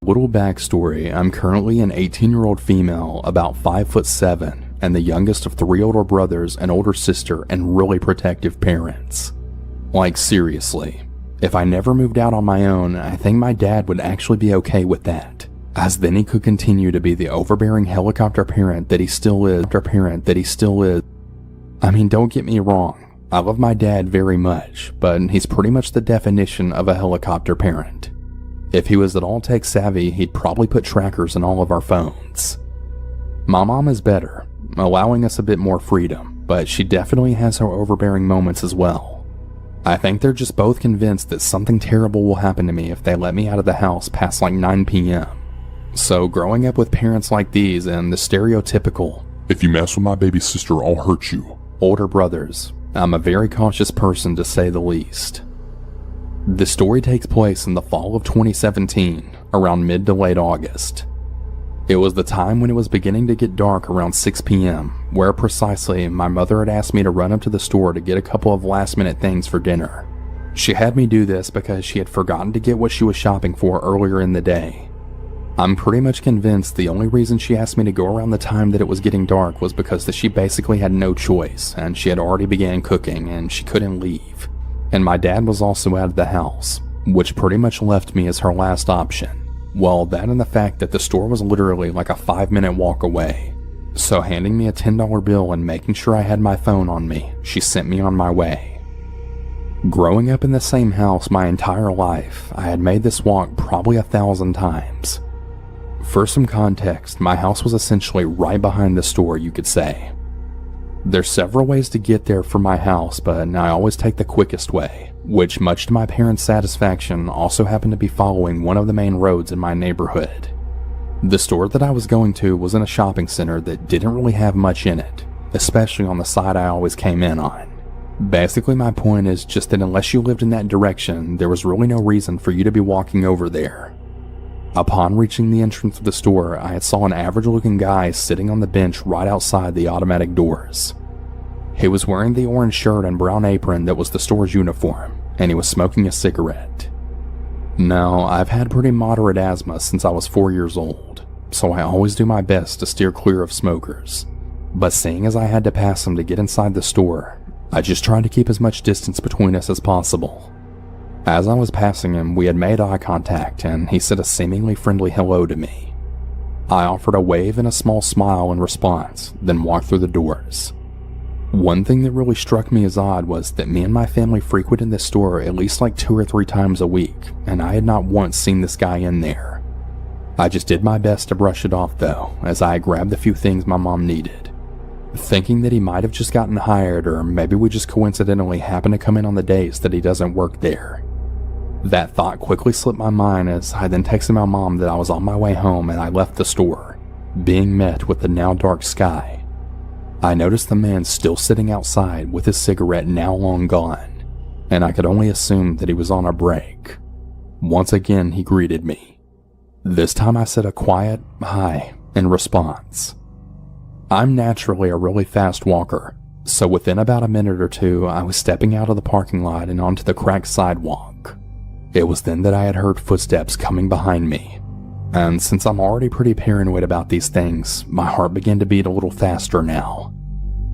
Little backstory, I'm currently an 18-year-old female, about 5'7", and the youngest of 3 older brothers, an older sister, and really protective parents. Like seriously, if I never moved out on my own, I think my dad would actually be okay with that, as then he could continue to be the overbearing helicopter parent that he still is. I mean, don't get me wrong, I love my dad very much, but he's pretty much the definition of a helicopter parent. If he was at all tech savvy, he'd probably put trackers in all of our phones. My mom is better, allowing us a bit more freedom, but she definitely has her overbearing moments as well. I think they're just both convinced that something terrible will happen to me if they let me out of the house past like 9 p.m. So growing up with parents like these and the stereotypical, "If you mess with my baby sister, I'll hurt you," older brothers, I'm a very cautious person to say the least. The story takes place in the fall of 2017, around mid to late August. It was the time when it was beginning to get dark around 6 p.m, where precisely my mother had asked me to run up to the store to get a couple of last-minute things for dinner. She had me do this because she had forgotten to get what she was shopping for earlier in the day. I'm pretty much convinced the only reason she asked me to go around the time that it was getting dark was because she basically had no choice, and she had already began cooking and she couldn't leave. And my dad was also out of the house, which pretty much left me as her last option. Well, that and the fact that the store was literally like a 5-minute walk away. So handing me a $10 bill and making sure I had my phone on me, she sent me on my way. Growing up in the same house my entire life, I had made this walk probably 1,000 times. For some context, my house was essentially right behind the store, you could say. There's several ways to get there from my house, but I always take the quickest way, which much to my parents' satisfaction also happened to be following one of the main roads in my neighborhood. The store that I was going to was in a shopping center that didn't really have much in it, especially on the side I always came in on. Basically, my point is just that unless you lived in that direction, there was really no reason for you to be walking over there. Upon reaching the entrance of the store, I had saw an average-looking guy sitting on the bench right outside the automatic doors. He was wearing the orange shirt and brown apron that was the store's uniform, and he was smoking a cigarette. Now, I've had pretty moderate asthma since I was 4 years old, so I always do my best to steer clear of smokers. But seeing as I had to pass him to get inside the store, I just tried to keep as much distance between us as possible. As I was passing him, we had made eye contact, and he said a seemingly friendly hello to me. I offered a wave and a small smile in response, then walked through the doors. One thing that really struck me as odd was that me and my family frequented this store at least like 2 or 3 times a week, and I had not once seen this guy in there. I just did my best to brush it off though, as I grabbed a few things my mom needed, thinking that he might have just gotten hired, or maybe we just coincidentally happened to come in on the days that he doesn't work there. That thought quickly slipped my mind as I then texted my mom that I was on my way home and I left the store, being met with the now dark sky. I noticed the man still sitting outside with his cigarette now long gone, and I could only assume that he was on a break. Once again, he greeted me. This time I said a quiet hi in response. I'm naturally a really fast walker, so within about a minute or two, I was stepping out of the parking lot and onto the cracked sidewalk. It was then that I had heard footsteps coming behind me, and since I'm already pretty paranoid about these things, my heart began to beat a little faster now.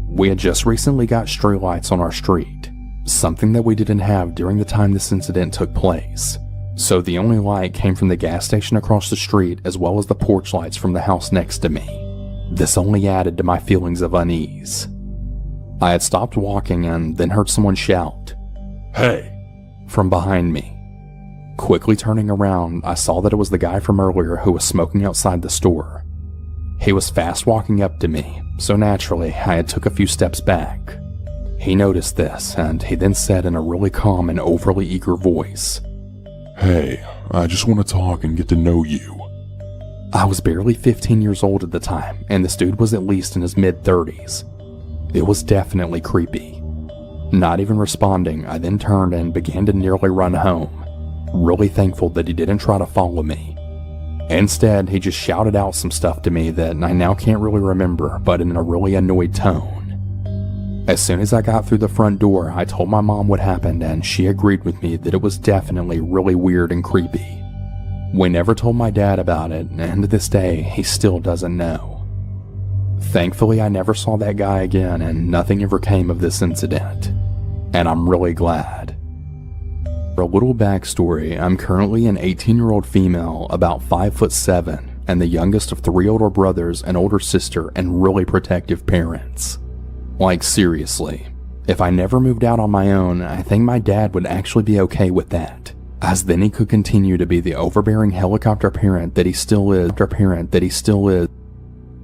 We had just recently got streetlights on our street, something that we didn't have during the time this incident took place, so the only light came from the gas station across the street as well as the porch lights from the house next to me. This only added to my feelings of unease. I had stopped walking and then heard someone shout, "Hey!" from behind me. Quickly turning around, I saw that it was the guy from earlier who was smoking outside the store. He was fast walking up to me, so naturally I had took a few steps back. He noticed this, and he then said in a really calm and overly eager voice, "Hey, I just want to talk and get to know you." I was barely 15 years old at the time, and this dude was at least in his mid-30s. It was definitely creepy. Not even responding, I then turned and began to nearly run home, really thankful that he didn't try to follow me. Instead, he just shouted out some stuff to me that I now can't really remember, but in a really annoyed tone. As soon as I got through the front door, I told my mom what happened, and she agreed with me that it was definitely really weird and creepy. We never told my dad about it, and to this day, he still doesn't know. Thankfully, I never saw that guy again, and nothing ever came of this incident. And I'm really glad. For a little backstory, I'm currently an 18-year-old female, about 5'7", and the youngest of 3 older brothers, an older sister, and really protective parents. Like, seriously, if I never moved out on my own, I think my dad would actually be okay with that, as then he could continue to be the overbearing helicopter parent that he still is.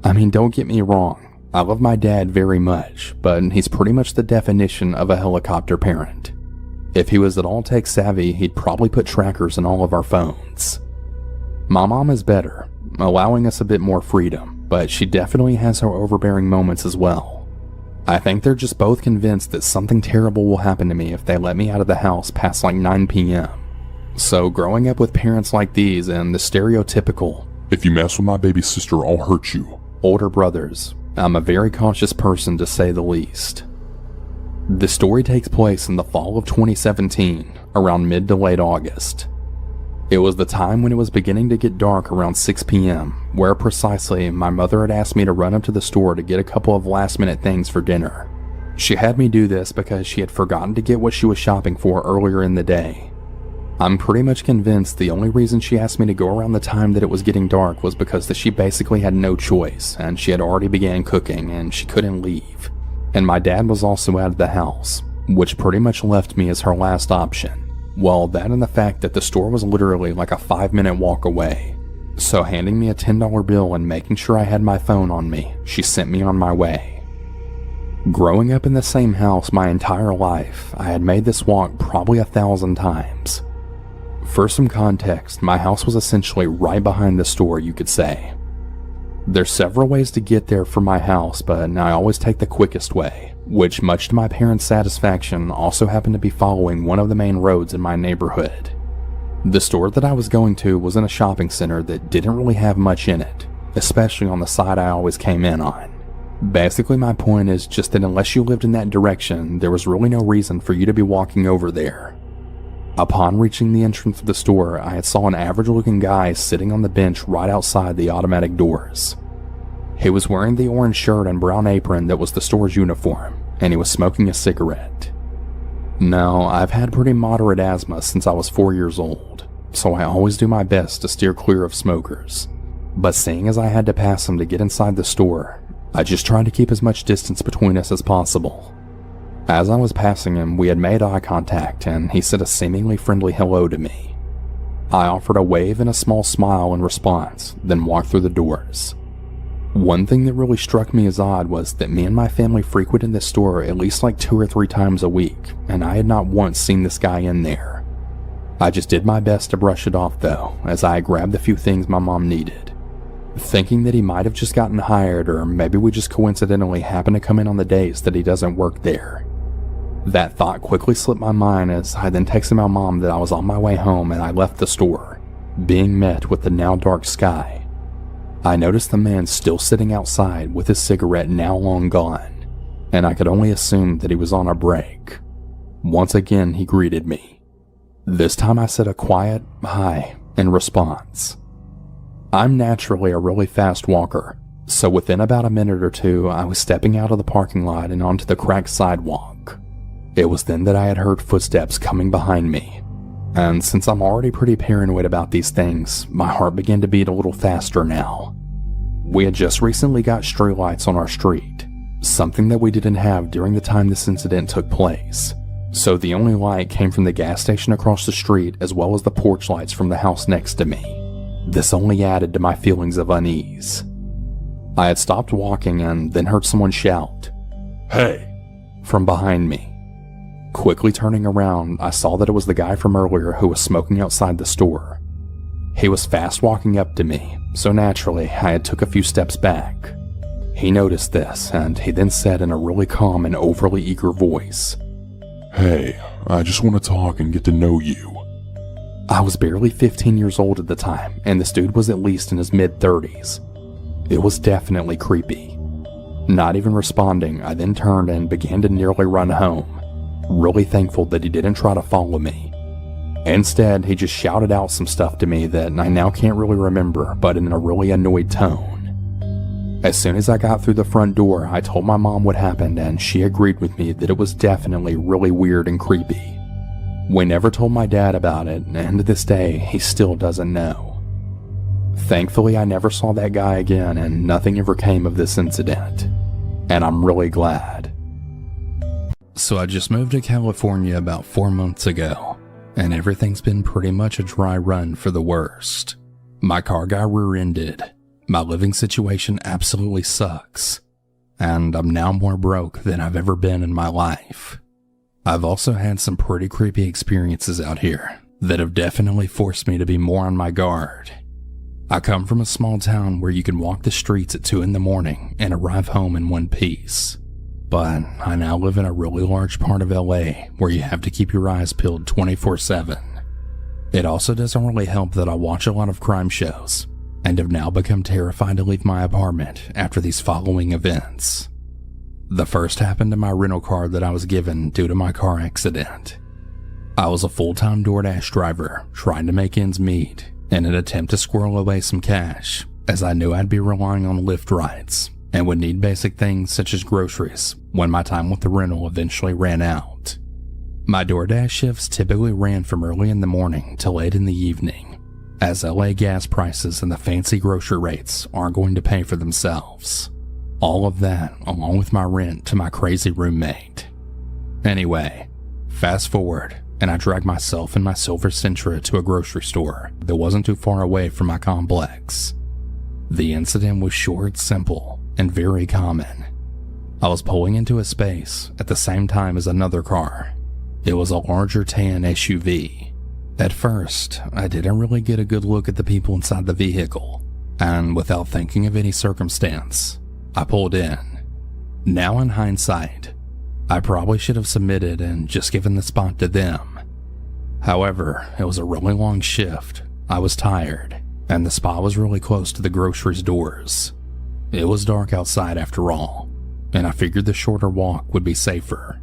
I mean, don't get me wrong, I love my dad very much, but he's pretty much the definition of a helicopter parent. If he was at all tech savvy, he'd probably put trackers in all of our phones. My mom is better, allowing us a bit more freedom, but she definitely has her overbearing moments as well. I think they're just both convinced that something terrible will happen to me if they let me out of the house past like 9 p.m. So growing up with parents like these and the stereotypical, "If you mess with my baby sister, I'll hurt you," older brothers, I'm a very cautious person to say the least. The story takes place in the fall of 2017, around mid to late August. It was the time when it was beginning to get dark around 6 p.m, where precisely my mother had asked me to run up to the store to get a couple of last-minute things for dinner. She had me do this because she had forgotten to get what she was shopping for earlier in the day. I'm pretty much convinced the only reason she asked me to go around the time that it was getting dark was because she basically had no choice, and she had already began cooking and she couldn't leave. And my dad was also out of the house, which pretty much left me as her last option. Well, that and the fact that the store was literally like a 5-minute walk away. So handing me a $10 bill and making sure I had my phone on me, she sent me on my way. Growing up in the same house my entire life, I had made this walk probably 1,000 times. For some context, my house was essentially right behind the store, you could say. There's several ways to get there from my house, but I always take the quickest way, which much to my parents' satisfaction also happened to be following one of the main roads in my neighborhood. The store that I was going to was in a shopping center that didn't really have much in it, especially on the side I always came in on. Basically, my point is just that unless you lived in that direction, there was really no reason for you to be walking over there. Upon reaching the entrance of the store, I had saw an average-looking guy sitting on the bench right outside the automatic doors. He was wearing the orange shirt and brown apron that was the store's uniform, and he was smoking a cigarette. Now, I've had pretty moderate asthma since I was 4 years old, so I always do my best to steer clear of smokers. But seeing as I had to pass him to get inside the store, I just tried to keep as much distance between us as possible. As I was passing him, we had made eye contact, and he said a seemingly friendly hello to me. I offered a wave and a small smile in response, then walked through the doors. One thing that really struck me as odd was that me and my family frequented this store at least like 2 or 3 times a week, and I had not once seen this guy in there. I just did my best to brush it off though, as I grabbed the few things my mom needed, thinking that he might have just gotten hired, or maybe we just coincidentally happened to come in on the days that he doesn't work there. That thought quickly slipped my mind as I then texted my mom that I was on my way home and I left the store, being met with the now dark sky. I noticed the man still sitting outside with his cigarette now long gone, and I could only assume that he was on a break. Once again, he greeted me. This time I said a quiet hi in response. I'm naturally a really fast walker, so within about a minute or two, I was stepping out of the parking lot and onto the cracked sidewalk. It was then that I had heard footsteps coming behind me, and since I'm already pretty paranoid about these things, my heart began to beat a little faster now. We had just recently got streetlights on our street, something that we didn't have during the time this incident took place, so the only light came from the gas station across the street as well as the porch lights from the house next to me. This only added to my feelings of unease. I had stopped walking and then heard someone shout, "Hey!" from behind me. Quickly turning around, I saw that it was the guy from earlier who was smoking outside the store. He was fast walking up to me, so naturally I had took a few steps back. He noticed this, and he then said in a really calm and overly eager voice, "Hey, I just want to talk and get to know you." I was barely 15 years old at the time, and this dude was at least in his mid-30s. It was definitely creepy. Not even responding, I then turned and began to nearly run home, really thankful that he didn't try to follow me. Instead, he just shouted out some stuff to me that I now can't really remember, but in a really annoyed tone. As soon as I got through the front door, I told my mom what happened, and she agreed with me that it was definitely really weird and creepy. We never told my dad about it, and to this day, he still doesn't know. Thankfully, I never saw that guy again, and nothing ever came of this incident. And I'm really glad. So I just moved to California about 4 months ago, and everything's been pretty much a dry run for the worst. My car got rear-ended, my living situation absolutely sucks, and I'm now more broke than I've ever been in my life. I've also had some pretty creepy experiences out here that have definitely forced me to be more on my guard. I come from a small town where you can walk the streets at 2 in the morning and arrive home in one piece. But I now live in a really large part of LA where you have to keep your eyes peeled 24/7. It also doesn't really help that I watch a lot of crime shows and have now become terrified to leave my apartment after these following events. The first happened to my rental car that I was given due to my car accident. I was a full-time DoorDash driver trying to make ends meet in an attempt to squirrel away some cash, as I knew I'd be relying on Lyft rides and would need basic things such as groceries when my time with the rental eventually ran out. My DoorDash shifts typically ran from early in the morning to late in the evening, as LA gas prices and the fancy grocery rates aren't going to pay for themselves. All of that along with my rent to my crazy roommate. Anyway, fast forward, and I dragged myself and my silver Sentra to a grocery store that wasn't too far away from my complex. The incident was short, simple, and very common. I was pulling into a space at the same time as another car. It was a larger tan SUV. At first, I didn't really get a good look at the people inside the vehicle, and without thinking of any circumstance, I pulled in. Now in hindsight, I probably should have submitted and just given the spot to them. However, it was a really long shift, I was tired, and the spot was really close to the groceries doors. It was dark outside after all, and I figured the shorter walk would be safer.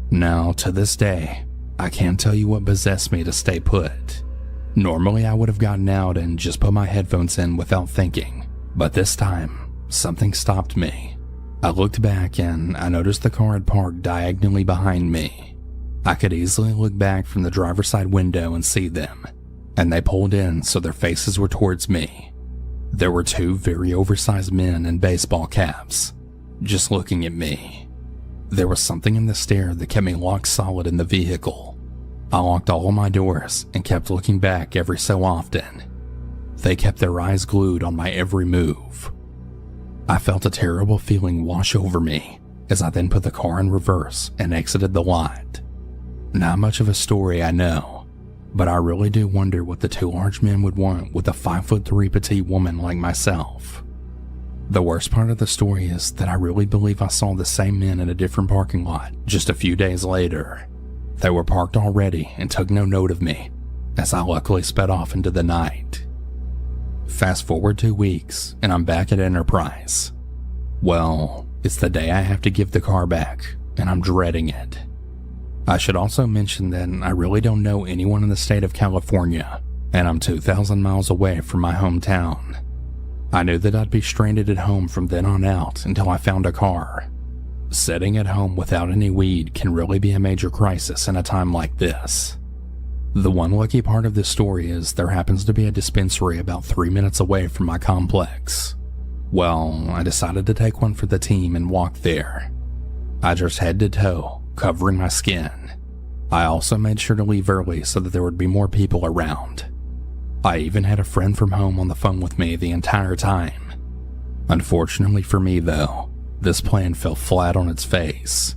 Now, to this day, I can't tell you what possessed me to stay put. Normally I would have gotten out and just put my headphones in without thinking, but this time, something stopped me. I looked back and I noticed the car had parked diagonally behind me. I could easily look back from the driver's side window and see them, and they pulled in so their faces were towards me. There were 2 very oversized men in baseball caps, just looking at me. There was something in the stare that kept me locked solid in the vehicle. I locked all of my doors and kept looking back every so often. They kept their eyes glued on my every move. I felt a terrible feeling wash over me as I then put the car in reverse and exited the lot. Not much of a story, I know, but I really do wonder what the 2 large men would want with a 5'3" petite woman like myself. The worst part of the story is that I really believe I saw the same men in a different parking lot just a few days later. They were parked already and took no note of me, as I luckily sped off into the night. Fast forward 2 weeks, and I'm back at Enterprise. Well, it's the day I have to give the car back, and I'm dreading it. I should also mention that I really don't know anyone in the state of California, and I'm 2,000 miles away from my hometown. I knew that I'd be stranded at home from then on out until I found a car. Sitting at home without any weed can really be a major crisis in a time like this. The one lucky part of this story is there happens to be a dispensary about 3 minutes away from my complex. Well, I decided to take one for the team and walk there. I dressed head to toe, covering my skin. I also made sure to leave early so that there would be more people around. I even had a friend from home on the phone with me the entire time. Unfortunately for me though, this plan fell flat on its face.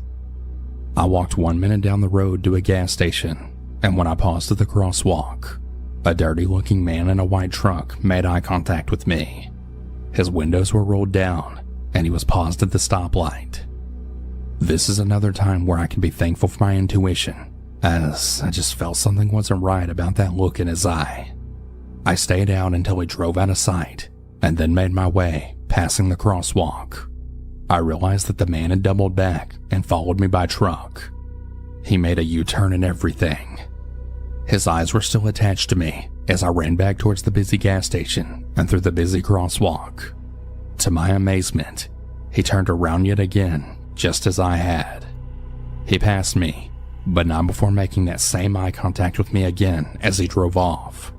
I walked 1 minute down the road to a gas station, and when I paused at the crosswalk, a dirty-looking man in a white truck made eye contact with me. His windows were rolled down, and he was paused at the stoplight. This is another time where I can be thankful for my intuition, as I just felt something wasn't right about that look in his eye. I stayed out until he drove out of sight, and then made my way, passing the crosswalk. I realized that the man had doubled back and followed me by truck. He made a U-turn and everything. His eyes were still attached to me as I ran back towards the busy gas station and through the busy crosswalk. To my amazement, he turned around yet again, just as I had. He passed me, but not before making that same eye contact with me again as he drove off.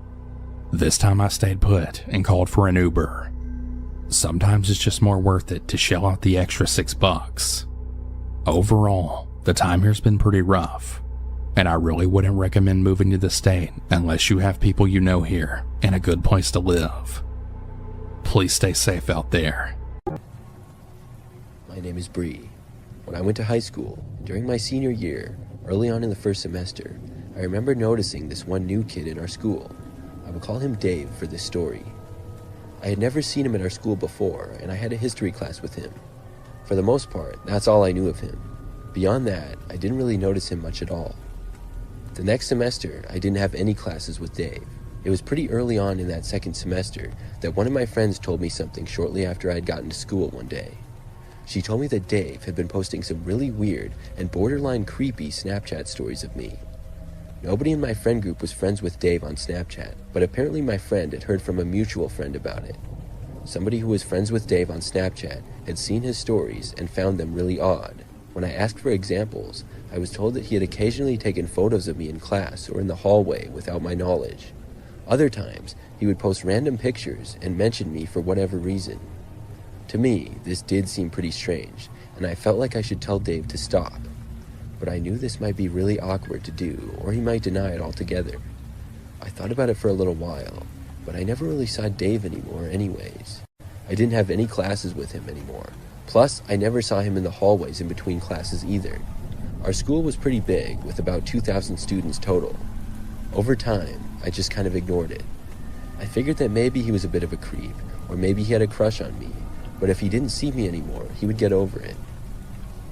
This time I stayed put and called for an Uber. Sometimes it's just more worth it to shell out the extra $6. Overall, the time here's been pretty rough, and I really wouldn't recommend moving to the state unless you have people you know here and a good place to live. Please stay safe out there. My name is Bree. When I went to high school, during my senior year, early on in the first semester, I remember noticing this one new kid in our school. I will call him Dave for this story. I had never seen him at our school before, and I had a history class with him. For the most part, that's all I knew of him. Beyond that, I didn't really notice him much at all. The next semester, I didn't have any classes with Dave. It was pretty early on in that second semester that one of my friends told me something shortly after I had gotten to school one day. She told me that Dave had been posting some really weird and borderline creepy Snapchat stories of me. Nobody in my friend group was friends with Dave on Snapchat, but apparently my friend had heard from a mutual friend about it. Somebody who was friends with Dave on Snapchat had seen his stories and found them really odd. When I asked for examples, I was told that he had occasionally taken photos of me in class or in the hallway without my knowledge. Other times, he would post random pictures and mention me for whatever reason. To me, this did seem pretty strange, and I felt like I should tell Dave to stop. But I knew this might be really awkward to do, or he might deny it altogether. I thought about it for a little while, but I never really saw Dave anymore anyways. I didn't have any classes with him anymore. Plus, I never saw him in the hallways in between classes either. Our school was pretty big, with about 2,000 students total. Over time, I just kind of ignored it. I figured that maybe he was a bit of a creep, or maybe he had a crush on me, but if he didn't see me anymore, he would get over it.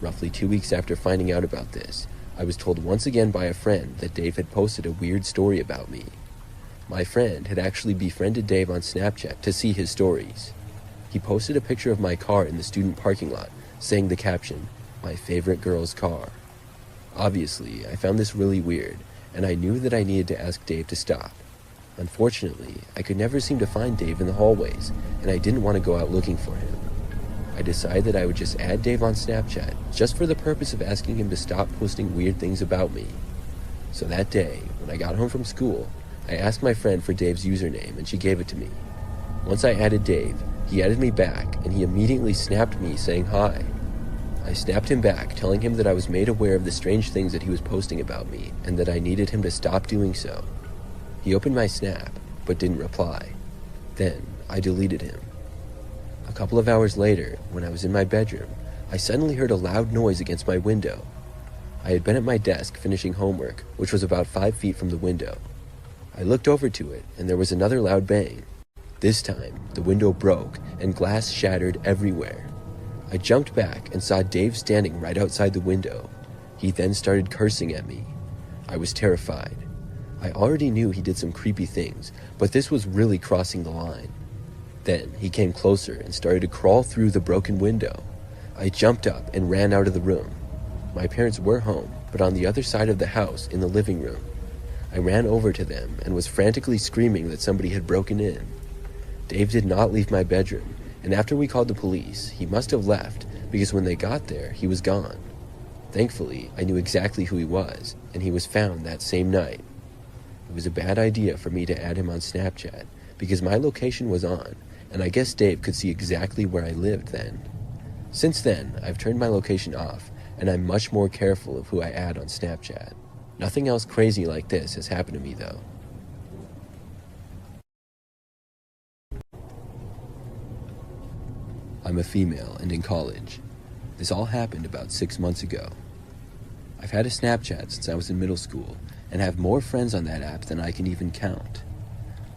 Roughly 2 weeks after finding out about this, I was told once again by a friend that Dave had posted a weird story about me. My friend had actually befriended Dave on Snapchat to see his stories. He posted a picture of my car in the student parking lot, saying the caption, "My favorite girl's car." Obviously, I found this really weird, and I knew that I needed to ask Dave to stop. Unfortunately, I could never seem to find Dave in the hallways, and I didn't want to go out looking for him. I decided that I would just add Dave on Snapchat, just for the purpose of asking him to stop posting weird things about me. So that day, when I got home from school, I asked my friend for Dave's username, and she gave it to me. Once I added Dave, he added me back, and he immediately snapped me saying hi. I snapped him back, telling him that I was made aware of the strange things that he was posting about me, and that I needed him to stop doing so. He opened my snap, but didn't reply. Then, I deleted him. A couple of hours later, when I was in my bedroom, I suddenly heard a loud noise against my window. I had been at my desk finishing homework, which was about 5 feet from the window. I looked over to it, and there was another loud bang. This time, the window broke, and glass shattered everywhere. I jumped back and saw Dave standing right outside the window. He then started cursing at me. I was terrified. I already knew he did some creepy things, but this was really crossing the line. Then he came closer and started to crawl through the broken window. I jumped up and ran out of the room. My parents were home, but on the other side of the house in the living room. I ran over to them and was frantically screaming that somebody had broken in. Dave did not leave my bedroom, and after we called the police, he must have left because when they got there, he was gone. Thankfully, I knew exactly who he was, and he was found that same night. It was a bad idea for me to add him on Snapchat because my location was on, and I guess Dave could see exactly where I lived then. Since then, I've turned my location off, and I'm much more careful of who I add on Snapchat. Nothing else crazy like this has happened to me, though. I'm a female and in college. This all happened about 6 months ago. I've had a Snapchat since I was in middle school, and have more friends on that app than I can even count.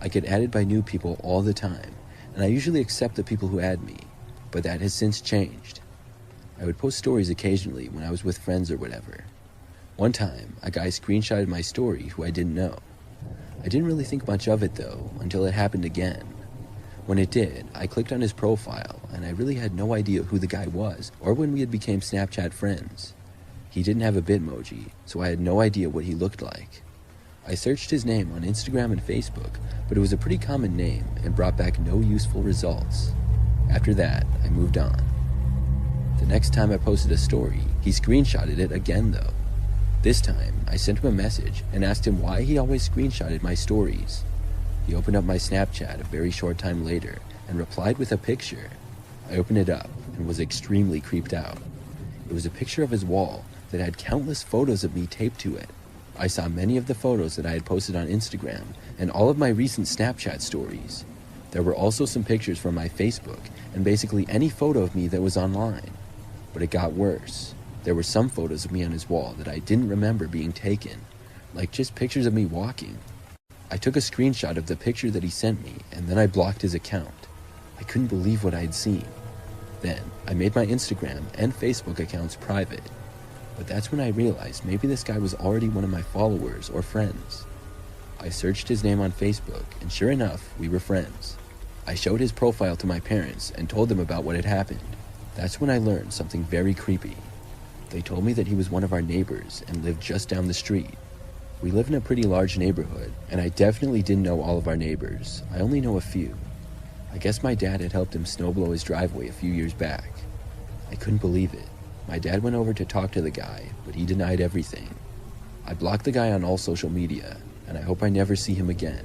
I get added by new people all the time, and I usually accept the people who add me, but that has since changed. I would post stories occasionally when I was with friends or whatever. One time, a guy screenshotted my story who I didn't know. I didn't really think much of it though, until it happened again. When it did, I clicked on his profile, and I really had no idea who the guy was or when we had become Snapchat friends. He didn't have a Bitmoji, so I had no idea what he looked like. I searched his name on Instagram and Facebook, but it was a pretty common name and brought back no useful results. After that, I moved on. The next time I posted a story, he screenshotted it again though. This time, I sent him a message and asked him why he always screenshotted my stories. He opened up my Snapchat a very short time later and replied with a picture. I opened it up and was extremely creeped out. It was a picture of his wall that had countless photos of me taped to it. I saw many of the photos that I had posted on Instagram and all of my recent Snapchat stories. There were also some pictures from my Facebook and basically any photo of me that was online. But it got worse. There were some photos of me on his wall that I didn't remember being taken, like just pictures of me walking. I took a screenshot of the picture that he sent me and then I blocked his account. I couldn't believe what I had seen. Then I made my Instagram and Facebook accounts private. But that's when I realized maybe this guy was already one of my followers or friends. I searched his name on Facebook and sure enough, we were friends. I showed his profile to my parents and told them about what had happened. That's when I learned something very creepy. They told me that he was one of our neighbors and lived just down the street. We live in a pretty large neighborhood, and I definitely didn't know all of our neighbors. I only know a few. I guess my dad had helped him snowblow his driveway a few years back. I couldn't believe it. My dad went over to talk to the guy, but he denied everything. I blocked the guy on all social media, and I hope I never see him again.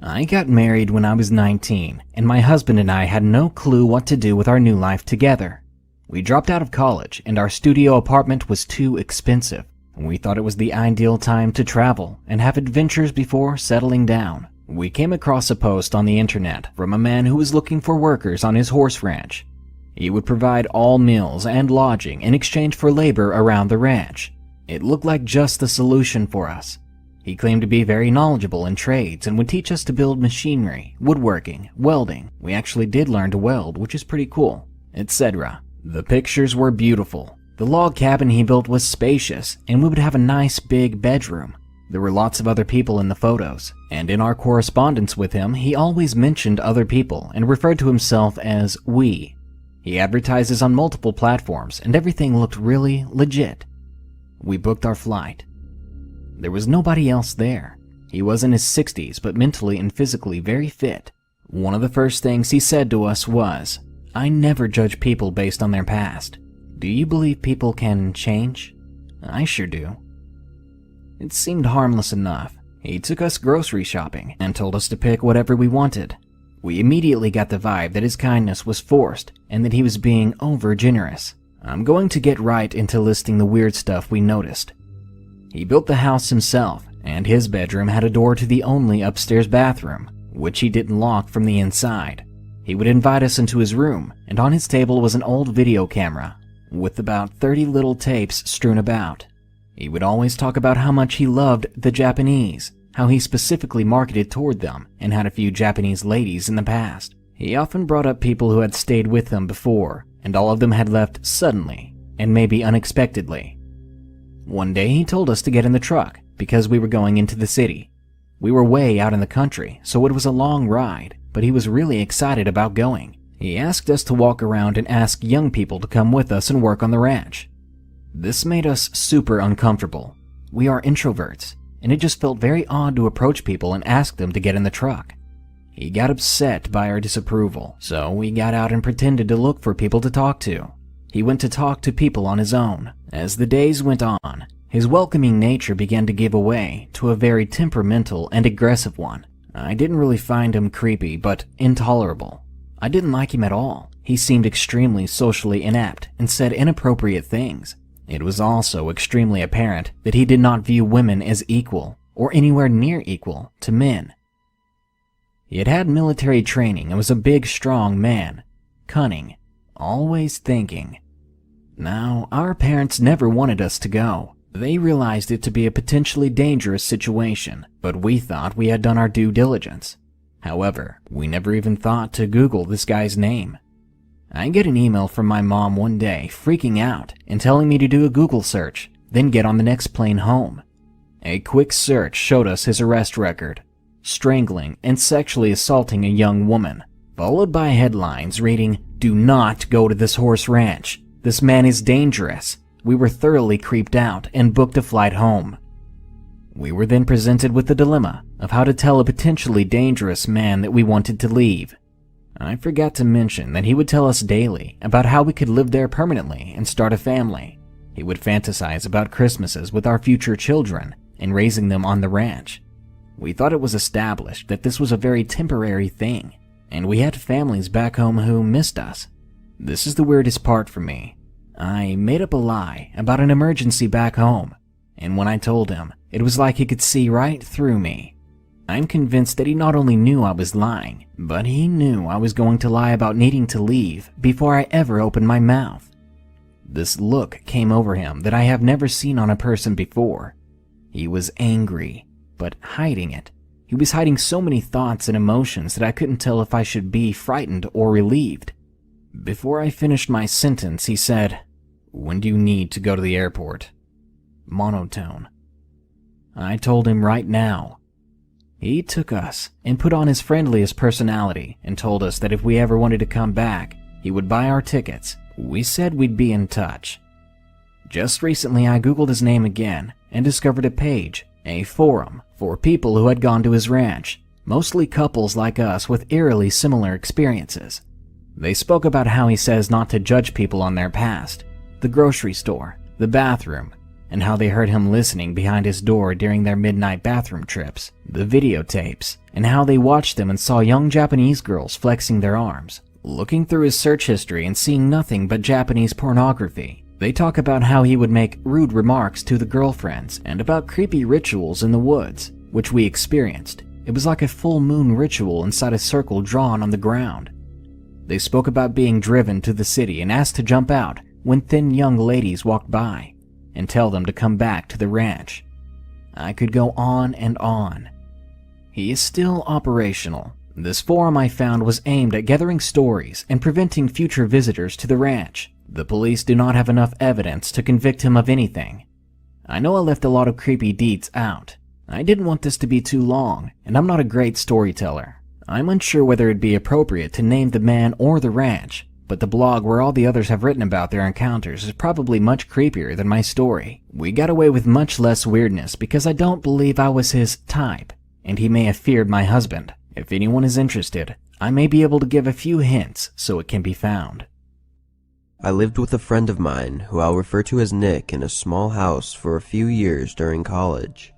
I got married when I was 19, and my husband and I had no clue what to do with our new life together. We dropped out of college, and our studio apartment was too expensive. We thought it was the ideal time to travel and have adventures before settling down. We came across a post on the internet from a man who was looking for workers on his horse ranch. He would provide all meals and lodging in exchange for labor around the ranch. It looked like just the solution for us. He claimed to be very knowledgeable in trades and would teach us to build machinery, woodworking, welding. We actually did learn to weld, which is pretty cool, etc. The pictures were beautiful. The log cabin he built was spacious, and we would have a nice big bedroom. There were lots of other people in the photos, and in our correspondence with him, he always mentioned other people and referred to himself as we. He advertises on multiple platforms, and everything looked really legit. We booked our flight. There was nobody else there. He was in his 60s, but mentally and physically very fit. One of the first things he said to us was, "I never judge people based on their past. Do you believe people can change?" I sure do. It seemed harmless enough. He took us grocery shopping and told us to pick whatever we wanted. We immediately got the vibe that his kindness was forced and that he was being over-generous. I'm going to get right into listing the weird stuff we noticed. He built the house himself, and his bedroom had a door to the only upstairs bathroom, which he didn't lock from the inside. He would invite us into his room, and on his table was an old video camera with about 30 little tapes strewn about. He would always talk about how much he loved the Japanese, how he specifically marketed toward them, and had a few Japanese ladies in the past. He often brought up people who had stayed with him before, and all of them had left suddenly, and maybe unexpectedly. One day he told us to get in the truck, because we were going into the city. We were way out in the country, so it was a long ride, but he was really excited about going. He asked us to walk around and ask young people to come with us and work on the ranch. This made us super uncomfortable. We are introverts, and it just felt very odd to approach people and ask them to get in the truck. He got upset by our disapproval, so we got out and pretended to look for people to talk to. He went to talk to people on his own. As the days went on, his welcoming nature began to give way to a very temperamental and aggressive one. I didn't really find him creepy, but intolerable. I didn't like him at all. He seemed extremely socially inept and said inappropriate things. It was also extremely apparent that he did not view women as equal, or anywhere near equal, to men. He had had military training and was a big, strong man, cunning, always thinking. Now, our parents never wanted us to go. They realized it to be a potentially dangerous situation, but we thought we had done our due diligence. However, we never even thought to Google this guy's name. I get an email from my mom one day freaking out and telling me to do a Google search, then get on the next plane home. A quick search showed us his arrest record: strangling and sexually assaulting a young woman, followed by headlines reading, "Do not go to this horse ranch. This man is dangerous." We were thoroughly creeped out and booked a flight home. We were then presented with the dilemma of how to tell a potentially dangerous man that we wanted to leave. I forgot to mention that he would tell us daily about how we could live there permanently and start a family. He would fantasize about Christmases with our future children and raising them on the ranch. We thought it was established that this was a very temporary thing, and we had families back home who missed us. This is the weirdest part for me. I made up a lie about an emergency back home, and when I told him, it was like he could see right through me. I'm convinced that he not only knew I was lying, but he knew I was going to lie about needing to leave before I ever opened my mouth. This look came over him that I have never seen on a person before. He was angry, but hiding it. He was hiding so many thoughts and emotions that I couldn't tell if I should be frightened or relieved. Before I finished my sentence, he said, "When do you need to go to the airport?" Monotone. I told him right now. He took us and put on his friendliest personality and told us that if we ever wanted to come back, he would buy our tickets. We said we'd be in touch. Just recently I googled his name again and discovered a page, a forum, for people who had gone to his ranch, mostly couples like us with eerily similar experiences. They spoke about how he says not to judge people on their past, the grocery store, the bathroom, and how they heard him listening behind his door during their midnight bathroom trips, the videotapes, and how they watched them and saw young Japanese girls flexing their arms. Looking through his search history and seeing nothing but Japanese pornography, they talk about how he would make rude remarks to the girlfriends and about creepy rituals in the woods, which we experienced. It was like a full moon ritual inside a circle drawn on the ground. They spoke about being driven to the city and asked to jump out when thin young ladies walked by, and tell them to come back to the ranch. I could go on and on. He is still operational. This forum I found was aimed at gathering stories and preventing future visitors to the ranch. The police do not have enough evidence to convict him of anything. I know I left a lot of creepy deeds out. I didn't want this to be too long, and I'm not a great storyteller. I'm unsure whether it'd be appropriate to name the man or the ranch, but the blog where all the others have written about their encounters is probably much creepier than my story. We got away with much less weirdness because I don't believe I was his type, and he may have feared my husband. If anyone is interested, I may be able to give a few hints so it can be found. I lived with a friend of mine, who I'll refer to as Nick, in a small house for a few years during college.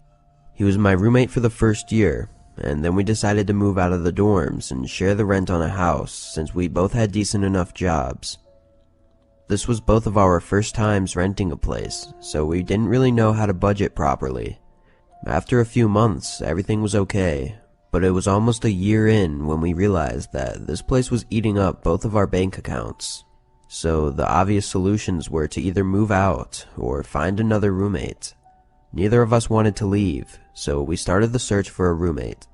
He was my roommate for the first year, and then we decided to move out of the dorms and share the rent on a house since we both had decent enough jobs. This was both of our first times renting a place, so we didn't really know how to budget properly. After a few months, everything was okay, but it was almost a year in when we realized that this place was eating up both of our bank accounts. So the obvious solutions were to either move out or find another roommate. Neither of us wanted to leave, so we started the search for a roommate.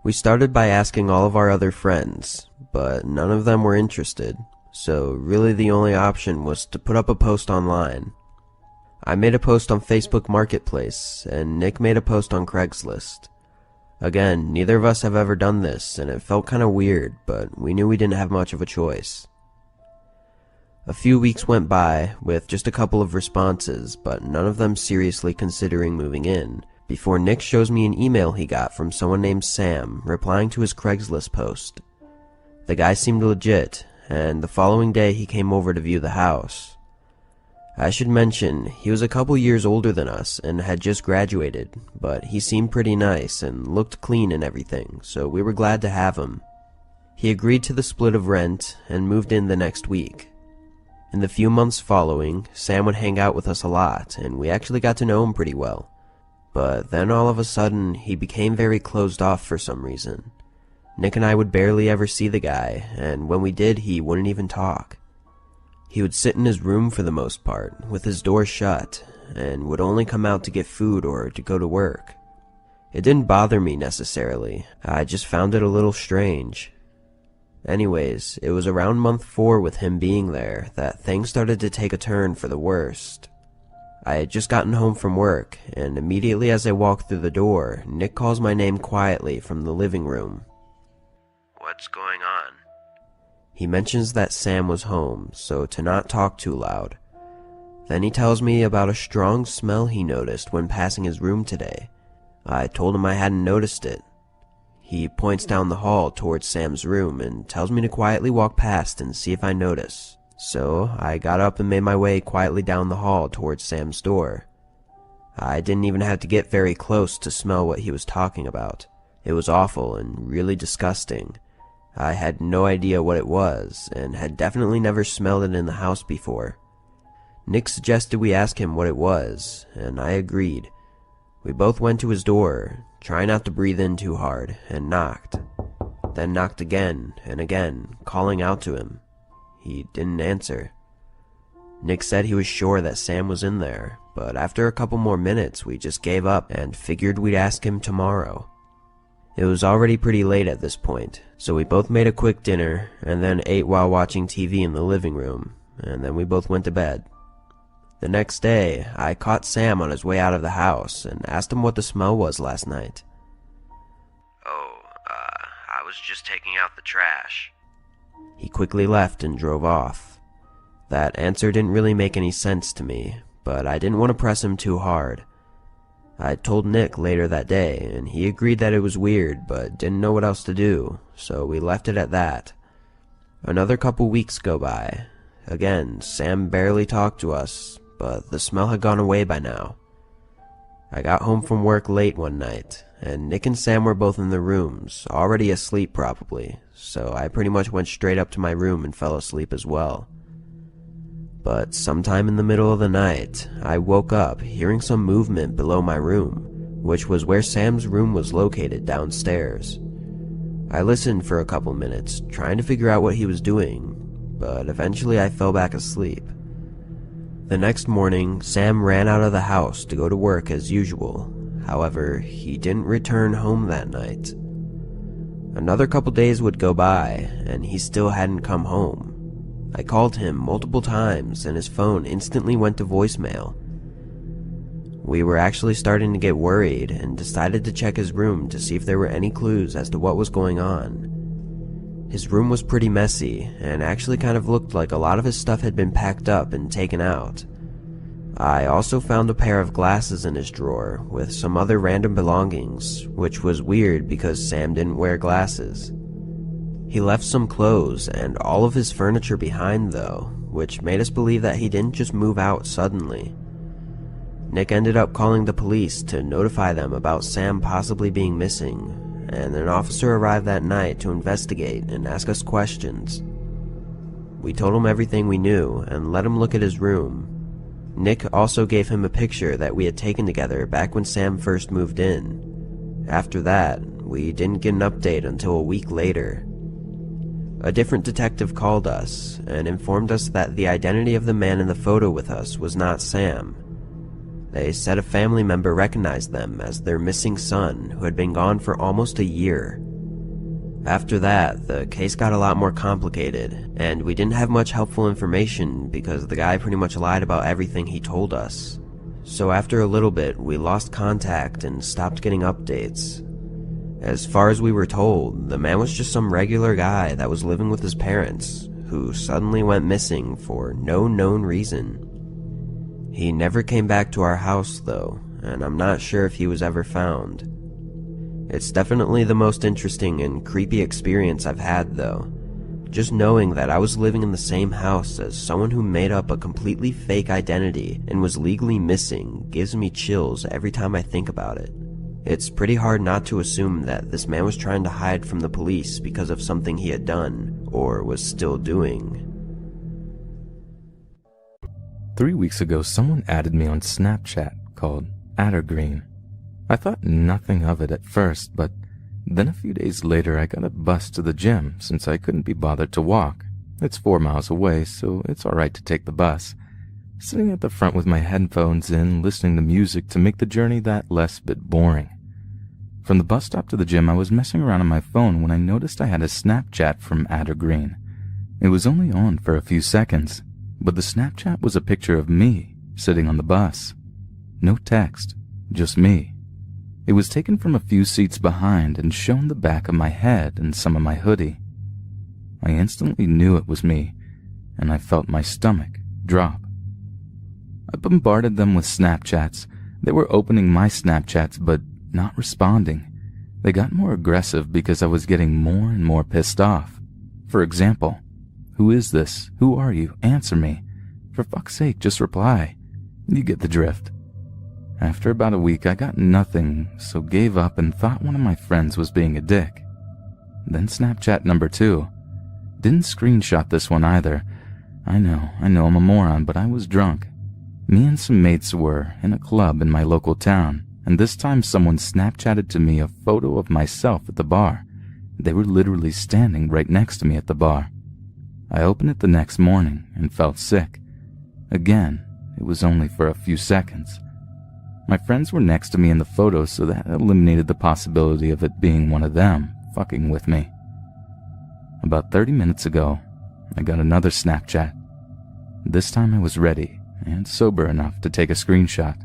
We started by asking all of our other friends, but none of them were interested, so really the only option was to put up a post online. I made a post on Facebook Marketplace, and Nick made a post on Craigslist. Again, neither of us have ever done this, and it felt kinda weird, but we knew we didn't have much of a choice. A few weeks went by, with just a couple of responses, but none of them seriously considering moving in, before Nick shows me an email he got from someone named Sam, replying to his Craigslist post. The guy seemed legit, and the following day he came over to view the house. I should mention, he was a couple years older than us, and had just graduated, but he seemed pretty nice, and looked clean and everything, so we were glad to have him. He agreed to the split of rent, and moved in the next week. In the few months following, Sam would hang out with us a lot, and we actually got to know him pretty well. But then all of a sudden, he became very closed off for some reason. Nick and I would barely ever see the guy, and when we did, he wouldn't even talk. He would sit in his room for the most part, with his door shut, and would only come out to get food or to go to work. It didn't bother me necessarily, I just found it a little strange. Anyways, it was around month 4 with him being there that things started to take a turn for the worst. I had just gotten home from work, and immediately as I walked through the door, Nick calls my name quietly from the living room. "What's going on?" He mentions that Sam was home, so to not talk too loud. Then he tells me about a strong smell he noticed when passing his room today. I told him I hadn't noticed it. He points down the hall towards Sam's room and tells me to quietly walk past and see if I notice. So I got up and made my way quietly down the hall towards Sam's door. I didn't even have to get very close to smell what he was talking about. It was awful and really disgusting. I had no idea what it was, and had definitely never smelled it in the house before. Nick suggested we ask him what it was, and I agreed. We both went to his door, trying not to breathe in too hard, and knocked. Then knocked again and again, calling out to him. He didn't answer. Nick said he was sure that Sam was in there, but after a couple more minutes we just gave up and figured we'd ask him tomorrow. It was already pretty late at this point, so we both made a quick dinner and then ate while watching TV in the living room, and then we both went to bed. The next day, I caught Sam on his way out of the house and asked him what the smell was last night. I was just taking out the trash." He quickly left and drove off. That answer didn't really make any sense to me, but I didn't want to press him too hard. I told Nick later that day, and he agreed that it was weird, but didn't know what else to do, so we left it at that. Another couple weeks go by. Again, Sam barely talked to us, but the smell had gone away by now. I got home from work late one night, and Nick and Sam were both in their rooms, already asleep probably, so I pretty much went straight up to my room and fell asleep as well. But sometime in the middle of the night, I woke up hearing some movement below my room, which was where Sam's room was located downstairs. I listened for a couple minutes, trying to figure out what he was doing, but eventually I fell back asleep. The next morning, Sam ran out of the house to go to work as usual. However, he didn't return home that night. Another couple days would go by, and he still hadn't come home. I called him multiple times, and his phone instantly went to voicemail. We were actually starting to get worried, and decided to check his room to see if there were any clues as to what was going on. His room was pretty messy, and actually kind of looked like a lot of his stuff had been packed up and taken out. I also found a pair of glasses in his drawer, with some other random belongings, which was weird because Sam didn't wear glasses. He left some clothes and all of his furniture behind though, which made us believe that he didn't just move out suddenly. Nick ended up calling the police to notify them about Sam possibly being missing, and an officer arrived that night to investigate and ask us questions. We told him everything we knew and let him look at his room. Nick also gave him a picture that we had taken together back when Sam first moved in. After that, we didn't get an update until a week later. A different detective called us and informed us that the identity of the man in the photo with us was not Sam. They said a family member recognized them as their missing son who had been gone for almost a year. After that, the case got a lot more complicated, and we didn't have much helpful information because the guy pretty much lied about everything he told us. So after a little bit, we lost contact and stopped getting updates. As far as we were told, the man was just some regular guy that was living with his parents, who suddenly went missing for no known reason. He never came back to our house though, and I'm not sure if he was ever found. It's definitely the most interesting and creepy experience I've had though. Just knowing that I was living in the same house as someone who made up a completely fake identity and was legally missing gives me chills every time I think about it. It's pretty hard not to assume that this man was trying to hide from the police because of something he had done, or was still doing. 3 weeks ago, someone added me on Snapchat called Addergreen. I thought nothing of it at first, but then a few days later I got a bus to the gym since I couldn't be bothered to walk. It's 4 miles away, so it's alright to take the bus. Sitting at the front with my headphones in, listening to music to make the journey that less bit boring. From the bus stop to the gym, I was messing around on my phone when I noticed I had a Snapchat from Addergreen. It was only on for a few seconds, but the Snapchat was a picture of me, sitting on the bus. No text, just me. It was taken from a few seats behind and shown the back of my head and some of my hoodie. I instantly knew it was me, and I felt my stomach drop. I bombarded them with Snapchats. They were opening my Snapchats but not responding. They got more aggressive because I was getting more and more pissed off. For example, "Who is this? Who are you? Answer me. For fuck's sake, just reply." You get the drift. After about a week, I got nothing, so gave up and thought one of my friends was being a dick. Then Snapchat number 2. Didn't screenshot this one either. I know I'm a moron, but I was drunk. Me and some mates were in a club in my local town, and this time someone Snapchatted to me a photo of myself at the bar. They were literally standing right next to me at the bar. I opened it the next morning and felt sick. Again, it was only for a few seconds. My friends were next to me in the photo, so that eliminated the possibility of it being one of them fucking with me. About 30 minutes ago, I got another Snapchat. This time I was ready and sober enough to take a screenshot.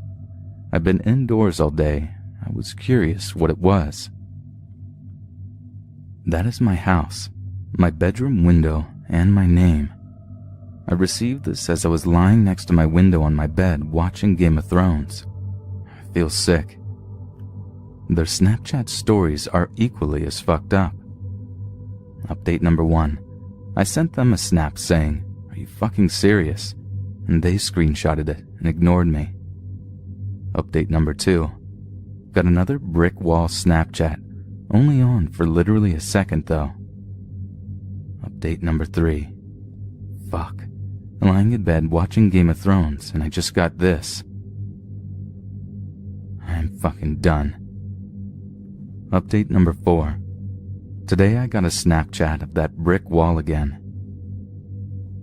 I've been indoors all day. I was curious what it was. That is my house, my bedroom window, and my name. I received this as I was lying next to my window on my bed watching Game of Thrones. I feel sick. Their Snapchat stories are equally as fucked up. Update number 1. I sent them a snap saying, "Are you fucking serious?" And they screenshotted it and ignored me. Update number 2. Got another brick wall Snapchat, only on for literally a second though. Update number 3. Fuck. Lying in bed watching Game of Thrones and I just got this. I'm fucking done. Update number 4. Today I got a Snapchat of that brick wall again.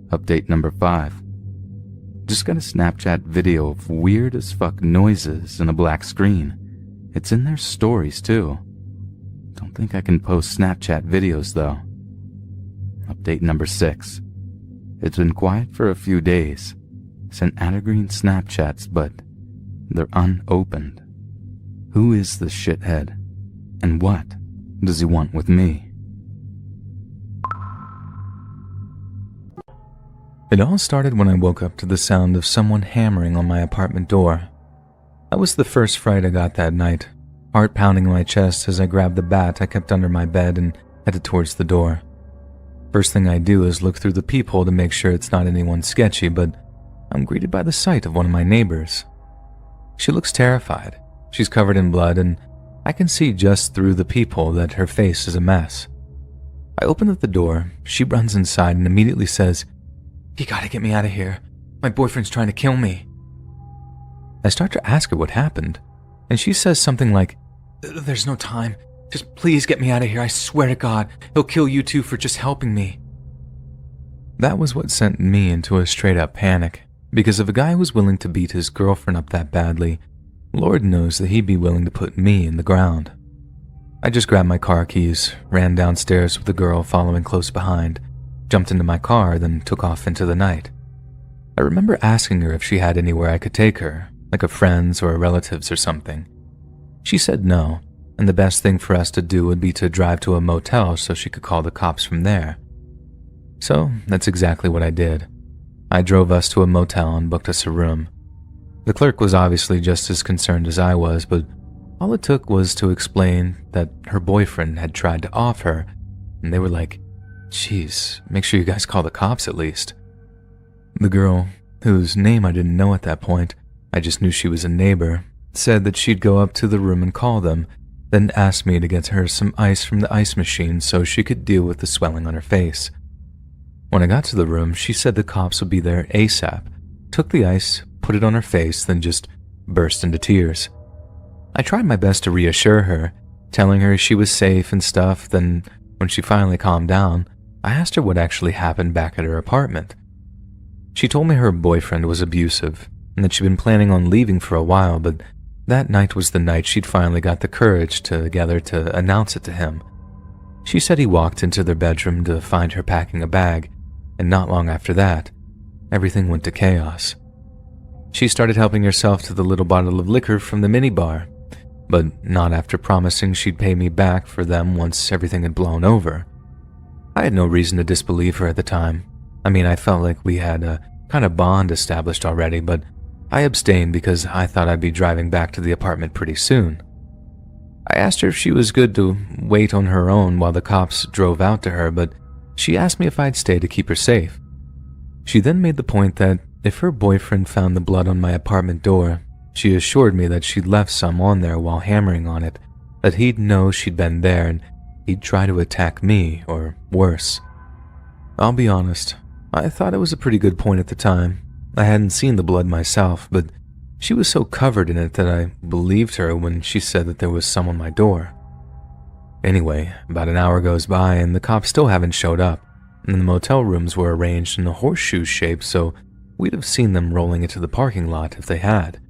Update number 5. Just got a Snapchat video of weird as fuck noises and a black screen. It's in their stories too. Don't think I can post Snapchat videos though. Update number 6. It's been quiet for a few days. Sent Green Snapchats, but they're unopened. Who is this shithead? And what does he want with me? It all started when I woke up to the sound of someone hammering on my apartment door. That was the first fright I got that night, heart pounding in my chest as I grabbed the bat I kept under my bed and headed towards the door. First thing I do is look through the peephole to make sure it's not anyone sketchy, but I'm greeted by the sight of one of my neighbors. She looks terrified. She's covered in blood, and I can see just through the peephole that her face is a mess. I open up the door, she runs inside and immediately says, "You gotta get me out of here. My boyfriend's trying to kill me." I start to ask her what happened, and she says something like, "There's no time. Just please get me out of here. I swear to God, he'll kill you too for just helping me." That was what sent me into a straight-up panic, because if a guy was willing to beat his girlfriend up that badly, Lord knows that he'd be willing to put me in the ground. I just grabbed my car keys, ran downstairs with the girl following close behind, jumped into my car, then took off into the night. I remember asking her if she had anywhere I could take her, like a friend's or a relative's or something. She said no, and the best thing for us to do would be to drive to a motel so she could call the cops from there. So that's exactly what I did. I drove us to a motel and booked us a room. The clerk was obviously just as concerned as I was, but all it took was to explain that her boyfriend had tried to off her, and they were like, "Jeez, make sure you guys call the cops at least." The girl, whose name I didn't know at that point, I just knew she was a neighbor, said that she'd go up to the room and call them, then asked me to get her some ice from the ice machine so she could deal with the swelling on her face. When I got to the room, she said the cops would be there ASAP, took the ice, put it on her face, then just burst into tears. I tried my best to reassure her, telling her she was safe and stuff. Then when she finally calmed down, I asked her what actually happened back at her apartment. She told me her boyfriend was abusive and that she'd been planning on leaving for a while, but that night was the night she'd finally got the courage together to announce it to him. She said he walked into their bedroom to find her packing a bag, and not long after that, everything went to chaos. She started helping herself to the little bottle of liquor from the minibar, but not after promising she'd pay me back for them once everything had blown over. I had no reason to disbelieve her at the time. I mean, I felt like we had a kind of bond established already, but I abstained because I thought I'd be driving back to the apartment pretty soon. I asked her if she was good to wait on her own while the cops drove out to her, but she asked me if I'd stay to keep her safe. She then made the point that if her boyfriend found the blood on my apartment door, she assured me that she'd left some on there while hammering on it, that he'd know she'd been there and he'd try to attack me, or worse. I'll be honest, I thought it was a pretty good point at the time. I hadn't seen the blood myself, but she was so covered in it that I believed her when she said that there was some on my door. Anyway, about an hour goes by and the cops still haven't showed up, and the motel rooms were arranged in a horseshoe shape, so we'd have seen them rolling into the parking lot if they had.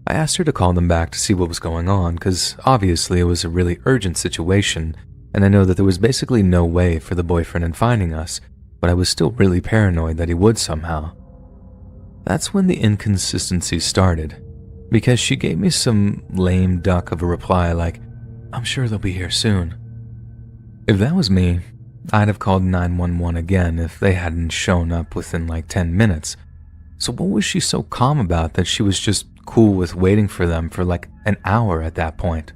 I asked her to call them back to see what was going on, because obviously it was a really urgent situation, and I know that there was basically no way for the boyfriend in finding us, but I was still really paranoid that he would somehow. That's when the inconsistency started, because she gave me some lame duck of a reply like, "I'm sure they'll be here soon." If that was me, I'd have called 911 again if they hadn't shown up within like 10 minutes. So what was she so calm about that she was just cool with waiting for them for like an hour at that point?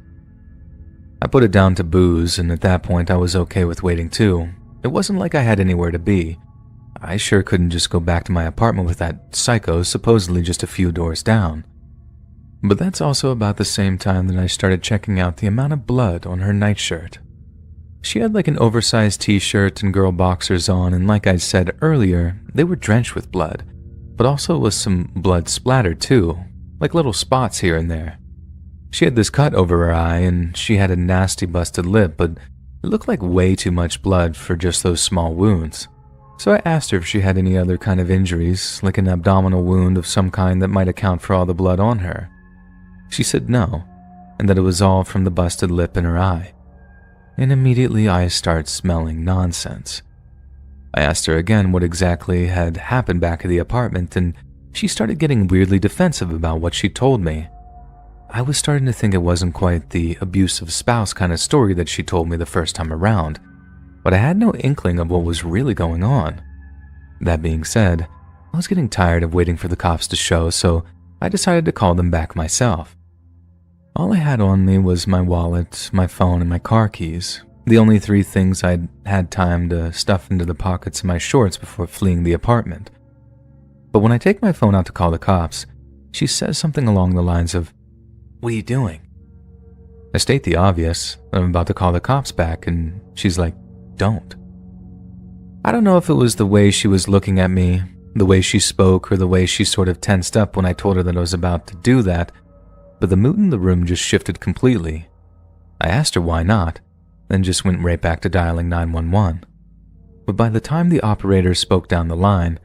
I put it down to booze, and at that point I was okay with waiting too. It wasn't like I had anywhere to be. I sure couldn't just go back to my apartment with that psycho supposedly just a few doors down. But that's also about the same time that I started checking out the amount of blood on her nightshirt. She had like an oversized t-shirt and girl boxers on, and like I said earlier, they were drenched with blood, but also with some blood splattered too, like little spots here and there. She had this cut over her eye, and she had a nasty busted lip, but it looked like way too much blood for just those small wounds. So I asked her if she had any other kind of injuries, like an abdominal wound of some kind that might account for all the blood on her. She said no, and that it was all from the busted lip in her eye. And immediately I start smelling nonsense. I asked her again what exactly had happened back at the apartment, and she started getting weirdly defensive about what she told me. I was starting to think it wasn't quite the abusive spouse kind of story that she told me the first time around, but I had no inkling of what was really going on. That being said, I was getting tired of waiting for the cops to show, so I decided to call them back myself. All I had on me was my wallet, my phone, and my car keys, the only three things I'd had time to stuff into the pockets of my shorts before fleeing the apartment. But when I take my phone out to call the cops, she says something along the lines of, "What are you doing?" I state the obvious, that I'm about to call the cops back, and she's like, "Don't." I don't know if it was the way she was looking at me, the way she spoke, or the way she sort of tensed up when I told her that I was about to do that, but the mood in the room just shifted completely. I asked her why not, then just went right back to dialing 911. But by the time the operator spoke down the line,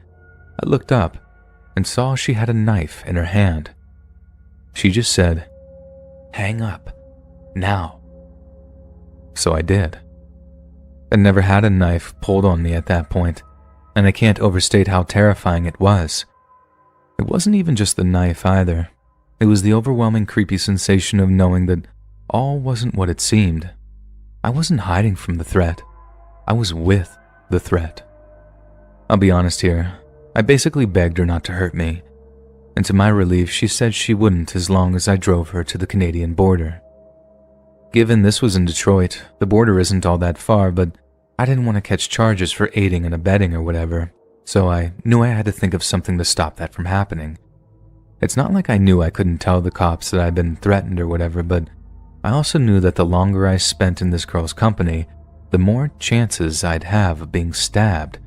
I looked up and saw she had a knife in her hand. She just said, "Hang up, now." So I did. I never had a knife pulled on me at that point, and I can't overstate how terrifying it was. It wasn't even just the knife either. It was the overwhelming creepy sensation of knowing that all wasn't what it seemed. I wasn't hiding from the threat. I was with the threat. I'll be honest here, I basically begged her not to hurt me, and to my relief she said she wouldn't as long as I drove her to the Canadian border. Given this was in Detroit, the border isn't all that far, but I didn't want to catch charges for aiding and abetting or whatever, so I knew I had to think of something to stop that from happening. It's not like I knew I couldn't tell the cops that I'd been threatened or whatever, but I also knew that the longer I spent in this girl's company, the more chances I'd have of being stabbed.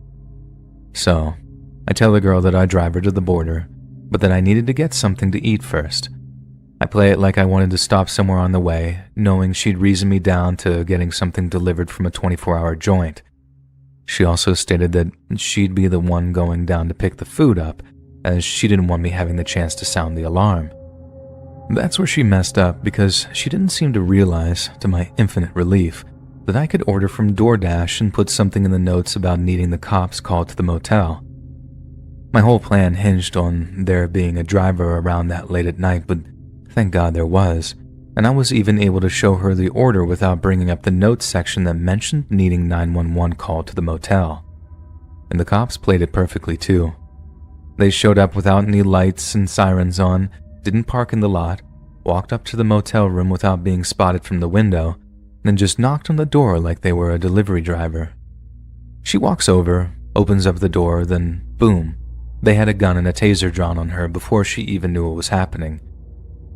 So, I tell the girl that I'd drive her to the border, but that I needed to get something to eat first. I play it like I wanted to stop somewhere on the way, knowing she'd reason me down to getting something delivered from a 24-hour joint. She also stated that she'd be the one going down to pick the food up, as she didn't want me having the chance to sound the alarm. That's where she messed up, because she didn't seem to realize, to my infinite relief, that I could order from DoorDash and put something in the notes about needing the cops called to the motel. My whole plan hinged on there being a driver around that late at night, but thank God there was, and I was even able to show her the order without bringing up the notes section that mentioned needing 911 call to the motel. And the cops played it perfectly too. They showed up without any lights and sirens on, didn't park in the lot, walked up to the motel room without being spotted from the window, then just knocked on the door like they were a delivery driver. She walks over, opens up the door, then boom, they had a gun and a taser drawn on her before she even knew what was happening.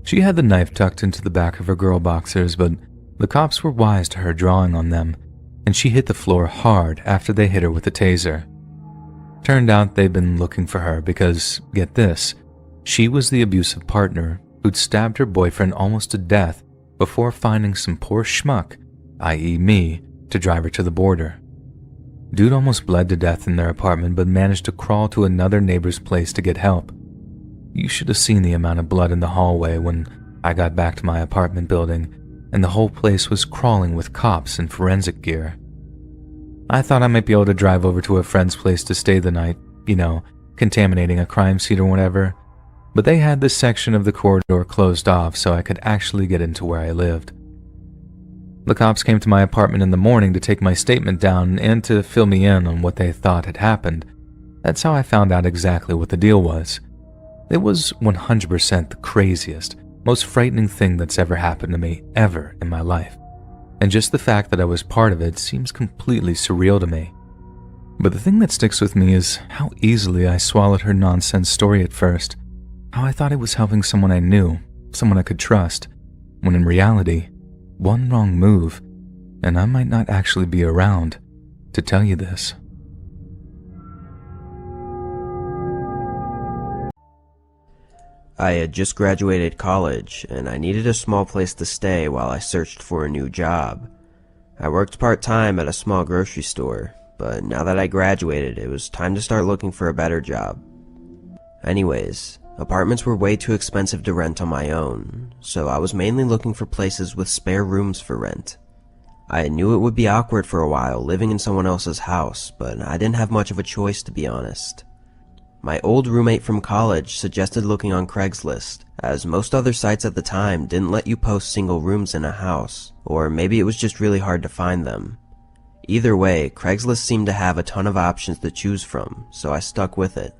She had the knife tucked into the back of her girl boxers, but the cops were wise to her drawing on them, and she hit the floor hard after they hit her with the taser. Turned out they'd been looking for her because, get this, she was the abusive partner who'd stabbed her boyfriend almost to death before finding some poor schmuck, i.e. me, to drive her to the border. Dude almost bled to death in their apartment but managed to crawl to another neighbor's place to get help. You should have seen the amount of blood in the hallway when I got back to my apartment building, and the whole place was crawling with cops and forensic gear. I thought I might be able to drive over to a friend's place to stay the night, contaminating a crime scene or whatever, but they had this section of the corridor closed off so I could actually get into where I lived. The cops came to my apartment in the morning to take my statement down and to fill me in on what they thought had happened. That's how I found out exactly what the deal was. It was 100% the craziest, most frightening thing that's ever happened to me, ever in my life. And just the fact that I was part of it seems completely surreal to me. But the thing that sticks with me is how easily I swallowed her nonsense story at first. How I thought it was helping someone I knew, someone I could trust, when in reality, one wrong move, and I might not actually be around to tell you this. I had just graduated college, and I needed a small place to stay while I searched for a new job. I worked part-time at a small grocery store, but now that I graduated, it was time to start looking for a better job. Anyways, apartments were way too expensive to rent on my own, so I was mainly looking for places with spare rooms for rent. I knew it would be awkward for a while living in someone else's house, but I didn't have much of a choice, to be honest. My old roommate from college suggested looking on Craigslist, as most other sites at the time didn't let you post single rooms in a house, or maybe it was just really hard to find them. Either way, Craigslist seemed to have a ton of options to choose from, so I stuck with it.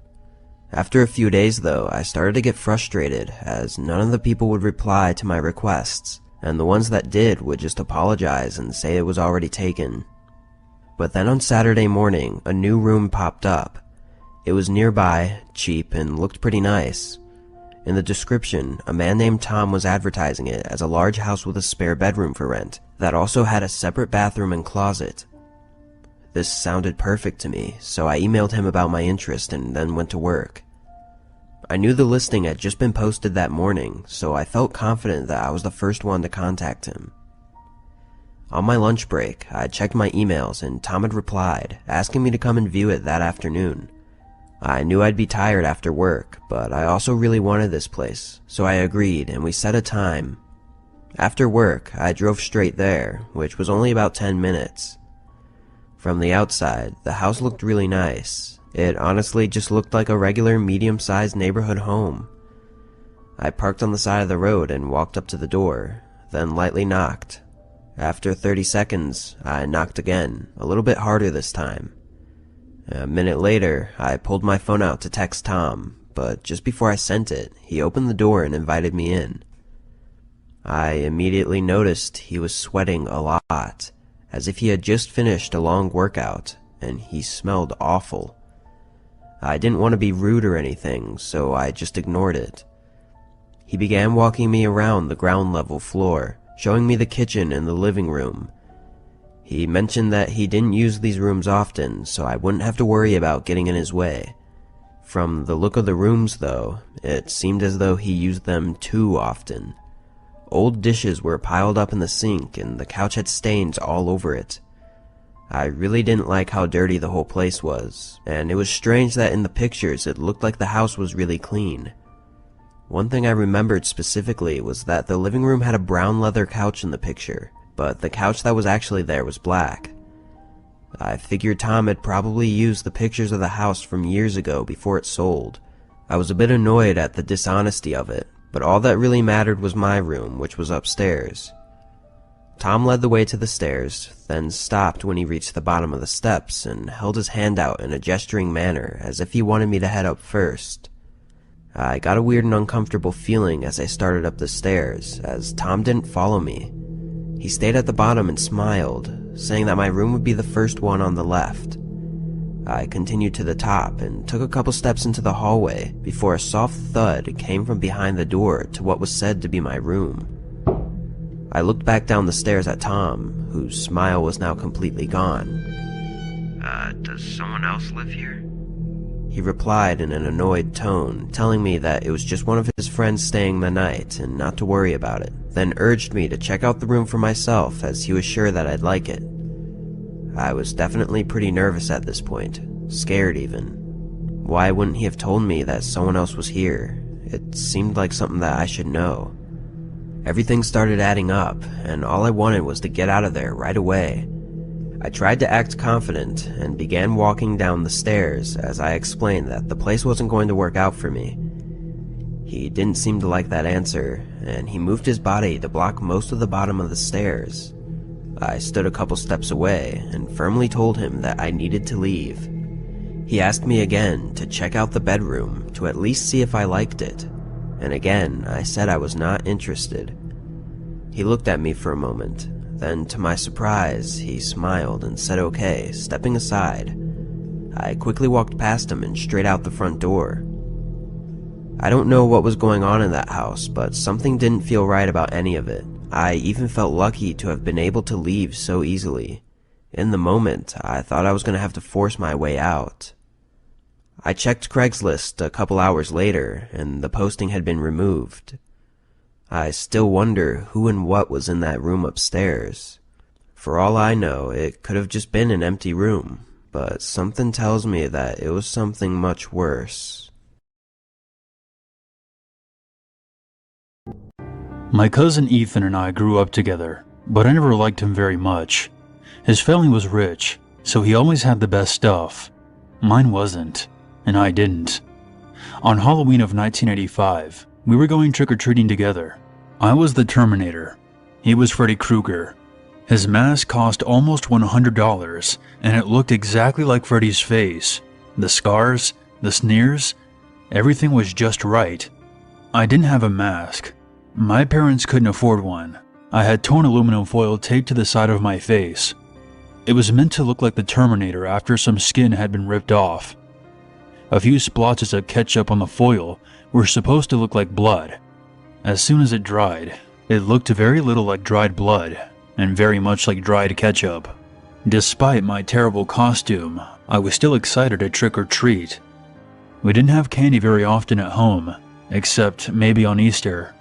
After a few days though, I started to get frustrated as none of the people would reply to my requests, and the ones that did would just apologize and say it was already taken. But then on Saturday morning, a new room popped up. It was nearby, cheap, and looked pretty nice. In the description, a man named Tom was advertising it as a large house with a spare bedroom for rent that also had a separate bathroom and closet. This sounded perfect to me, so I emailed him about my interest and then went to work. I knew the listing had just been posted that morning, so I felt confident that I was the first one to contact him. On my lunch break, I checked my emails and Tom had replied, asking me to come and view it that afternoon. I knew I'd be tired after work, but I also really wanted this place, so I agreed and we set a time. After work, I drove straight there, which was only about 10 minutes. From the outside, the house looked really nice. It honestly just looked like a regular medium-sized neighborhood home. I parked on the side of the road and walked up to the door, then lightly knocked. After 30 seconds, I knocked again, a little bit harder this time. A minute later, I pulled my phone out to text Tom, but just before I sent it, he opened the door and invited me in. I immediately noticed he was sweating a lot, as if he had just finished a long workout, and he smelled awful. I didn't want to be rude or anything, so I just ignored it. He began walking me around the ground level floor, showing me the kitchen and the living room. He mentioned that he didn't use these rooms often, so I wouldn't have to worry about getting in his way. From the look of the rooms, though, it seemed as though he used them too often. Old dishes were piled up in the sink, and the couch had stains all over it. I really didn't like how dirty the whole place was, and it was strange that in the pictures it looked like the house was really clean. One thing I remembered specifically was that the living room had a brown leather couch in the picture, but the couch that was actually there was black. I figured Tom had probably used the pictures of the house from years ago before it sold. I was a bit annoyed at the dishonesty of it, but all that really mattered was my room, which was upstairs. Tom led the way to the stairs, then stopped when he reached the bottom of the steps and held his hand out in a gesturing manner as if he wanted me to head up first. I got a weird and uncomfortable feeling as I started up the stairs, as Tom didn't follow me. He stayed at the bottom and smiled, saying that my room would be the first one on the left. I continued to the top and took a couple steps into the hallway before a soft thud came from behind the door to what was said to be my room. I looked back down the stairs at Tom, whose smile was now completely gone. Does someone else live here?" He replied in an annoyed tone, telling me that it was just one of his friends staying the night and not to worry about it, then urged me to check out the room for myself as he was sure that I'd like it. I was definitely pretty nervous at this point, scared even. Why wouldn't he have told me that someone else was here? It seemed like something that I should know. Everything started adding up, and all I wanted was to get out of there right away. I tried to act confident and began walking down the stairs as I explained that the place wasn't going to work out for me. He didn't seem to like that answer, and he moved his body to block most of the bottom of the stairs. I stood a couple steps away and firmly told him that I needed to leave. He asked me again to check out the bedroom to at least see if I liked it, and again I said I was not interested. He looked at me for a moment. Then, to my surprise, he smiled and said okay, stepping aside. I quickly walked past him and straight out the front door. I don't know what was going on in that house, but something didn't feel right about any of it. I even felt lucky to have been able to leave so easily. In the moment, I thought I was going to have to force my way out. I checked Craigslist a couple hours later, and the posting had been removed. I still wonder who and what was in that room upstairs. For all I know, it could have just been an empty room, but something tells me that it was something much worse. My cousin Ethan and I grew up together, but I never liked him very much. His family was rich, so he always had the best stuff. Mine wasn't, and I didn't. On Halloween of 1985, we were going trick-or-treating together. I was the Terminator. He was Freddy Krueger. His mask cost almost $100, and it looked exactly like Freddy's face. The scars, the sneers, everything was just right. I didn't have a mask. My parents couldn't afford one. I had torn aluminum foil taped to the side of my face. It was meant to look like the Terminator after some skin had been ripped off. A few splotches of ketchup on the foil were supposed to look like blood. As soon as it dried, it looked very little like dried blood, and very much like dried ketchup. Despite my terrible costume, I was still excited to trick or treat. We didn't have candy very often at home, except maybe on Easter.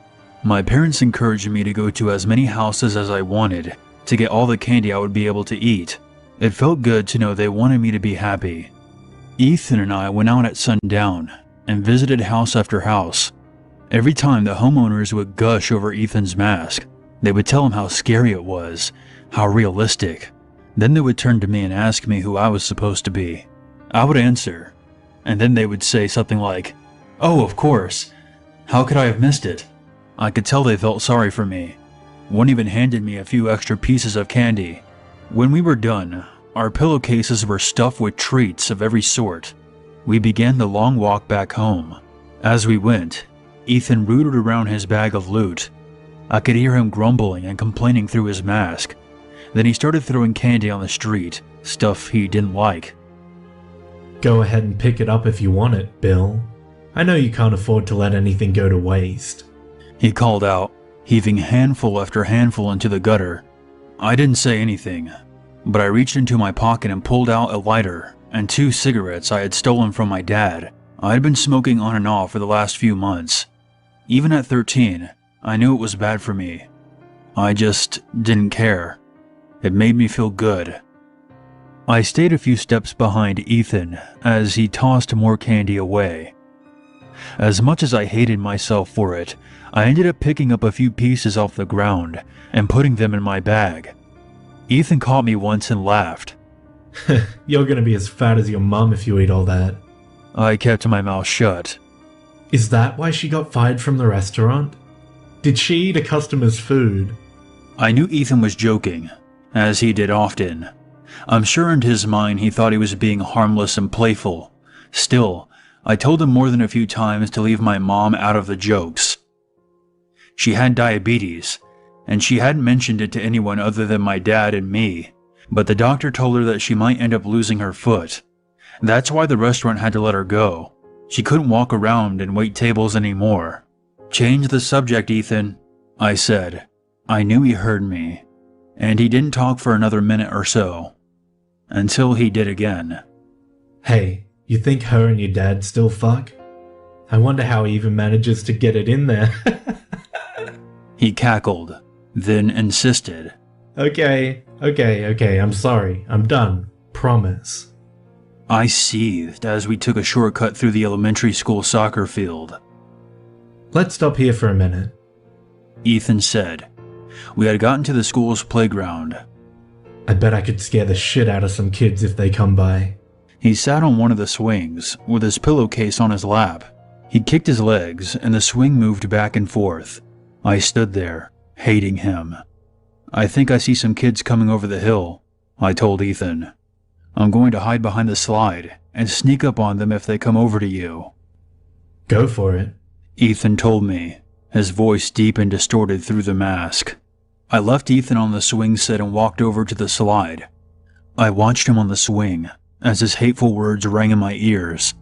My parents encouraged me to go to as many houses as I wanted to get all the candy I would be able to eat. It felt good to know they wanted me to be happy. Ethan and I went out at sundown and visited house after house. Every time the homeowners would gush over Ethan's mask, they would tell him how scary it was, how realistic. Then they would turn to me and ask me who I was supposed to be. I would answer, and then they would say something like, "Oh, of course. How could I have missed it?" I could tell they felt sorry for me. One even handed me a few extra pieces of candy. When we were done, our pillowcases were stuffed with treats of every sort. We began the long walk back home. As we went, Ethan rooted around his bag of loot. I could hear him grumbling and complaining through his mask. Then he started throwing candy on the street, stuff he didn't like. "Go ahead and pick it up if you want it, Bill. I know you can't afford to let anything go to waste," he called out, heaving handful after handful into the gutter. I didn't say anything, but I reached into my pocket and pulled out a lighter and 2 cigarettes I had stolen from my dad. I had been smoking on and off for the last few months. Even at 13, I knew it was bad for me. I just didn't care. It made me feel good. I stayed a few steps behind Ethan as he tossed more candy away. As much as I hated myself for it, I ended up picking up a few pieces off the ground and putting them in my bag. Ethan caught me once and laughed. You're gonna be as fat as your mum if you eat all that. I kept my mouth shut. Is that why she got fired from the restaurant? Did she eat a customer's food? I knew Ethan was joking, as he did often. I'm sure in his mind he thought he was being harmless and playful. Still, I told him more than a few times to leave my mom out of the jokes. She had diabetes, and she hadn't mentioned it to anyone other than my dad and me, but the doctor told her that she might end up losing her foot. That's why the restaurant had to let her go. She couldn't walk around and wait tables anymore. Change the subject, Ethan, I said. I knew he heard me, and he didn't talk for another minute or so, until he did again. Hey, you think her and your dad still fuck? I wonder how he even manages to get it in there. He cackled, then insisted. Okay, I'm sorry. I'm done. Promise. I seethed as we took a shortcut through the elementary school soccer field. Let's stop here for a minute. Ethan said. We had gotten to the school's playground. I bet I could scare the shit out of some kids if they come by. He sat on one of the swings, with his pillowcase on his lap. He kicked his legs, and the swing moved back and forth. I stood there, hating him. I think I see some kids coming over the hill, I told Ethan. I'm going to hide behind the slide, and sneak up on them if they come over to you. Go for it, Ethan told me, his voice deep and distorted through the mask. I left Ethan on the swing set and walked over to the slide. I watched him on the swing, as his hateful words rang in my ears.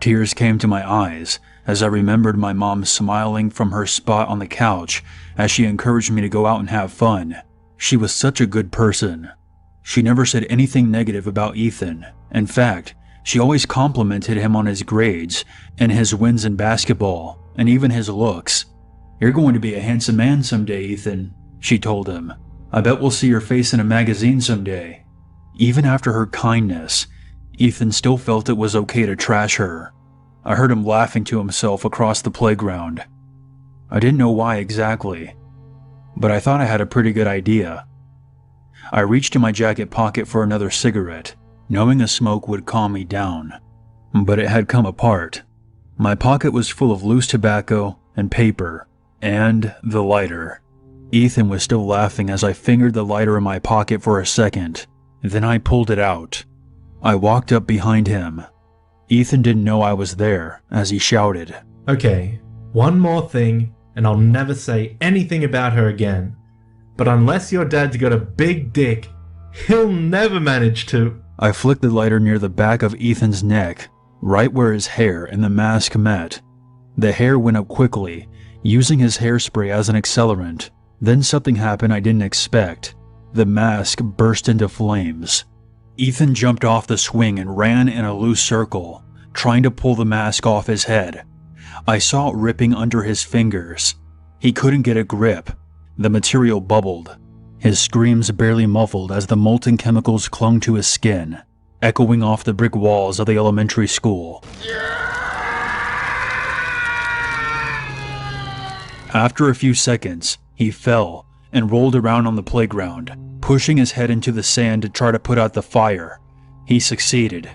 Tears came to my eyes as I remembered my mom smiling from her spot on the couch as she encouraged me to go out and have fun. She was such a good person. She never said anything negative about Ethan. In fact, she always complimented him on his grades and his wins in basketball and even his looks. You're going to be a handsome man someday, Ethan, she told him. I bet we'll see your face in a magazine someday. Even after her kindness, Ethan still felt it was okay to trash her. I heard him laughing to himself across the playground. I didn't know why exactly, but I thought I had a pretty good idea. I reached in my jacket pocket for another cigarette, knowing a smoke would calm me down. But it had come apart. My pocket was full of loose tobacco and paper, and the lighter. Ethan was still laughing as I fingered the lighter in my pocket for a second. Then I pulled it out. I walked up behind him. Ethan didn't know I was there as he shouted. Okay, one more thing, and I'll never say anything about her again. But unless your dad's got a big dick, he'll never manage to... I flicked the lighter near the back of Ethan's neck, right where his hair and the mask met. The hair went up quickly, using his hairspray as an accelerant. Then something happened I didn't expect. The mask burst into flames. Ethan jumped off the swing and ran in a loose circle, trying to pull the mask off his head. I saw it ripping under his fingers. He couldn't get a grip. The material bubbled. His screams barely muffled as the molten chemicals clung to his skin, echoing off the brick walls of the elementary school. After a few seconds, he fell and rolled around on the playground, pushing his head into the sand to try to put out the fire. He succeeded,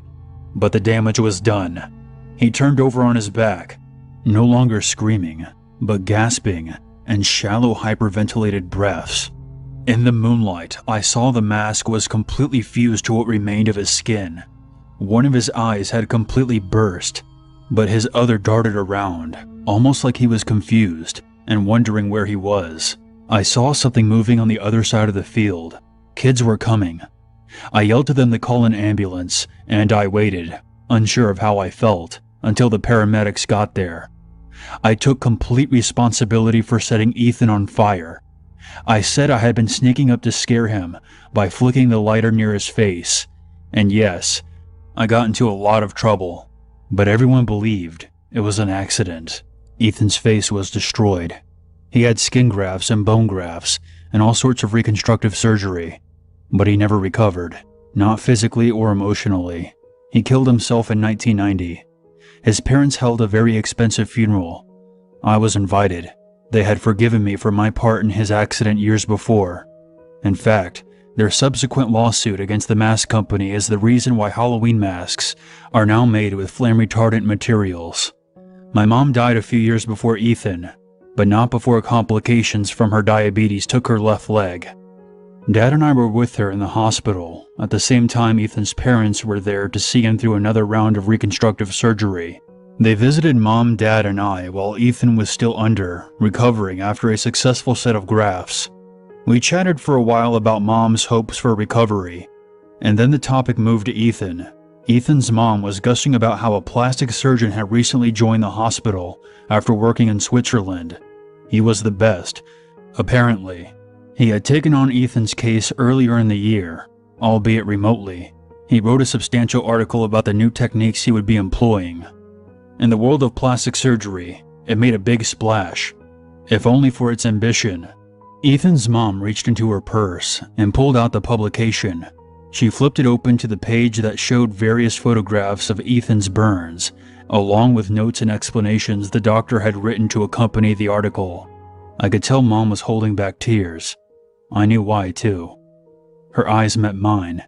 but the damage was done. He turned over on his back, no longer screaming, but gasping and shallow hyperventilated breaths. In the moonlight, I saw the mask was completely fused to what remained of his skin. One of his eyes had completely burst, but his other darted around, almost like he was confused and wondering where he was. I saw something moving on the other side of the field. Kids were coming. I yelled to them to call an ambulance, and I waited, unsure of how I felt, until the paramedics got there. I took complete responsibility for setting Ethan on fire. I said I had been sneaking up to scare him by flicking the lighter near his face. And yes, I got into a lot of trouble, but everyone believed it was an accident. Ethan's face was destroyed. He had skin grafts and bone grafts and all sorts of reconstructive surgery, but he never recovered, not physically or emotionally. He killed himself in 1990. His parents held a very expensive funeral. I was invited. They had forgiven me for my part in his accident years before. In fact, Their subsequent lawsuit against the mask company is the reason why Halloween masks are now made with flame-retardant materials. My mom died a few years before Ethan, but not before complications from her diabetes took her left leg. Dad and I were with her in the hospital. At the same time, Ethan's parents were there to see him through another round of reconstructive surgery. They visited Mom, Dad, and I while Ethan was still recovering after a successful set of grafts. We chatted for a while about Mom's hopes for recovery, and then the topic moved to Ethan. Ethan's mom was gushing about how a plastic surgeon had recently joined the hospital after working in Switzerland. He was the best, apparently. He had taken on Ethan's case earlier in the year, albeit remotely. He wrote a substantial article about the new techniques he would be employing. In the world of plastic surgery, it made a big splash, if only for its ambition. Ethan's mom reached into her purse and pulled out the publication. She flipped it open to the page that showed various photographs of Ethan's burns, along with notes and explanations the doctor had written to accompany the article. I could tell Mom was holding back tears. I knew why, too. Her eyes met mine,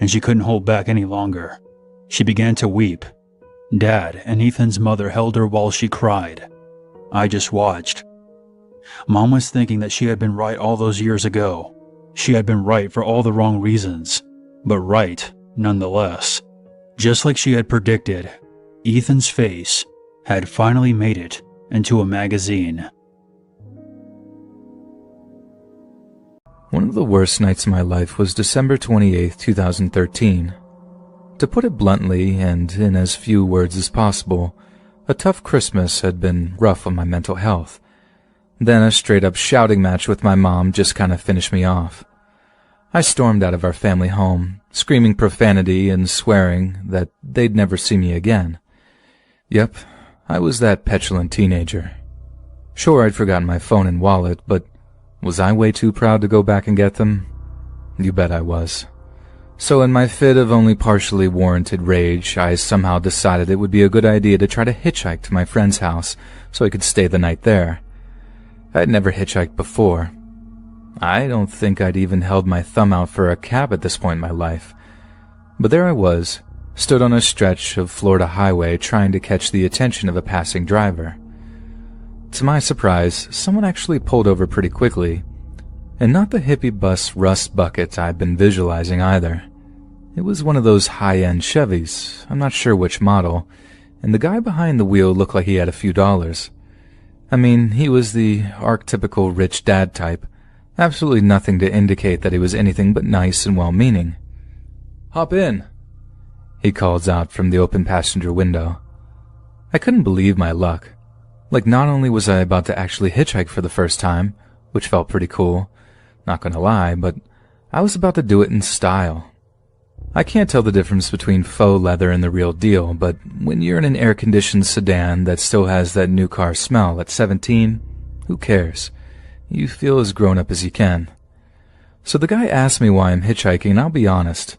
and she couldn't hold back any longer. She began to weep. Dad and Ethan's mother held her while she cried. I just watched. Mom was thinking that she had been right all those years ago. She had been right for all the wrong reasons, but right nonetheless. Just like she had predicted, Ethan's face had finally made it into a magazine. One of the worst nights of my life was December 28, 2013. To put it bluntly, and in as few words as possible, a tough Christmas had been rough on my mental health. Then a straight-up shouting match with my mom just kind of finished me off. I stormed out of our family home, screaming profanity and swearing that they'd never see me again. Yep, I was that petulant teenager. Sure, I'd forgotten my phone and wallet, but was I way too proud to go back and get them? You bet I was. So in my fit of only partially warranted rage, I somehow decided it would be a good idea to try to hitchhike to my friend's house so I could stay the night there. I'd never hitchhiked before. I don't think I'd even held my thumb out for a cab at this point in my life. But there I was, stood on a stretch of Florida highway trying to catch the attention of a passing driver. To my surprise, someone actually pulled over pretty quickly, and not the hippie bus rust bucket I'd been visualizing either. It was one of those high-end Chevys, I'm not sure which model, and the guy behind the wheel looked like he had a few dollars. I mean, he was the archetypical rich dad type, absolutely nothing to indicate that he was anything but nice and well-meaning. "Hop in," he calls out from the open passenger window. I couldn't believe my luck. Like, not only was I about to actually hitchhike for the first time, which felt pretty cool, not gonna lie, but I was about to do it in style. I can't tell the difference between faux leather and the real deal, but when you're in an air-conditioned sedan that still has that new car smell at 17, who cares? You feel as grown up as you can. So the guy asked me why I'm hitchhiking, and I'll be honest.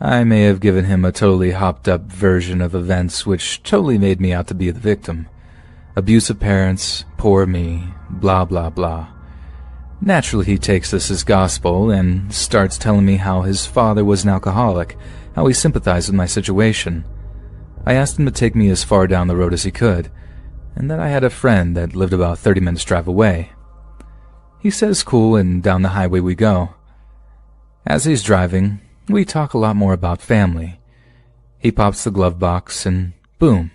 I may have given him a totally hopped-up version of events which totally made me out to be the victim. Abusive parents, poor me, blah blah blah. Naturally, he takes this as gospel and starts telling me how his father was an alcoholic, how he sympathized with my situation. I asked him to take me as far down the road as he could, and that I had a friend that lived about 30 minutes drive away. He says cool, and down the highway we go. As he's driving, we talk a lot more about family. He pops the glove box and boom,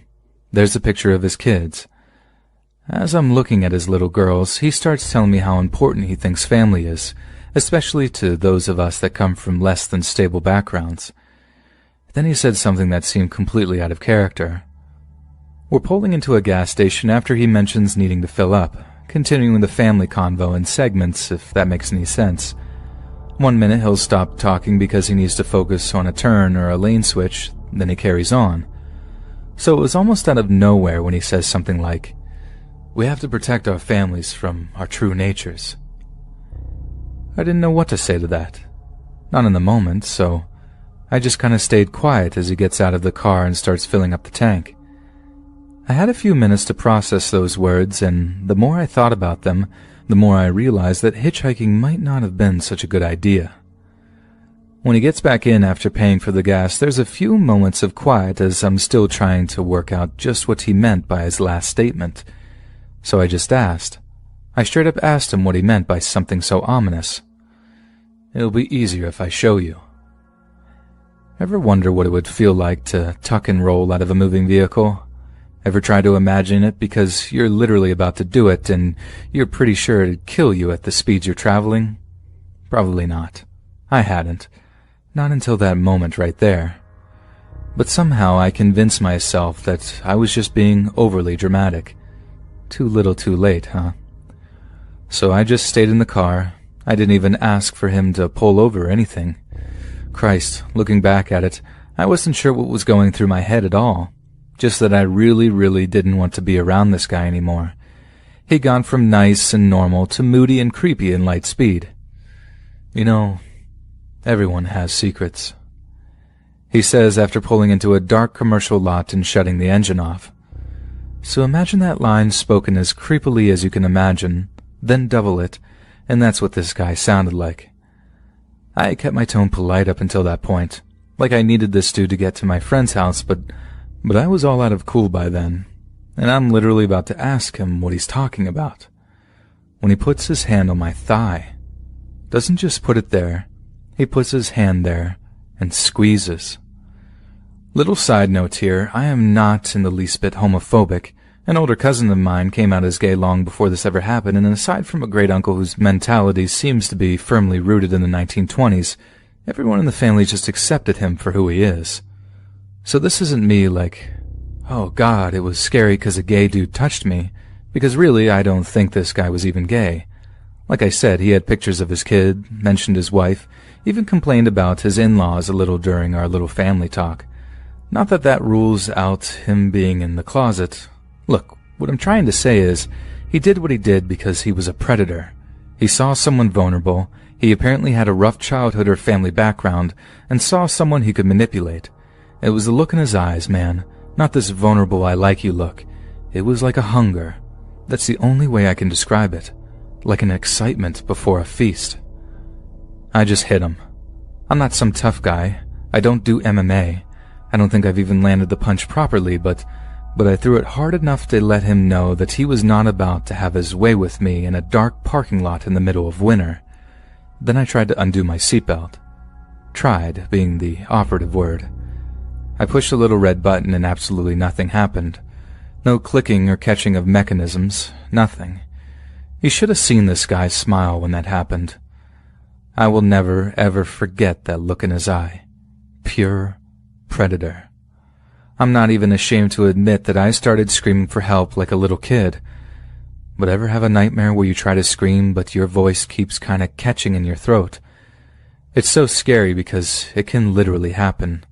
there's a picture of his kids. As I'm looking at his little girls, he starts telling me how important he thinks family is, especially to those of us that come from less than stable backgrounds. Then he said something that seemed completely out of character. We're pulling into a gas station after he mentions needing to fill up, continuing the family convo in segments, if that makes any sense. 1 minute he'll stop talking because he needs to focus on a turn or a lane switch, then he carries on. So it was almost out of nowhere when he says something like, "We have to protect our families from our true natures." I didn't know what to say to that. Not in the moment, so I just kind of stayed quiet as he gets out of the car and starts filling up the tank. I had a few minutes to process those words, and the more I thought about them, the more I realized that hitchhiking might not have been such a good idea. When he gets back in after paying for the gas, there's a few moments of quiet as I'm still trying to work out just what he meant by his last statement. So I just asked. I straight up asked him what he meant by something so ominous. "It'll be easier if I show you." Ever wonder what it would feel like to tuck and roll out of a moving vehicle? Ever try to imagine it because you're literally about to do it and you're pretty sure it'd kill you at the speeds you're traveling? Probably not. I hadn't. Not until that moment right there. But somehow I convinced myself that I was just being overly dramatic. Too little too late, huh? So I just stayed in the car. I didn't even ask for him to pull over or anything. Christ, looking back at it, I wasn't sure what was going through my head at all. Just that I really didn't want to be around this guy anymore. He'd gone from nice and normal to moody and creepy in light speed. You know, everyone has secrets. He says after pulling into a dark commercial lot and shutting the engine off. So imagine that line spoken as creepily as you can imagine, then double it, and that's what this guy sounded like. I kept my tone polite up until that point, like I needed this dude to get to my friend's house, but I was all out of cool by then, and I'm literally about to ask him what he's talking about. When he puts his hand on my thigh, doesn't just put it there, he puts his hand there and squeezes. Little side note here, I am not in the least bit homophobic. An older cousin of mine came out as gay long before this ever happened, and aside from a great uncle whose mentality seems to be firmly rooted in the 1920s, everyone in the family just accepted him for who he is. So this isn't me like, oh god, it was scary because a gay dude touched me, because really I don't think this guy was even gay. Like I said, he had pictures of his kid, mentioned his wife, even complained about his in-laws a little during our little family talk. Not that that rules out him being in the closet. Look, what I'm trying to say is, he did what he did because he was a predator. He saw someone vulnerable, he apparently had a rough childhood or family background, and saw someone he could manipulate. It was the look in his eyes, man, not this vulnerable I like you look. It was like a hunger. That's the only way I can describe it. Like an excitement before a feast. I just hit him. I'm not some tough guy. I don't do MMA. I don't think I've even landed the punch properly, but I threw it hard enough to let him know that he was not about to have his way with me in a dark parking lot in the middle of winter. Then I tried to undo my seatbelt. Tried being the operative word. I pushed the little red button and absolutely nothing happened. No clicking or catching of mechanisms, nothing. You should have seen this guy smile when that happened. I will never, ever forget that look in his eye. Pure predator. I'm not even ashamed to admit that I started screaming for help like a little kid. But ever have a nightmare where you try to scream but your voice keeps kinda catching in your throat? It's so scary because it can literally happen.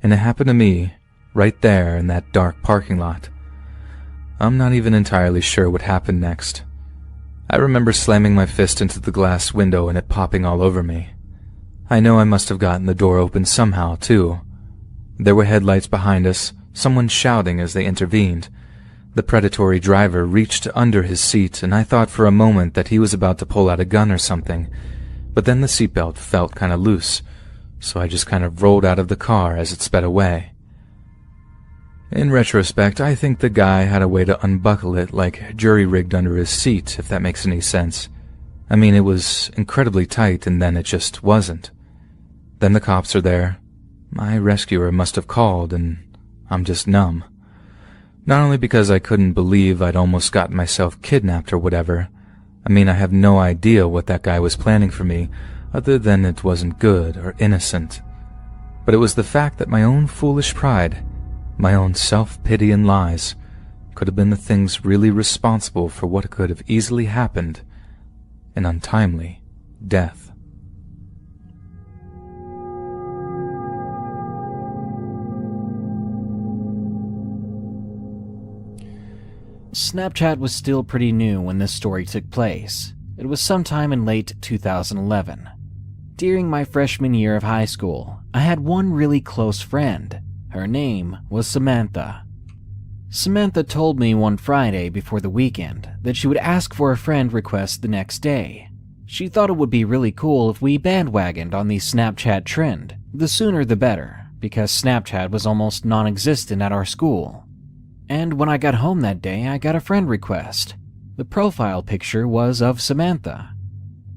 And it happened to me, right there in that dark parking lot. I'm not even entirely sure what happened next. I remember slamming my fist into the glass window and it popping all over me. I know I must have gotten the door open somehow, too. There were headlights behind us, someone shouting as they intervened. The predatory driver reached under his seat, and I thought for a moment that he was about to pull out a gun or something. But then the seatbelt felt kind of loose, so I just kind of rolled out of the car as it sped away. In retrospect, I think the guy had a way to unbuckle it like jury-rigged under his seat, if that makes any sense. I mean, it was incredibly tight, and then it just wasn't. Then the cops are there. My rescuer must have called, and I'm just numb. Not only because I couldn't believe I'd almost gotten myself kidnapped or whatever. I mean, I have no idea what that guy was planning for me, other than it wasn't good or innocent. But it was the fact that my own foolish pride, my own self-pity and lies, could have been the things really responsible for what could have easily happened, an untimely death. Snapchat was still pretty new when this story took place. It was sometime in late 2011. During my freshman year of high school, I had one really close friend. Her name was Samantha. Samantha told me one Friday before the weekend that she would ask for a friend request the next day. She thought it would be really cool if we bandwagoned on the Snapchat trend. The sooner the better, because Snapchat was almost non-existent at our school. And when I got home that day, I got a friend request. The profile picture was of Samantha.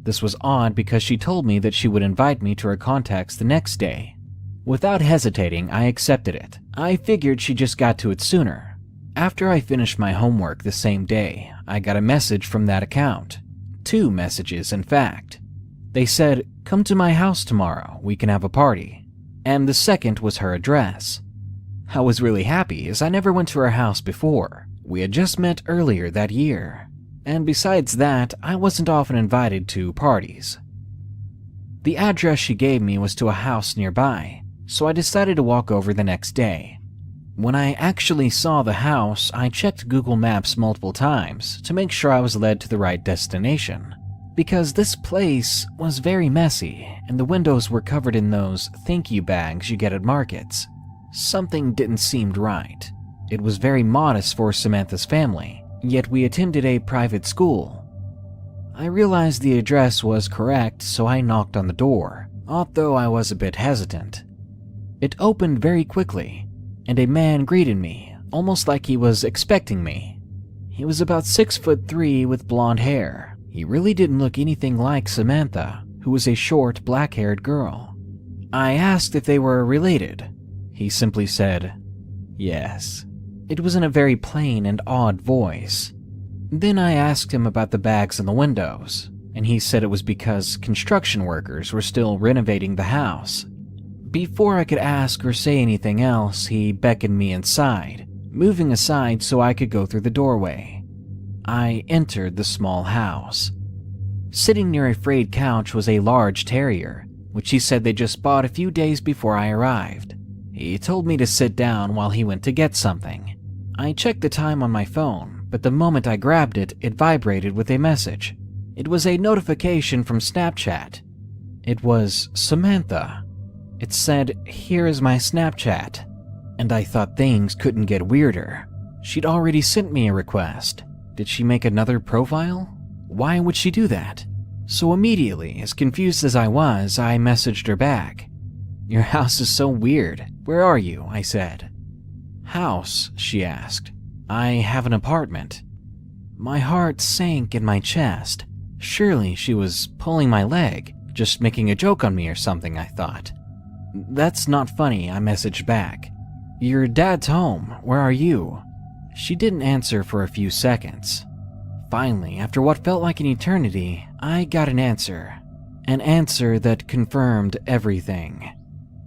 This was odd because she told me that she would invite me to her contacts the next day. Without hesitating, I accepted it. I figured she just got to it sooner. After I finished my homework the same day, I got a message from that account. 2 messages, in fact. They said, "Come to my house tomorrow, we can have a party." And the second was her address. I was really happy as I never went to her house before. We had just met earlier that year. And besides that, I wasn't often invited to parties. The address she gave me was to a house nearby, so I decided to walk over the next day. When I actually saw the house, I checked Google Maps multiple times to make sure I was led to the right destination. Because this place was very messy, and the windows were covered in those thank you bags you get at markets. Something didn't seem right. It was very modest for Samantha's family, yet we attended a private school. I realized the address was correct, so I knocked on the door, although I was a bit hesitant. It opened very quickly, and a man greeted me, almost like he was expecting me. He was about 6'3" with blonde hair. He really didn't look anything like Samantha, who was a short, black-haired girl. I asked if they were related. He simply said, "Yes." It was in a very plain and odd voice. Then I asked him about the bags in the windows, and he said it was because construction workers were still renovating the house. Before I could ask or say anything else, he beckoned me inside, moving aside so I could go through the doorway. I entered the small house. Sitting near a frayed couch was a large terrier, which he said they just bought a few days before I arrived. He told me to sit down while he went to get something. I checked the time on my phone, but the moment I grabbed it, it vibrated with a message. It was a notification from Snapchat. It was Samantha. It said, "Here is my Snapchat." And I thought things couldn't get weirder. She'd already sent me a request. Did she make another profile? Why would she do that? So immediately, as confused as I was, I messaged her back. "Your house is so weird. Where are you?" I said. "House?" she asked. "I have an apartment." My heart sank in my chest. Surely she was pulling my leg, just making a joke on me or something, I thought. "That's not funny," I messaged back. "Your dad's home. Where are you?" She didn't answer for a few seconds. Finally, after what felt like an eternity, I got an answer. An answer that confirmed everything.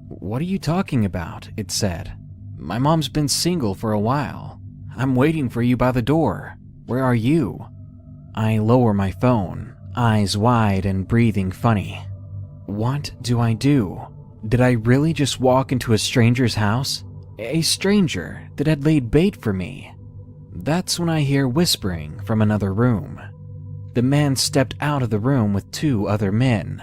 "What are you talking about?" it said. "My mom's been single for a while. I'm waiting for you by the door. Where are you?" I lower my phone, eyes wide and breathing funny. What do I do? Did I really just walk into a stranger's house? A stranger that had laid bait for me? That's when I hear whispering from another room. The man stepped out of the room with 2 other men.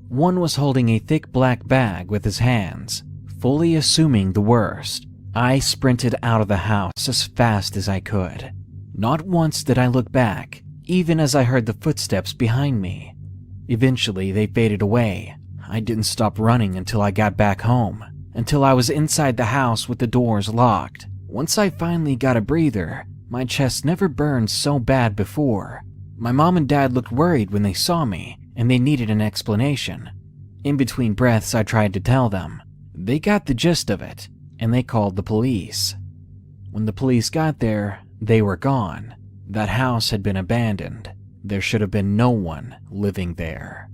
One was holding a thick black bag with his hands. Fully assuming the worst, I sprinted out of the house as fast as I could. Not once did I look back, even as I heard the footsteps behind me. Eventually, they faded away. I didn't stop running until I got back home, until I was inside the house with the doors locked. Once I finally got a breather, my chest never burned so bad before. My mom and dad looked worried when they saw me, and they needed an explanation. In between breaths, I tried to tell them. They got the gist of it, and they called the police. When the police got there, they were gone. That house had been abandoned. There should have been no one living there.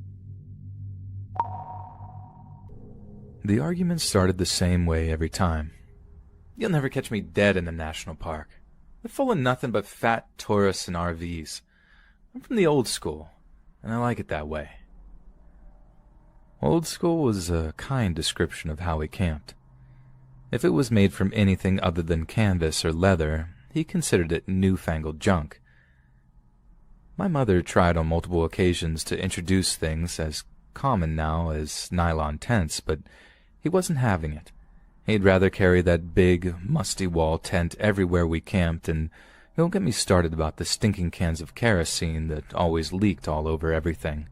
The argument started the same way every time. "You'll never catch me dead in the national park. They're full of nothing but fat tourists and RVs. I'm from the old school, and I like it that way." Old school was a kind description of how he camped. If it was made from anything other than canvas or leather, he considered it newfangled junk. My mother tried on multiple occasions to introduce things as common now as nylon tents, but he wasn't having it. He'd rather carry that big, musty wall tent everywhere we camped and Don't get me started about the stinking cans of kerosene that always leaked all over everything.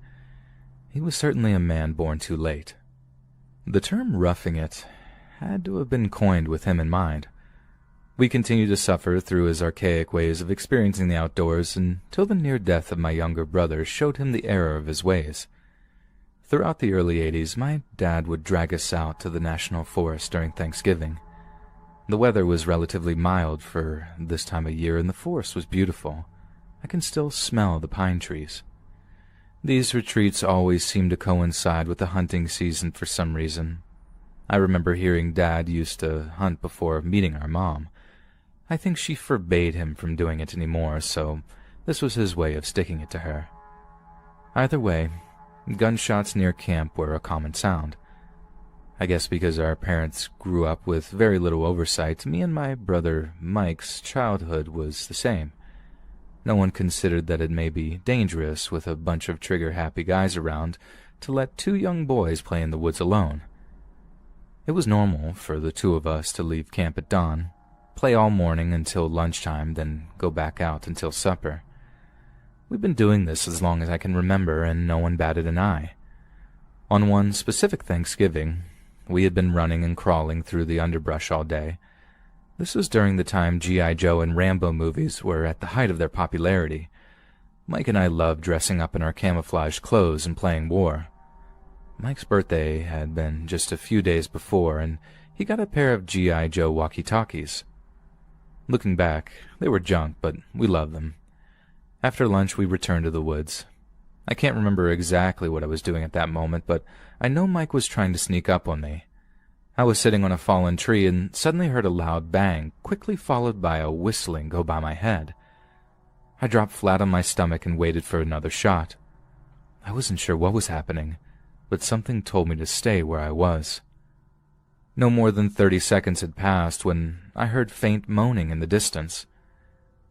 He was certainly a man born too late. The term roughing it had to have been coined with him in mind. We continued to suffer through his archaic ways of experiencing the outdoors until the near death of my younger brother showed him the error of his ways. Throughout the early 80s, my dad would drag us out to the national forest during Thanksgiving. The weather was relatively mild for this time of year, and the forest was beautiful. I can still smell the pine trees. These retreats always seemed to coincide with the hunting season for some reason. I remember hearing Dad used to hunt before meeting our mom. I think she forbade him from doing it anymore, so this was his way of sticking it to her. Either way, gunshots near camp were a common sound. I guess because our parents grew up with very little oversight, me and my brother Mike's childhood was the same. No one considered that it may be dangerous with a bunch of trigger-happy guys around to let two young boys play in the woods alone. It was normal for the two of us to leave camp at dawn, play all morning until lunchtime, then go back out until supper. We've been doing this as long as I can remember, and no one batted an eye. On one specific Thanksgiving, we had been running and crawling through the underbrush all day. This was during the time G.I. Joe and Rambo movies were at the height of their popularity. Mike and I loved dressing up in our camouflage clothes and playing war. Mike's birthday had been just a few days before, and he got a pair of G.I. Joe walkie-talkies. Looking back, they were junk, but we loved them. After lunch, we returned to the woods. I can't remember exactly what I was doing at that moment, but I know Mike was trying to sneak up on me. I was sitting on a fallen tree and suddenly heard a loud bang, quickly followed by a whistling go by my head. I dropped flat on my stomach and waited for another shot. I wasn't sure what was happening, but something told me to stay where I was. No more than 30 seconds had passed when I heard faint moaning in the distance.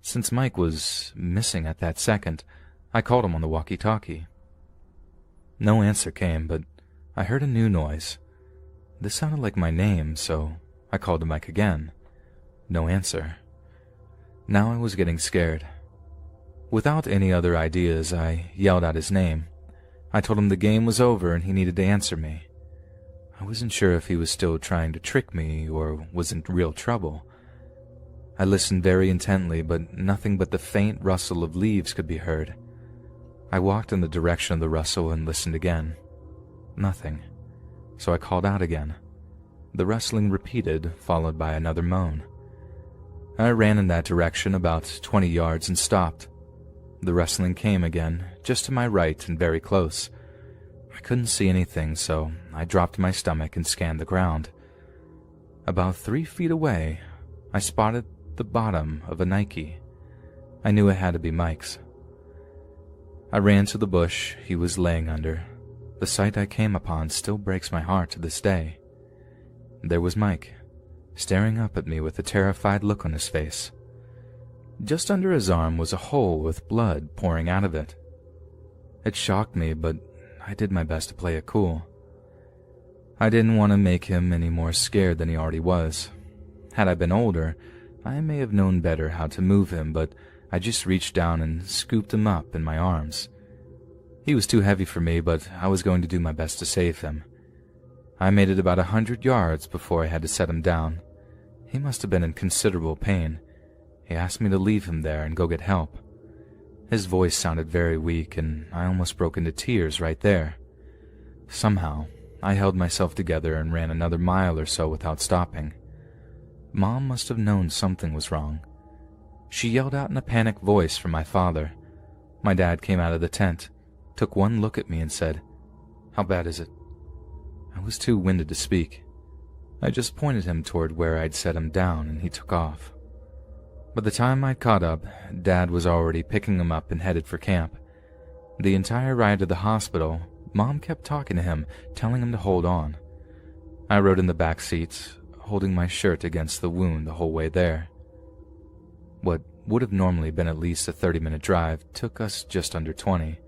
Since Mike was missing at that second, I called him on the walkie-talkie. No answer came, but I heard a new noise. This sounded like my name, so I called to Mike again. No answer. Now I was getting scared. Without any other ideas, I yelled out his name. I told him the game was over and he needed to answer me. I wasn't sure if he was still trying to trick me or was in real trouble. I listened very intently, but nothing but the faint rustle of leaves could be heard. I walked in the direction of the rustle and listened again. Nothing. So I called out again. The rustling repeated, followed by another moan. I ran in that direction about 20 yards and stopped. The rustling came again, just to my right and very close. I couldn't see anything, so I dropped my stomach and scanned the ground. About 3 feet away, I spotted the bottom of a Nike. I knew it had to be Mike's. I ran to the bush he was laying under. The sight I came upon still breaks my heart to this day. There was Mike, staring up at me with a terrified look on his face. Just under his arm was a hole with blood pouring out of it. It shocked me, but I did my best to play it cool. I didn't want to make him any more scared than he already was. Had I been older, I may have known better how to move him, but I just reached down and scooped him up in my arms. He was too heavy for me, but I was going to do my best to save him. I made it about 100 yards before I had to set him down. He must have been in considerable pain. He asked me to leave him there and go get help. His voice sounded very weak, and I almost broke into tears right there. Somehow, I held myself together and ran another mile or so without stopping. Mom must have known something was wrong. She yelled out in a panicked voice for my father. My dad came out of the tent, took one look at me and said, "How bad is it?" I was too winded to speak. I just pointed him toward where I'd set him down and he took off. By the time I'd caught up, Dad was already picking him up and headed for camp. The entire ride to the hospital, Mom kept talking to him, telling him to hold on. I rode in the back seat, holding my shirt against the wound the whole way there. What would have normally been at least a 30-minute drive took us just under 20.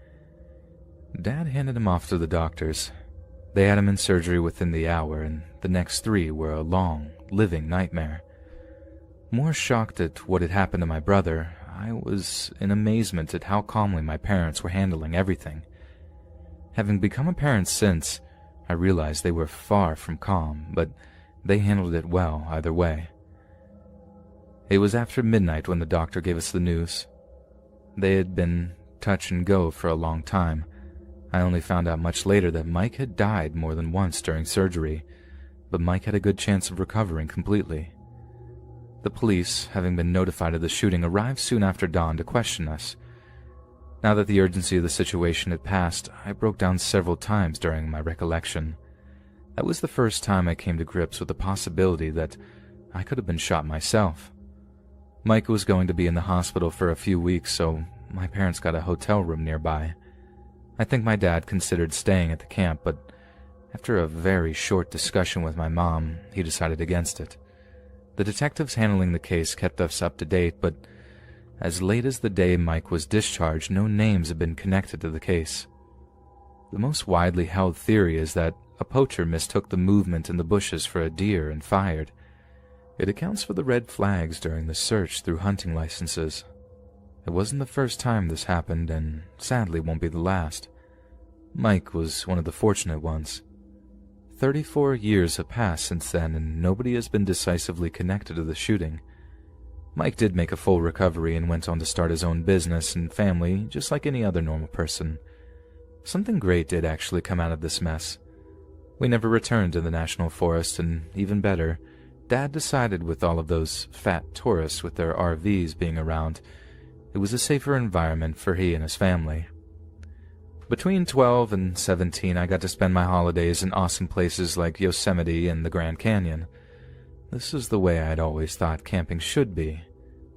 Dad handed him off to the doctors. They had him in surgery within the hour, and the next 3 were a long, living nightmare. More shocked at what had happened to my brother, I was in amazement at how calmly my parents were handling everything. Having become a parent since, I realized they were far from calm, but they handled it well either way. It was after midnight when the doctor gave us the news. They had been touch and go for a long time. I only found out much later that Mike had died more than once during surgery, but Mike had a good chance of recovering completely. The police, having been notified of the shooting, arrived soon after dawn to question us. Now that the urgency of the situation had passed, I broke down several times during my recollection. That was the first time I came to grips with the possibility that I could have been shot myself. Mike was going to be in the hospital for a few weeks, so my parents got a hotel room nearby. I think my dad considered staying at the camp, but after a very short discussion with my mom, he decided against it. The detectives handling the case kept us up to date, but as late as the day Mike was discharged, no names had been connected to the case. The most widely held theory is that a poacher mistook the movement in the bushes for a deer and fired. It accounts for the red flags during the search through hunting licenses. It wasn't the first time this happened, and sadly won't be the last. Mike was one of the fortunate ones. 34 years have passed since then, and nobody has been decisively connected to the shooting. Mike did make a full recovery and went on to start his own business and family, just like any other normal person. Something great did actually come out of this mess. We never returned to the national forest, and even better, Dad decided with all of those fat tourists with their RVs being around, it was a safer environment for he and his family. Between 12 and 17, I got to spend my holidays in awesome places like Yosemite and the Grand Canyon. This is the way I'd always thought camping should be,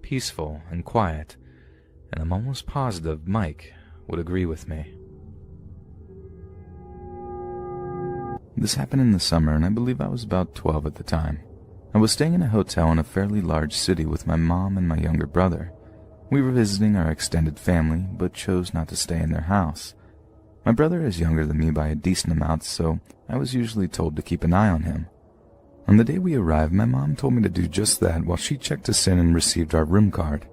peaceful and quiet, and I'm almost positive Mike would agree with me. This happened in the summer, and I believe I was about 12 at the time. I was staying in a hotel in a fairly large city with my mom and my younger brother. We were visiting our extended family, but chose not to stay in their house. My brother is younger than me by a decent amount, so I was usually told to keep an eye on him. On the day we arrived, my mom told me to do just that while she checked us in and received our room card.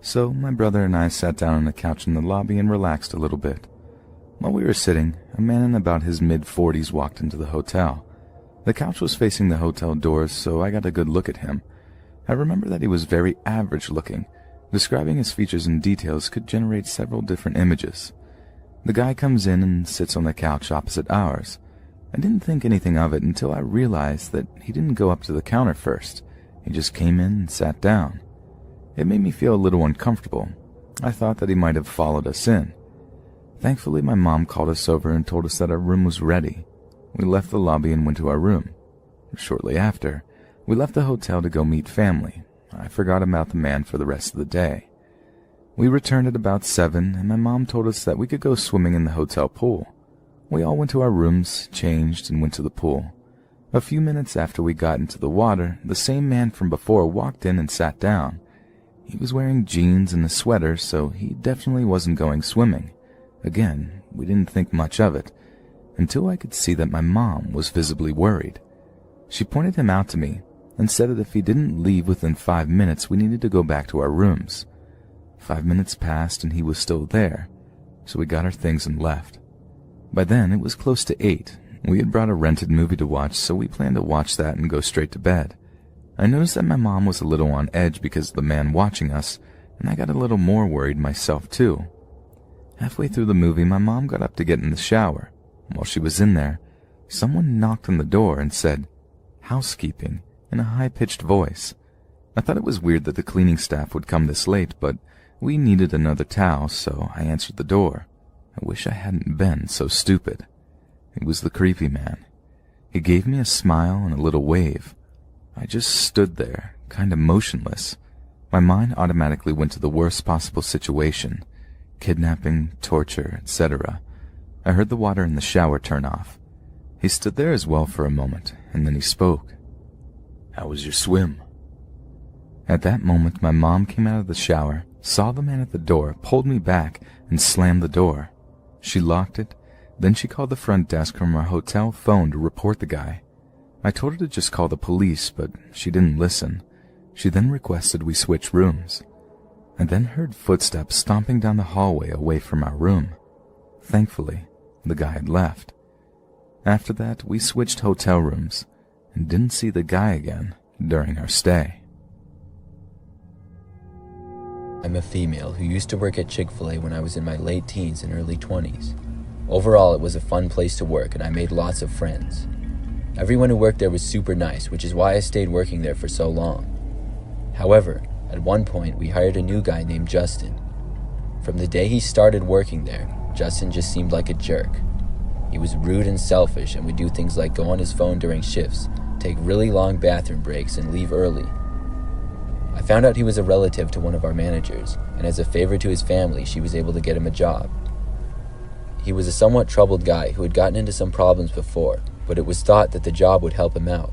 So my brother and I sat down on the couch in the lobby and relaxed a little bit. While we were sitting, a man in about his mid-40s walked into the hotel. The couch was facing the hotel doors, so I got a good look at him. I remember that he was very average-looking. Describing his features and details could generate several different images. The guy comes in and sits on the couch opposite ours. I didn't think anything of it until I realized that he didn't go up to the counter first. He just came in and sat down. It made me feel a little uncomfortable. I thought that he might have followed us in. Thankfully, my mom called us over and told us that our room was ready. We left the lobby and went to our room. Shortly after, we left the hotel to go meet family. I forgot about the man for the rest of the day. We returned at about 7, and my mom told us that we could go swimming in the hotel pool. We all went to our rooms, changed, and went to the pool. A few minutes after we got into the water, the same man from before walked in and sat down. He was wearing jeans and a sweater, so he definitely wasn't going swimming. Again, we didn't think much of it, until I could see that my mom was visibly worried. She pointed him out to me and said that if he didn't leave within 5 minutes, we needed to go back to our rooms. 5 minutes passed and he was still there, so we got our things and left. By then, it was close to 8. We had brought a rented movie to watch, so we planned to watch that and go straight to bed. I noticed that my mom was a little on edge because of the man watching us, and I got a little more worried myself too. Halfway through the movie, my mom got up to get in the shower. While she was in there, someone knocked on the door and said, "Housekeeping," in a high-pitched voice. I thought it was weird that the cleaning staff would come this late, but we needed another towel, so I answered the door. I wish I hadn't been so stupid. It was the creepy man. He gave me a smile and a little wave. I just stood there, kind of motionless. My mind automatically went to the worst possible situation. Kidnapping, torture, etc. I heard the water in the shower turn off. He stood there as well for a moment, and then he spoke. "How was your swim?" At that moment, my mom came out of the shower, saw the man at the door, pulled me back, and slammed the door. She locked it, then she called the front desk from our hotel phone to report the guy. I told her to just call the police, but she didn't listen. She then requested we switch rooms. I then heard footsteps stomping down the hallway away from our room. Thankfully, the guy had left. After that, we switched hotel rooms and didn't see the guy again during our stay. I'm a female who used to work at Chick-fil-A when I was in my late teens and early 20s. Overall, it was a fun place to work and I made lots of friends. Everyone who worked there was super nice, which is why I stayed working there for so long. However, at one point, we hired a new guy named Justin. From the day he started working there, Justin just seemed like a jerk. He was rude and selfish and would do things like go on his phone during shifts, take really long bathroom breaks, and leave early. I found out he was a relative to one of our managers, and as a favor to his family, she was able to get him a job. He was a somewhat troubled guy who had gotten into some problems before, but it was thought that the job would help him out.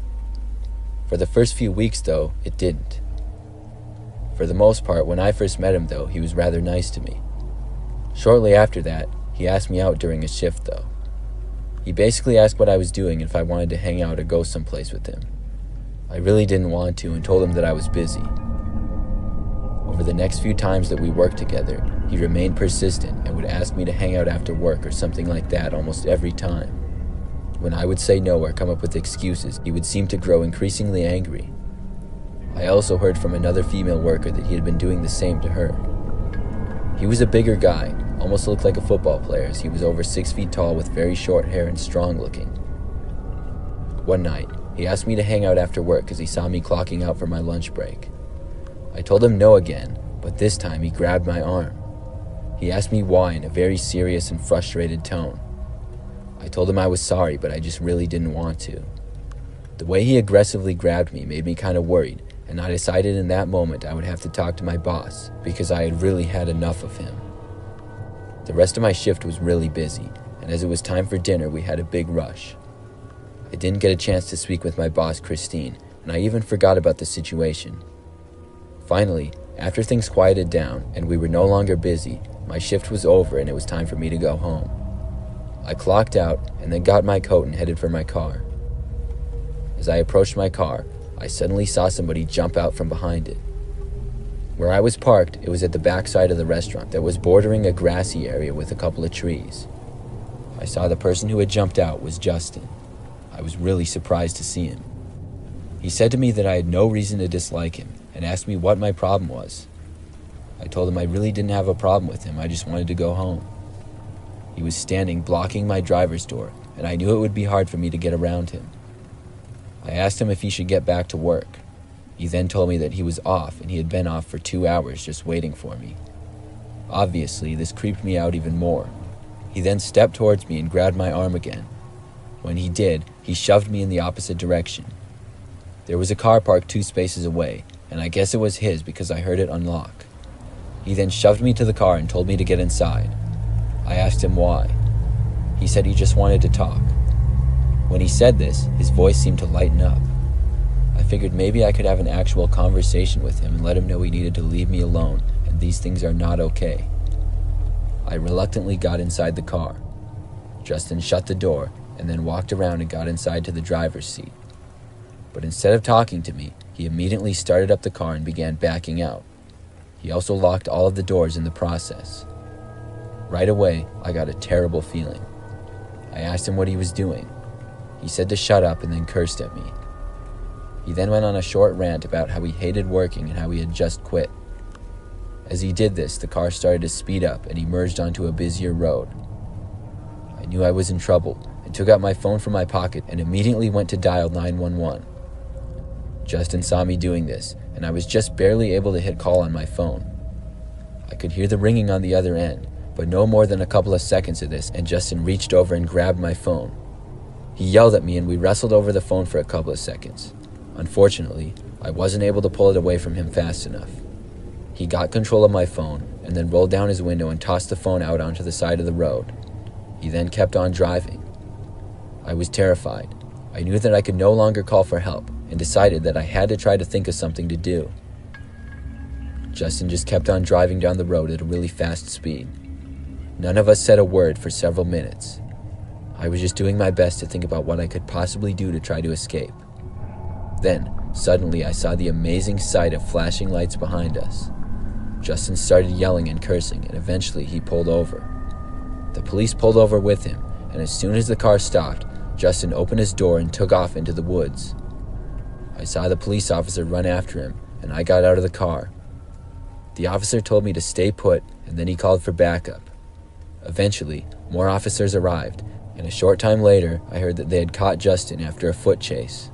For the first few weeks, though, it didn't. For the most part, when I first met him, though, he was rather nice to me. Shortly after that, he asked me out during a shift, though. He basically asked what I was doing and if I wanted to hang out or go someplace with him. I really didn't want to and told him that I was busy. Over the next few times that we worked together, he remained persistent and would ask me to hang out after work or something like that almost every time. When I would say no or come up with excuses, he would seem to grow increasingly angry. I also heard from another female worker that he had been doing the same to her. He was a bigger guy, almost looked like a football player as he was over 6 feet tall with very short hair and strong looking. One night, he asked me to hang out after work because he saw me clocking out for my lunch break. I told him no again, but this time he grabbed my arm. He asked me why in a very serious and frustrated tone. I told him I was sorry, but I just really didn't want to. The way he aggressively grabbed me made me kind of worried, and I decided in that moment I would have to talk to my boss because I had really had enough of him. The rest of my shift was really busy, and as it was time for dinner, we had a big rush. I didn't get a chance to speak with my boss, Christine, and I even forgot about the situation. Finally, after things quieted down and we were no longer busy, my shift was over and it was time for me to go home. I clocked out and then got my coat and headed for my car. As I approached my car, I suddenly saw somebody jump out from behind it. Where I was parked, it was at the back side of the restaurant that was bordering a grassy area with a couple of trees. I saw the person who had jumped out was Justin. I was really surprised to see him. He said to me that I had no reason to dislike him and asked me what my problem was. I told him I really didn't have a problem with him, I just wanted to go home. He was standing blocking my driver's door, and I knew it would be hard for me to get around him. I asked him if he should get back to work. He then told me that he was off and he had been off for 2 hours just waiting for me. Obviously, this creeped me out even more. He then stepped towards me and grabbed my arm again. When he did, he shoved me in the opposite direction. There was a car parked 2 spaces away, and I guess it was his because I heard it unlock. He then shoved me to the car and told me to get inside. I asked him why. He said he just wanted to talk. When he said this, his voice seemed to lighten up. I figured maybe I could have an actual conversation with him and let him know he needed to leave me alone and these things are not okay. I reluctantly got inside the car. Justin shut the door and then walked around and got inside to the driver's seat. But instead of talking to me, he immediately started up the car and began backing out. He also locked all of the doors in the process. Right away, I got a terrible feeling. I asked him what he was doing. He said to shut up and then cursed at me. He then went on a short rant about how he hated working and how he had just quit. As he did this, the car started to speed up and he merged onto a busier road. I knew I was in trouble and took out my phone from my pocket and immediately went to dial 911. Justin saw me doing this, and I was just barely able to hit call on my phone. I could hear the ringing on the other end, but no more than a couple of seconds of this, and Justin reached over and grabbed my phone. He yelled at me and we wrestled over the phone for a couple of seconds. Unfortunately, I wasn't able to pull it away from him fast enough. He got control of my phone and then rolled down his window and tossed the phone out onto the side of the road. He then kept on driving. I was terrified. I knew that I could no longer call for help and decided that I had to try to think of something to do. Justin just kept on driving down the road at a really fast speed. None of us said a word for several minutes. I was just doing my best to think about what I could possibly do to try to escape. Then, Suddenly, I saw the amazing sight of flashing lights behind us. Justin started yelling and cursing, and eventually he pulled over. The police pulled over with him, and as soon as the car stopped, Justin opened his door and took off into the woods. I saw the police officer run after him, and I got out of the car. The officer told me to stay put, and then he called for backup. Eventually, more officers arrived, and a short time later, I heard that they had caught Justin after a foot chase.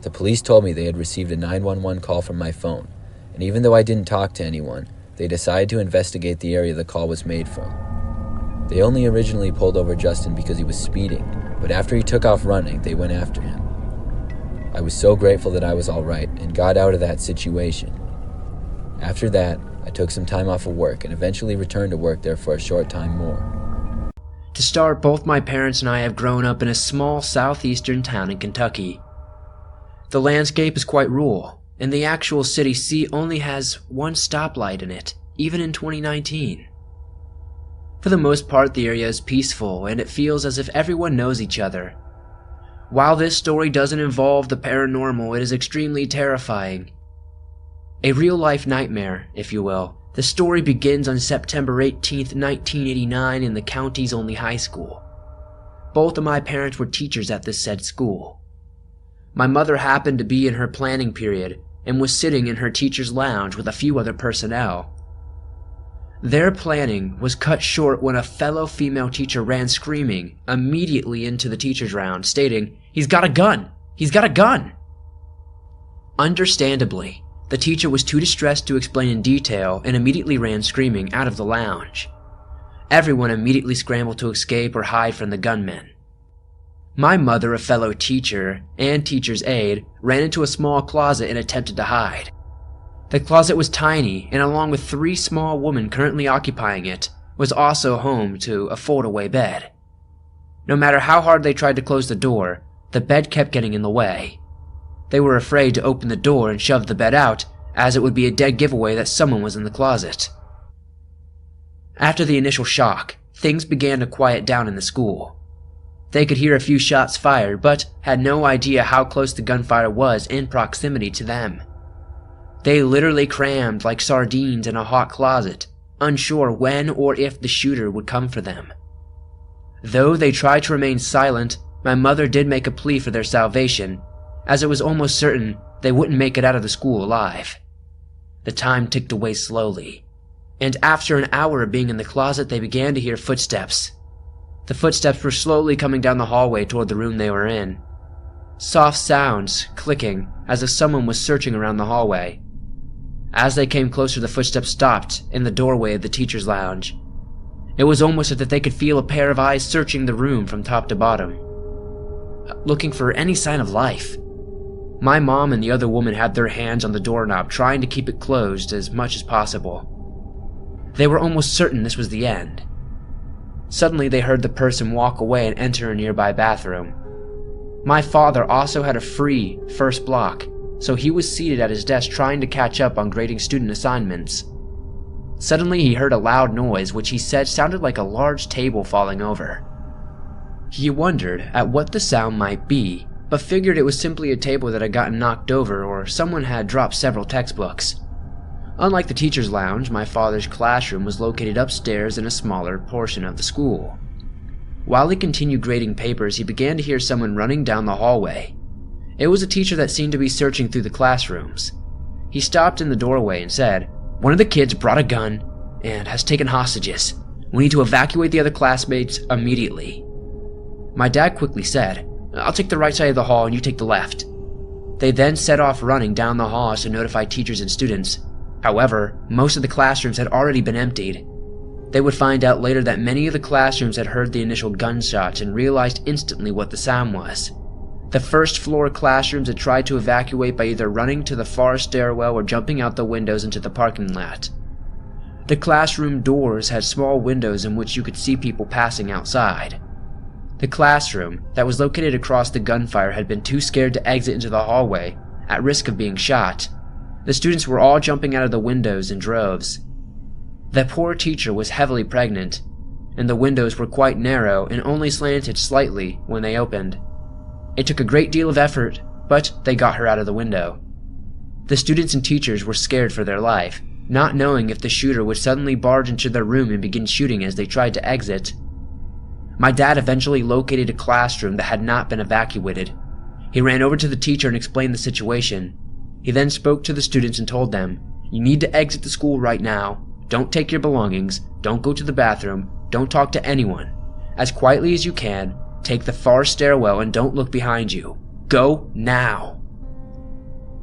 The police told me they had received a 911 call from my phone, and even though I didn't talk to anyone, they decided to investigate the area the call was made from. They only originally pulled over Justin because he was speeding, but after he took off running, they went after him. I was so grateful that I was all right and got out of that situation. After that, I took some time off of work and eventually returned to work there for a short time more. To start, both my parents and I have grown up in a small southeastern town in Kentucky. The landscape is quite rural, and the actual city seat only has one stoplight in it, even in 2019. For the most part, the area is peaceful, and it feels as if everyone knows each other. While this story doesn't involve the paranormal, it is extremely terrifying. A real-life nightmare, if you will. The story begins on September 18th, 1989 in the county's only high school. Both of my parents were teachers at this said school. My mother happened to be in her planning period and was sitting in her teacher's lounge with a few other personnel. Their planning was cut short when a fellow female teacher ran screaming immediately into the teacher's round, stating, "He's got a gun! He's got a gun!" Understandably, the teacher was too distressed to explain in detail and immediately ran screaming out of the lounge. Everyone immediately scrambled to escape or hide from the gunmen. My mother, a fellow teacher and teacher's aide, ran into a small closet and attempted to hide. The closet was tiny, and along with 3 small women currently occupying it, was also home to a fold-away bed. No matter how hard they tried to close the door, the bed kept getting in the way. They were afraid to open the door and shove the bed out, as it would be a dead giveaway that someone was in the closet. After the initial shock, things began to quiet down in the school. They could hear a few shots fired, but had no idea how close the gunfire was in proximity to them. They literally crammed like sardines in a hot closet, unsure when or if the shooter would come for them. Though they tried to remain silent, my mother did make a plea for their salvation, as it was almost certain they wouldn't make it out of the school alive. The time ticked away slowly, and after an hour of being in the closet, they began to hear footsteps. The footsteps were slowly coming down the hallway toward the room they were in. Soft sounds, clicking, as if someone was searching around the hallway. As they came closer, the footsteps stopped in the doorway of the teacher's lounge. It was almost as if they could feel a pair of eyes searching the room from top to bottom, looking for any sign of life. My mom and the other woman had their hands on the doorknob, trying to keep it closed as much as possible. They were almost certain this was the end. Suddenly, they heard the person walk away and enter a nearby bathroom. My father also had a free first block, so he was seated at his desk trying to catch up on grading student assignments. Suddenly, he heard a loud noise, which he said sounded like a large table falling over. He wondered at what the sound might be, but figured it was simply a table that had gotten knocked over or someone had dropped several textbooks. Unlike the teacher's lounge, my father's classroom was located upstairs in a smaller portion of the school. While he continued grading papers, he began to hear someone running down the hallway. It was a teacher that seemed to be searching through the classrooms. He stopped in the doorway and said, "One of the kids brought a gun and has taken hostages. We need to evacuate the other classmates immediately." My dad quickly said, "I'll take the right side of the hall and you take the left." They then set off running down the halls to notify teachers and students. However, most of the classrooms had already been emptied. They would find out later that many of the classrooms had heard the initial gunshots and realized instantly what the sound was. The first floor classrooms had tried to evacuate by either running to the far stairwell or jumping out the windows into the parking lot. The classroom doors had small windows in which you could see people passing outside. The classroom that was located across the gunfire had been too scared to exit into the hallway, at risk of being shot. The students were all jumping out of the windows in droves. The poor teacher was heavily pregnant, and the windows were quite narrow and only slanted slightly when they opened. It took a great deal of effort but they got her out of the window. The students and teachers were scared for their life, not knowing if the shooter would suddenly barge into their room and begin shooting as they tried to exit. My dad eventually located a classroom that had not been evacuated. He ran over to the teacher and explained the situation. He then spoke to the students and told them, "You need to exit the school right now. Don't take your belongings. Don't go to the bathroom. Don't talk to anyone. As quietly as you can, take the far stairwell and don't look behind you. Go now."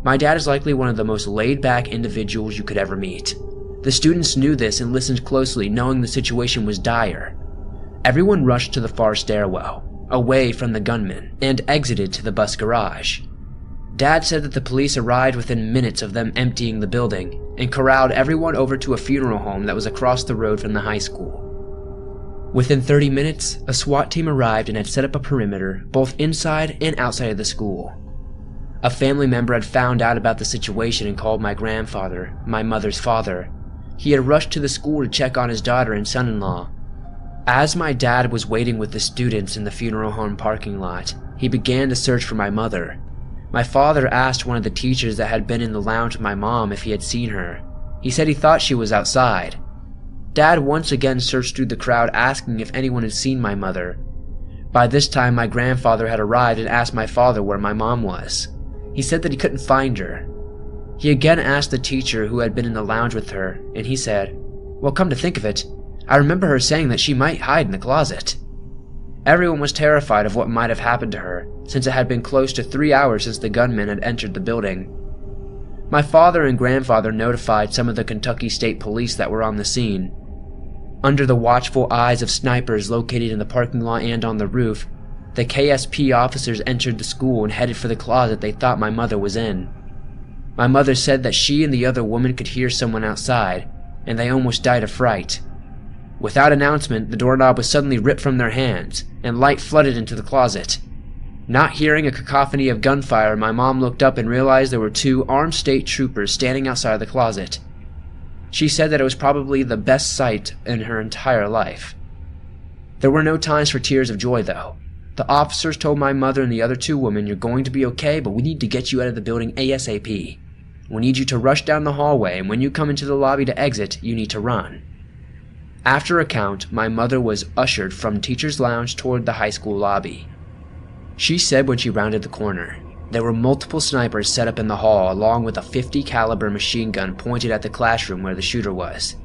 My dad is likely one of the most laid-back individuals you could ever meet. The students knew this and listened closely, knowing the situation was dire. Everyone rushed to the far stairwell, away from the gunman, and exited to the bus garage. Dad said that the police arrived within minutes of them emptying the building and corralled everyone over to a funeral home that was across the road from the high school. Within 30 minutes, a SWAT team arrived and had set up a perimeter both inside and outside of the school. A family member had found out about the situation and called my grandfather, my mother's father. He had rushed to the school to check on his daughter and son-in-law. As my dad was waiting with the students in the funeral home parking lot, he began to search for my mother. My father asked one of the teachers that had been in the lounge with my mom if he had seen her. He said he thought she was outside. Dad once again searched through the crowd asking if anyone had seen my mother. By this time, my grandfather had arrived and asked my father where my mom was. He said that he couldn't find her. He again asked the teacher who had been in the lounge with her, and he said, "Well, come to think of it, I remember her saying that she might hide in the closet." Everyone was terrified of what might have happened to her, since it had been close to 3 hours since the gunman had entered the building. My father and grandfather notified some of the Kentucky State Police that were on the scene. Under the watchful eyes of snipers located in the parking lot and on the roof, the KSP officers entered the school and headed for the closet they thought my mother was in. My mother said that she and the other woman could hear someone outside, and they almost died of fright. Without announcement, the doorknob was suddenly ripped from their hands, and light flooded into the closet. Not hearing a cacophony of gunfire, my mom looked up and realized there were 2 armed state troopers standing outside the closet. She said that it was probably the best sight in her entire life. There were no times for tears of joy, though. The officers told my mother and the other 2 women, "You're going to be okay, but we need to get you out of the building ASAP. We need you to rush down the hallway, and when you come into the lobby to exit, you need to run." After a count, my mother was ushered from teacher's lounge toward the high school lobby. She said when she rounded the corner, there were multiple snipers set up in the hall along with a .50 caliber machine gun pointed at the classroom where the shooter was.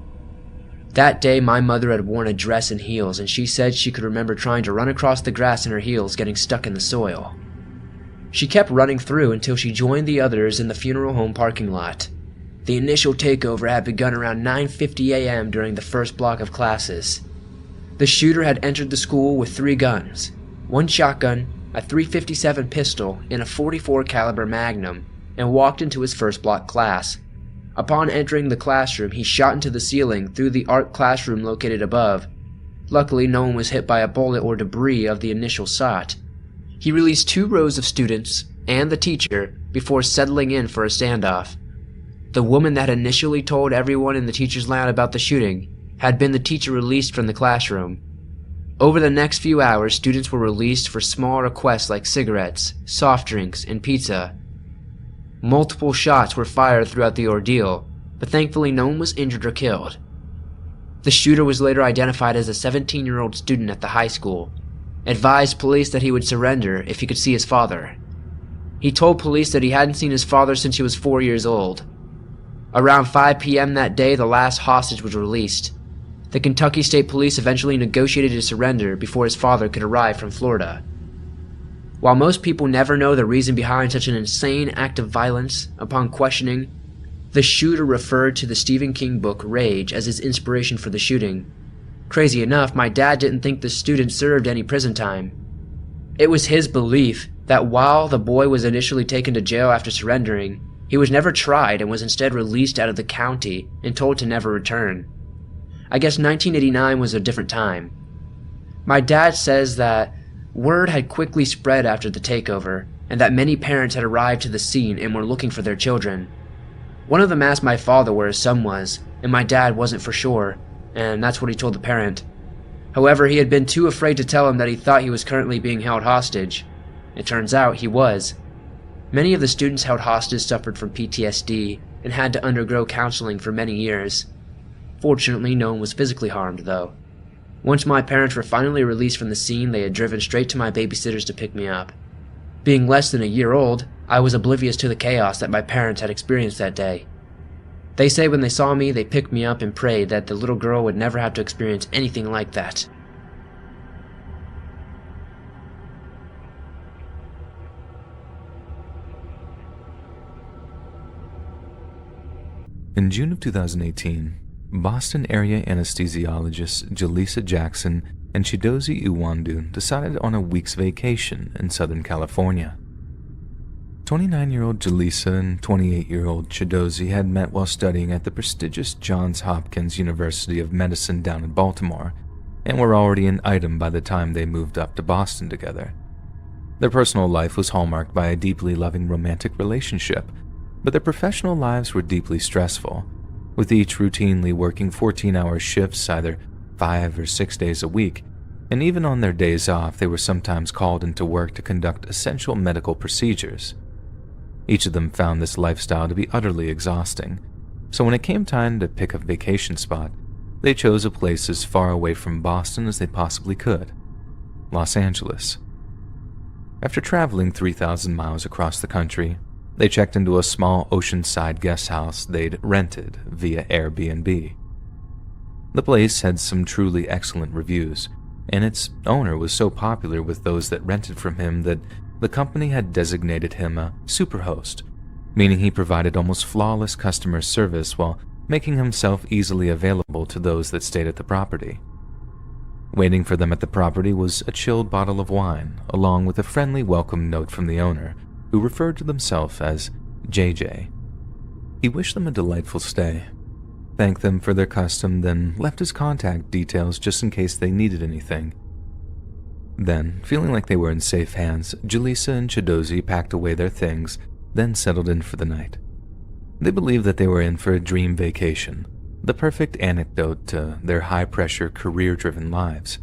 That day, my mother had worn a dress and heels, and she said she could remember trying to run across the grass in her heels, getting stuck in the soil. She kept running through until she joined the others in the funeral home parking lot. The initial takeover had begun around 9:50 a.m. during the first block of classes. The shooter had entered the school with 3 guns, 1 shotgun, a .357 pistol, and a .44 caliber Magnum, and walked into his first block class. Upon entering the classroom, he shot into the ceiling through the art classroom located above. Luckily, no one was hit by a bullet or debris of the initial shot. He released 2 rows of students and the teacher before settling in for a standoff. The woman that initially told everyone in the teacher's lounge about the shooting had been the teacher released from the classroom. Over the next few hours, students were released for small requests like cigarettes, soft drinks, and pizza. Multiple shots were fired throughout the ordeal, but thankfully no one was injured or killed. The shooter was later identified as a 17-year-old student at the high school, advised police that he would surrender if he could see his father. He told police that he hadn't seen his father since he was 4 years old. Around 5 p.m. that day, the last hostage was released. The Kentucky State Police eventually negotiated his surrender before his father could arrive from Florida. While most people never know the reason behind such an insane act of violence, upon questioning, the shooter referred to the Stephen King book Rage as his inspiration for the shooting. Crazy enough, my dad didn't think the student served any prison time. It was his belief that while the boy was initially taken to jail after surrendering, he was never tried and was instead released out of the county and told to never return. I guess 1989 was a different time. My dad says that word had quickly spread after the takeover, and that many parents had arrived to the scene and were looking for their children. One of them asked my father where his son was, and my dad wasn't for sure, and that's what he told the parent. However, he had been too afraid to tell him that he thought he was currently being held hostage. It turns out he was. Many of the students held hostage suffered from PTSD and had to undergo counseling for many years. Fortunately, no one was physically harmed, though. Once my parents were finally released from the scene, they had driven straight to my babysitters to pick me up. Being less than a year old, I was oblivious to the chaos that my parents had experienced that day. They say when they saw me, they picked me up and prayed that the little girl would never have to experience anything like that. In June of 2018, Boston area anesthesiologists Jaleesa Jackson and Chidozie Iwandu decided on a week's vacation in Southern California. 29-year-old Jaleesa and 28-year-old Chidozie had met while studying at the prestigious Johns Hopkins University of Medicine down in Baltimore, and were already an item by the time they moved up to Boston together. Their personal life was hallmarked by a deeply loving romantic relationship, but their professional lives were deeply stressful, with each routinely working 14-hour shifts either 5 or 6 days a week, and even on their days off they were sometimes called into work to conduct essential medical procedures. Each of them found this lifestyle to be utterly exhausting, so when it came time to pick a vacation spot, they chose a place as far away from Boston as they possibly could: Los Angeles. After traveling 3,000 miles across the country, they checked into a small oceanside guest house they'd rented via Airbnb. The place had some truly excellent reviews, and its owner was so popular with those that rented from him that the company had designated him a superhost, meaning he provided almost flawless customer service while making himself easily available to those that stayed at the property. Waiting for them at the property was a chilled bottle of wine, along with a friendly welcome note from the owner, who referred to themselves as JJ. He wished them a delightful stay, thanked them for their custom, then left his contact details just in case they needed anything. Then, feeling like they were in safe hands, Jaleesa and Chidozie packed away their things, then settled in for the night. They believed that they were in for a dream vacation, the perfect antidote to their high-pressure, career-driven lives.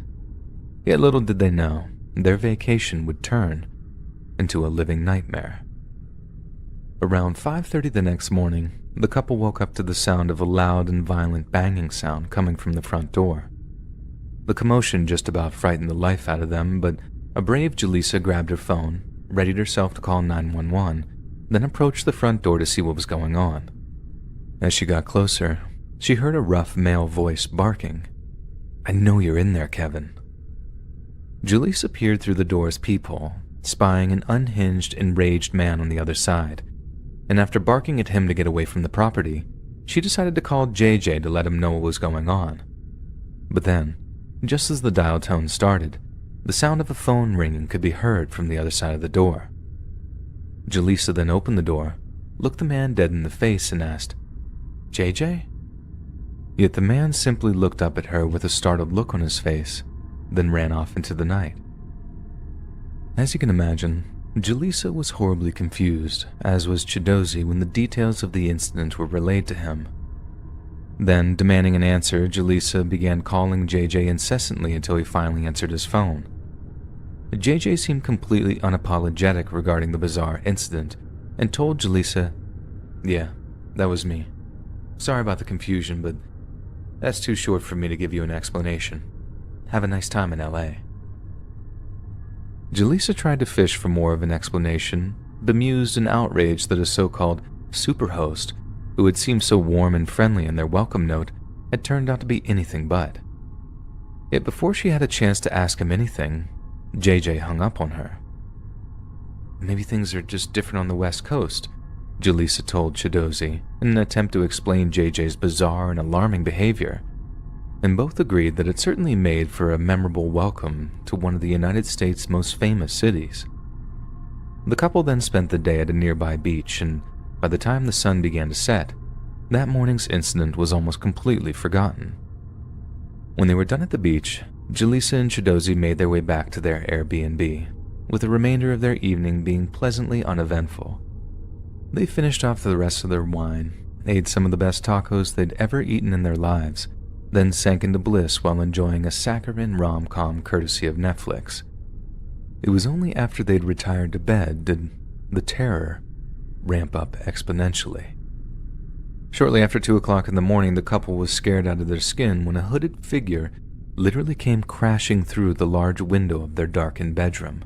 Yet little did they know, their vacation would turn into a living nightmare. Around 5:30 the next morning, the couple woke up to the sound of a loud and violent banging sound coming from the front door. The commotion just about frightened the life out of them, but a brave Jaleesa grabbed her phone, readied herself to call 911, then approached the front door to see what was going on. As she got closer, she heard a rough male voice barking, "I know you're in there, Kevin." Jaleesa peered through the door's peephole, spying an unhinged, enraged man on the other side, and after barking at him to get away from the property, she decided to call JJ to let him know what was going on. But then, just as the dial tone started, the sound of a phone ringing could be heard from the other side of the door. Jaleesa then opened the door, looked the man dead in the face, and asked, "JJ?" Yet the man simply looked up at her with a startled look on his face, then ran off into the night. As you can imagine, Jaleesa was horribly confused, as was Chidozie when the details of the incident were relayed to him. Then, demanding an answer, Jaleesa began calling JJ incessantly until he finally answered his phone. JJ seemed completely unapologetic regarding the bizarre incident and told Jaleesa, "Yeah, that was me. Sorry about the confusion, but that's too short for me to give you an explanation. Have a nice time in LA." Jaleesa tried to fish for more of an explanation, bemused and outraged that a so-called superhost, who had seemed so warm and friendly in their welcome note, had turned out to be anything but. Yet before she had a chance to ask him anything, JJ hung up on her. "Maybe things are just different on the West Coast," Jaleesa told Chidozie in an attempt to explain JJ's bizarre and alarming behavior, and both agreed that it certainly made for a memorable welcome to one of the United States' most famous cities. The couple then spent the day at a nearby beach, and by the time the sun began to set, that morning's incident was almost completely forgotten. When they were done at the beach, Jaleesa and Chidozie made their way back to their Airbnb, with the remainder of their evening being pleasantly uneventful. They finished off the rest of their wine, ate some of the best tacos they'd ever eaten in their lives, then sank into bliss while enjoying a saccharine rom-com courtesy of Netflix. It was only after they'd retired to bed did the terror ramp up exponentially. Shortly after 2 o'clock in the morning, the couple was scared out of their skin when a hooded figure literally came crashing through the large window of their darkened bedroom.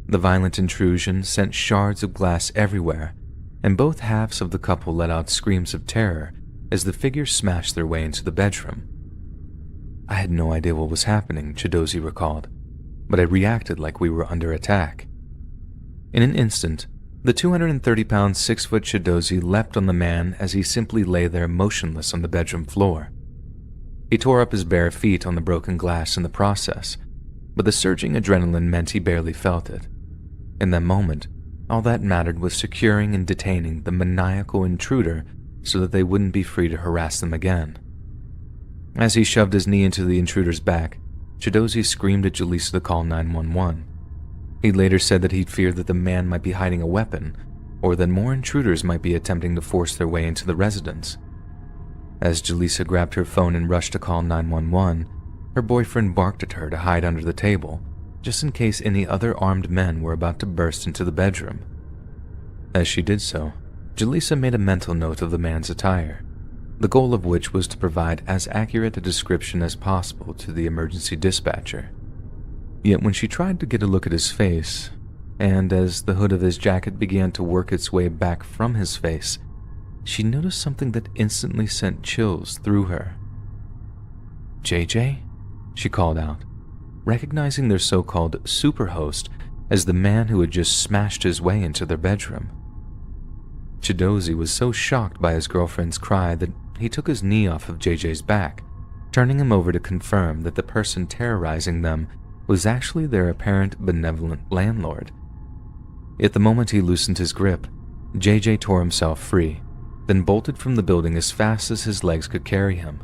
The violent intrusion sent shards of glass everywhere, and both halves of the couple let out screams of terror as the figure smashed their way into the bedroom. I had no idea what was happening, Chidozi recalled, but I reacted like we were under attack. In an instant, the 230-pound, 6-foot Chidozi leapt on the man as he simply lay there motionless on the bedroom floor. He tore up his bare feet on the broken glass in the process, but the surging adrenaline meant he barely felt it. In that moment, all that mattered was securing and detaining the maniacal intruder so that they wouldn't be free to harass them again. As he shoved his knee into the intruder's back, Chidozi screamed at Jaleesa to call 911. He later said that he'd feared that the man might be hiding a weapon, or that more intruders might be attempting to force their way into the residence. As Jaleesa grabbed her phone and rushed to call 911, her boyfriend barked at her to hide under the table, just in case any other armed men were about to burst into the bedroom. As she did so, Jaleesa made a mental note of the man's attire, the goal of which was to provide as accurate a description as possible to the emergency dispatcher. Yet when she tried to get a look at his face, and as the hood of his jacket began to work its way back from his face, she noticed something that instantly sent chills through her. "JJ?" she called out, recognizing their so-called superhost as the man who had just smashed his way into their bedroom. Chidozi was so shocked by his girlfriend's cry that he took his knee off of JJ's back, turning him over to confirm that the person terrorizing them was actually their apparent benevolent landlord. Yet the moment he loosened his grip, JJ tore himself free, then bolted from the building as fast as his legs could carry him.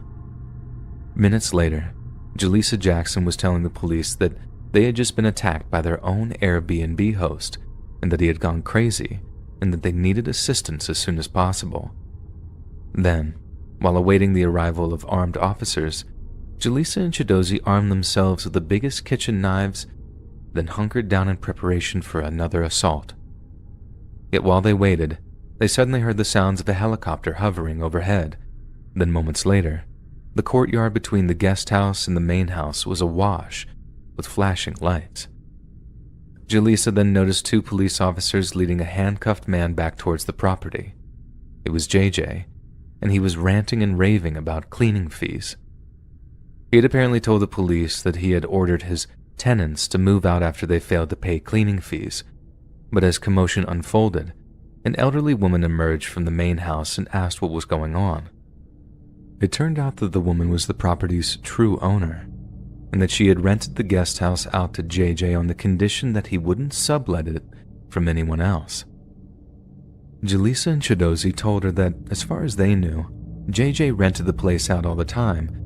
Minutes later, Jaleesa Jackson was telling the police that they had just been attacked by their own Airbnb host, and that he had gone crazy, and that they needed assistance as soon as possible. Then, while awaiting the arrival of armed officers, Jaleesa and Chidozi armed themselves with the biggest kitchen knives, then hunkered down in preparation for another assault. Yet while they waited, they suddenly heard the sounds of a helicopter hovering overhead. Then moments later, the courtyard between the guest house and the main house was awash with flashing lights. Jaleesa then noticed 2 police officers leading a handcuffed man back towards the property. It was JJ, and he was ranting and raving about cleaning fees. He had apparently told the police that he had ordered his tenants to move out after they failed to pay cleaning fees, but as commotion unfolded, an elderly woman emerged from the main house and asked what was going on. It turned out that the woman was the property's true owner, and that she had rented the guest house out to JJ on the condition that he wouldn't sublet it from anyone else. Jaleesa and Chidozi told her that, as far as they knew, JJ rented the place out all the time,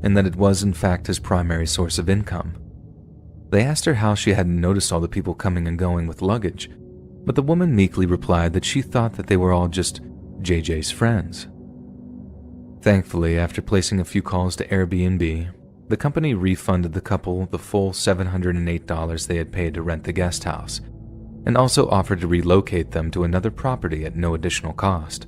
and that it was in fact his primary source of income. They asked her how she hadn't noticed all the people coming and going with luggage, but the woman meekly replied that she thought that they were all just JJ's friends. Thankfully, after placing a few calls to Airbnb, the company refunded the couple the full $708 they had paid to rent the guest house, and also offered to relocate them to another property at no additional cost.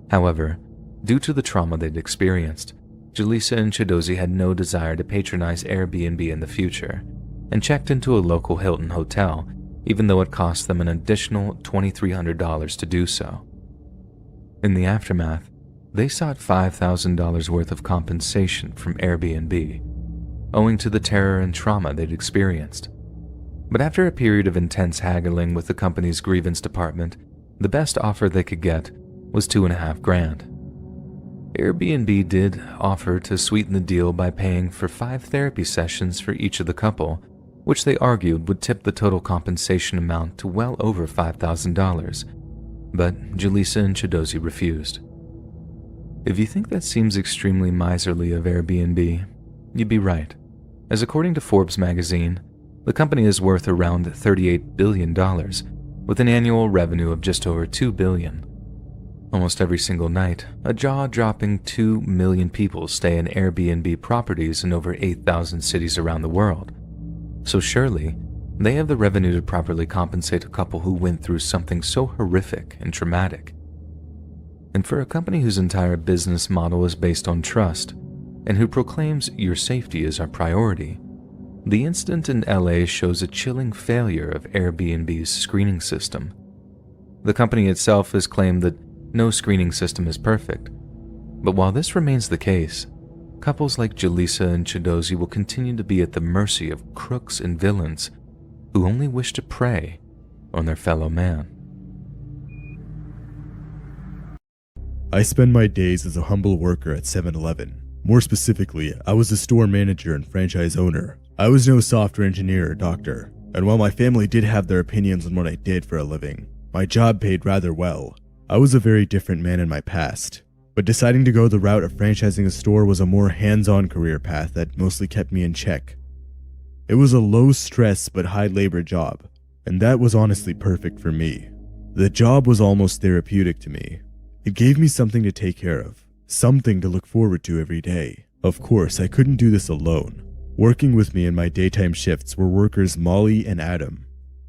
However, due to the trauma they'd experienced, Jaleesa and Chidozi had no desire to patronize Airbnb in the future, and checked into a local Hilton hotel, even though it cost them an additional $2,300 to do so. In the aftermath, they sought $5,000 worth of compensation from Airbnb, owing to the terror and trauma they'd experienced. But after a period of intense haggling with the company's grievance department, the best offer they could get was $2,500. Airbnb did offer to sweeten the deal by paying for 5 therapy sessions for each of the couple, which they argued would tip the total compensation amount to well over $5,000, but Jaleesa and Chidozi refused. If you think that seems extremely miserly of Airbnb, you'd be right, as according to Forbes magazine, the company is worth around $38 billion, with an annual revenue of just over $2 billion. Almost every single night, a jaw-dropping 2 million people stay in Airbnb properties in over 8,000 cities around the world. So surely, They have the revenue to properly compensate a couple who went through something so horrific and traumatic. And for a company whose entire business model is based on trust, and who proclaims your safety is our priority, the incident in LA shows a chilling failure of Airbnb's screening system. The company itself has claimed that no screening system is perfect, but while this remains the case, couples like Jaleesa and Chidozi will continue to be at the mercy of crooks and villains who only wish to prey on their fellow man. I spend my days as a humble worker at 7-Eleven. More specifically, I was a store manager and franchise owner. I was no software engineer or doctor, and while my family did have their opinions on what I did for a living, my job paid rather well. I was a very different man in my past, but deciding to go the route of franchising a store was a more hands-on career path that mostly kept me in check. It was a low-stress but high-labor job, and that was honestly perfect for me. The job was almost therapeutic to me. It gave me something to take care of, something to look forward to every day. Of course, I couldn't do this alone. Working with me in my daytime shifts were workers Molly and Adam.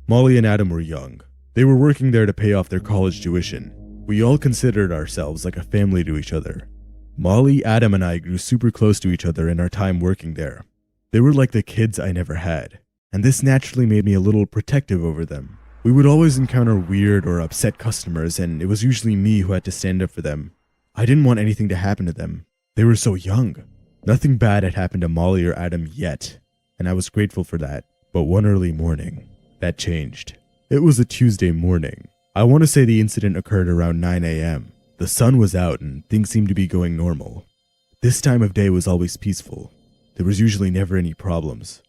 Molly and Adam were young. They were working there to pay off their college tuition. We all considered ourselves like a family to each other. Molly, Adam, and I grew super close to each other in our time working there. They were like the kids I never had, and this naturally made me a little protective over them. We would always encounter weird or upset customers, and it was usually me who had to stand up for them. I didn't want anything to happen to them. They were so young. Nothing bad had happened to Molly or Adam yet, and I was grateful for that. But one early morning, that changed. It was a Tuesday morning. I want to say the incident occurred around 9 a.m. The sun was out and things seemed to be going normal. This time of day was always peaceful. There was usually never any problems.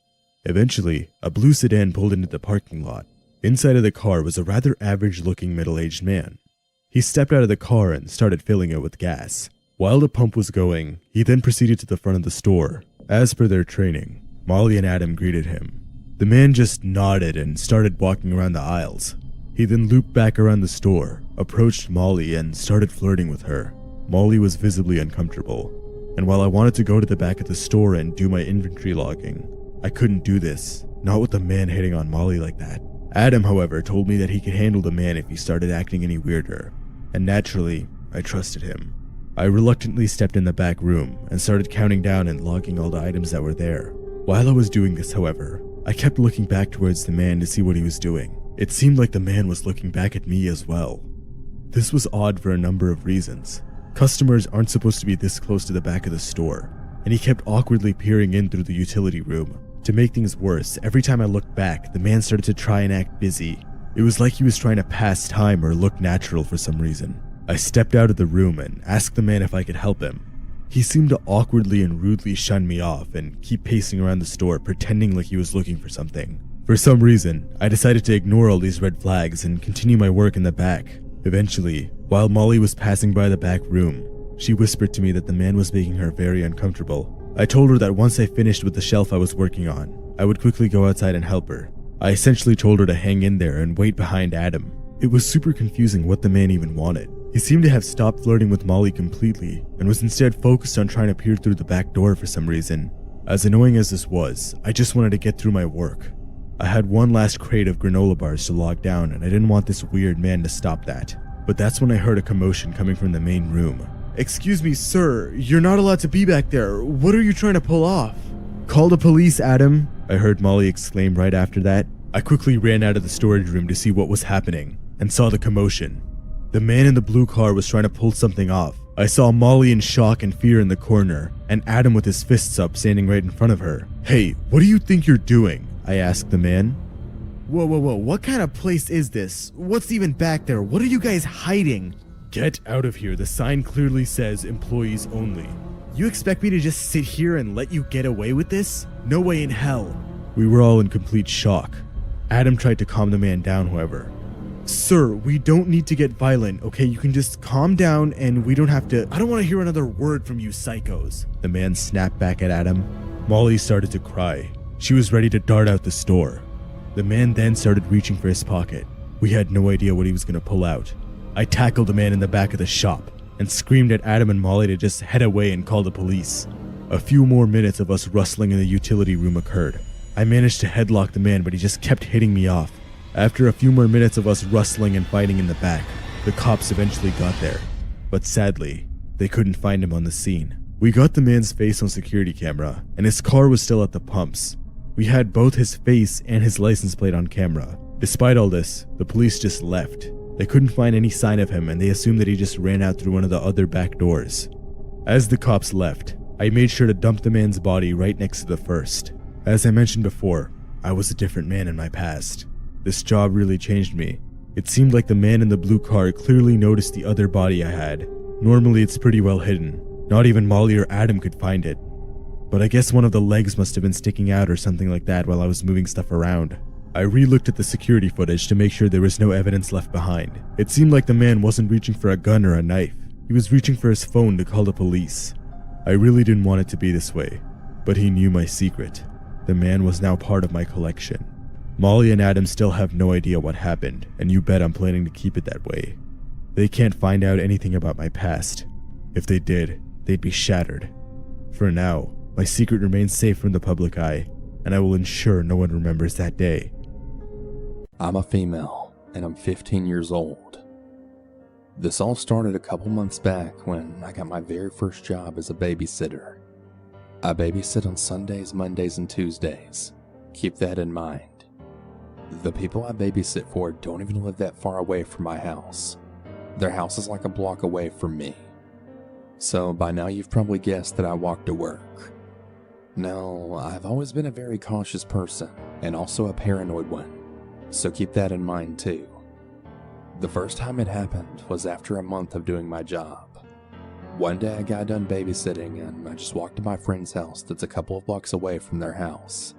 Eventually, a blue sedan pulled into the parking lot. Inside of the car was a rather average-looking middle-aged man. He stepped out of the car and started filling it with gas. While the pump was going, he then proceeded to the front of the store. As per their training, Molly and Adam greeted him. The man just nodded and started walking around the aisles. He then looped back around the store, approached Molly, and started flirting with her. Molly was visibly uncomfortable, and while I wanted to go to the back of the store and do my inventory logging, I couldn't do this, not with the man hitting on Molly like that. Adam, however, told me that he could handle the man if he started acting any weirder, and naturally, I trusted him. I reluctantly stepped in the back room and started counting down and logging all the items that were there. While I was doing this, however, I kept looking back towards the man to see what he was doing. It seemed like the man was looking back at me as well. This was odd for a number of reasons. Customers aren't supposed to be this close to the back of the store, and he kept awkwardly peering in through the utility room. To make things worse, every time I looked back, the man started to try and act busy. It was like he was trying to pass time or look natural for some reason. I stepped out of the room and asked the man if I could help him. He seemed to awkwardly and rudely shun me off and keep pacing around the store pretending like he was looking for something. For some reason, I decided to ignore all these red flags and continue my work in the back. Eventually, while Molly was passing by the back room, she whispered to me that the man was making her very uncomfortable. I told her that once I finished with the shelf I was working on, I would quickly go outside and help her. I essentially told her to hang in there and wait behind Adam. It was super confusing what the man even wanted. He seemed to have stopped flirting with Molly completely and was instead focused on trying to peer through the back door for some reason. As annoying as this was, I just wanted to get through my work. I had one last crate of granola bars to log down and I didn't want this weird man to stop that. But that's when I heard a commotion coming from the main room. "Excuse me, sir, you're not allowed to be back there. What are you trying to pull off?" "Call the police, Adam," I heard Molly exclaim right after that. I quickly ran out of the storage room to see what was happening and saw the commotion. The man in the blue car was trying to pull something off. I saw Molly in shock and fear in the corner, and Adam with his fists up standing right in front of her. "Hey, what do you think you're doing?" I asked the man. Whoa, what kind of place is this? What's even back there? What are you guys hiding?" "Get out of here, the sign clearly says employees only." "You expect me to just sit here and let you get away with this? No way in hell." We were all in complete shock. Adam tried to calm the man down, however. "Sir, we don't need to get violent, okay? You can just calm down and we don't have to— I don't want to hear another word from you psychos." The man snapped back at Adam. Molly started to cry. She was ready to dart out the store. The man then started reaching for his pocket. We had no idea what he was going to pull out. I tackled the man in the back of the shop and screamed at Adam and Molly to just head away and call the police. A few more minutes of us rustling in the utility room occurred. I managed to headlock the man, but he just kept hitting me off. After a few more minutes of us rustling and fighting in the back, the cops eventually got there. But sadly, they couldn't find him on the scene. We got the man's face on security camera, and his car was still at the pumps. We had both his face and his license plate on camera. Despite all this, the police just left. They couldn't find any sign of him, and they assumed that he just ran out through one of the other back doors. As the cops left, I made sure to dump the man's body right next to the first. As I mentioned before, I was a different man in my past. This job really changed me. It seemed like the man in the blue car clearly noticed the other body I had. Normally it's pretty well hidden. Not even Molly or Adam could find it. But I guess one of the legs must have been sticking out or something like that while I was moving stuff around. I re-looked at the security footage to make sure there was no evidence left behind. It seemed like the man wasn't reaching for a gun or a knife. He was reaching for his phone to call the police. I really didn't want it to be this way, but he knew my secret. The man was now part of my collection. Molly and Adam still have no idea what happened, and you bet I'm planning to keep it that way. They can't find out anything about my past. If they did, they'd be shattered. For now, my secret remains safe from the public eye, and I will ensure no one remembers that day. I'm a female, and I'm 15 years old. This all started a couple months back when I got my very first job as a babysitter. I babysit on Sundays, Mondays, and Tuesdays. Keep that in mind. The people I babysit for don't even live that far away from my house. Their house is like a block away from me. So by now you've probably guessed that I walk to work. No, I've always been a very cautious person, and also a paranoid one, so keep that in mind too. The first time it happened was after a month of doing my job. One day I got done babysitting and I just walked to my friend's house that's a couple of blocks away from their house.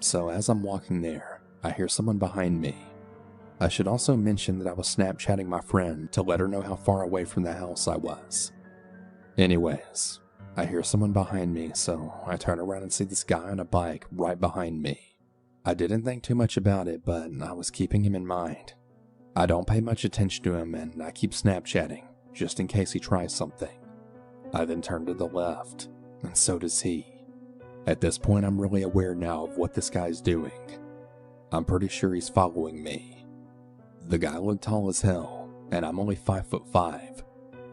So as I'm walking there, I hear someone behind me. I should also mention that I was Snapchatting my friend to let her know how far away from the house I was. Anyways, I hear someone behind me, so I turn around and see this guy on a bike right behind me. I didn't think too much about it, but I was keeping him in mind. I don't pay much attention to him and I keep Snapchatting, just in case he tries something. I then turn to the left, and so does he. At this point I'm really aware now of what this guy's doing. I'm pretty sure he's following me. The guy looked tall as hell, and I'm only 5'5".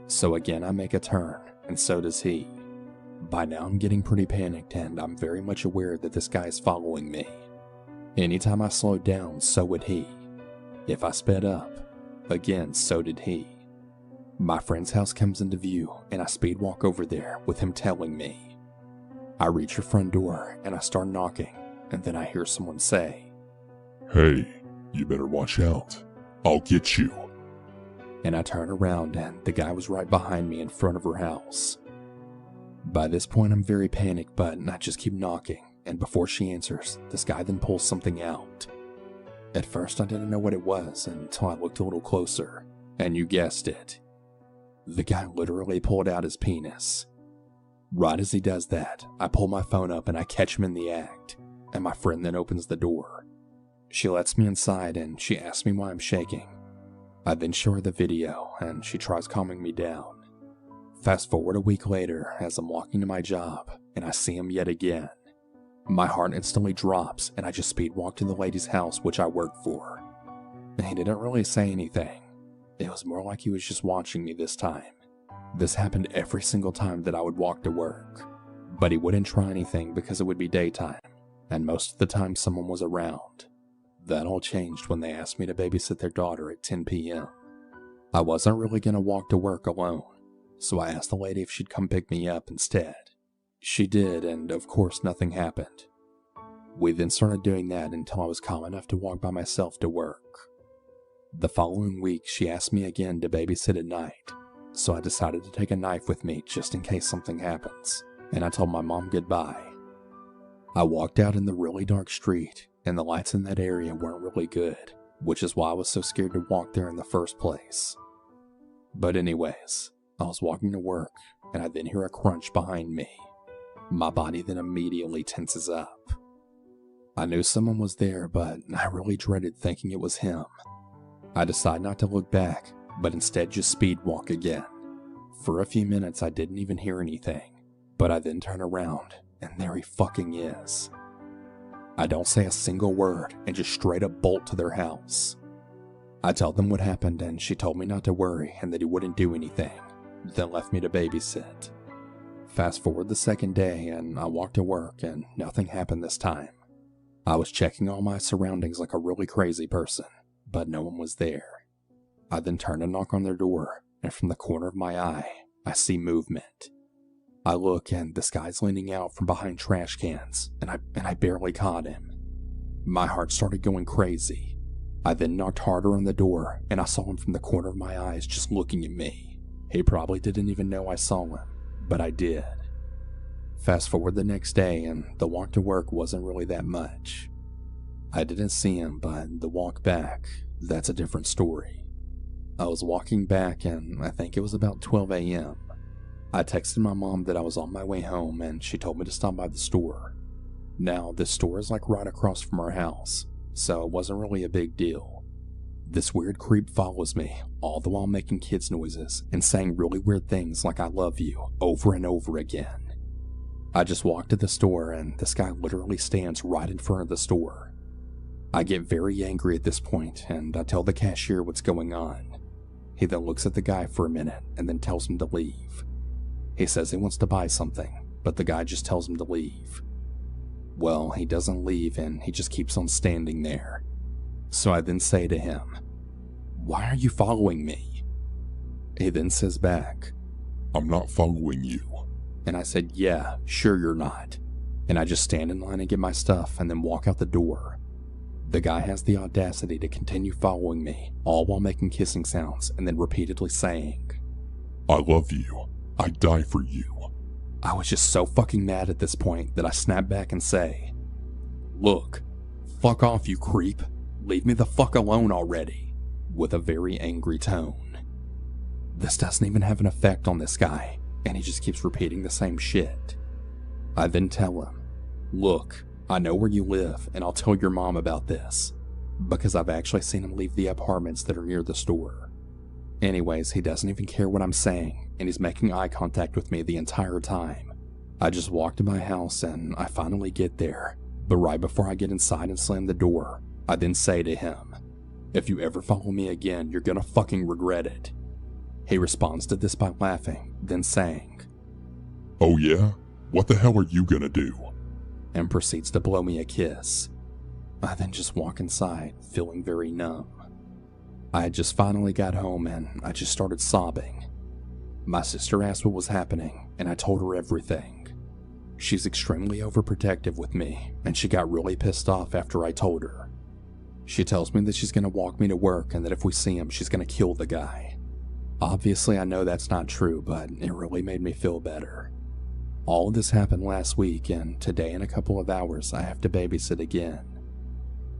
So again I make a turn, and so does he. By now I'm getting pretty panicked and I'm very much aware that this guy is following me. Anytime I slowed down, so would he. If I sped up, again so did he. My friend's house comes into view and I speed walk over there with him telling me. I reach her front door and I start knocking, and then I hear someone say, "Hey, you better watch out. I'll get you." And I turn around and the guy was right behind me in front of her house. By this point I'm very panicked, but I just keep knocking, and before she answers, this guy then pulls something out. At first I didn't know what it was until I looked a little closer, and you guessed it. The guy literally pulled out his penis. Right as he does that, I pull my phone up and I catch him in the act, and my friend then opens the door. She lets me inside and she asks me why I'm shaking. I then show her the video and she tries calming me down. Fast forward a week later as I'm walking to my job and I see him yet again. My heart instantly drops and I just speed walk to the lady's house which I work for. He didn't really say anything. It was more like he was just watching me this time. This happened every single time that I would walk to work. But he wouldn't try anything because it would be daytime, and most of the time someone was around. That all changed when they asked me to babysit their daughter at 10 p.m. I wasn't really going to walk to work alone, so I asked the lady if she'd come pick me up instead. She did, and of course nothing happened. We then started doing that until I was calm enough to walk by myself to work. The following week, she asked me again to babysit at night, so I decided to take a knife with me just in case something happens, and I told my mom goodbye. I walked out in the really dark street, and the lights in that area weren't really good, which is why I was so scared to walk there in the first place. But anyways, I was walking to work, and I then hear a crunch behind me. My body then immediately tenses up. I knew someone was there, but I really dreaded thinking it was him. I decide not to look back, but instead just speed walk again. For a few minutes I didn't even hear anything, but I then turn around, and there he fucking is. I don't say a single word and just straight up bolt to their house. I tell them what happened and she told me not to worry and that he wouldn't do anything, then left me to babysit. Fast forward the second day and I walked to work and nothing happened this time. I was checking all my surroundings like a really crazy person, but no one was there. I then turn and knock on their door, and from the corner of my eye, I see movement. I look and this guy's leaning out from behind trash cans, and I barely caught him. My heart started going crazy. I then knocked harder on the door, and I saw him from the corner of my eyes just looking at me. He probably didn't even know I saw him, but I did. Fast forward the next day, and the walk to work wasn't really that much. I didn't see him, but the walk back, that's a different story. I was walking back, and I think it was about 12 a.m. I texted my mom that I was on my way home, and she told me to stop by the store. Now, this store is like right across from our house, so it wasn't really a big deal. This weird creep follows me, all the while making kids noises and saying really weird things like I love you over and over again. I just walked to the store and this guy literally stands right in front of the store. I get very angry at this point and I tell the cashier what's going on. He then looks at the guy for a minute and then tells him to leave. He says he wants to buy something, but the guy just tells him to leave. Well, he doesn't leave and he just keeps on standing there. So I then say to him, "Why are you following me?" He then says back, I'm not following you. and I said, "Yeah, sure you're not." And I just stand in line and get my stuff and then walk out the door. The guy has the audacity to continue following me, all while making kissing sounds and then repeatedly saying, I love you. I'd die for you. I was just so fucking mad at this point that I snap back and say, "Look, fuck off you creep. Leave me the fuck alone already," with a very angry tone. This doesn't even have an effect on this guy, and he just keeps repeating the same shit. I then tell him, "Look, I know where you live, and I'll tell your mom about this, because I've actually seen him leave the apartments that are near the store." Anyways, he doesn't even care what I'm saying, and he's making eye contact with me the entire time. I just walk to my house, and I finally get there, but right before I get inside and slam the door, I then say to him, "If you ever follow me again, you're gonna fucking regret it." He responds to this by laughing, then saying, Oh yeah? What the hell are you gonna do? and proceeds to blow me a kiss. I then just walk inside, feeling very numb. I had just finally got home and I just started sobbing. My sister asked what was happening, and I told her everything. She's extremely overprotective with me, and she got really pissed off after I told her. She tells me that she's gonna walk me to work and that if we see him, she's gonna kill the guy. Obviously, I know that's not true, but it really made me feel better. All of this happened last week, and today in a couple of hours, I have to babysit again.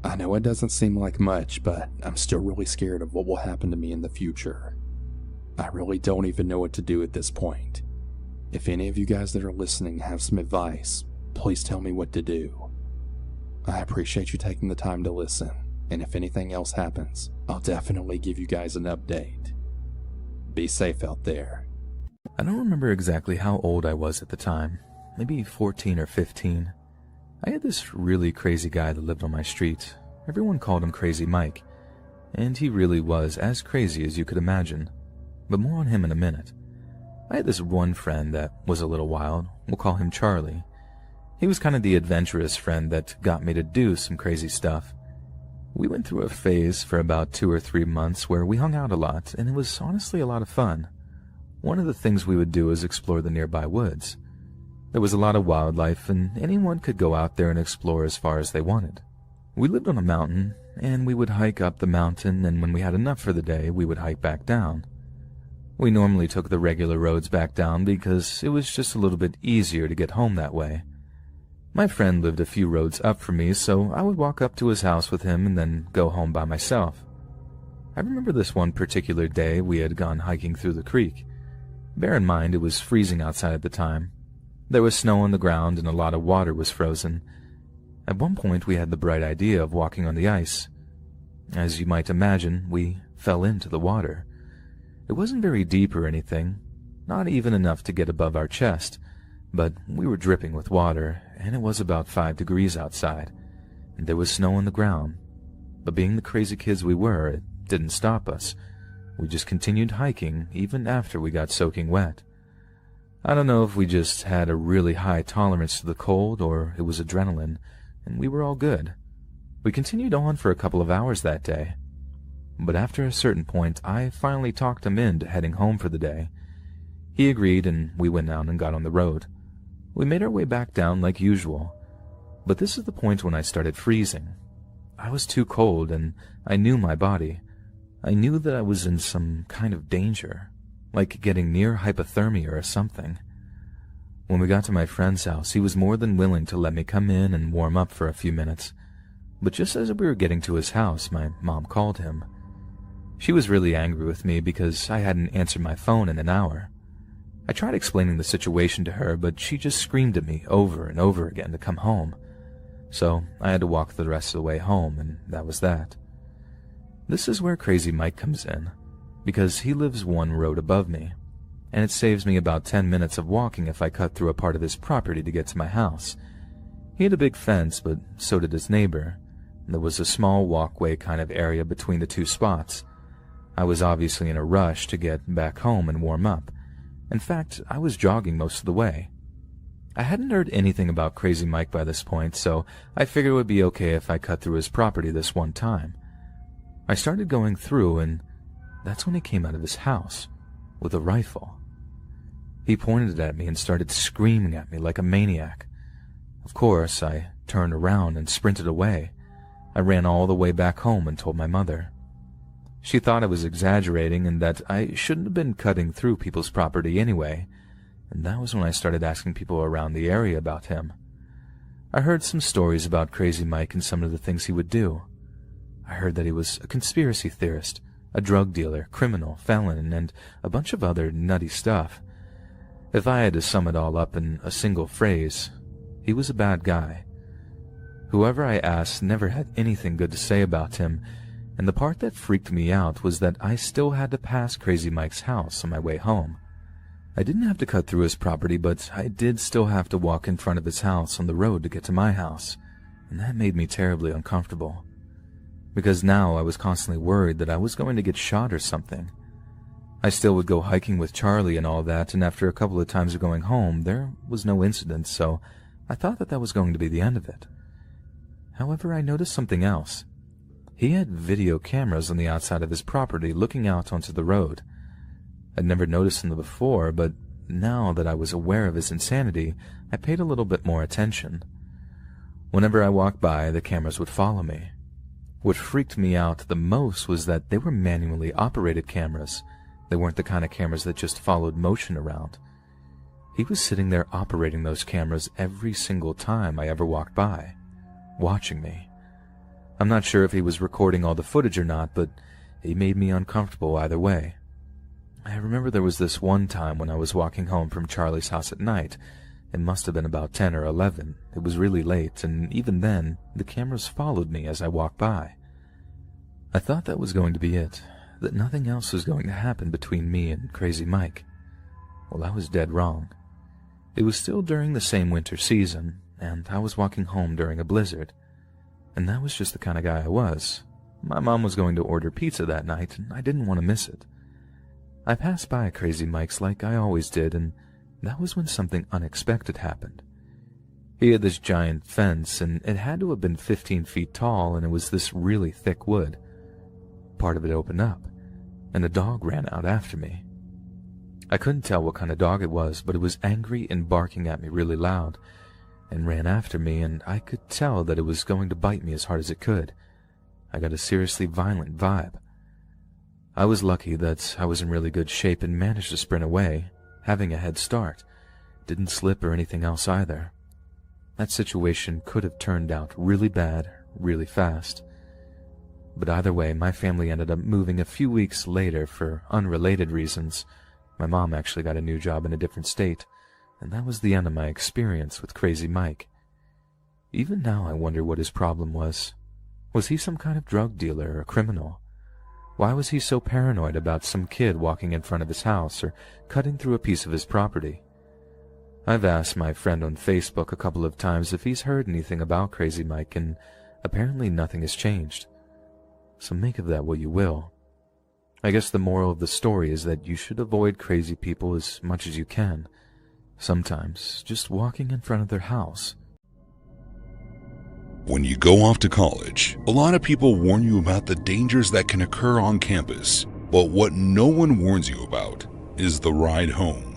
I know it doesn't seem like much, but I'm still really scared of what will happen to me in the future. I really don't even know what to do at this point. If any of you guys that are listening have some advice, please tell me what to do. I appreciate you taking the time to listen, and if anything else happens, I'll definitely give you guys an update. Be safe out there. I don't remember exactly how old I was at the time, maybe 14 or 15. I had this really crazy guy that lived on my street. Everyone called him Crazy Mike, and he really was as crazy as you could imagine. But more on him in a minute. I had this one friend that was a little wild. We'll call him Charlie. He was kind of the adventurous friend that got me to do some crazy stuff. We went through a phase for about 2 or 3 months where we hung out a lot, and it was honestly a lot of fun. One of the things we would do was explore the nearby woods. There was a lot of wildlife, and anyone could go out there and explore as far as they wanted. We lived on a mountain, and we would hike up the mountain, and when we had enough for the day, we would hike back down. We normally took the regular roads back down because it was just a little bit easier to get home that way. My friend lived a few roads up from me, so I would walk up to his house with him and then go home by myself. I remember this one particular day we had gone hiking through the creek. Bear in mind, it was freezing outside at the time. There was snow on the ground and a lot of water was frozen. At one point, we had the bright idea of walking on the ice. As you might imagine, we fell into the water. It wasn't very deep or anything, not even enough to get above our chest, but we were dripping with water, and it was about 5 degrees outside. There was snow on the ground, but being the crazy kids we were, it didn't stop us. We just continued hiking even after we got soaking wet. I don't know if we just had a really high tolerance to the cold or it was adrenaline, and we were all good. We continued on for a couple of hours that day, but after a certain point, I finally talked him into heading home for the day. He agreed, and we went out and got on the road. We made our way back down like usual, but this is the point when I started freezing. I was too cold, and I knew my body. I knew that I was in some kind of danger, like getting near hypothermia or something. When we got to my friend's house, he was more than willing to let me come in and warm up for a few minutes. But just as we were getting to his house, my mom called him. She was really angry with me because I hadn't answered my phone in an hour. I tried explaining the situation to her, but she just screamed at me over and over again to come home. So I had to walk the rest of the way home, and that was that. This is where Crazy Mike comes in, because he lives one road above me, and it saves me about 10 minutes of walking if I cut through a part of his property to get to my house. He had a big fence, but so did his neighbor. There was a small walkway kind of area between the two spots. I was obviously in a rush to get back home and warm up. In fact, I was jogging most of the way. I hadn't heard anything about Crazy Mike by this point, so I figured it would be okay if I cut through his property this one time. I started going through, and that's when he came out of his house with a rifle. He pointed it at me and started screaming at me like a maniac. Of course, I turned around and sprinted away. I ran all the way back home and told my mother. She thought I was exaggerating and that I shouldn't have been cutting through people's property anyway, and that was when I started asking people around the area about him. I heard some stories about Crazy Mike and some of the things he would do. I heard that he was a conspiracy theorist, a drug dealer, criminal, felon, and a bunch of other nutty stuff. If I had to sum it all up in a single phrase, he was a bad guy. Whoever I asked never had anything good to say about him, and the part that freaked me out was that I still had to pass Crazy Mike's house on my way home. I didn't have to cut through his property, but I did still have to walk in front of his house on the road to get to my house, and that made me terribly uncomfortable. Because now I was constantly worried that I was going to get shot or something. I still would go hiking with Charlie and all that, and after a couple of times of going home, there was no incident, so I thought that was going to be the end of it. However, I noticed something else. He had video cameras on the outside of his property looking out onto the road. I'd never noticed them before, but now that I was aware of his insanity, I paid a little bit more attention. Whenever I walked by, the cameras would follow me. What freaked me out the most was that they were manually operated cameras. They weren't the kind of cameras that just followed motion around. He was sitting there operating those cameras every single time I ever walked by, watching me. I'm not sure if he was recording all the footage or not, but he made me uncomfortable either way. I remember there was this one time when I was walking home from Charlie's house at night. It must have been about 10 or 11. It was really late, and even then, the cameras followed me as I walked by. I thought that was going to be it, that nothing else was going to happen between me and Crazy Mike. Well, I was dead wrong. It was still during the same winter season, and I was walking home during a blizzard. And that was just the kind of guy I was. My mom was going to order pizza that night, and I didn't want to miss it. I passed by Crazy Mike's like I always did, and that was when something unexpected happened. He had this giant fence, and it had to have been 15 feet tall, and it was this really thick wood. Part of it opened up, and a dog ran out after me. I couldn't tell what kind of dog it was, but it was angry and barking at me really loud, and ran after me, and I could tell that it was going to bite me as hard as it could. I got a seriously violent vibe. I was lucky that I was in really good shape and managed to sprint away, having a head start. Didn't slip or anything else either. That situation could have turned out really bad, really fast. But either way, my family ended up moving a few weeks later for unrelated reasons. My mom actually got a new job in a different state, and that was the end of my experience with Crazy Mike. Even now I wonder what his problem was. Was he some kind of drug dealer or criminal? Why was he so paranoid about some kid walking in front of his house or cutting through a piece of his property? I've asked my friend on Facebook a couple of times if he's heard anything about Crazy Mike, and apparently nothing has changed. So make of that what you will. I guess the moral of the story is that you should avoid crazy people as much as you can. Sometimes, just walking in front of their house. When you go off to college, a lot of people warn you about the dangers that can occur on campus. But what no one warns you about is the ride home.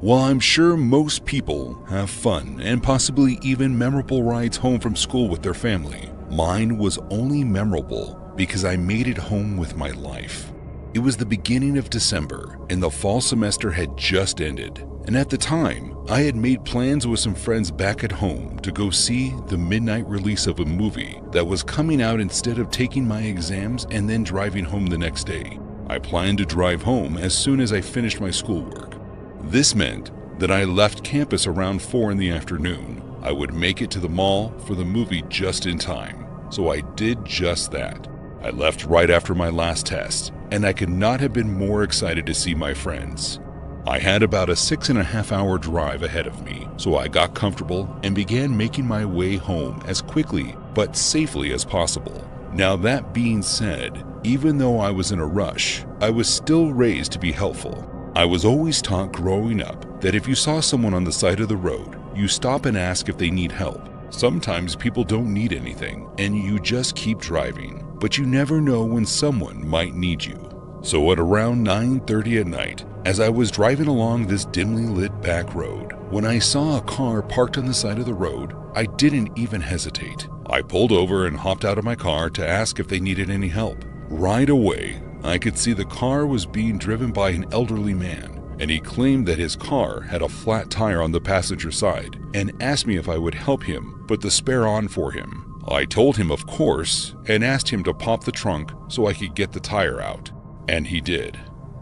While I'm sure most people have fun and possibly even memorable rides home from school with their family, mine was only memorable because I made it home with my life. It was the beginning of December and the fall semester had just ended. And at the time, I had made plans with some friends back at home to go see the midnight release of a movie that was coming out instead of taking my exams and then driving home the next day. I planned to drive home as soon as I finished my schoolwork. This meant that I left campus around 4 in the afternoon. I would make it to the mall for the movie just in time. So I did just that. I left right after my last test, and I could not have been more excited to see my friends. I had about a 6.5-hour drive ahead of me, so I got comfortable and began making my way home as quickly but safely as possible. Now that being said, even though I was in a rush, I was still raised to be helpful. I was always taught growing up that if you saw someone on the side of the road, you stop and ask if they need help. Sometimes people don't need anything, and you just keep driving, but you never know when someone might need you. So at around 9:30 at night, as I was driving along this dimly lit back road, when I saw a car parked on the side of the road, I didn't even hesitate. I pulled over and hopped out of my car to ask if they needed any help. Right away, I could see the car was being driven by an elderly man, and he claimed that his car had a flat tire on the passenger side and asked me if I would help him put the spare on for him. I told him of course and asked him to pop the trunk so I could get the tire out, and he did.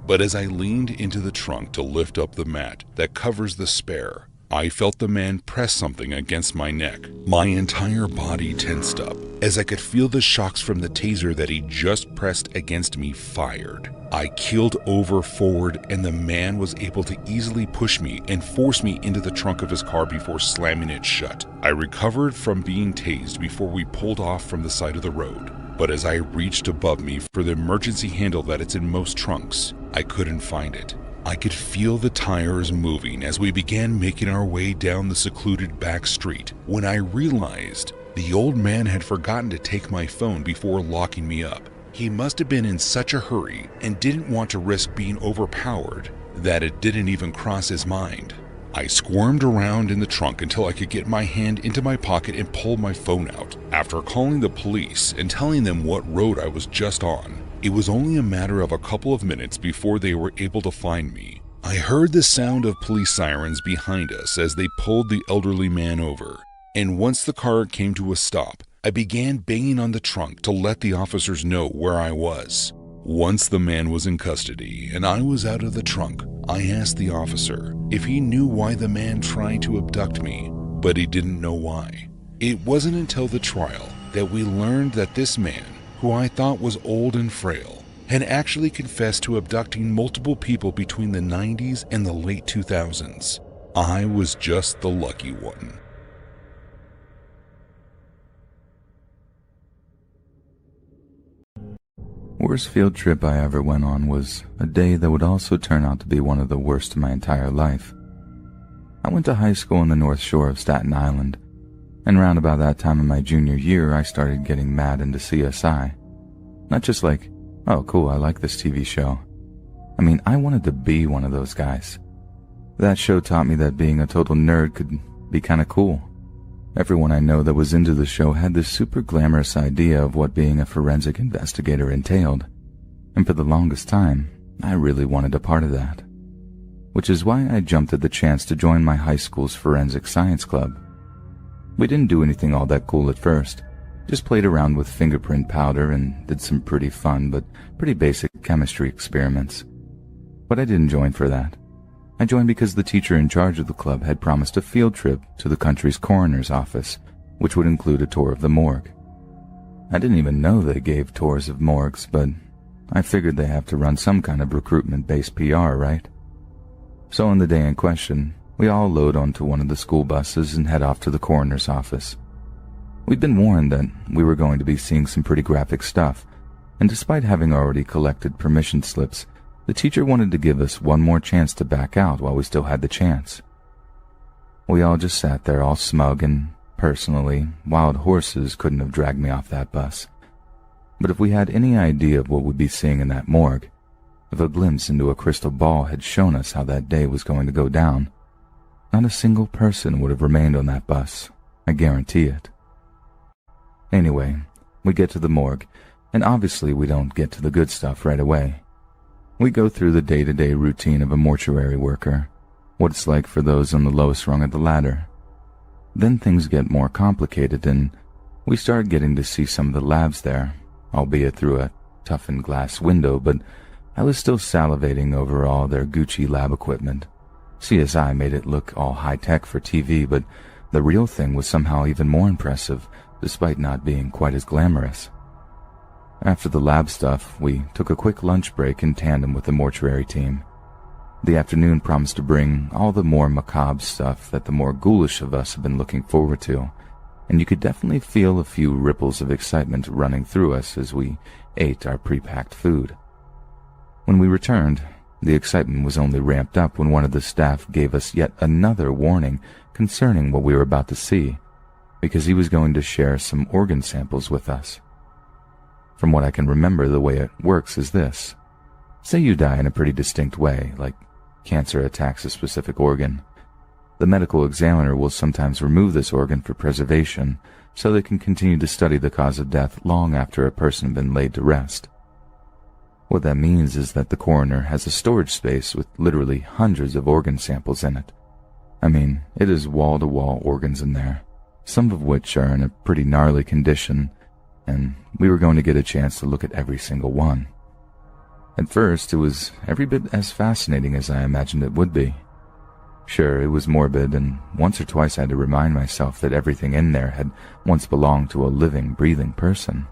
But as I leaned into the trunk to lift up the mat that covers the spare, I felt the man press something against my neck. My entire body tensed up as I could feel the shocks from the taser that he just pressed against me fired. I keeled over forward and the man was able to easily push me and force me into the trunk of his car before slamming it shut. I recovered from being tased before we pulled off from the side of the road. But as I reached above me for the emergency handle that it's in most trunks, I couldn't find it. I could feel the tires moving as we began making our way down the secluded back street when I realized the old man had forgotten to take my phone before locking me up. He must have been in such a hurry and didn't want to risk being overpowered that it didn't even cross his mind. I squirmed around in the trunk until I could get my hand into my pocket and pull my phone out. After calling the police and telling them what road I was just on, it was only a matter of a couple of minutes before they were able to find me. I heard the sound of police sirens behind us as they pulled the elderly man over, and once the car came to a stop, I began banging on the trunk to let the officers know where I was. Once the man was in custody and I was out of the trunk, I asked the officer if he knew why the man tried to abduct me, but he didn't know why. It wasn't until the trial that we learned that this man, who I thought was old and frail, had actually confessed to abducting multiple people between the 90s and the late 2000s. I was just the lucky one. Worst field trip I ever went on was a day that would also turn out to be one of the worst of my entire life. I went to high school on the North Shore of Staten Island, and round about that time in my junior year I started getting mad into CSI. Not just like, oh cool, I like this TV show. I mean, I wanted to be one of those guys. That show taught me that being a total nerd could be kinda cool. Everyone I know that was into the show had this super glamorous idea of what being a forensic investigator entailed, and for the longest time, I really wanted a part of that. Which is why I jumped at the chance to join my high school's forensic science club. We didn't do anything all that cool at first, just played around with fingerprint powder and did some pretty fun but pretty basic chemistry experiments. But I didn't join for that. I joined because the teacher in charge of the club had promised a field trip to the country's coroner's office, which would include a tour of the morgue. I didn't even know they gave tours of morgues, but I figured they have to run some kind of recruitment-based PR, right? So on the day in question, we all load onto one of the school buses and head off to the coroner's office. We'd been warned that we were going to be seeing some pretty graphic stuff, and despite having already collected permission slips, the teacher wanted to give us one more chance to back out while we still had the chance. We all just sat there all smug, and personally, wild horses couldn't have dragged me off that bus. But if we had any idea of what we'd be seeing in that morgue, if a glimpse into a crystal ball had shown us how that day was going to go down, not a single person would have remained on that bus, I guarantee it. Anyway, we get to the morgue, and obviously we don't get to the good stuff right away. We go through the day-to-day routine of a mortuary worker, what it's like for those on the lowest rung of the ladder. Then things get more complicated, and we start getting to see some of the labs there, albeit through a toughened glass window, but I was still salivating over all their Gucci lab equipment. CSI made it look all high-tech for TV, but the real thing was somehow even more impressive, despite not being quite as glamorous. After the lab stuff, we took a quick lunch break in tandem with the mortuary team. The afternoon promised to bring all the more macabre stuff that the more ghoulish of us have been looking forward to, and you could definitely feel a few ripples of excitement running through us as we ate our pre-packed food. When we returned, the excitement was only ramped up when one of the staff gave us yet another warning concerning what we were about to see, because he was going to share some organ samples with us. From what I can remember, the way it works is this. Say you die in a pretty distinct way, like cancer attacks a specific organ. The medical examiner will sometimes remove this organ for preservation, so they can continue to study the cause of death long after a person has been laid to rest. What that means is that the coroner has a storage space with literally hundreds of organ samples in it. I mean, it is wall-to-wall organs in there, some of which are in a pretty gnarly condition, and we were going to get a chance to look at every single one. At first, it was every bit as fascinating as I imagined it would be. Sure, it was morbid, and once or twice I had to remind myself that everything in there had once belonged to a living, breathing person.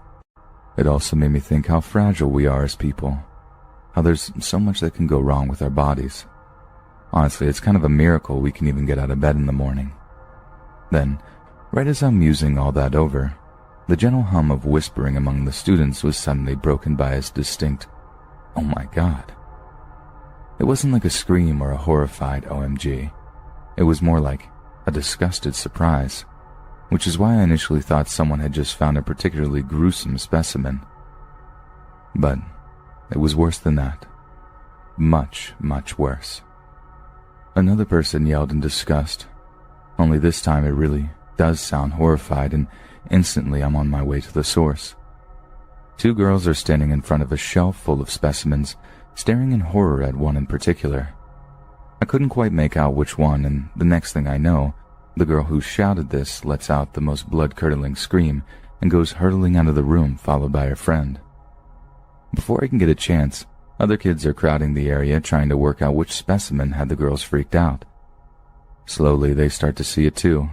It also made me think how fragile we are as people, how there's so much that can go wrong with our bodies. Honestly, it's kind of a miracle we can even get out of bed in the morning. Then, right as I'm musing all that over, the gentle hum of whispering among the students was suddenly broken by a distinct, "Oh my God." It wasn't like a scream or a horrified OMG. It was more like a disgusted surprise, which is why I initially thought someone had just found a particularly gruesome specimen. But it was worse than that. Much, much worse. Another person yelled in disgust, only this time it really does sound horrified, and instantly I'm on my way to the source. Two girls are standing in front of a shelf full of specimens, staring in horror at one in particular. I couldn't quite make out which one, and the next thing I know, the girl who shouted this lets out the most blood-curdling scream and goes hurtling out of the room, followed by her friend. Before I can get a chance, other kids are crowding the area trying to work out which specimen had the girls freaked out. Slowly, they start to see it too,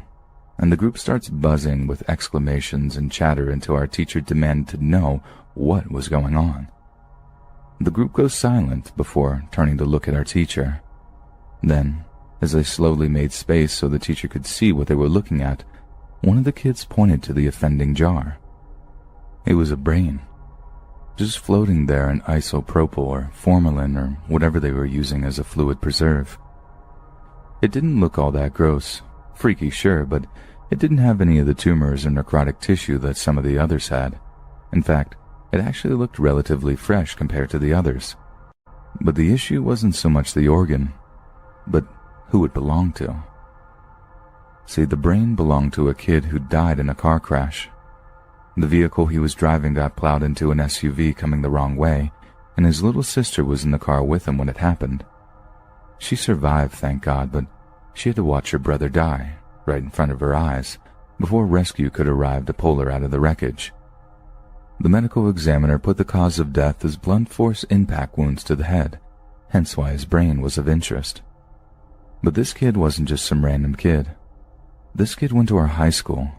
and the group starts buzzing with exclamations and chatter until our teacher demanded to know what was going on. The group goes silent before turning to look at our teacher. Then, as they slowly made space so the teacher could see what they were looking at, one of the kids pointed to the offending jar. It was a brain, just floating there in isopropyl or formalin or whatever they were using as a fluid preserve. It didn't look all that gross, freaky sure, but it didn't have any of the tumors or necrotic tissue that some of the others had. In fact, it actually looked relatively fresh compared to the others. But the issue wasn't so much the organ, but who it belonged to. See, the brain belonged to a kid who died in a car crash. The vehicle he was driving got plowed into an SUV coming the wrong way, and his little sister was in the car with him when it happened. She survived, thank God, but she had to watch her brother die, right in front of her eyes, before rescue could arrive to pull her out of the wreckage. The medical examiner put the cause of death as blunt force impact wounds to the head, hence why his brain was of interest. But this kid wasn't just some random kid. This kid went to our high school.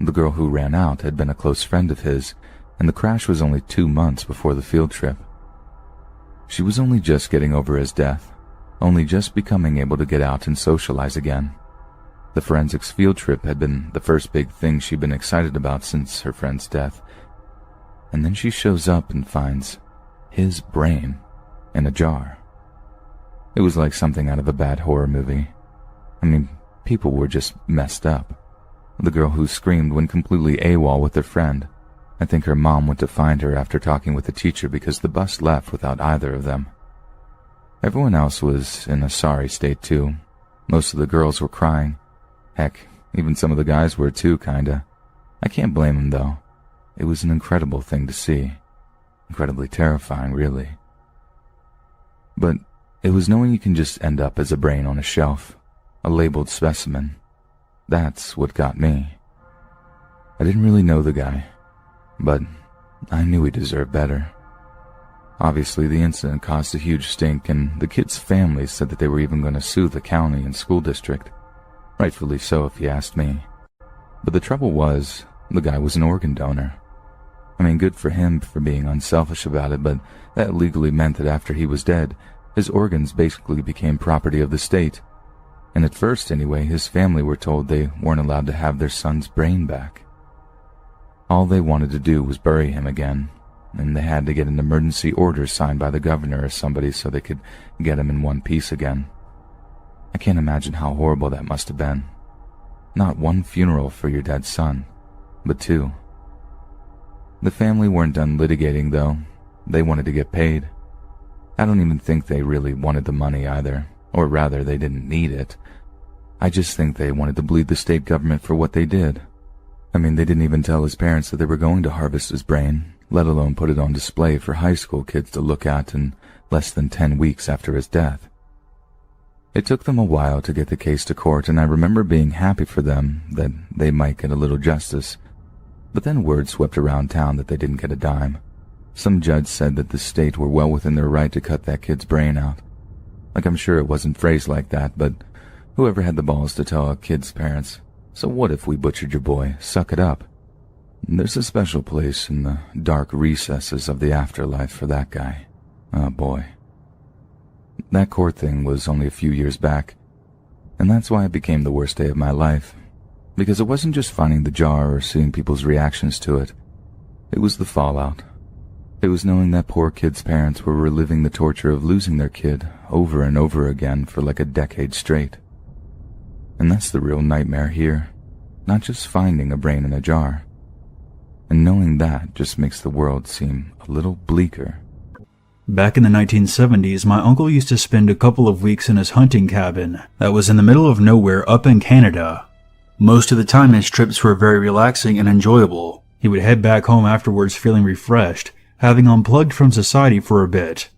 The girl who ran out had been a close friend of his, and the crash was only 2 months before the field trip. She was only just getting over his death, only just becoming able to get out and socialize again. The forensics field trip had been the first big thing she'd been excited about since her friend's death. And then she shows up and finds his brain in a jar. It was like something out of a bad horror movie. I mean, people were just messed up. The girl who screamed went completely AWOL with her friend. I think her mom went to find her after talking with the teacher because the bus left without either of them. Everyone else was in a sorry state too. Most of the girls were crying. Heck, even some of the guys were too, kinda. I can't blame them though. It was an incredible thing to see. Incredibly terrifying, really. But it was knowing you can just end up as a brain on a shelf, a labeled specimen. That's what got me. I didn't really know the guy, but I knew he deserved better. Obviously, the incident caused a huge stink, and the kids' families said that they were even going to sue the county and school district. Rightfully so, if you asked me. But the trouble was, the guy was an organ donor. I mean, good for him for being unselfish about it, but that legally meant that after he was dead, his organs basically became property of the state. And at first, anyway, his family were told they weren't allowed to have their son's brain back. All they wanted to do was bury him again, and they had to get an emergency order signed by the governor or somebody so they could get him in one piece again. I can't imagine how horrible that must have been. Not one funeral for your dead son, but two. The family weren't done litigating, though. They wanted to get paid. I don't even think they really wanted the money either, or rather, they didn't need it. I just think they wanted to bleed the state government for what they did. I mean, they didn't even tell his parents that they were going to harvest his brain, let alone put it on display for high school kids to look at in less than 10 weeks after his death. It took them a while to get the case to court, and I remember being happy for them that they might get a little justice. But then word swept around town that they didn't get a dime. Some judge said that the state were well within their right to cut that kid's brain out. Like, I'm sure it wasn't phrased like that, but whoever had the balls to tell a kid's parents, "So what if we butchered your boy? Suck it up." There's a special place in the dark recesses of the afterlife for that guy. Oh boy. That court thing was only a few years back, and that's why it became the worst day of my life. Because it wasn't just finding the jar or seeing people's reactions to it. It was the fallout. It was knowing that poor kid's parents were reliving the torture of losing their kid over and over again for like a decade straight. And that's the real nightmare here. Not just finding a brain in a jar. And knowing that just makes the world seem a little bleaker. Back in the 1970s, my uncle used to spend a couple of weeks in his hunting cabin that was in the middle of nowhere up in Canada. Most of the time his trips were very relaxing and enjoyable. He would head back home afterwards feeling refreshed, having unplugged from society for a bit.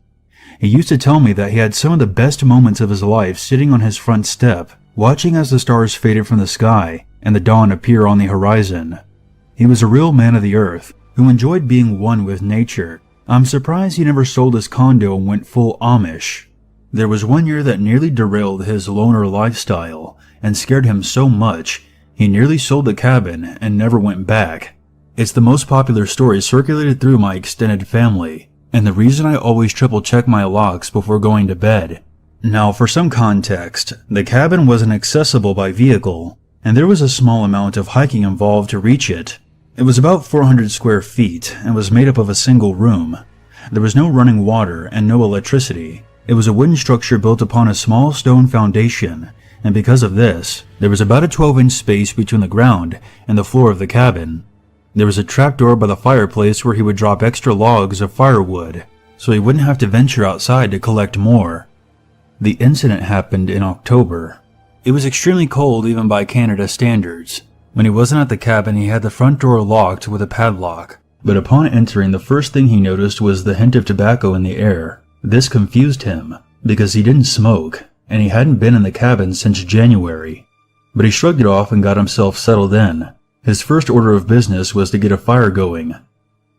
He used to tell me that he had some of the best moments of his life sitting on his front step, watching as the stars faded from the sky and the dawn appear on the horizon. He was a real man of the earth, who enjoyed being one with nature. I'm surprised he never sold his condo and went full Amish. There was one year that nearly derailed his loner lifestyle and scared him so much, he nearly sold the cabin and never went back. It's the most popular story circulated through my extended family, and the reason I always triple check my locks before going to bed. Now, for some context, the cabin wasn't accessible by vehicle, and there was a small amount of hiking involved to reach it. It was about 400 square feet and was made up of a single room. There was no running water and no electricity. It was a wooden structure built upon a small stone foundation, and because of this, there was about a 12-inch space between the ground and the floor of the cabin. There was a trapdoor by the fireplace where he would drop extra logs of firewood, so he wouldn't have to venture outside to collect more. The incident happened in October. It was extremely cold even by Canada standards. When he wasn't at the cabin, he had the front door locked with a padlock, but upon entering, the first thing he noticed was the hint of tobacco in the air. This confused him, because he didn't smoke, and he hadn't been in the cabin since January. But he shrugged it off and got himself settled in. His first order of business was to get a fire going.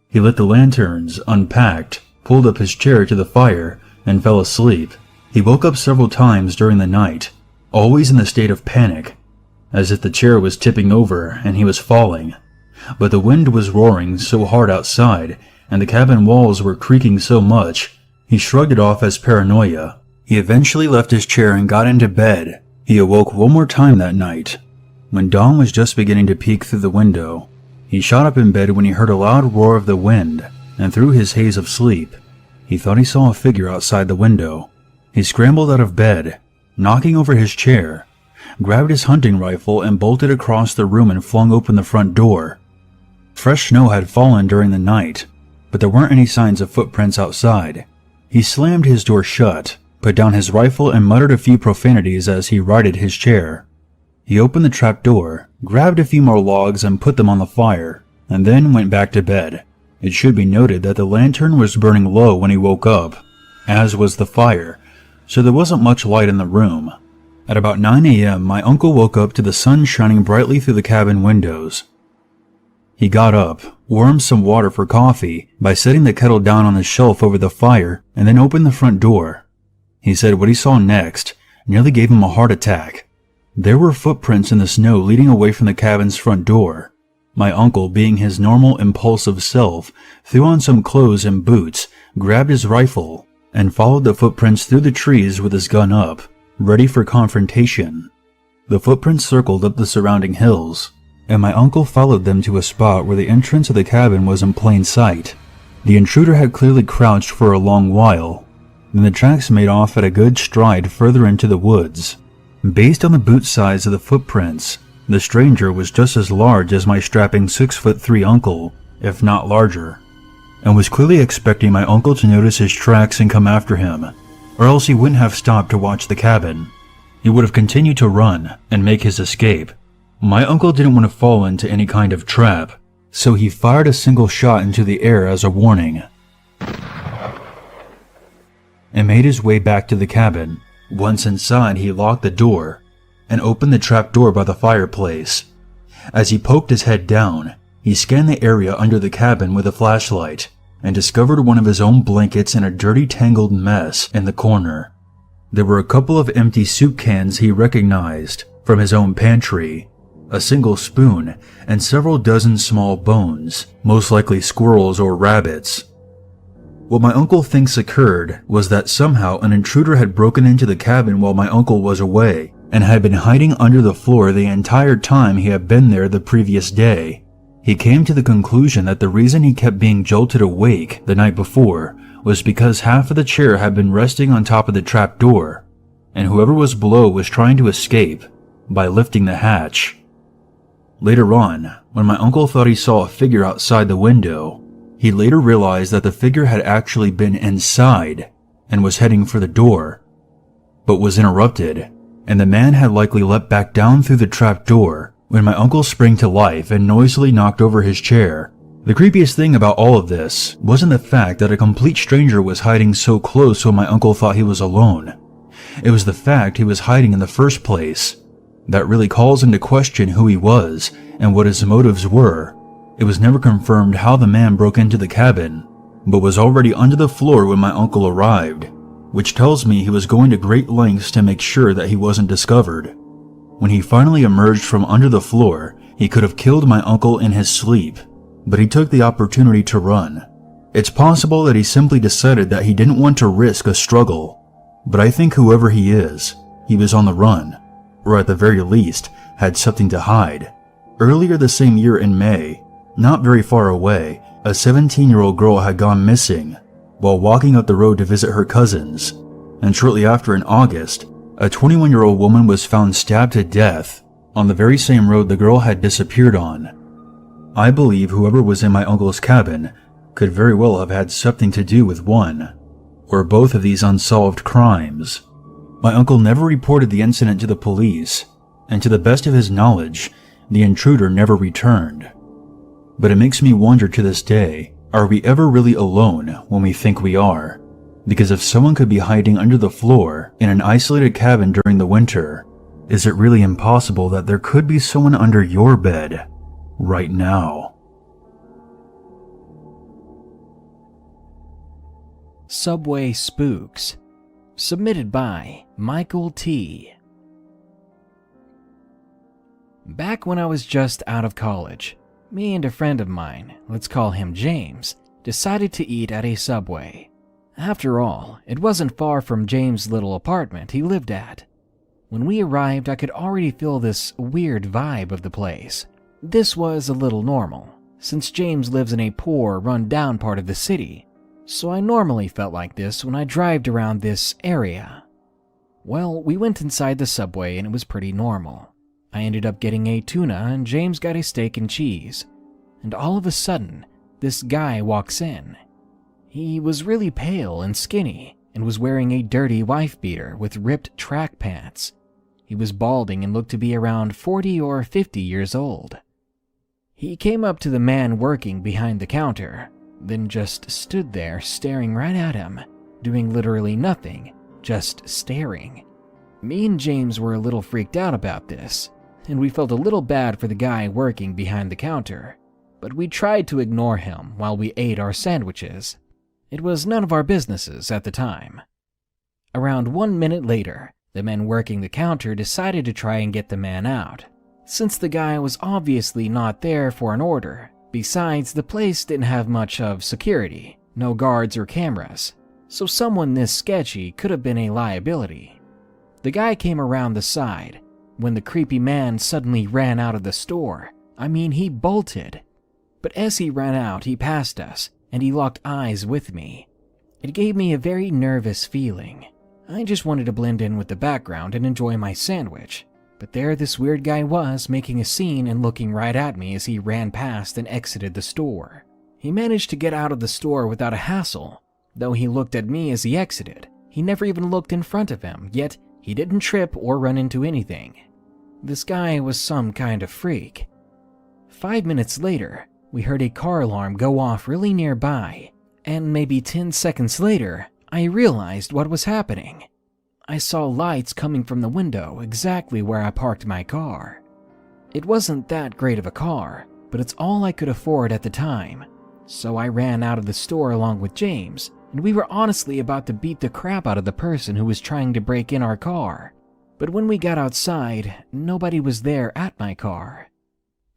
He lit the lanterns, unpacked, pulled up his chair to the fire, and fell asleep. He woke up several times during the night, always in a state of panic, as if the chair was tipping over and he was falling. But the wind was roaring so hard outside, and the cabin walls were creaking so much, he shrugged it off as paranoia. He eventually left his chair and got into bed. He He awoke one more time that night. When dawn was just beginning to peek through the window, he shot up in bed when he heard a loud roar of the wind, and through his haze of sleep, he thought he saw a figure outside the window. He scrambled out of bed, knocking over his chair, grabbed his hunting rifle and bolted across the room and flung open the front door. Fresh snow had fallen during the night, but there weren't any signs of footprints outside. He slammed his door shut, put down his rifle and muttered a few profanities as he righted his chair. He opened the trap door, grabbed a few more logs and put them on the fire, and then went back to bed. It should be noted that the lantern was burning low when he woke up, as was the fire, so there wasn't much light in the room. At about 9 a.m., my uncle woke up to the sun shining brightly through the cabin windows. He got up, warmed some water for coffee by setting the kettle down on the shelf over the fire, and then opened the front door. He said what he saw next nearly gave him a heart attack. There were footprints in the snow leading away from the cabin's front door. My uncle, being his normal impulsive self, threw on some clothes and boots, grabbed his rifle, and followed the footprints through the trees with his gun up, ready for confrontation. The footprints circled up the surrounding hills, and my uncle followed them to a spot where the entrance of the cabin was in plain sight. The intruder had clearly crouched for a long while. Then the tracks made off at a good stride further into the woods. Based on the boot size of the footprints, the stranger was just as large as my strapping 6'3" uncle, if not larger, and was clearly expecting my uncle to notice his tracks and come after him, or else he wouldn't have stopped to watch the cabin. He would have continued to run and make his escape. My uncle didn't want to fall into any kind of trap, so he fired a single shot into the air as a warning, and made his way back to the cabin. Once inside, he locked the door and opened the trap door by the fireplace. As he poked his head down, he scanned the area under the cabin with a flashlight and discovered one of his own blankets in a dirty, tangled mess in the corner. There were a couple of empty soup cans he recognized from his own pantry, a single spoon, and several dozen small bones, most likely squirrels or rabbits. What my uncle thinks occurred was that somehow an intruder had broken into the cabin while my uncle was away and had been hiding under the floor the entire time he had been there the previous day. He came to the conclusion that the reason he kept being jolted awake the night before was because half of the chair had been resting on top of the trap door, and whoever was below was trying to escape by lifting the hatch. Later on, when my uncle thought he saw a figure outside the window, he later realized that the figure had actually been inside and was heading for the door, but was interrupted, and the man had likely leapt back down through the trap door when my uncle sprang to life and noisily knocked over his chair. The creepiest thing about all of this wasn't the fact that a complete stranger was hiding so close when my uncle thought he was alone. It was the fact he was hiding in the first place. That really calls into question who he was and what his motives were. It was never confirmed how the man broke into the cabin, but was already under the floor when my uncle arrived, which tells me he was going to great lengths to make sure that he wasn't discovered. When he finally emerged from under the floor, he could have killed my uncle in his sleep, but he took the opportunity to run. It's possible that he simply decided that he didn't want to risk a struggle, but I think whoever he is, he was on the run, or at the very least, had something to hide. Earlier the same year in May, not very far away, a 17-year-old girl had gone missing while walking up the road to visit her cousins, and shortly after in August, a 21-year-old woman was found stabbed to death on the very same road the girl had disappeared on. I believe whoever was in my uncle's cabin could very well have had something to do with one or both of these unsolved crimes. My uncle never reported the incident to the police, and to the best of his knowledge, the intruder never returned. But it makes me wonder to this day, are we ever really alone when we think we are? Because if someone could be hiding under the floor in an isolated cabin during the winter, is it really impossible that there could be someone under your bed right now? Subway Spooks. Submitted by Michael T. Back when I was just out of college, me and a friend of mine, let's call him James, decided to eat at a Subway. After all, it wasn't far from James' little apartment he lived at. When we arrived, I could already feel this weird vibe of the place. This was a little normal, since James lives in a poor, run-down part of the city, so I normally felt like this when I drived around this area. Well, we went inside the subway and it was pretty normal. I ended up getting a tuna and James got a steak and cheese. And all of a sudden, this guy walks in. He was really pale and skinny and was wearing a dirty wife beater with ripped track pants. He was balding and looked to be around 40 or 50 years old. He came up to the man working behind the counter, then just stood there staring right at him, doing literally nothing, just staring. Me and James were a little freaked out about this, and we felt a little bad for the guy working behind the counter, but we tried to ignore him while we ate our sandwiches. It was none of our businesses at the time. Around 1 minute later, the men working the counter decided to try and get the man out, since the guy was obviously not there for an order. Besides, the place didn't have much of security, no guards or cameras, so someone this sketchy could have been a liability. The guy came around the side when the creepy man suddenly ran out of the store. I mean, he bolted. But as he ran out, he passed us, and he locked eyes with me. It gave me a very nervous feeling. I just wanted to blend in with the background and enjoy my sandwich. But there this weird guy was, making a scene and looking right at me as he ran past and exited the store. He managed to get out of the store without a hassle. Though he looked at me as he exited, he never even looked in front of him, yet he didn't trip or run into anything. This guy was some kind of freak. 5 minutes later, we heard a car alarm go off really nearby, and maybe 10 seconds later, I realized what was happening. I saw lights coming from the window exactly where I parked my car. It wasn't that great of a car, but it's all I could afford at the time. So I ran out of the store along with James, and we were honestly about to beat the crap out of the person who was trying to break in our car. But when we got outside, nobody was there at my car.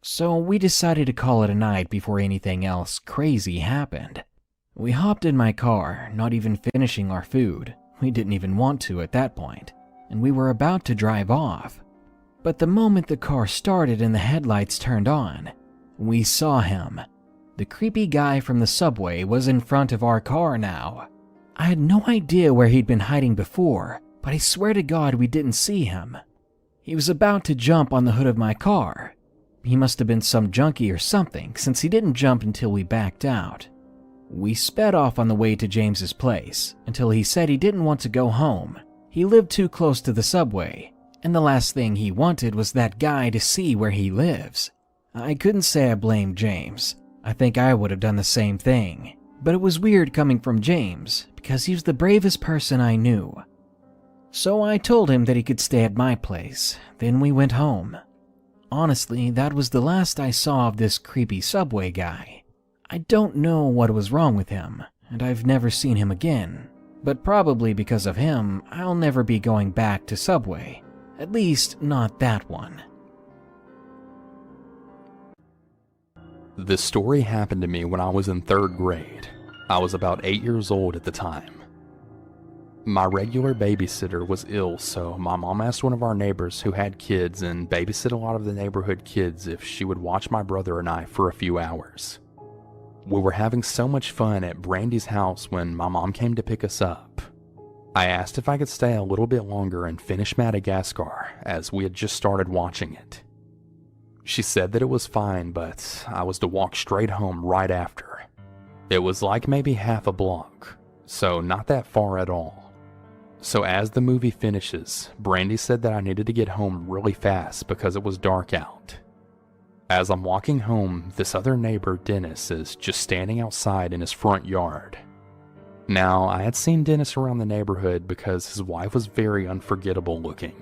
So we decided to call it a night before anything else crazy happened. We hopped in my car, not even finishing our food. We didn't even want to at that point, and we were about to drive off. But the moment the car started and the headlights turned on, we saw him. The creepy guy from the subway was in front of our car now. I had no idea where he'd been hiding before, but I swear to God we didn't see him. He was about to jump on the hood of my car. He must have been some junkie or something, since he didn't jump until we backed out. We sped off on the way to James's place, until he said he didn't want to go home. He lived too close to the subway, and the last thing he wanted was that guy to see where he lives. I couldn't say I blamed James. I think I would have done the same thing, but it was weird coming from James, because he was the bravest person I knew. So I told him that he could stay at my place, then we went home. Honestly, that was the last I saw of this creepy subway guy. I don't know what was wrong with him, and I've never seen him again, but probably because of him, I'll never be going back to Subway. At least, not that one. This story happened to me when I was in 3rd grade. I was about 8 years old at the time. My regular babysitter was ill, so my mom asked one of our neighbors who had kids and babysit a lot of the neighborhood kids if she would watch my brother and I for a few hours. We were having so much fun at Brandy's house when my mom came to pick us up. I asked if I could stay a little bit longer and finish Madagascar, as we had just started watching it. She said that it was fine, but I was to walk straight home right after. It was like maybe half a block, so not that far at all. So as the movie finishes, Brandy said that I needed to get home really fast because it was dark out. As I'm walking home, this other neighbor, Dennis, is just standing outside in his front yard. Now, I had seen Dennis around the neighborhood because his wife was very unforgettable looking.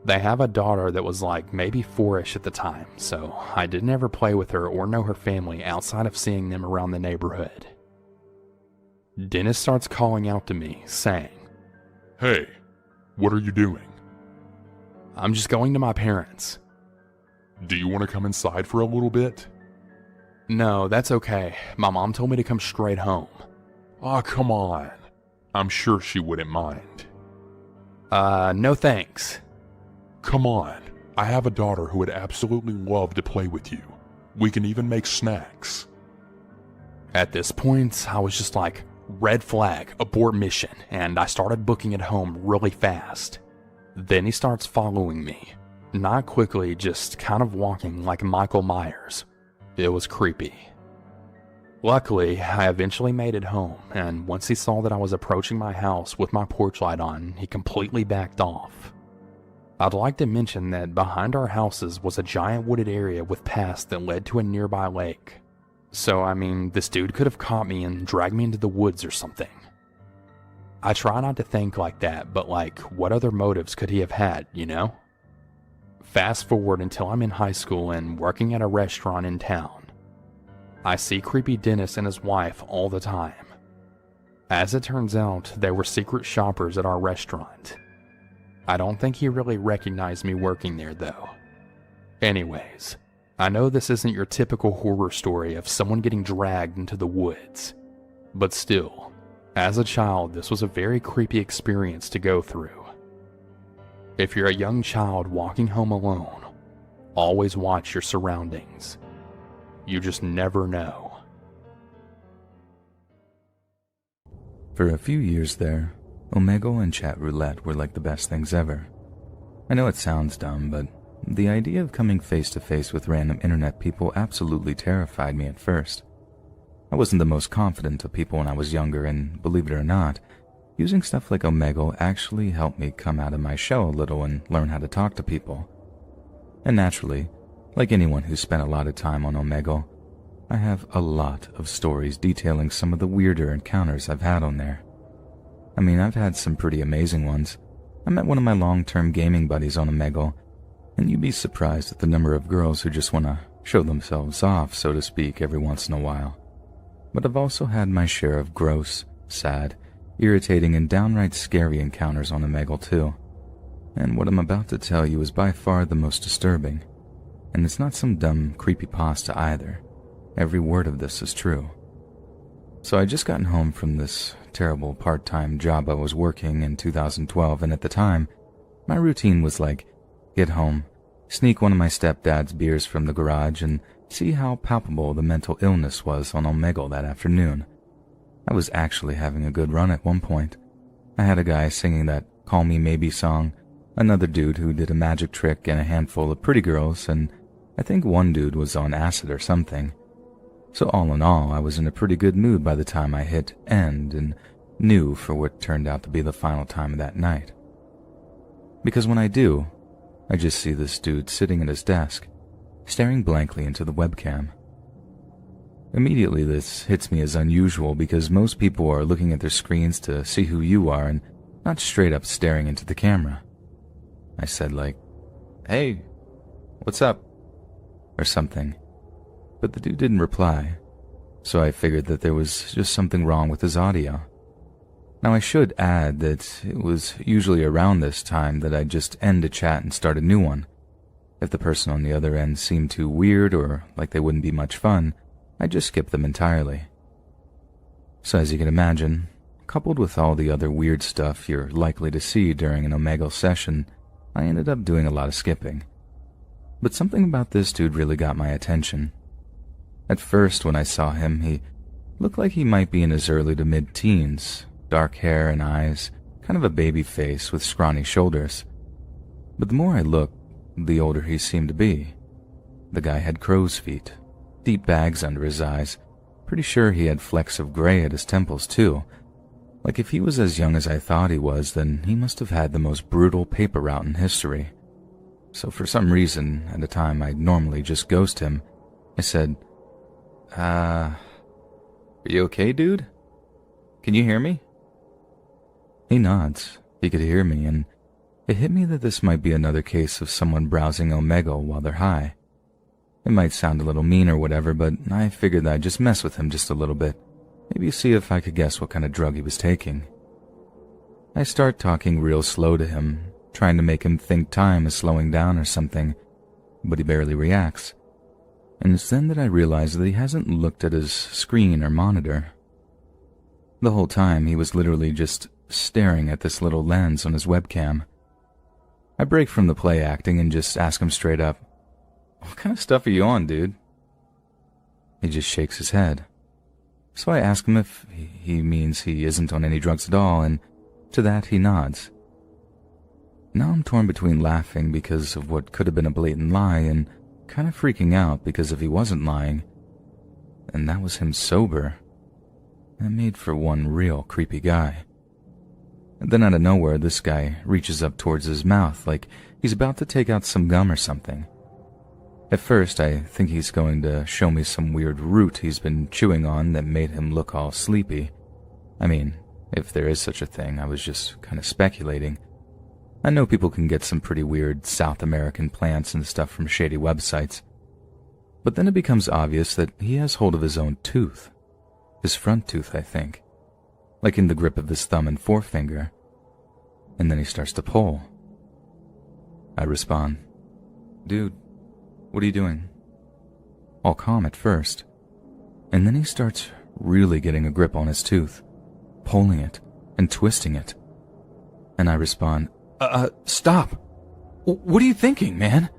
They have a daughter that was like maybe 4-ish at the time, so I didn't ever play with her or know her family outside of seeing them around the neighborhood. Dennis starts calling out to me, saying, Hey, what are you doing? I'm just going to my parents. Do you want to come inside for a little bit? No, that's okay. My mom told me to come straight home. Aw, come on. I'm sure she wouldn't mind. No thanks. Come on, I have a daughter who would absolutely love to play with you. We can even make snacks. At this point, I was just like, red flag, abort mission, and I started booking it home really fast. Then he starts following me. Not quickly, just kind of walking like Michael Myers. It was creepy. Luckily, I eventually made it home, and once he saw that I was approaching my house with my porch light on, he completely backed off. I'd like to mention that behind our houses was a giant wooded area with paths that led to a nearby lake. So, I mean, this dude could have caught me and dragged me into the woods or something. I try not to think like that, but like, what other motives could he have had, you know? Fast forward until I'm in high school and working at a restaurant in town. I see creepy Dennis and his wife all the time. As it turns out, they were secret shoppers at our restaurant. I don't think he really recognized me working there though. Anyways, I know this isn't your typical horror story of someone getting dragged into the woods, but still, as a child, this was a very creepy experience to go through. If you're a young child walking home alone, always watch your surroundings. You just never know. For a few years there, Omegle and chat roulette were like the best things ever. I know it sounds dumb, but the idea of coming face to face with random internet people absolutely terrified me at first. I wasn't the most confident of people when I was younger, and believe it or not, using stuff like Omegle actually helped me come out of my shell a little and learn how to talk to people. And naturally, like anyone who's spent a lot of time on Omegle, I have a lot of stories detailing some of the weirder encounters I've had on there. I mean, I've had some pretty amazing ones. I met one of my long-term gaming buddies on Omegle, and you'd be surprised at the number of girls who just want to show themselves off, so to speak, every once in a while. But I've also had my share of gross, sad, irritating, and downright scary encounters on Omegle too. And what I'm about to tell you is by far the most disturbing. And it's not some dumb creepypasta either. Every word of this is true. So I just gotten home from this terrible part-time job I was working in 2012, and at the time, my routine was like, get home, sneak one of my stepdad's beers from the garage, and see how palpable the mental illness was on Omegle that afternoon. I was actually having a good run at one point. I had a guy singing that Call Me Maybe song, another dude who did a magic trick, and a handful of pretty girls, and I think one dude was on acid or something. So all in all, I was in a pretty good mood by the time I hit end and knew for what turned out to be the final time of that night. Because when I do, I just see this dude sitting at his desk, staring blankly into the webcam. Immediately this hits me as unusual because most people are looking at their screens to see who you are and not straight up staring into the camera. I said like, "Hey, what's up?" or something. But the dude didn't reply, so I figured that there was just something wrong with his audio. Now I should add that it was usually around this time that I'd just end a chat and start a new one. If the person on the other end seemed too weird or like they wouldn't be much fun, I'd just skip them entirely. So as you can imagine, coupled with all the other weird stuff you're likely to see during an Omegle session, I ended up doing a lot of skipping. But something about this dude really got my attention. At first, when I saw him, he looked like he might be in his early to mid-teens, dark hair and eyes, kind of a baby face with scrawny shoulders. But the more I looked, the older he seemed to be. The guy had crow's feet, deep bags under his eyes, pretty sure he had flecks of gray at his temples too. Like if he was as young as I thought he was, then he must have had the most brutal paper route in history. So for some reason, at a time I'd normally just ghost him, I said, are you okay, dude? Can you hear me?" He nods. He could hear me, and it hit me that this might be another case of someone browsing Omegle while they're high. It might sound a little mean or whatever, but I figured that I'd just mess with him just a little bit. Maybe see if I could guess what kind of drug he was taking. I start talking real slow to him, trying to make him think time is slowing down or something, but he barely reacts. And it's then that I realize that he hasn't looked at his screen or monitor. The whole time he was literally just staring at this little lens on his webcam. I break from the play acting and just ask him straight up, "What kind of stuff are you on, dude?" He just shakes his head. So I ask him if he means he isn't on any drugs at all, and to that he nods. Now I'm torn between laughing because of what could have been a blatant lie and kind of freaking out because if he wasn't lying, and that was him sober, that made for one real creepy guy. And then out of nowhere, this guy reaches up towards his mouth like he's about to take out some gum or something. At first, I think he's going to show me some weird root he's been chewing on that made him look all sleepy. I mean, if there is such a thing, I was just kind of speculating. I know people can get some pretty weird South American plants and stuff from shady websites. But then it becomes obvious that he has hold of his own tooth. His front tooth, I think. Like in the grip of his thumb and forefinger. And then he starts to pull. I respond, "Dude, what are you doing?" All calm at first. And then he starts really getting a grip on his tooth, pulling it and twisting it. And I respond, Stop! What are you thinking, man?"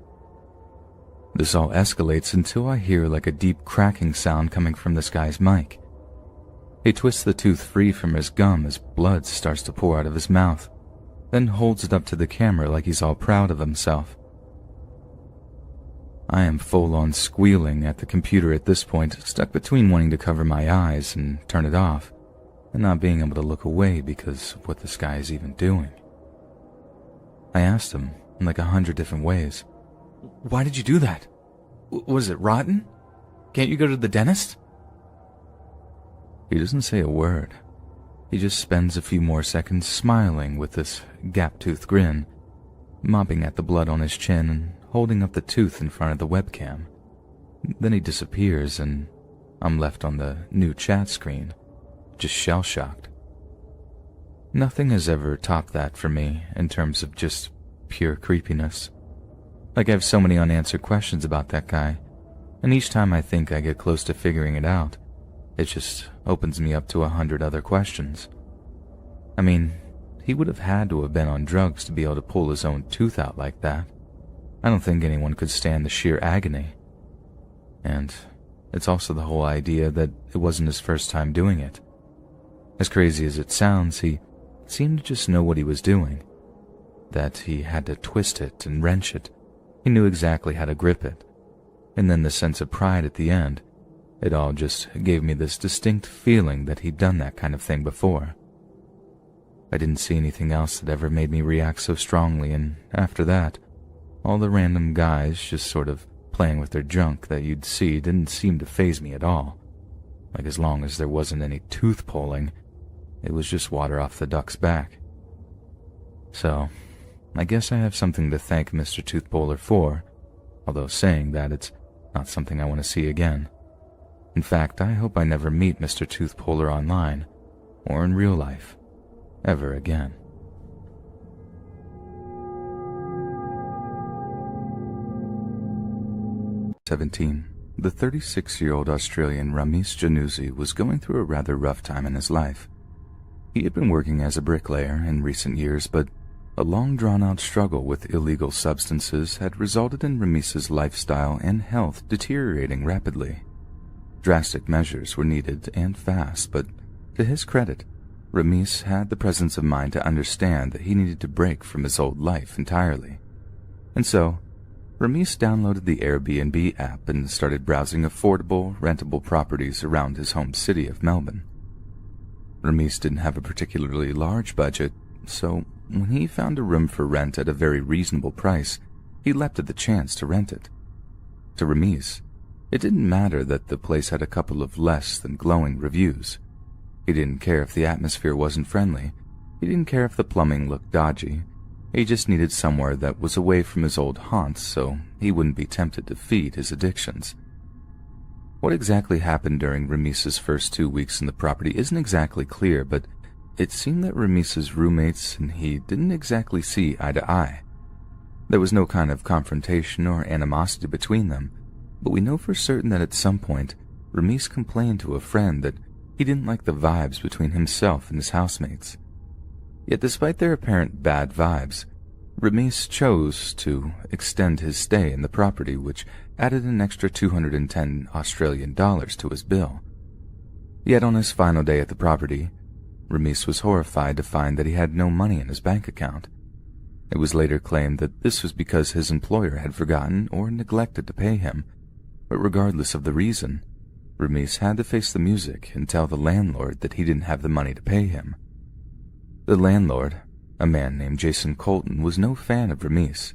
This all escalates until I hear like a deep cracking sound coming from this guy's mic. He twists the tooth free from his gum as blood starts to pour out of his mouth, then holds it up to the camera like he's all proud of himself. I am full-on squealing at the computer at this point, stuck between wanting to cover my eyes and turn it off, and not being able to look away because of what this guy is even doing. I asked him in like 100 different ways, "Why did you do that? Was it rotten? Can't you go to the dentist?" He doesn't say a word. He just spends a few more seconds smiling with this gap-toothed grin, mopping at the blood on his chin and holding up the tooth in front of the webcam. Then he disappears and I'm left on the new chat screen, just shell-shocked. Nothing has ever topped that for me in terms of just pure creepiness. Like I have so many unanswered questions about that guy, and each time I think I get close to figuring it out, it just opens me up to 100 other questions. I mean, he would have had to have been on drugs to be able to pull his own tooth out like that. I don't think anyone could stand the sheer agony. And it's also the whole idea that it wasn't his first time doing it. As crazy as it sounds, he seemed to just know what he was doing. That he had to twist it and wrench it. He knew exactly how to grip it. And then the sense of pride at the end. It all just gave me this distinct feeling that he'd done that kind of thing before. I didn't see anything else that ever made me react so strongly, and after that, all the random guys just sort of playing with their junk that you'd see didn't seem to faze me at all. Like as long as there wasn't any tooth pulling, it was just water off the duck's back. So, I guess I have something to thank Mr. Toothpuller for, although saying that it's not something I want to see again. In fact, I hope I never meet Mr. Toothpuller online, or in real life, ever again. The 36-year-old Australian Ramesh Januzzi was going through a rather rough time in his life. He had been working as a bricklayer in recent years, but a long drawn-out struggle with illegal substances had resulted in Ramesh's lifestyle and health deteriorating rapidly. Drastic measures were needed and fast, but to his credit, Ramesh had the presence of mind to understand that he needed to break from his old life entirely. And so, Ramesh downloaded the Airbnb app and started browsing affordable, rentable properties around his home city of Melbourne. Ramesh didn't have a particularly large budget, so when he found a room for rent at a very reasonable price, he leapt at the chance to rent it. To Ramesh, it didn't matter that the place had a couple of less than glowing reviews. He didn't care if the atmosphere wasn't friendly. He didn't care if the plumbing looked dodgy. He just needed somewhere that was away from his old haunts so he wouldn't be tempted to feed his addictions. What exactly happened during Ramesh's first 2 weeks in the property isn't exactly clear, but it seemed that Ramesh's roommates and he didn't exactly see eye to eye. There was no kind of confrontation or animosity between them, but we know for certain that at some point, Ramesh complained to a friend that he didn't like the vibes between himself and his housemates. Yet despite their apparent bad vibes, Ramis chose to extend his stay in the property, which added an extra 210 Australian dollars to his bill. Yet on his final day at the property, Ramis was horrified to find that he had no money in his bank account. It was later claimed that this was because his employer had forgotten or neglected to pay him, but regardless of the reason, Ramis had to face the music and tell the landlord that he didn't have the money to pay him. The landlord, a man named Jason Colton, was no fan of Ramis.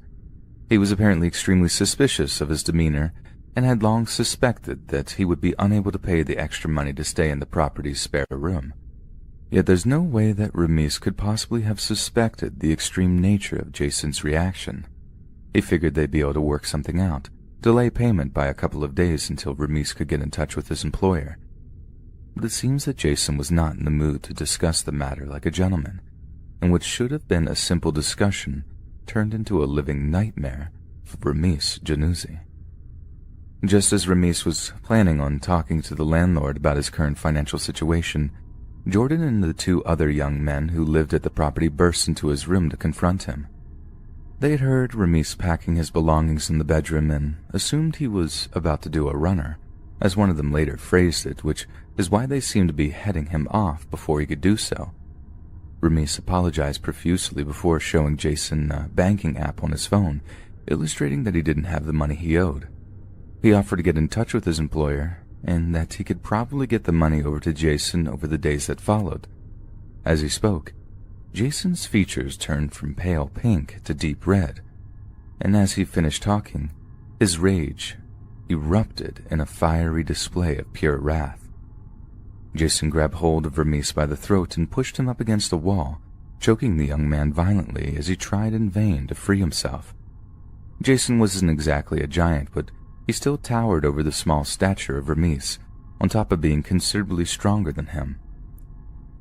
He was apparently extremely suspicious of his demeanor and had long suspected that he would be unable to pay the extra money to stay in the property's spare room. Yet there's no way that Ramis could possibly have suspected the extreme nature of Jason's reaction. He figured they'd be able to work something out, delay payment by a couple of days until Ramis could get in touch with his employer. But it seems that Jason was not in the mood to discuss the matter like a gentleman, and what should have been a simple discussion turned into a living nightmare for Ramis Januzzi. Just as Ramis was planning on talking to the landlord about his current financial situation, Jordan and the two other young men who lived at the property burst into his room to confront him. They had heard Ramis packing his belongings in the bedroom and assumed he was about to do a runner, as one of them later phrased it, which is why they seemed to be heading him off before he could do so. Ramis apologized profusely before showing Jason a banking app on his phone, illustrating that he didn't have the money he owed. He offered to get in touch with his employer, and that he could probably get the money over to Jason over the days that followed. As he spoke, Jason's features turned from pale pink to deep red, and as he finished talking, his rage erupted in a fiery display of pure wrath. Jason grabbed hold of Ramis by the throat and pushed him up against the wall, choking the young man violently as he tried in vain to free himself. Jason wasn't exactly a giant, but he still towered over the small stature of Ramis, on top of being considerably stronger than him.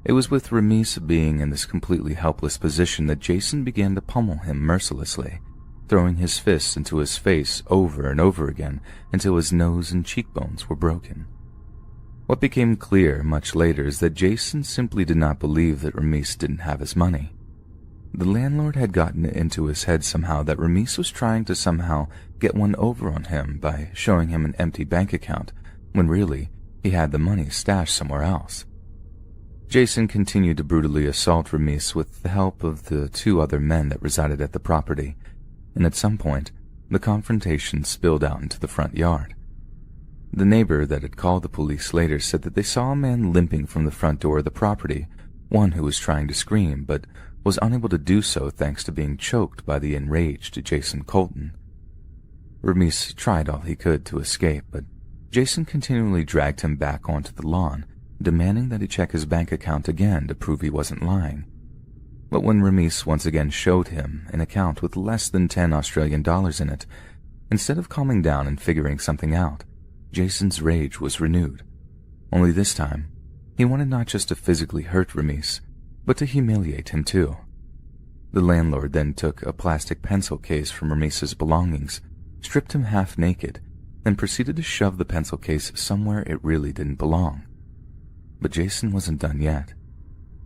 It was with Ramis being in this completely helpless position that Jason began to pummel him mercilessly, throwing his fists into his face over and over again until his nose and cheekbones were broken. What became clear much later is that Jason simply did not believe that Ramis didn't have his money. The landlord had gotten it into his head somehow that Ramis was trying to somehow get one over on him by showing him an empty bank account, when really he had the money stashed somewhere else. Jason continued to brutally assault Ramis with the help of the two other men that resided at the property, and at some point, the confrontation spilled out into the front yard. The neighbor that had called the police later said that they saw a man limping from the front door of the property, one who was trying to scream but was unable to do so thanks to being choked by the enraged Jason Colton. Ramis tried all he could to escape, but Jason continually dragged him back onto the lawn, demanding that he check his bank account again to prove he wasn't lying. But when Ramis once again showed him an account with less than 10 Australian dollars in it, instead of calming down and figuring something out, Jason's rage was renewed. Only this time, he wanted not just to physically hurt Ramis, but to humiliate him too. The landlord then took a plastic pencil case from Ramis's belongings, stripped him half naked, and proceeded to shove the pencil case somewhere it really didn't belong. But Jason wasn't done yet.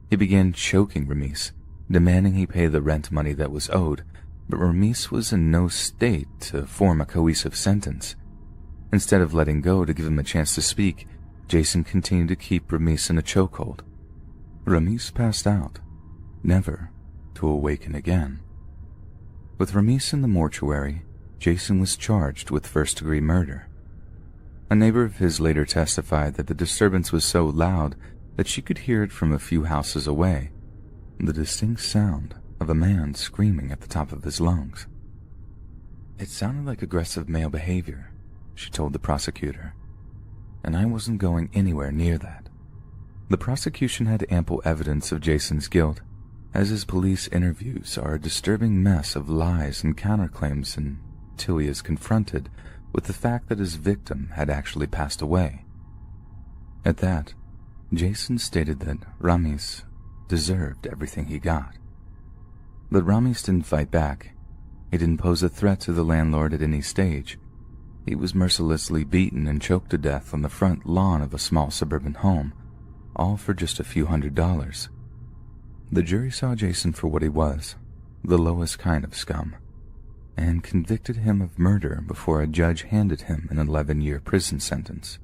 He began choking Ramis, demanding he pay the rent money that was owed, but Ramis was in no state to form a cohesive sentence. Instead of letting go to give him a chance to speak, Jason continued to keep Ramis in a chokehold. Ramis passed out, never to awaken again. With Ramis in the mortuary, Jason was charged with first-degree murder. A neighbor of his later testified that the disturbance was so loud that she could hear it from a few houses away, the distinct sound of a man screaming at the top of his lungs. It sounded like aggressive male behavior, she told the prosecutor, and I wasn't going anywhere near that. The prosecution had ample evidence of Jason's guilt, as his police interviews are a disturbing mess of lies and counterclaims until he is confronted with the fact that his victim had actually passed away. At that, Jason stated that Ramis deserved everything he got. But Ramis didn't fight back. He didn't pose a threat to the landlord at any stage. He was mercilessly beaten and choked to death on the front lawn of a small suburban home, all for just a few $100s. The jury saw Jason for what he was, the lowest kind of scum, and convicted him of murder before a judge handed him an 11-year prison sentence.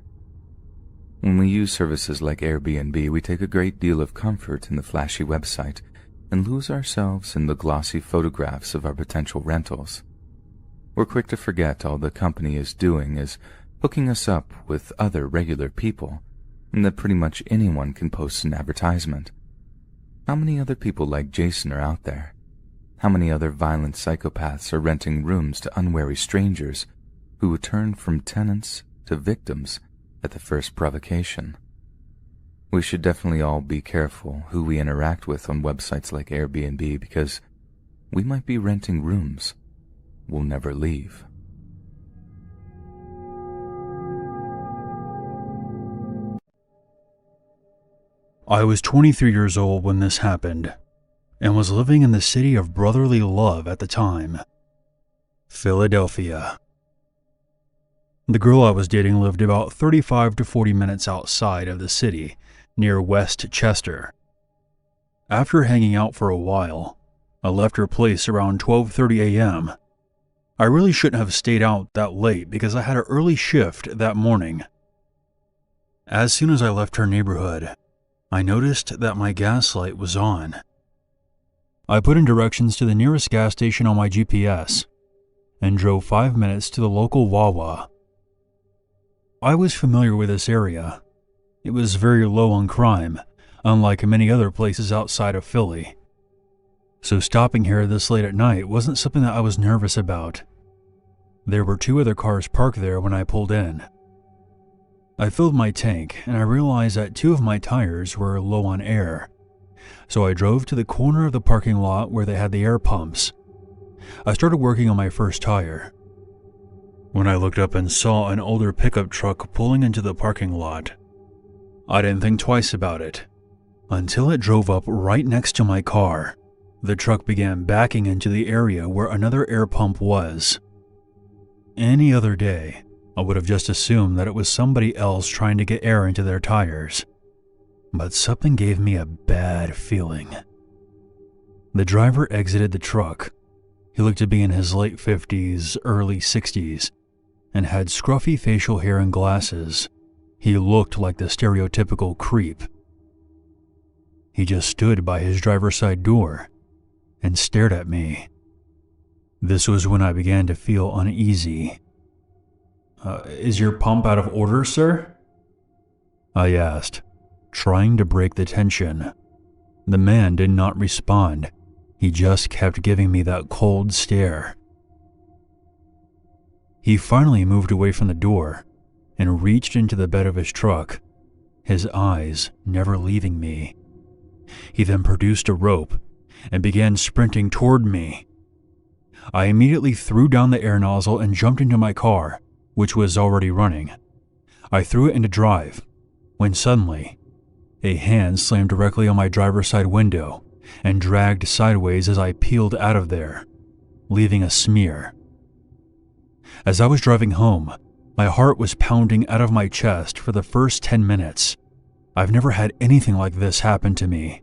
When we use services like Airbnb, we take a great deal of comfort in the flashy website and lose ourselves in the glossy photographs of our potential rentals. We're quick to forget all the company is doing is hooking us up with other regular people, and that pretty much anyone can post an advertisement. How many other people like Jason are out there? How many other violent psychopaths are renting rooms to unwary strangers who would turn from tenants to victims at the first provocation? We should definitely all be careful who we interact with on websites like Airbnb, because we might be renting rooms we'll never leave. I was 23 years old when this happened, and was living in the city of brotherly love at the time, Philadelphia. The girl I was dating lived about 35 to 40 minutes outside of the city, near West Chester. After hanging out for a while, I left her place around 12:30 a.m. I really shouldn't have stayed out that late because I had an early shift that morning. As soon as I left her neighborhood, I noticed that my gas light was on. I put in directions to the nearest gas station on my GPS and drove 5 minutes to the local Wawa. I was familiar with this area. It was very low on crime, unlike many other places outside of Philly. So stopping here this late at night wasn't something that I was nervous about. There were 2 other cars parked there when I pulled in. I filled my tank, and I realized that 2 of my tires were low on air. So I drove to the corner of the parking lot where they had the air pumps. I started working on my first tire. When I looked up and saw an older pickup truck pulling into the parking lot, I didn't think twice about it, until it drove up right next to my car. The truck began backing into the area where another air pump was. Any other day, I would have just assumed that it was somebody else trying to get air into their tires. But something gave me a bad feeling. The driver exited the truck. He looked to be in his late 50s, early 60s, and had scruffy facial hair and glasses. He looked like the stereotypical creep. He just stood by his driver's side door and stared at me. This was when I began to feel uneasy. Is your pump out of order, sir? I asked, trying to break the tension. The man did not respond. He just kept giving me that cold stare. He finally moved away from the door and reached into the bed of his truck, his eyes never leaving me. He then produced a rope and began sprinting toward me. I immediately threw down the air nozzle and jumped into my car, which was already running. I threw it into drive, when suddenly, a hand slammed directly on my driver's side window and dragged sideways as I peeled out of there, leaving a smear. As I was driving home, my heart was pounding out of my chest for the first 10 minutes. I've never had anything like this happen to me.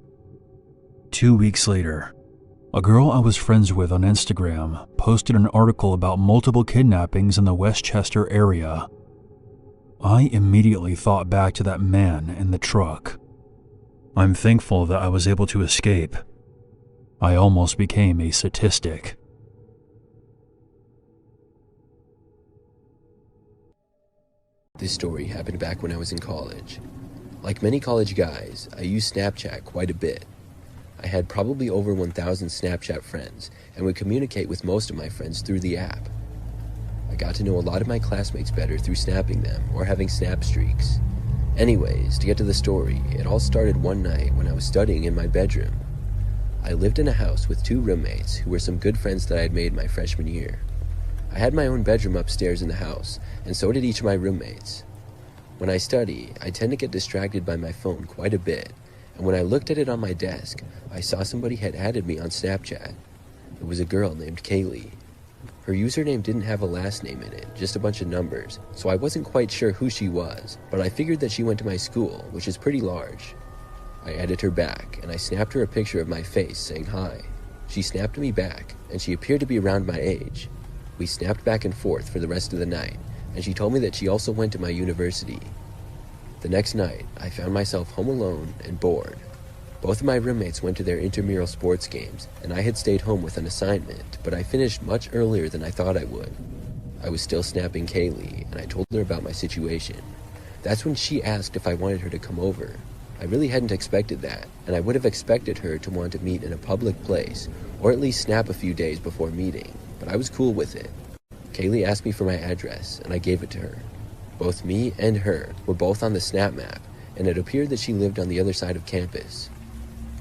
2 weeks later, a girl I was friends with on Instagram posted an article about multiple kidnappings in the Westchester area. I immediately thought back to that man in the truck. I'm thankful that I was able to escape. I almost became a statistic. This story happened back when I was in college. Like many college guys, I used Snapchat quite a bit. I had probably over 1,000 Snapchat friends and would communicate with most of my friends through the app. I got to know a lot of my classmates better through snapping them or having snap streaks. Anyways, to get to the story, it all started one night when I was studying in my bedroom. I lived in a house with 2 roommates who were some good friends that I had made my freshman year. I had my own bedroom upstairs in the house, and so did each of my roommates. When I study, I tend to get distracted by my phone quite a bit, and when I looked at it on my desk, I saw somebody had added me on Snapchat. It was a girl named Kaylee. Her username didn't have a last name in it, just a bunch of numbers, so I wasn't quite sure who she was, but I figured that she went to my school, which is pretty large. I added her back, and I snapped her a picture of my face saying hi. She snapped me back, and she appeared to be around my age. We snapped back and forth for the rest of the night, and she told me that she also went to my university. The next night, I found myself home alone and bored. Both of my roommates went to their intramural sports games, and I had stayed home with an assignment, but I finished much earlier than I thought I would. I was still snapping Kaylee, and I told her about my situation. That's when she asked if I wanted her to come over. I really hadn't expected that, and I would have expected her to want to meet in a public place, or at least snap a few days before meeting, but I was cool with it. Kaylee asked me for my address, and I gave it to her. Both me and her were both on the snap map, and it appeared that she lived on the other side of campus.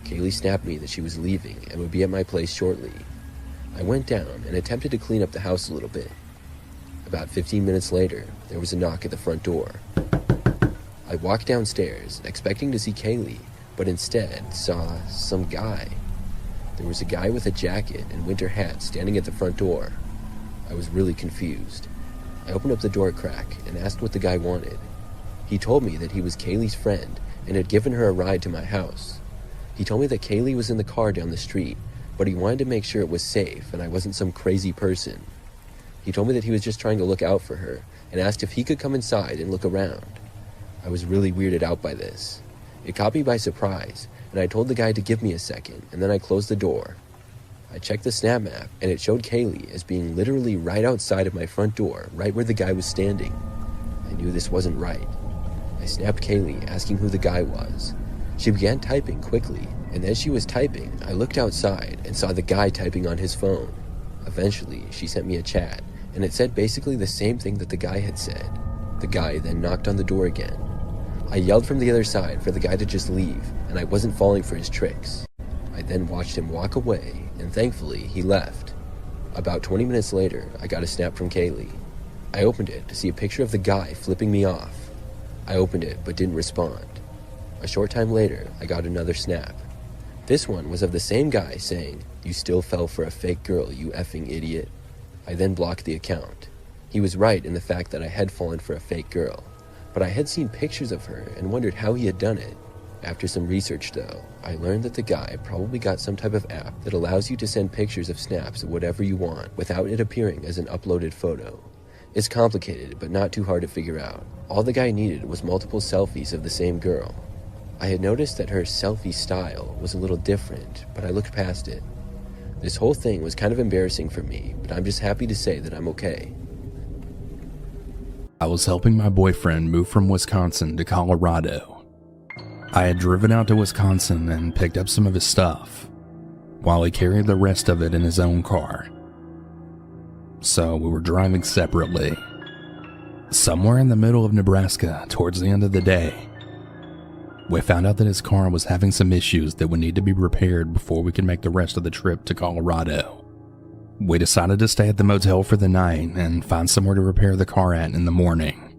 Kaylee snapped me that she was leaving and would be at my place shortly. I went down and attempted to clean up the house a little bit. About 15 minutes later, there was a knock at the front door. I walked downstairs, expecting to see Kaylee, but instead saw some guy. There was a guy with a jacket and winter hat standing at the front door. I was really confused. I opened up the door crack and asked what the guy wanted. He told me that he was Kaylee's friend and had given her a ride to my house. He told me that Kaylee was in the car down the street, but he wanted to make sure it was safe and I wasn't some crazy person. He told me that he was just trying to look out for her and asked if he could come inside and look around. I was really weirded out by this. It caught me by surprise, and I told the guy to give me a second, and then I closed the door. I checked the snap map, and it showed Kaylee as being literally right outside of my front door, right where the guy was standing. I knew this wasn't right. I snapped Kaylee, asking who the guy was. She began typing quickly, and as she was typing, I looked outside and saw the guy typing on his phone. Eventually, she sent me a chat, and it said basically the same thing that the guy had said. The guy then knocked on the door again. I yelled from the other side for the guy to just leave, and I wasn't falling for his tricks. I then watched him walk away, and thankfully, he left. About 20 minutes later, I got a snap from Kaylee. I opened it to see a picture of the guy flipping me off. I opened it, but didn't respond. A short time later, I got another snap. This one was of the same guy saying, "You still fell for a fake girl, you effing idiot." I then blocked the account. He was right in the fact that I had fallen for a fake girl, but I had seen pictures of her and wondered how he had done it. After some research though, I learned that the guy probably got some type of app that allows you to send pictures of snaps of whatever you want without it appearing as an uploaded photo. It's complicated, but not too hard to figure out. All the guy needed was multiple selfies of the same girl. I had noticed that her selfie style was a little different, but I looked past it. This whole thing was kind of embarrassing for me, but I'm just happy to say that I'm okay. I was helping my boyfriend move from Wisconsin to Colorado. I had driven out to Wisconsin and picked up some of his stuff, while he carried the rest of it in his own car. So we were driving separately. Somewhere in the middle of Nebraska, towards the end of the day, we found out that his car was having some issues that would need to be repaired before we could make the rest of the trip to Colorado. We decided to stay at the motel for the night and find somewhere to repair the car at in the morning.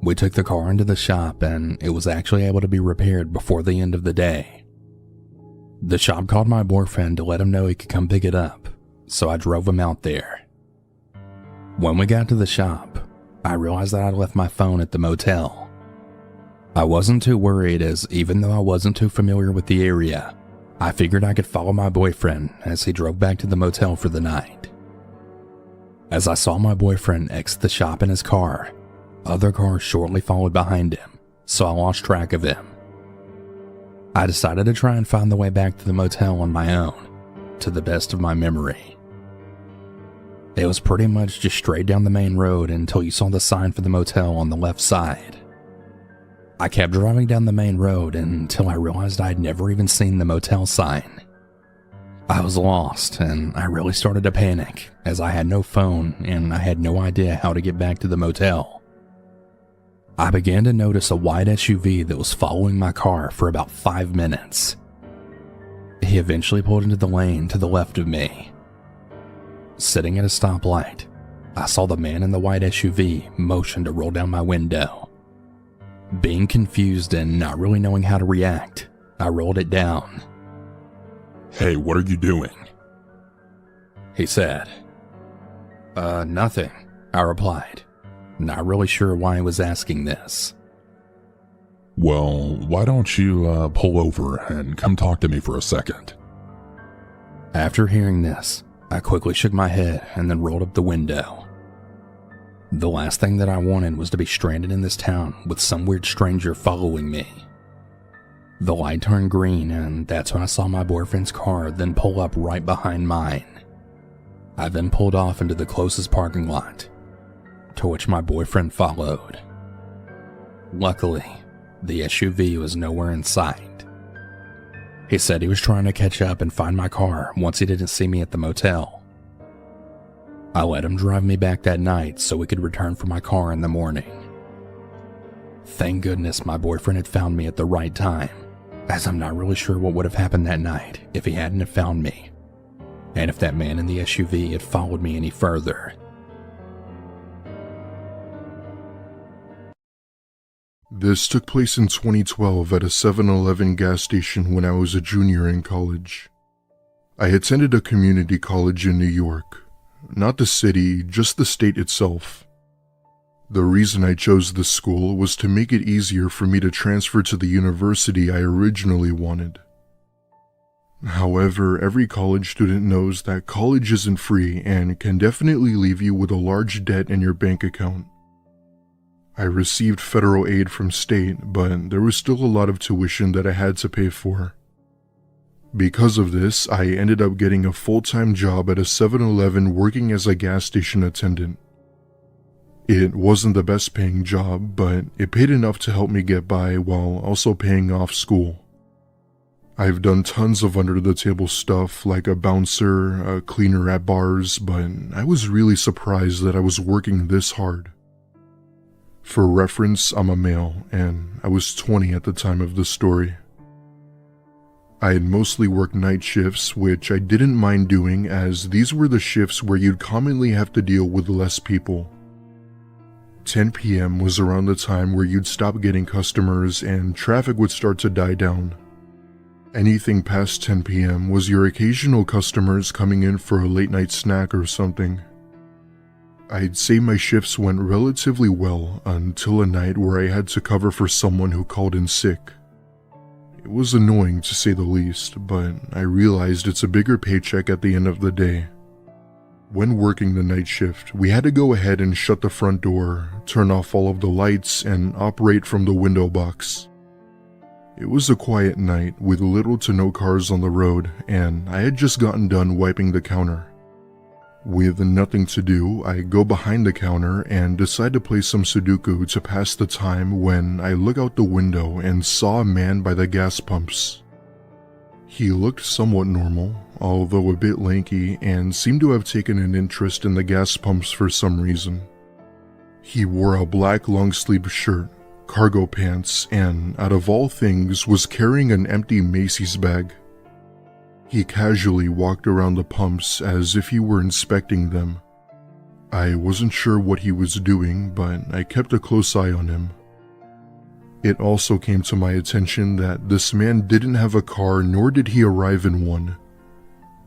We took the car into the shop and it was actually able to be repaired before the end of the day. The shop called my boyfriend to let him know he could come pick it up, so I drove him out there. When we got to the shop, I realized that I'd left my phone at the motel. I wasn't too worried, as even though I wasn't too familiar with the area, I figured I could follow my boyfriend as he drove back to the motel for the night. As I saw my boyfriend exit the shop in his car, other cars shortly followed behind him, so I lost track of him. I decided to try and find the way back to the motel on my own, to the best of my memory. It was pretty much just straight down the main road until you saw the sign for the motel on the left side. I kept driving down the main road until I realized I'd never even seen the motel sign. I was lost and I really started to panic as I had no phone and I had no idea how to get back to the motel. I began to notice a white SUV that was following my car for about 5 minutes. He eventually pulled into the lane to the left of me. Sitting at a stoplight, I saw the man in the white SUV motion to roll down my window. Being confused and not really knowing how to react, I rolled it down. "Hey, what are you doing?" He said. Nothing," I replied, not really sure why he was asking this. "Well, why don't you pull over and come talk to me for a second?" After hearing this, I quickly shook my head and then rolled up the window. The last thing that I wanted was to be stranded in this town with some weird stranger following me. The light turned green, and that's when I saw my boyfriend's car then pull up right behind mine. I then pulled off into the closest parking lot, to which my boyfriend followed. Luckily, the SUV was nowhere in sight. He said he was trying to catch up and find my car once he didn't see me at the motel. I let him drive me back that night so we could return for my car in the morning. Thank goodness my boyfriend had found me at the right time, as I'm not really sure what would have happened that night if he hadn't have found me, and if that man in the SUV had followed me any further. This took place in 2012 at a 7-Eleven gas station when I was a junior in college. I attended a community college in New York. Not the city, just the state itself. The reason I chose this school was to make it easier for me to transfer to the university I originally wanted. However, every college student knows that college isn't free and can definitely leave you with a large debt in your bank account. I received federal aid from state, but there was still a lot of tuition that I had to pay for. Because of this, I ended up getting a full-time job at a 7-Eleven working as a gas station attendant. It wasn't the best paying job, but it paid enough to help me get by while also paying off school. I've done tons of under-the-table stuff like a bouncer, a cleaner at bars, but I was really surprised that I was working this hard. For reference, I'm a male, and I was 20 at the time of the story. I had mostly worked night shifts, which I didn't mind doing as these were the shifts where you'd commonly have to deal with less people. 10 p.m. was around the time where you'd stop getting customers and traffic would start to die down. Anything past 10 p.m. was your occasional customers coming in for a late night snack or something. I'd say my shifts went relatively well until a night where I had to cover for someone who called in sick. It was annoying to say the least, but I realized it's a bigger paycheck at the end of the day. When working the night shift, we had to go ahead and shut the front door, turn off all of the lights, and operate from the window box. It was a quiet night with little to no cars on the road, and I had just gotten done wiping the counter. With nothing to do, I go behind the counter and decide to play some Sudoku to pass the time when I look out the window and saw a man by the gas pumps. He looked somewhat normal, although a bit lanky, and seemed to have taken an interest in the gas pumps for some reason. He wore a black long-sleeved shirt, cargo pants, and, out of all things, was carrying an empty Macy's bag. He casually walked around the pumps as if he were inspecting them. I wasn't sure what he was doing, but I kept a close eye on him. It also came to my attention that this man didn't have a car, nor did he arrive in one.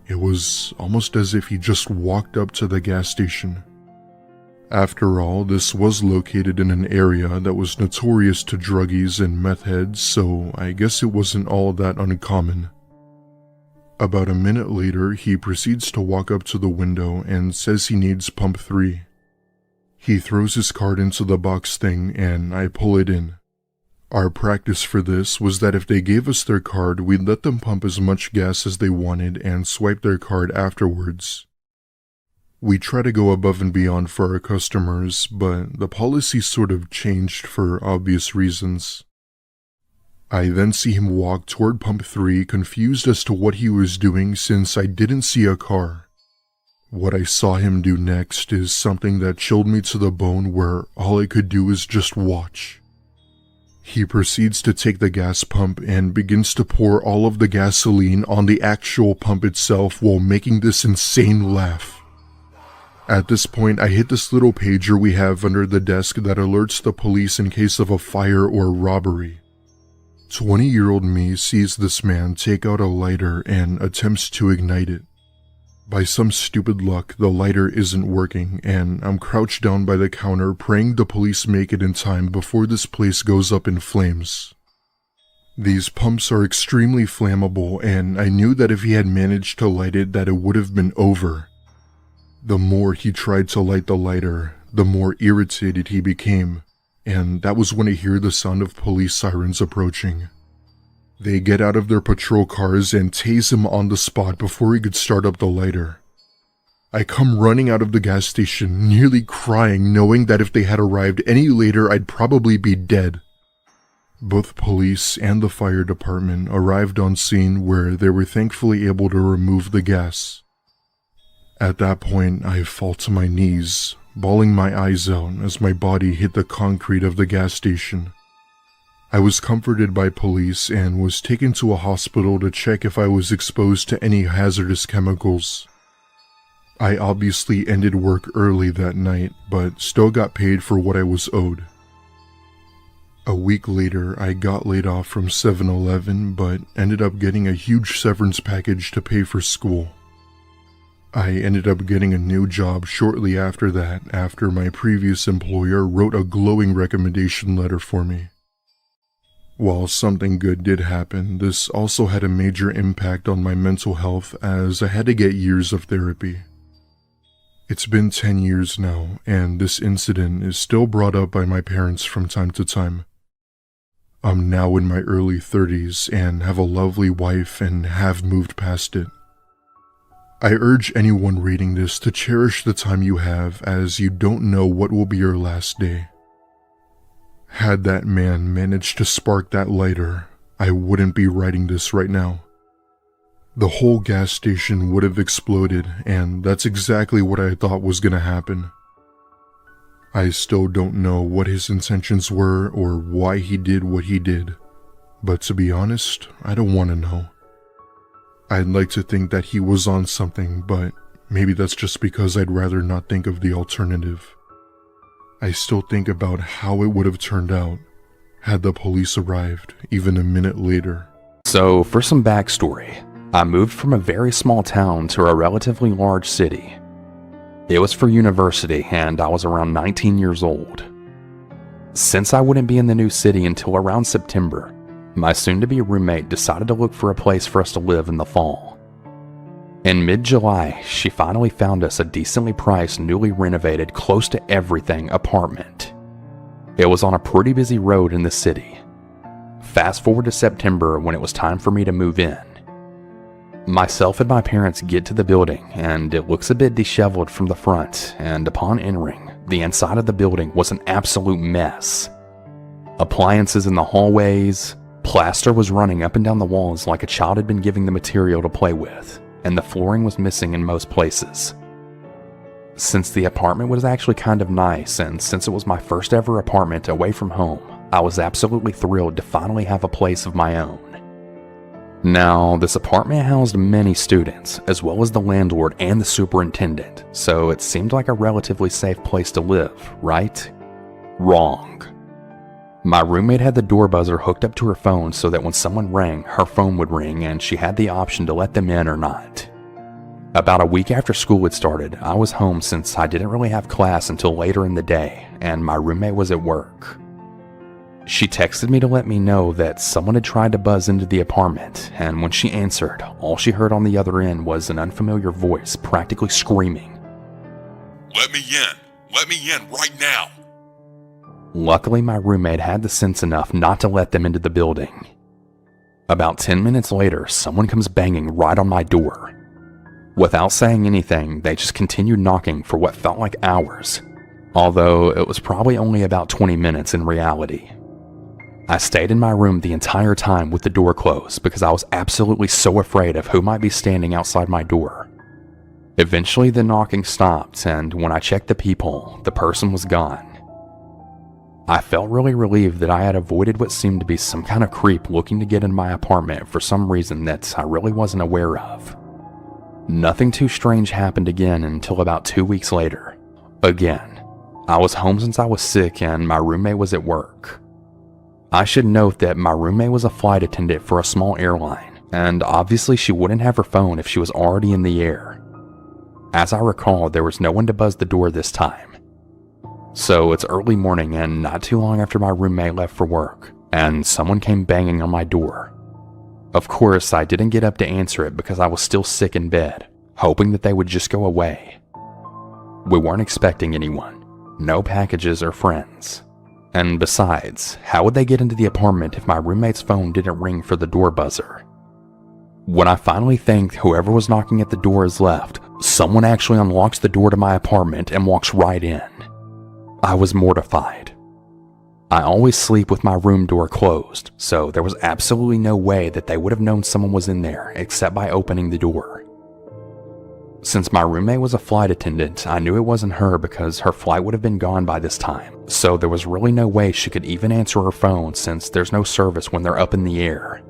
It was almost as if he just walked up to the gas station. After all, this was located in an area that was notorious to druggies and meth heads, so I guess it wasn't all that uncommon. About a minute later, he proceeds to walk up to the window and says he needs pump 3. He throws his card into the box thing and I pull it in. Our practice for this was that if they gave us their card, we'd let them pump as much gas as they wanted and swipe their card afterwards. We try to go above and beyond for our customers, but the policy sort of changed for obvious reasons. I then see him walk toward pump 3, confused as to what he was doing since I didn't see a car. What I saw him do next is something that chilled me to the bone where all I could do is just watch. He proceeds to take the gas pump and begins to pour all of the gasoline on the actual pump itself while making this insane laugh. At this point, I hit this little pager we have under the desk that alerts the police in case of a fire or robbery. 20-year-old me sees this man take out a lighter and attempts to ignite it. By some stupid luck, the lighter isn't working, and I'm crouched down by the counter praying the police make it in time before this place goes up in flames. These pumps are extremely flammable, and I knew that if he had managed to light it that it would have been over. The more he tried to light the lighter, the more irritated he became, and that was when I hear the sound of police sirens approaching. They get out of their patrol cars and tase him on the spot before he could start up the lighter. I come running out of the gas station, nearly crying, knowing that if they had arrived any later I'd probably be dead. Both police and the fire department arrived on scene, where they were thankfully able to remove the gas. At that point, I fall to my knees, bawling my eyes out as my body hit the concrete of the gas station. I was comforted by police and was taken to a hospital to check if I was exposed to any hazardous chemicals. I obviously ended work early that night, but still got paid for what I was owed. A week later, I got laid off from 7-Eleven, but ended up getting a huge severance package to pay for school. I ended up getting a new job shortly after that, after my previous employer wrote a glowing recommendation letter for me. While something good did happen, this also had a major impact on my mental health, as I had to get years of therapy. It's been 10 years now, and this incident is still brought up by my parents from time to time. I'm now in my early 30s and have a lovely wife and have moved past it. I urge anyone reading this to cherish the time you have, as you don't know what will be your last day. Had that man managed to spark that lighter, I wouldn't be writing this right now. The whole gas station would have exploded, and that's exactly what I thought was gonna happen. I still don't know what his intentions were or why he did what he did, but to be honest, I don't want to know. I'd like to think that he was on something, but maybe that's just because I'd rather not think of the alternative. I still think about how it would have turned out had the police arrived even a minute later. So, for some backstory, I moved from a very small town to a relatively large city. It was for university, and I was around 19 years old. Since I wouldn't be in the new city until around September, my soon-to-be roommate decided to look for a place for us to live in the fall. In mid-July, she finally found us a decently priced, newly renovated, close to everything apartment. It was on a pretty busy road in the city. Fast forward to September, when it was time for me to move in. Myself and my parents get to the building, and it looks a bit disheveled from the front, and upon entering, the inside of the building was an absolute mess. Appliances in the hallways, plaster was running up and down the walls like a child had been given the material to play with, and the flooring was missing in most places. Since the apartment was actually kind of nice, and since it was my first ever apartment away from home, I was absolutely thrilled to finally have a place of my own. Now, this apartment housed many students, as well as the landlord and the superintendent, so it seemed like a relatively safe place to live, right? Wrong. My roommate had the door buzzer hooked up to her phone so that when someone rang, her phone would ring and she had the option to let them in or not. About a week after school had started, I was home since I didn't really have class until later in the day, and my roommate was at work. She texted me to let me know that someone had tried to buzz into the apartment, and when she answered, all she heard on the other end was an unfamiliar voice practically screaming, "Let me in! Let me in right now!" Luckily, my roommate had the sense enough not to let them into the building. About 10 minutes later, someone comes banging right on my door. Without saying anything, they just continued knocking for what felt like hours, although it was probably only about 20 minutes in reality. I stayed in my room the entire time with the door closed because I was absolutely so afraid of who might be standing outside my door. Eventually the knocking stopped, and when I checked the peephole, the person was gone. I felt really relieved that I had avoided what seemed to be some kind of creep looking to get in my apartment for some reason that I really wasn't aware of. Nothing too strange happened again until about 2 weeks later. Again, I was home since I was sick and my roommate was at work. I should note that my roommate was a flight attendant for a small airline, and obviously she wouldn't have her phone if she was already in the air. As I recall, there was no one to buzz the door this time. So it's early morning and not too long after my roommate left for work, and someone came banging on my door. Of course, I didn't get up to answer it because I was still sick in bed, hoping that they would just go away. We weren't expecting anyone, no packages or friends. And besides, how would they get into the apartment if my roommate's phone didn't ring for the door buzzer? When I finally think whoever was knocking at the door has left, someone actually unlocks the door to my apartment and walks right in. I was mortified. I always sleep with my room door closed, so there was absolutely no way that they would have known someone was in there except by opening the door. Since my roommate was a flight attendant, I knew it wasn't her because her flight would have been gone by this time, so there was really no way she could even answer her phone since there's no service when they're up in the air.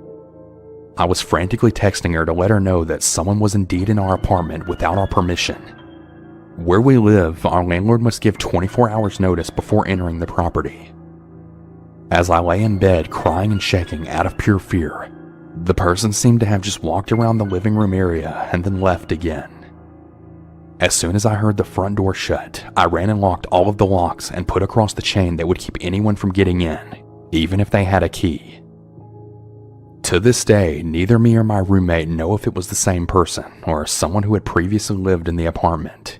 I was frantically texting her to let her know that someone was indeed in our apartment without our permission. Where we live, our landlord must give 24 hours notice before entering the property. As I lay in bed crying and shaking out of pure fear, the person seemed to have just walked around the living room area and then left again. As soon as I heard the front door shut, I ran and locked all of the locks and put across the chain that would keep anyone from getting in, even if they had a key. To this day, neither me or my roommate know if it was the same person or someone who had previously lived in the apartment.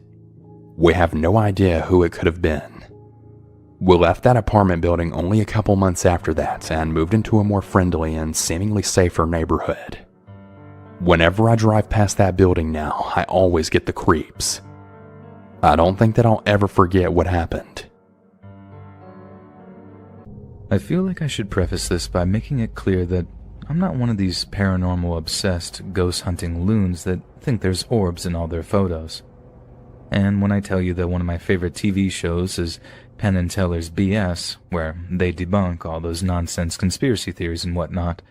We have no idea who it could have been. We left that apartment building only a couple months after that and moved into a more friendly and seemingly safer neighborhood. Whenever I drive past that building now, I always get the creeps. I don't think that I'll ever forget what happened. I feel like I should preface this by making it clear that I'm not one of these paranormal-obsessed, ghost-hunting loons that think there's orbs in all their photos. And when I tell you that one of my favorite TV shows is Penn and Teller's BS, where they debunk all those nonsense conspiracy theories and whatnot,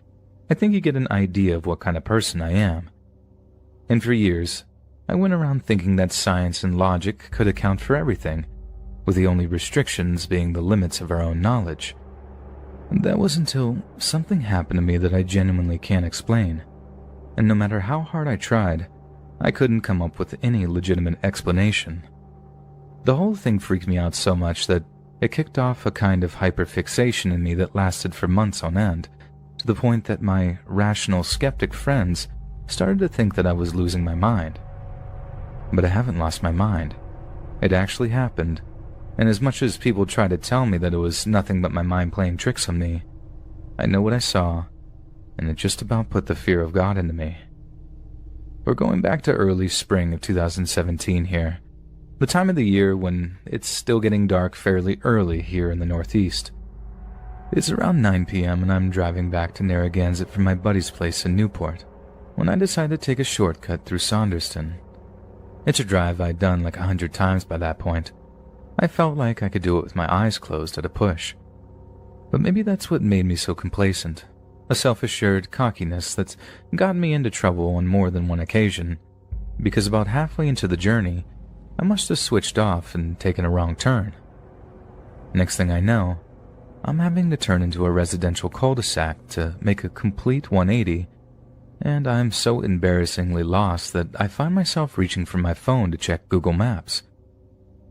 I think you get an idea of what kind of person I am. And for years, I went around thinking that science and logic could account for everything, with the only restrictions being the limits of our own knowledge. And that was until something happened to me that I genuinely can't explain. And no matter how hard I tried, I couldn't come up with any legitimate explanation. The whole thing freaked me out so much that it kicked off a kind of hyperfixation in me that lasted for months on end, to the point that my rational skeptic friends started to think that I was losing my mind. But I haven't lost my mind. It actually happened, and as much as people try to tell me that it was nothing but my mind playing tricks on me, I know what I saw, and it just about put the fear of God into me. We're going back to early spring of 2017 here, the time of the year when it's still getting dark fairly early here in the Northeast. It's around 9 p.m. and I'm driving back to Narragansett from my buddy's place in Newport, when I decide to take a shortcut through Saunderston. It's a drive I'd done like 100 times by that point. I felt like I could do it with my eyes closed at a push. But maybe that's what made me so complacent, a self-assured cockiness that's gotten me into trouble on more than one occasion, because about halfway into the journey, I must have switched off and taken a wrong turn. Next thing I know, I'm having to turn into a residential cul-de-sac to make a complete 180, and I'm so embarrassingly lost that I find myself reaching for my phone to check Google Maps.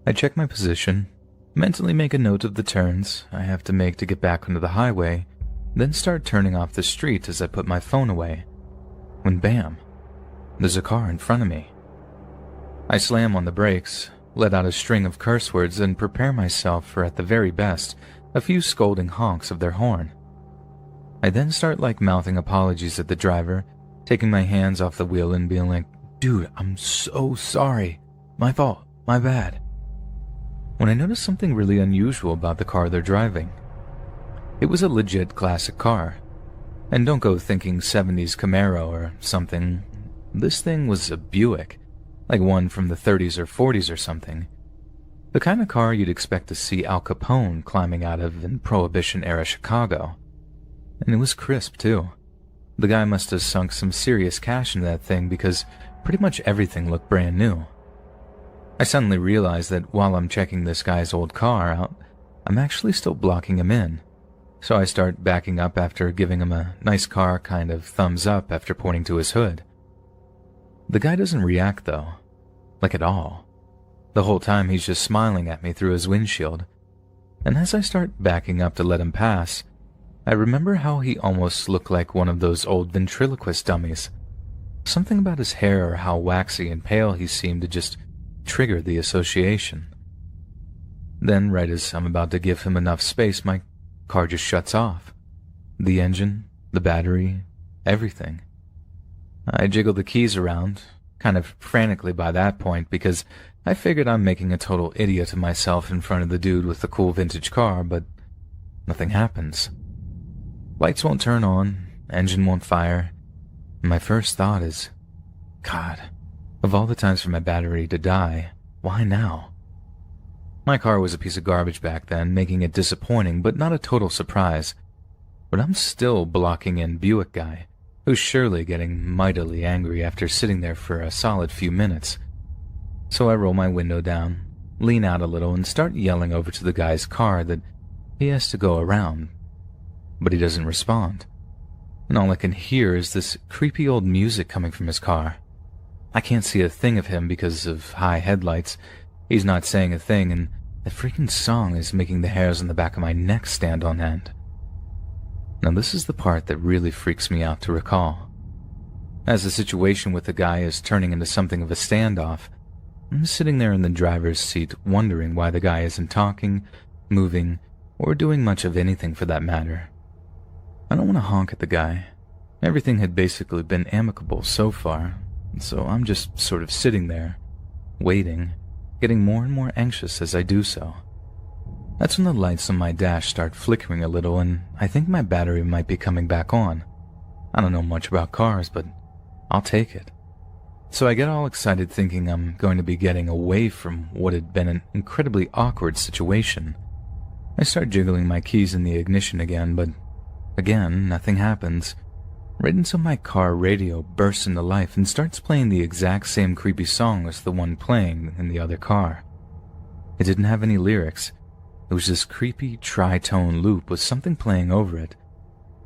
I check my position, mentally make a note of the turns I have to make to get back onto the highway, then start turning off the street as I put my phone away, when bam, there's a car in front of me. I slam on the brakes, let out a string of curse words, and prepare myself for, at the very best, a few scolding honks of their horn. I then start mouthing apologies at the driver, taking my hands off the wheel and being like, "Dude, I'm so sorry. My fault. My bad." When I noticed something really unusual about the car they're driving. It was a legit classic car. And don't go thinking 70s Camaro or something. This thing was a Buick, like one from the 30s or 40s or something. The kind of car you'd expect to see Al Capone climbing out of in Prohibition-era Chicago. And it was crisp, too. The guy must have sunk some serious cash into that thing because pretty much everything looked brand new. I suddenly realized that while I'm checking this guy's old car out, I'm actually still blocking him in. So I start backing up after giving him a nice car kind of thumbs up after pointing to his hood. The guy doesn't react though, at all. The whole time he's just smiling at me through his windshield. And as I start backing up to let him pass, I remember how he almost looked like one of those old ventriloquist dummies. Something about his hair or how waxy and pale he seemed to just trigger the association. Then, right as I'm about to give him enough space, my car just shuts off. The engine, the battery, everything. I jiggle the keys around, kind of frantically by that point, because I figured I'm making a total idiot of myself in front of the dude with the cool vintage car, but nothing happens. Lights won't turn on, engine won't fire. My first thought is, God, of all the times for my battery to die, why now? My car was a piece of garbage back then, making it disappointing, but not a total surprise. But I'm still blocking in Buick guy, who's surely getting mightily angry after sitting there for a solid few minutes. So I roll my window down, lean out a little, and start yelling over to the guy's car that he has to go around. But he doesn't respond. And all I can hear is this creepy old music coming from his car. I can't see a thing of him because of high headlights. He's not saying a thing, and the freaking song is making the hairs on the back of my neck stand on end. Now this is the part that really freaks me out to recall. As the situation with the guy is turning into something of a standoff, I'm sitting there in the driver's seat wondering why the guy isn't talking, moving, or doing much of anything for that matter. I don't want to honk at the guy. Everything had basically been amicable so far, so I'm just sort of sitting there, waiting, getting more and more anxious as I do so. That's when the lights on my dash start flickering a little, and I think my battery might be coming back on. I don't know much about cars, but I'll take it. So I get all excited thinking I'm going to be getting away from what had been an incredibly awkward situation. I start jiggling my keys in the ignition again, but again, nothing happens. Right until my car radio bursts into life and starts playing the exact same creepy song as the one playing in the other car. It didn't have any lyrics. It was this creepy tritone loop with something playing over it.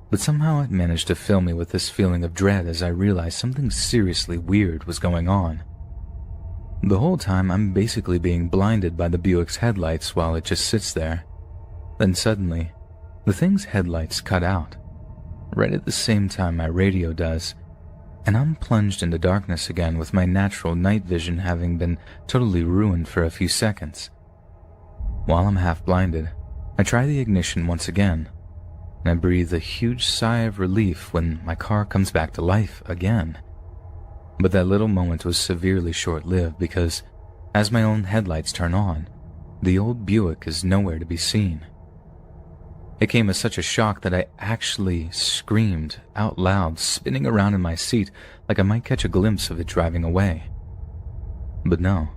But somehow it managed to fill me with this feeling of dread as I realized something seriously weird was going on. The whole time I'm basically being blinded by the Buick's headlights while it just sits there. Then suddenly, the thing's headlights cut out, right at the same time my radio does, and I'm plunged into darkness again with my natural night vision having been totally ruined for a few seconds. While I'm half blinded, I try the ignition once again, and I breathe a huge sigh of relief when my car comes back to life again. But that little moment was severely short-lived because, as my own headlights turn on, the old Buick is nowhere to be seen. It came as such a shock that I actually screamed out loud, spinning around in my seat like I might catch a glimpse of it driving away. But no,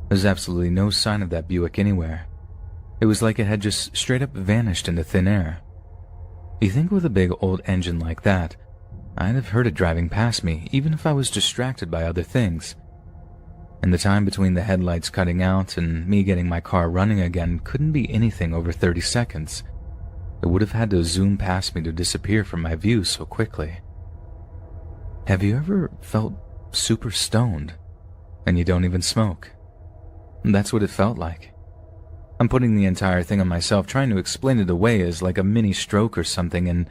there's absolutely no sign of that Buick anywhere. It was like it had just straight up vanished into thin air. You think with a big old engine like that, I'd have heard it driving past me even if I was distracted by other things. And the time between the headlights cutting out and me getting my car running again couldn't be anything over 30 seconds. It would have had to zoom past me to disappear from my view so quickly. Have you ever felt super stoned and you don't even smoke? That's what it felt like. I'm putting the entire thing on myself, trying to explain it away as like a mini stroke or something, and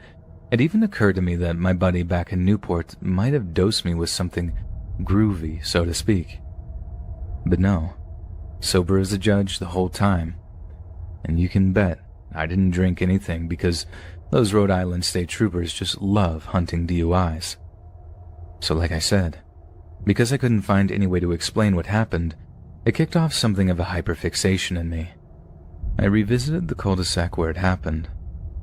it even occurred to me that my buddy back in Newport might have dosed me with something groovy, so to speak. But no, sober as a judge the whole time. And you can bet I didn't drink anything because those Rhode Island state troopers just love hunting DUIs. So like I said, because I couldn't find any way to explain what happened, it kicked off something of a hyperfixation in me. I revisited the cul-de-sac where it happened,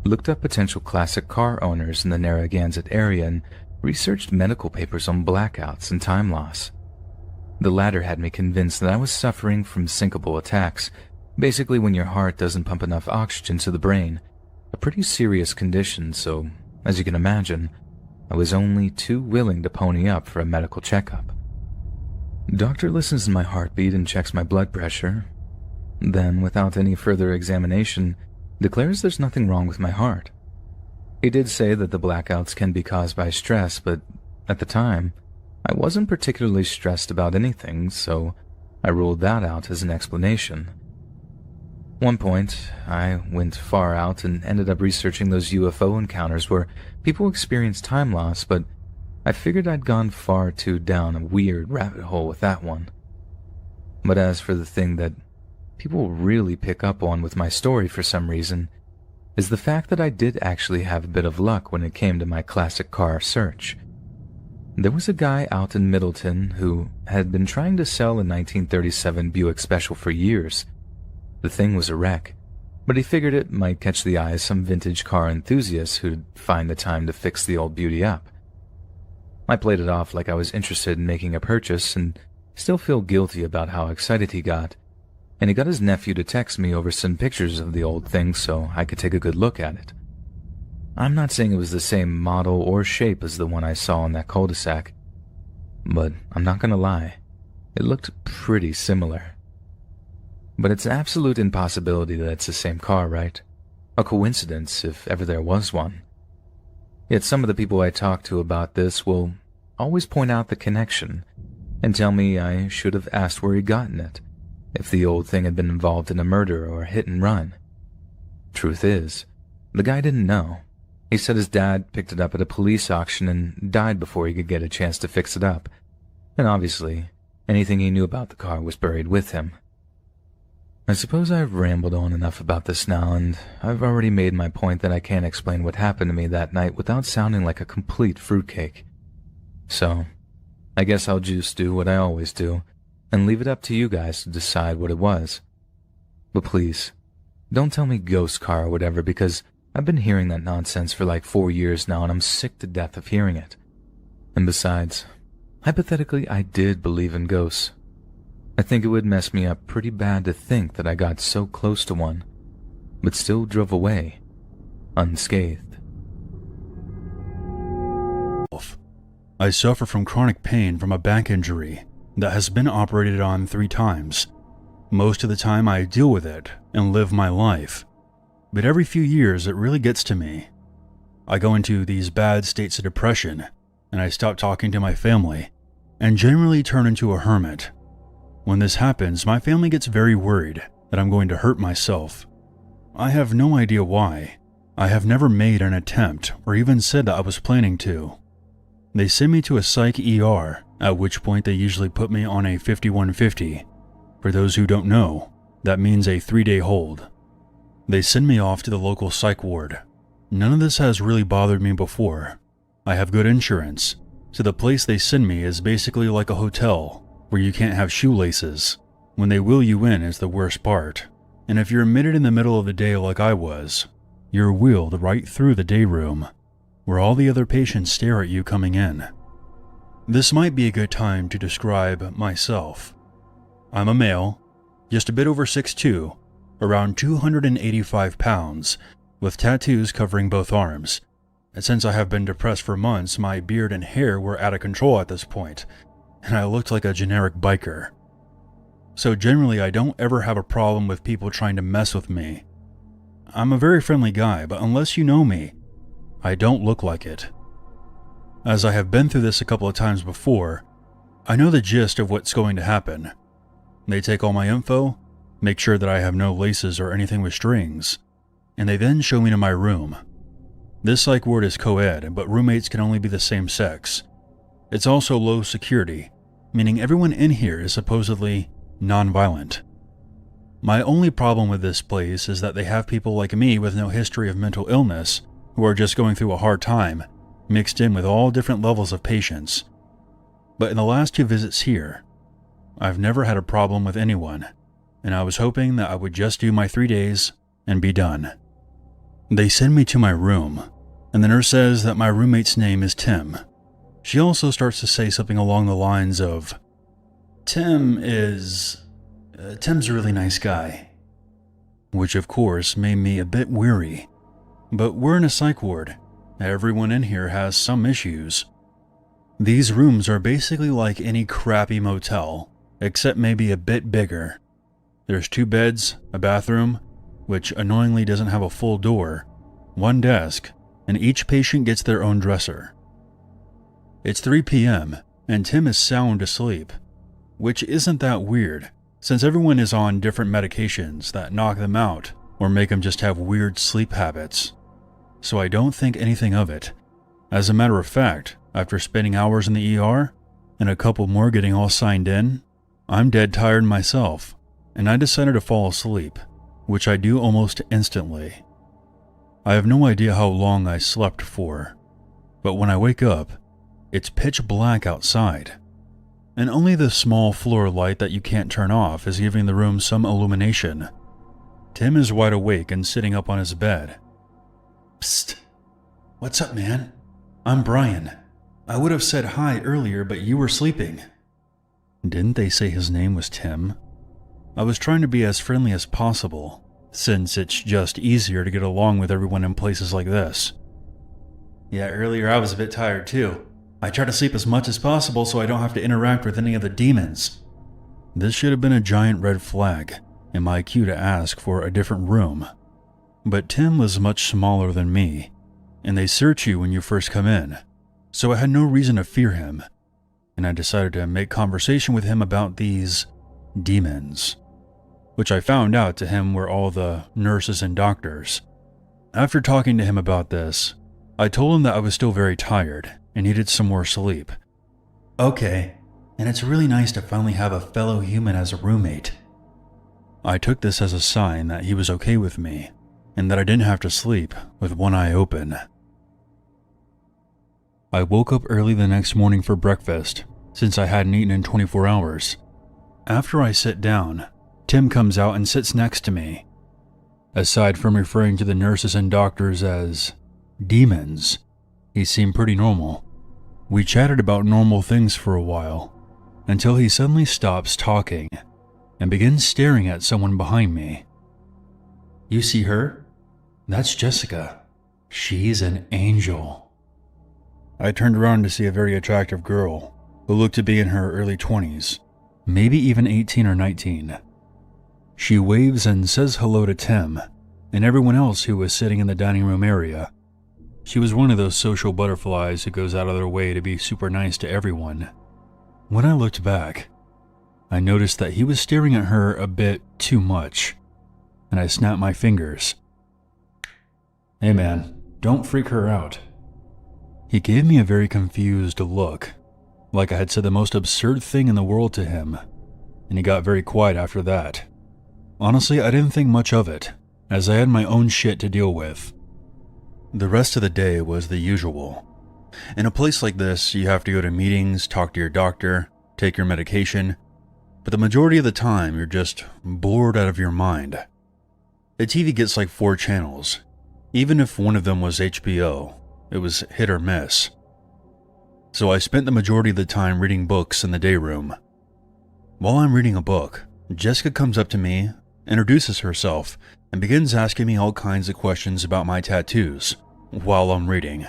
looked up potential classic car owners in the Narragansett area, and researched medical papers on blackouts and time loss. The latter had me convinced that I was suffering from syncopal attacks, basically when your heart doesn't pump enough oxygen to the brain, a pretty serious condition, so, as you can imagine, I was only too willing to pony up for a medical checkup. Doctor listens to my heartbeat and checks my blood pressure, then, without any further examination, declares there's nothing wrong with my heart. He did say that the blackouts can be caused by stress, but at the time, I wasn't particularly stressed about anything, so I ruled that out as an explanation. One point, I went far out and ended up researching those UFO encounters where people experience time loss, but I figured I'd gone far too down a weird rabbit hole with that one. But as for the thing that people really pick up on with my story for some reason, is the fact that I did actually have a bit of luck when it came to my classic car search. There was a guy out in Middleton who had been trying to sell a 1937 Buick Special for years. The thing was a wreck, but he figured it might catch the eye of some vintage car enthusiasts who'd find the time to fix the old beauty up. I played it off like I was interested in making a purchase and still feel guilty about how excited he got, and he got his nephew to text me over some pictures of the old thing so I could take a good look at it. I'm not saying it was the same model or shape as the one I saw in that cul-de-sac, but I'm not gonna lie, it looked pretty similar. But it's an absolute impossibility that it's the same car, right? A coincidence, if ever there was one. Yet some of the people I talk to about this will always point out the connection and tell me I should have asked where he'd gotten it, if the old thing had been involved in a murder or a hit and run. Truth is, the guy didn't know. He said his dad picked it up at a police auction and died before he could get a chance to fix it up. And obviously, anything he knew about the car was buried with him. I suppose I've rambled on enough about this now, and I've already made my point that I can't explain what happened to me that night without sounding like a complete fruitcake. So, I guess I'll just do what I always do, and leave it up to you guys to decide what it was. But please, don't tell me ghost car or whatever, because I've been hearing that nonsense for like 4 years now and I'm sick to death of hearing it. And besides, hypothetically I did believe in ghosts. I think it would mess me up pretty bad to think that I got so close to one, but still drove away, unscathed. I suffer from chronic pain from a back injury that has been operated on 3 times. Most of the time I deal with it and live my life, but every few years it really gets to me. I go into these bad states of depression, and I stop talking to my family, and generally turn into a hermit. When this happens, my family gets very worried that I'm going to hurt myself. I have no idea why. I have never made an attempt or even said that I was planning to. They send me to a psych ER, at which point they usually put me on a 5150. For those who don't know, that means a 3-day hold. They send me off to the local psych ward. None of this has really bothered me before. I have good insurance, so the place they send me is basically like a hotel, where you can't have shoelaces. When they wheel you in is the worst part, and if you're admitted in the middle of the day like I was, you're wheeled right through the day room, where all the other patients stare at you coming in. This might be a good time to describe myself. I'm a male, just a bit over 6'2", around 285 pounds, with tattoos covering both arms, and since I have been depressed for months, my beard and hair were out of control at this point, and I looked like a generic biker. So generally I don't ever have a problem with people trying to mess with me. I'm a very friendly guy, but unless you know me, I don't look like it. As I have been through this a couple of times before, I know the gist of what's going to happen. They take all my info, make sure that I have no laces or anything with strings, and they then show me to my room. This psych ward is co-ed, but roommates can only be the same sex. It's also low security, meaning everyone in here is supposedly non-violent. My only problem with this place is that they have people like me with no history of mental illness who are just going through a hard time, mixed in with all different levels of patients. But in the last 2 visits here, I've never had a problem with anyone, and I was hoping that I would just do my 3 days and be done. They send me to my room, and the nurse says that my roommate's name is Tim. She also starts to say something along the lines of, Tim's a really nice guy. Which of course made me a bit weary. But we're in a psych ward. Everyone in here has some issues. These rooms are basically like any crappy motel, except maybe a bit bigger. There's 2 beds, a bathroom, which annoyingly doesn't have a full door, 1 desk, and each patient gets their own dresser. It's 3 p.m., and Tim is sound asleep, which isn't that weird, since everyone is on different medications that knock them out or make them just have weird sleep habits. So I don't think anything of it. As a matter of fact, after spending hours in the ER and a couple more getting all signed in, I'm dead tired myself, and I decided to fall asleep, which I do almost instantly. I have no idea how long I slept for, but when I wake up, it's pitch black outside, and only the small floor light that you can't turn off is giving the room some illumination. Tim is wide awake and sitting up on his bed. Psst. What's up, man? I'm Brian. I would have said hi earlier, but you were sleeping. Didn't they say his name was Tim? I was trying to be as friendly as possible, since it's just easier to get along with everyone in places like this. Yeah, earlier I was a bit tired too. I try to sleep as much as possible so I don't have to interact with any of the demons. This should have been a giant red flag in my cue to ask for a different room. But Tim was much smaller than me, and they search you when you first come in, so I had no reason to fear him, and I decided to make conversation with him about these demons, which I found out to him were all the nurses and doctors. After talking to him about this, I told him that I was still very tired and needed some more sleep. Okay, and it's really nice to finally have a fellow human as a roommate. I took this as a sign that he was okay with me, and that I didn't have to sleep with one eye open. I woke up early the next morning for breakfast, since I hadn't eaten in 24 hours. After I sit down, Tim comes out and sits next to me. Aside from referring to the nurses and doctors as demons, he seemed pretty normal. We chatted about normal things for a while, until he suddenly stops talking and begins staring at someone behind me. You see her? That's Jessica. She's an angel. I turned around to see a very attractive girl who looked to be in her early 20s, maybe even 18 or 19. She waves and says hello to Tim and everyone else who was sitting in the dining room area. She was one of those social butterflies who goes out of their way to be super nice to everyone. When I looked back, I noticed that he was staring at her a bit too much, and I snapped my fingers. Hey man, don't freak her out. He gave me a very confused look, like I had said the most absurd thing in the world to him, and he got very quiet after that. Honestly, I didn't think much of it, as I had my own shit to deal with. The rest of the day was the usual. In a place like this, you have to go to meetings, talk to your doctor, take your medication, but the majority of the time you're just bored out of your mind. The TV gets like 4 channels. Even if one of them was HBO, it was hit or miss. So I spent the majority of the time reading books in the day room. While I'm reading a book, Jessica comes up to me, introduces herself, and begins asking me all kinds of questions about my tattoos while I'm reading.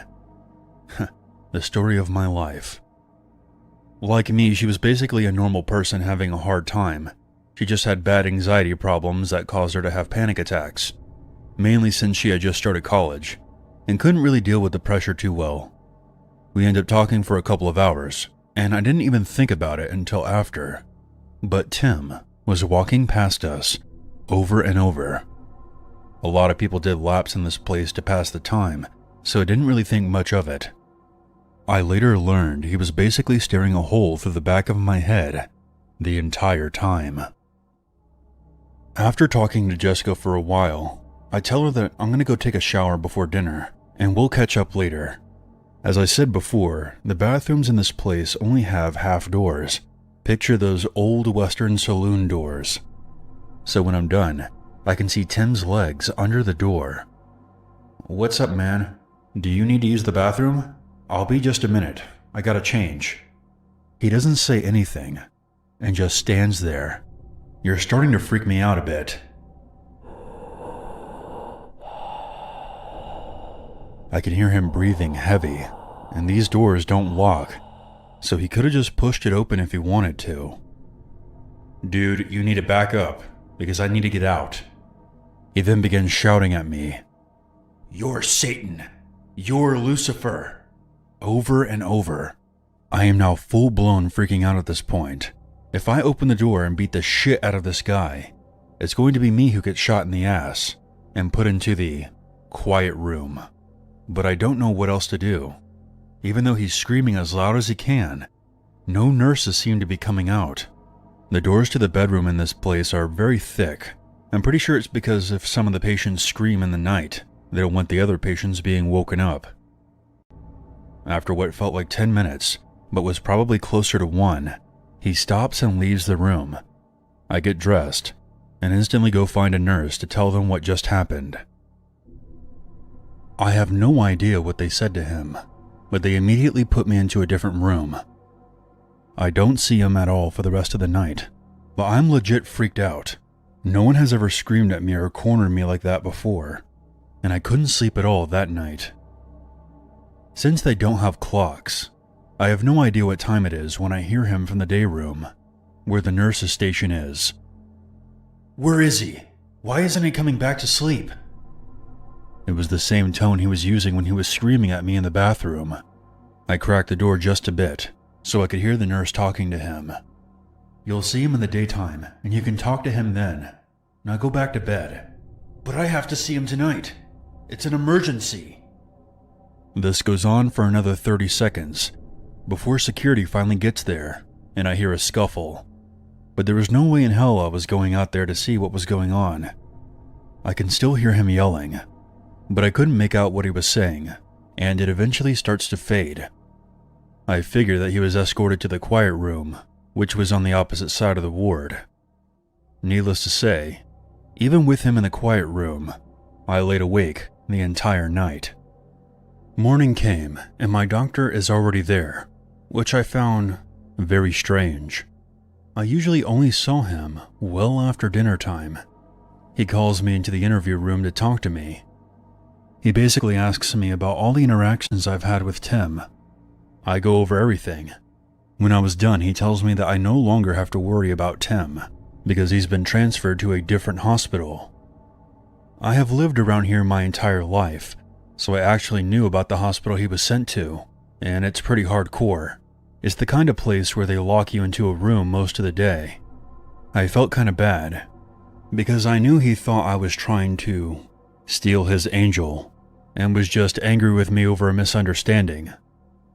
The story of my life. Like me, she was basically a normal person having a hard time. She just had bad anxiety problems that caused her to have panic attacks, mainly since she had just started college, and couldn't really deal with the pressure too well. We ended up talking for a couple of hours, and I didn't even think about it until after. But Tim was walking past us, over and over. A lot of people did laps in this place to pass the time, so I didn't really think much of it. I later learned he was basically staring a hole through the back of my head the entire time. After talking to Jessica for a while, I tell her that I'm going to go take a shower before dinner, and we'll catch up later. As I said before, the bathrooms in this place only have half doors. Picture those old Western saloon doors. So when I'm done, I can see Tim's legs under the door. What's up, man? Do you need to use the bathroom? I'll be just a minute. I gotta change. He doesn't say anything, and just stands there. You're starting to freak me out a bit. I can hear him breathing heavy, and these doors don't lock, so he could have just pushed it open if he wanted to. Dude, you need to back up, because I need to get out. He then begins shouting at me, "You're Satan! You're Lucifer!" over and over. I am now full-blown freaking out at this point, If I open the door and beat the shit out of this guy, it's going to be me who gets shot in the ass and put into the quiet room. But I don't know what else to do. Even though he's screaming as loud as he can, no nurses seem to be coming out. The doors to the bedroom in this place are very thick. I'm pretty sure it's because if some of the patients scream in the night, they don't want the other patients being woken up. After what felt like 10 minutes, but was probably closer to 1, he stops and leaves the room. I get dressed and instantly go find a nurse to tell them what just happened. I have no idea what they said to him, but they immediately put me into a different room. I don't see him at all for the rest of the night, but I'm legit freaked out. No one has ever screamed at me or cornered me like that before, and I couldn't sleep at all that night. Since they don't have clocks, I have no idea what time it is when I hear him from the day room, where the nurse's station is. "Where is he? Why isn't he coming back to sleep?" It was the same tone he was using when he was screaming at me in the bathroom. I cracked the door just a bit, so I could hear the nurse talking to him. "You'll see him in the daytime, and you can talk to him then. Now go back to bed." "But I have to see him tonight. It's an emergency." This goes on for another 30 seconds, before security finally gets there, and I hear a scuffle. But there was no way in hell I was going out there to see what was going on. I can still hear him yelling, but I couldn't make out what he was saying, and it eventually starts to fade. I figure that he was escorted to the quiet room, which was on the opposite side of the ward. Needless to say, even with him in the quiet room, I laid awake the entire night. Morning came, and my doctor is already there, which I found very strange. I usually only saw him well after dinner time. He calls me into the interview room to talk to me. He basically asks me about all the interactions I've had with Tim. I go over everything. When I was done, he tells me that I no longer have to worry about Tim, because he's been transferred to a different hospital. I have lived around here my entire life, so I actually knew about the hospital he was sent to, and it's pretty hardcore. It's the kind of place where they lock you into a room most of the day. I felt kind of bad, because I knew he thought I was trying to steal his angel, and was just angry with me over a misunderstanding.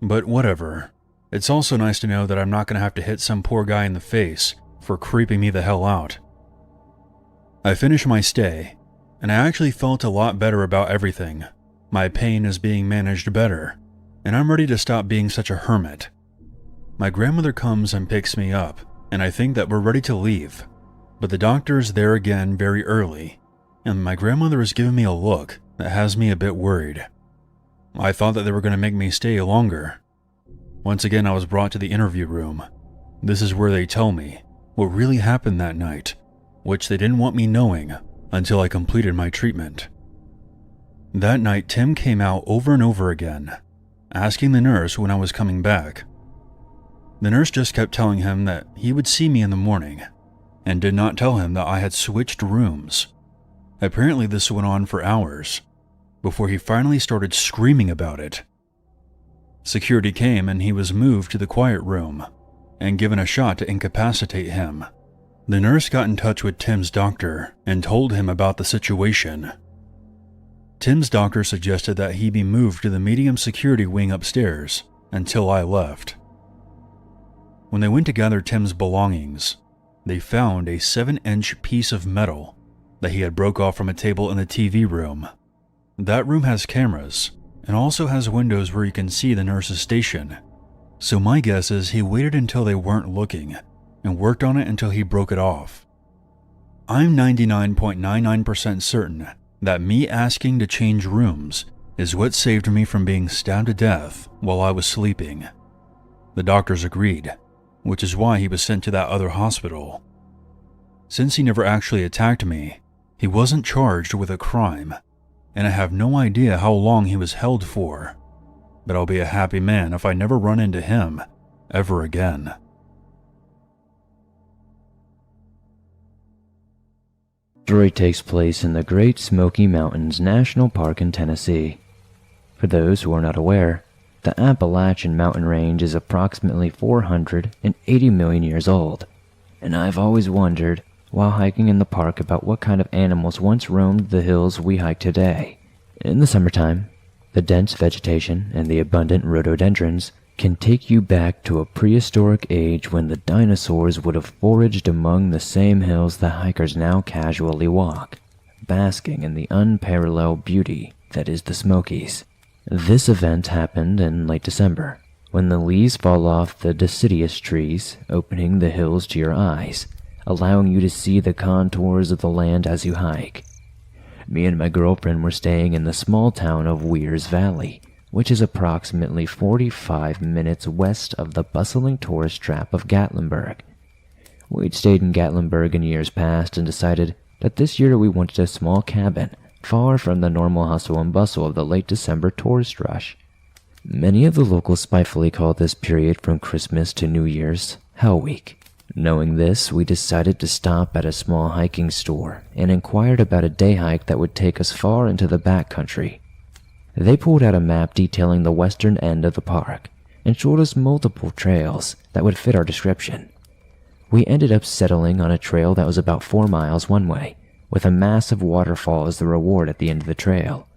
But whatever. It's also nice to know that I'm not going to have to hit some poor guy in the face for creeping me the hell out. I finished my stay, and I actually felt a lot better about everything. My pain is being managed better, and I'm ready to stop being such a hermit. My grandmother comes and picks me up, and I think that we're ready to leave, but the doctor is there again very early, and my grandmother is giving me a look that has me a bit worried. I thought that they were going to make me stay longer. Once again, I was brought to the interview room. This is where they tell me what really happened that night, which they didn't want me knowing until I completed my treatment. That night, Tim came out over and over again, asking the nurse when I was coming back. The nurse just kept telling him that he would see me in the morning, and did not tell him that I had switched rooms. Apparently this went on for hours, before he finally started screaming about it. Security came and he was moved to the quiet room, and given a shot to incapacitate him. The nurse got in touch with Tim's doctor and told him about the situation. Tim's doctor suggested that he be moved to the medium security wing upstairs until I left. When they went to gather Tim's belongings, they found a 7-inch piece of metal that he had broke off from a table in the TV room. That room has cameras and also has windows where you can see the nurse's station, so my guess is he waited until they weren't looking and worked on it until he broke it off. I'm 99.99% certain that me asking to change rooms is what saved me from being stabbed to death while I was sleeping. The doctors agreed, which is why he was sent to that other hospital. Since he never actually attacked me, he wasn't charged with a crime, and I have no idea how long he was held for, but I'll be a happy man if I never run into him ever again. Story takes place in the Great Smoky Mountains National Park in Tennessee. For those who are not aware, the Appalachian mountain range is approximately 480 million years old, and I've always wondered, while hiking in the park, about what kind of animals once roamed the hills we hike today. In the summertime, the dense vegetation and the abundant rhododendrons can take you back to a prehistoric age when the dinosaurs would have foraged among the same hills that hikers now casually walk, basking in the unparalleled beauty that is the Smokies. This event happened in late December, when the leaves fall off the deciduous trees, opening the hills to your eyes, allowing you to see the contours of the land as you hike. Me and my girlfriend were staying in the small town of Weirs Valley, which is approximately 45 minutes west of the bustling tourist trap of Gatlinburg. We'd stayed in Gatlinburg in years past and decided that this year we wanted a small cabin far from the normal hustle and bustle of the late December tourist rush. Many of the locals spitefully call this period from Christmas to New Year's Hell Week. Knowing this, we decided to stop at a small hiking store and inquired about a day hike that would take us far into the backcountry. They pulled out a map detailing the western end of the park and showed us multiple trails that would fit our description. We ended up settling on a trail that was about 4 miles one way, with a massive waterfall as the reward at the end of the trail.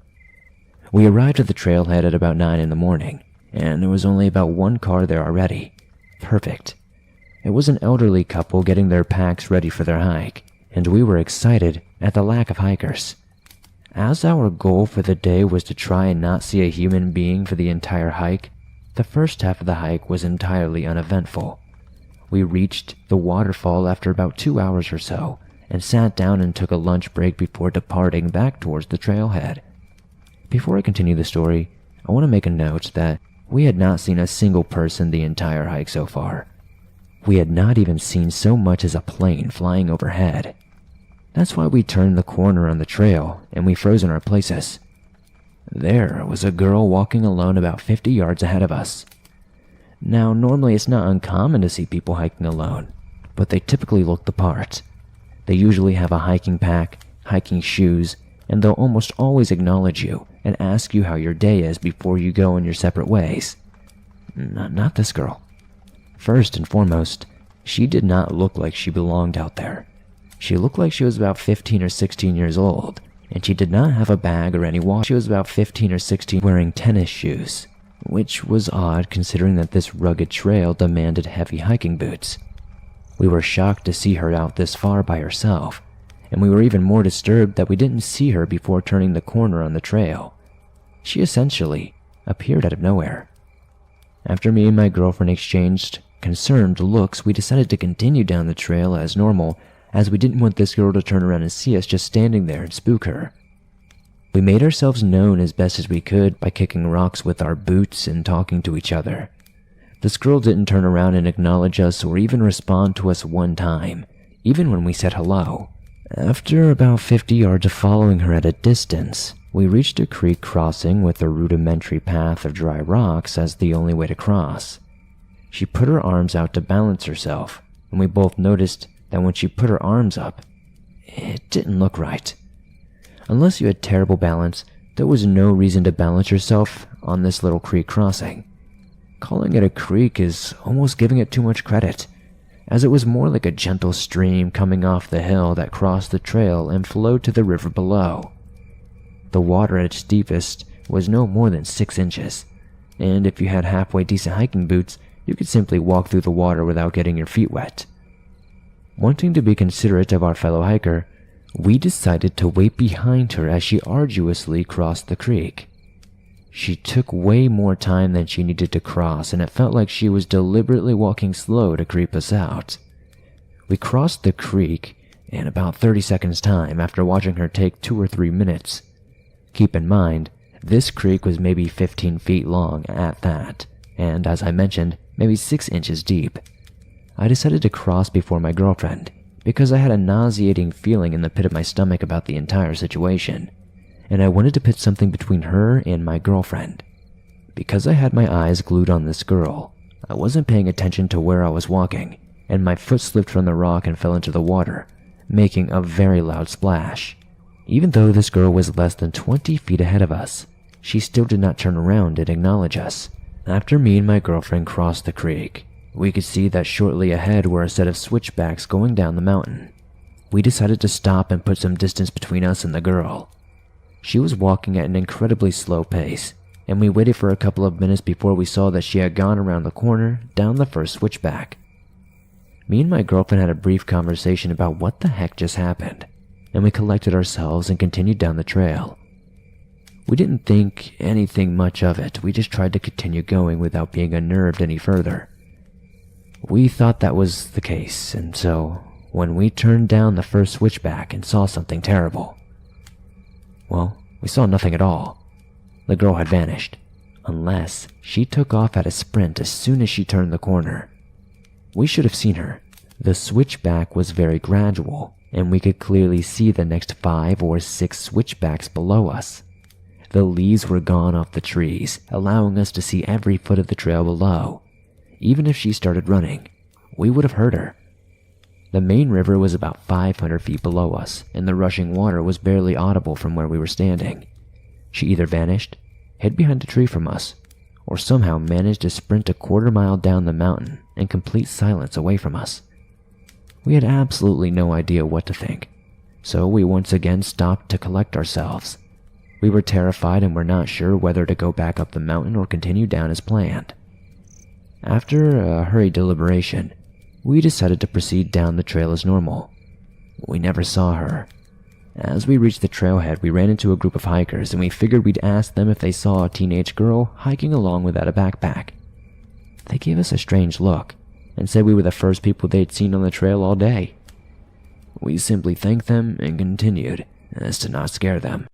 We arrived at the trailhead at about 9 in the morning, and there was only about one car there already. Perfect. It was an elderly couple getting their packs ready for their hike, and we were excited at the lack of hikers. As our goal for the day was to try and not see a human being for the entire hike, the first half of the hike was entirely uneventful. We reached the waterfall after about 2 hours or so, and sat down and took a lunch break before departing back towards the trailhead. Before I continue the story, I want to make a note that we had not seen a single person the entire hike so far. We had not even seen so much as a plane flying overhead. That's why we turned the corner on the trail and we froze in our places. There was a girl walking alone about 50 yards ahead of us. Now, normally it's not uncommon to see people hiking alone, but they typically look the part. They usually have a hiking pack, hiking shoes, and they'll almost always acknowledge you and ask you how your day is before you go in your separate ways. Not this girl. First and foremost, she did not look like she belonged out there. She looked like she was about 15 or 16 years old, and she did not have a bag or any water. She was about 15 or 16 wearing tennis shoes, which was odd considering that this rugged trail demanded heavy hiking boots. We were shocked to see her out this far by herself, and we were even more disturbed that we didn't see her before turning the corner on the trail. She essentially appeared out of nowhere. After me and my girlfriend exchanged concerned looks, we decided to continue down the trail as normal, as we didn't want this girl to turn around and see us just standing there and spook her. We made ourselves known as best as we could by kicking rocks with our boots and talking to each other. This girl didn't turn around and acknowledge us or even respond to us one time, even when we said hello. After about 50 yards of following her at a distance, we reached a creek crossing with a rudimentary path of dry rocks as the only way to cross. She put her arms out to balance herself, and we both noticed that when she put her arms up, it didn't look right. Unless you had terrible balance, there was no reason to balance yourself on this little creek crossing. Calling it a creek is almost giving it too much credit, as it was more like a gentle stream coming off the hill that crossed the trail and flowed to the river below. The water at its deepest was no more than 6 inches, and if you had halfway decent hiking boots, you could simply walk through the water without getting your feet wet. Wanting to be considerate of our fellow hiker, we decided to wait behind her as she arduously crossed the creek. She took way more time than she needed to cross, and it felt like she was deliberately walking slow to creep us out. We crossed the creek in about 30 seconds time after watching her take 2 or 3 minutes. Keep in mind, this creek was maybe 15 feet long at that, and as I mentioned, maybe 6 inches deep. I decided to cross before my girlfriend, because I had a nauseating feeling in the pit of my stomach about the entire situation, and I wanted to put something between her and my girlfriend. Because I had my eyes glued on this girl, I wasn't paying attention to where I was walking, and my foot slipped from the rock and fell into the water, making a very loud splash. Even though this girl was less than 20 feet ahead of us, she still did not turn around and acknowledge us. After me and my girlfriend crossed the creek, We could see that shortly ahead were a set of switchbacks going down the mountain. We decided to stop and put some distance between us and the girl. She was walking at an incredibly slow pace, and we waited for a couple of minutes before we saw that she had gone around the corner down the first switchback. Me and my girlfriend had a brief conversation about what the heck just happened, and we collected ourselves and continued down the trail. We didn't think anything much of it, we just tried to continue going without being unnerved any further. We thought that was the case, and so, when we turned down the first switchback and saw something terrible, well, we saw nothing at all. The girl had vanished, unless she took off at a sprint as soon as she turned the corner. We should have seen her. The switchback was very gradual, and we could clearly see the next 5 or 6 switchbacks below us. The leaves were gone off the trees, allowing us to see every foot of the trail below. Even if she started running, we would have heard her. The main river was about 500 feet below us, and the rushing water was barely audible from where we were standing. She either vanished, hid behind a tree from us, or somehow managed to sprint a quarter-mile down the mountain in complete silence away from us. We had absolutely no idea what to think, so we once again stopped to collect ourselves. We were terrified and were not sure whether to go back up the mountain or continue down as planned. After a hurried deliberation, we decided to proceed down the trail as normal. We never saw her. As we reached the trailhead, we ran into a group of hikers, and we figured we'd ask them if they saw a teenage girl hiking along without a backpack. They gave us a strange look, and said we were the first people they'd seen on the trail all day. We simply thanked them and continued, as to not scare them.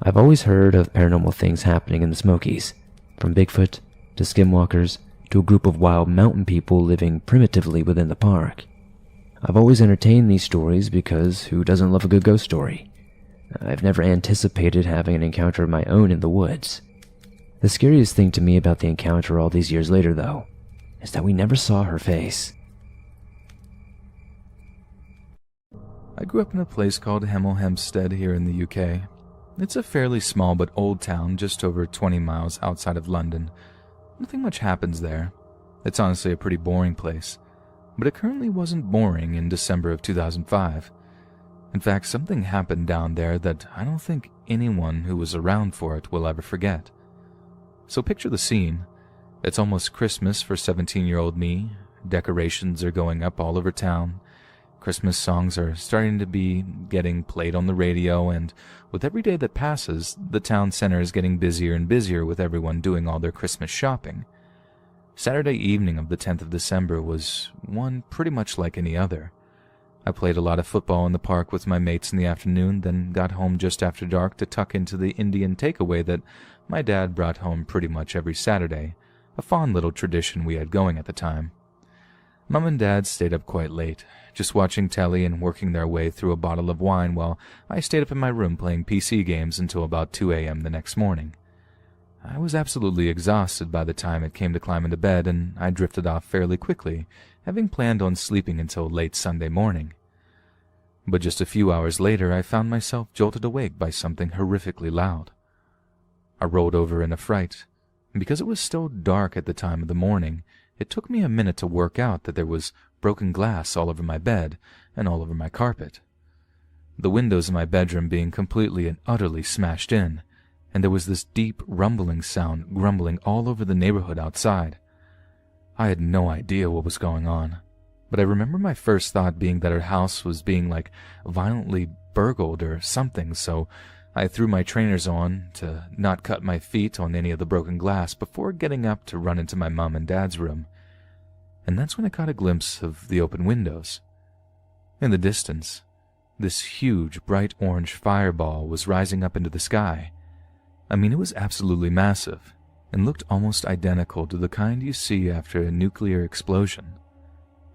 I've always heard of paranormal things happening in the Smokies, from Bigfoot to skinwalkers to a group of wild mountain people living primitively within the park. I've always entertained these stories because who doesn't love a good ghost story? I've never anticipated having an encounter of my own in the woods. The scariest thing to me about the encounter all these years later, though, is that we never saw her face. I grew up in a place called Hemel Hempstead here in the UK. It's a fairly small but old town just over 20 miles outside of London. Nothing much happens there. It's honestly a pretty boring place. But it currently wasn't boring in December of 2005. In fact, something happened down there that I don't think anyone who was around for it will ever forget. So picture the scene. It's almost Christmas for 17-year-old me. Decorations are going up all over town. Christmas songs are starting to be getting played on the radio, and with every day that passes, the town center is getting busier and busier with everyone doing all their Christmas shopping. Saturday evening of the 10th of December was one pretty much like any other. I played a lot of football in the park with my mates in the afternoon, then got home just after dark to tuck into the Indian takeaway that my dad brought home pretty much every Saturday, a fond little tradition we had going at the time. Mom and Dad stayed up quite late, just watching telly and working their way through a bottle of wine while I stayed up in my room playing PC games until about 2 a.m. the next morning. I was absolutely exhausted by the time it came to climb into bed, and I drifted off fairly quickly, having planned on sleeping until late Sunday morning. But just a few hours later, I found myself jolted awake by something horrifically loud. I rolled over in a fright, and because it was still dark at the time of the morning, it took me a minute to work out that there was broken glass all over my bed and all over my carpet. The windows in my bedroom being completely and utterly smashed in, and there was this deep rumbling sound grumbling all over the neighborhood outside. I had no idea what was going on, but I remember my first thought being that our house was being violently burgled or something, so I threw my trainers on to not cut my feet on any of the broken glass before getting up to run into my mom and dad's room. And that's when I caught a glimpse of the open windows. In the distance, this huge bright orange fireball was rising up into the sky. I mean, it was absolutely massive, and looked almost identical to the kind you see after a nuclear explosion.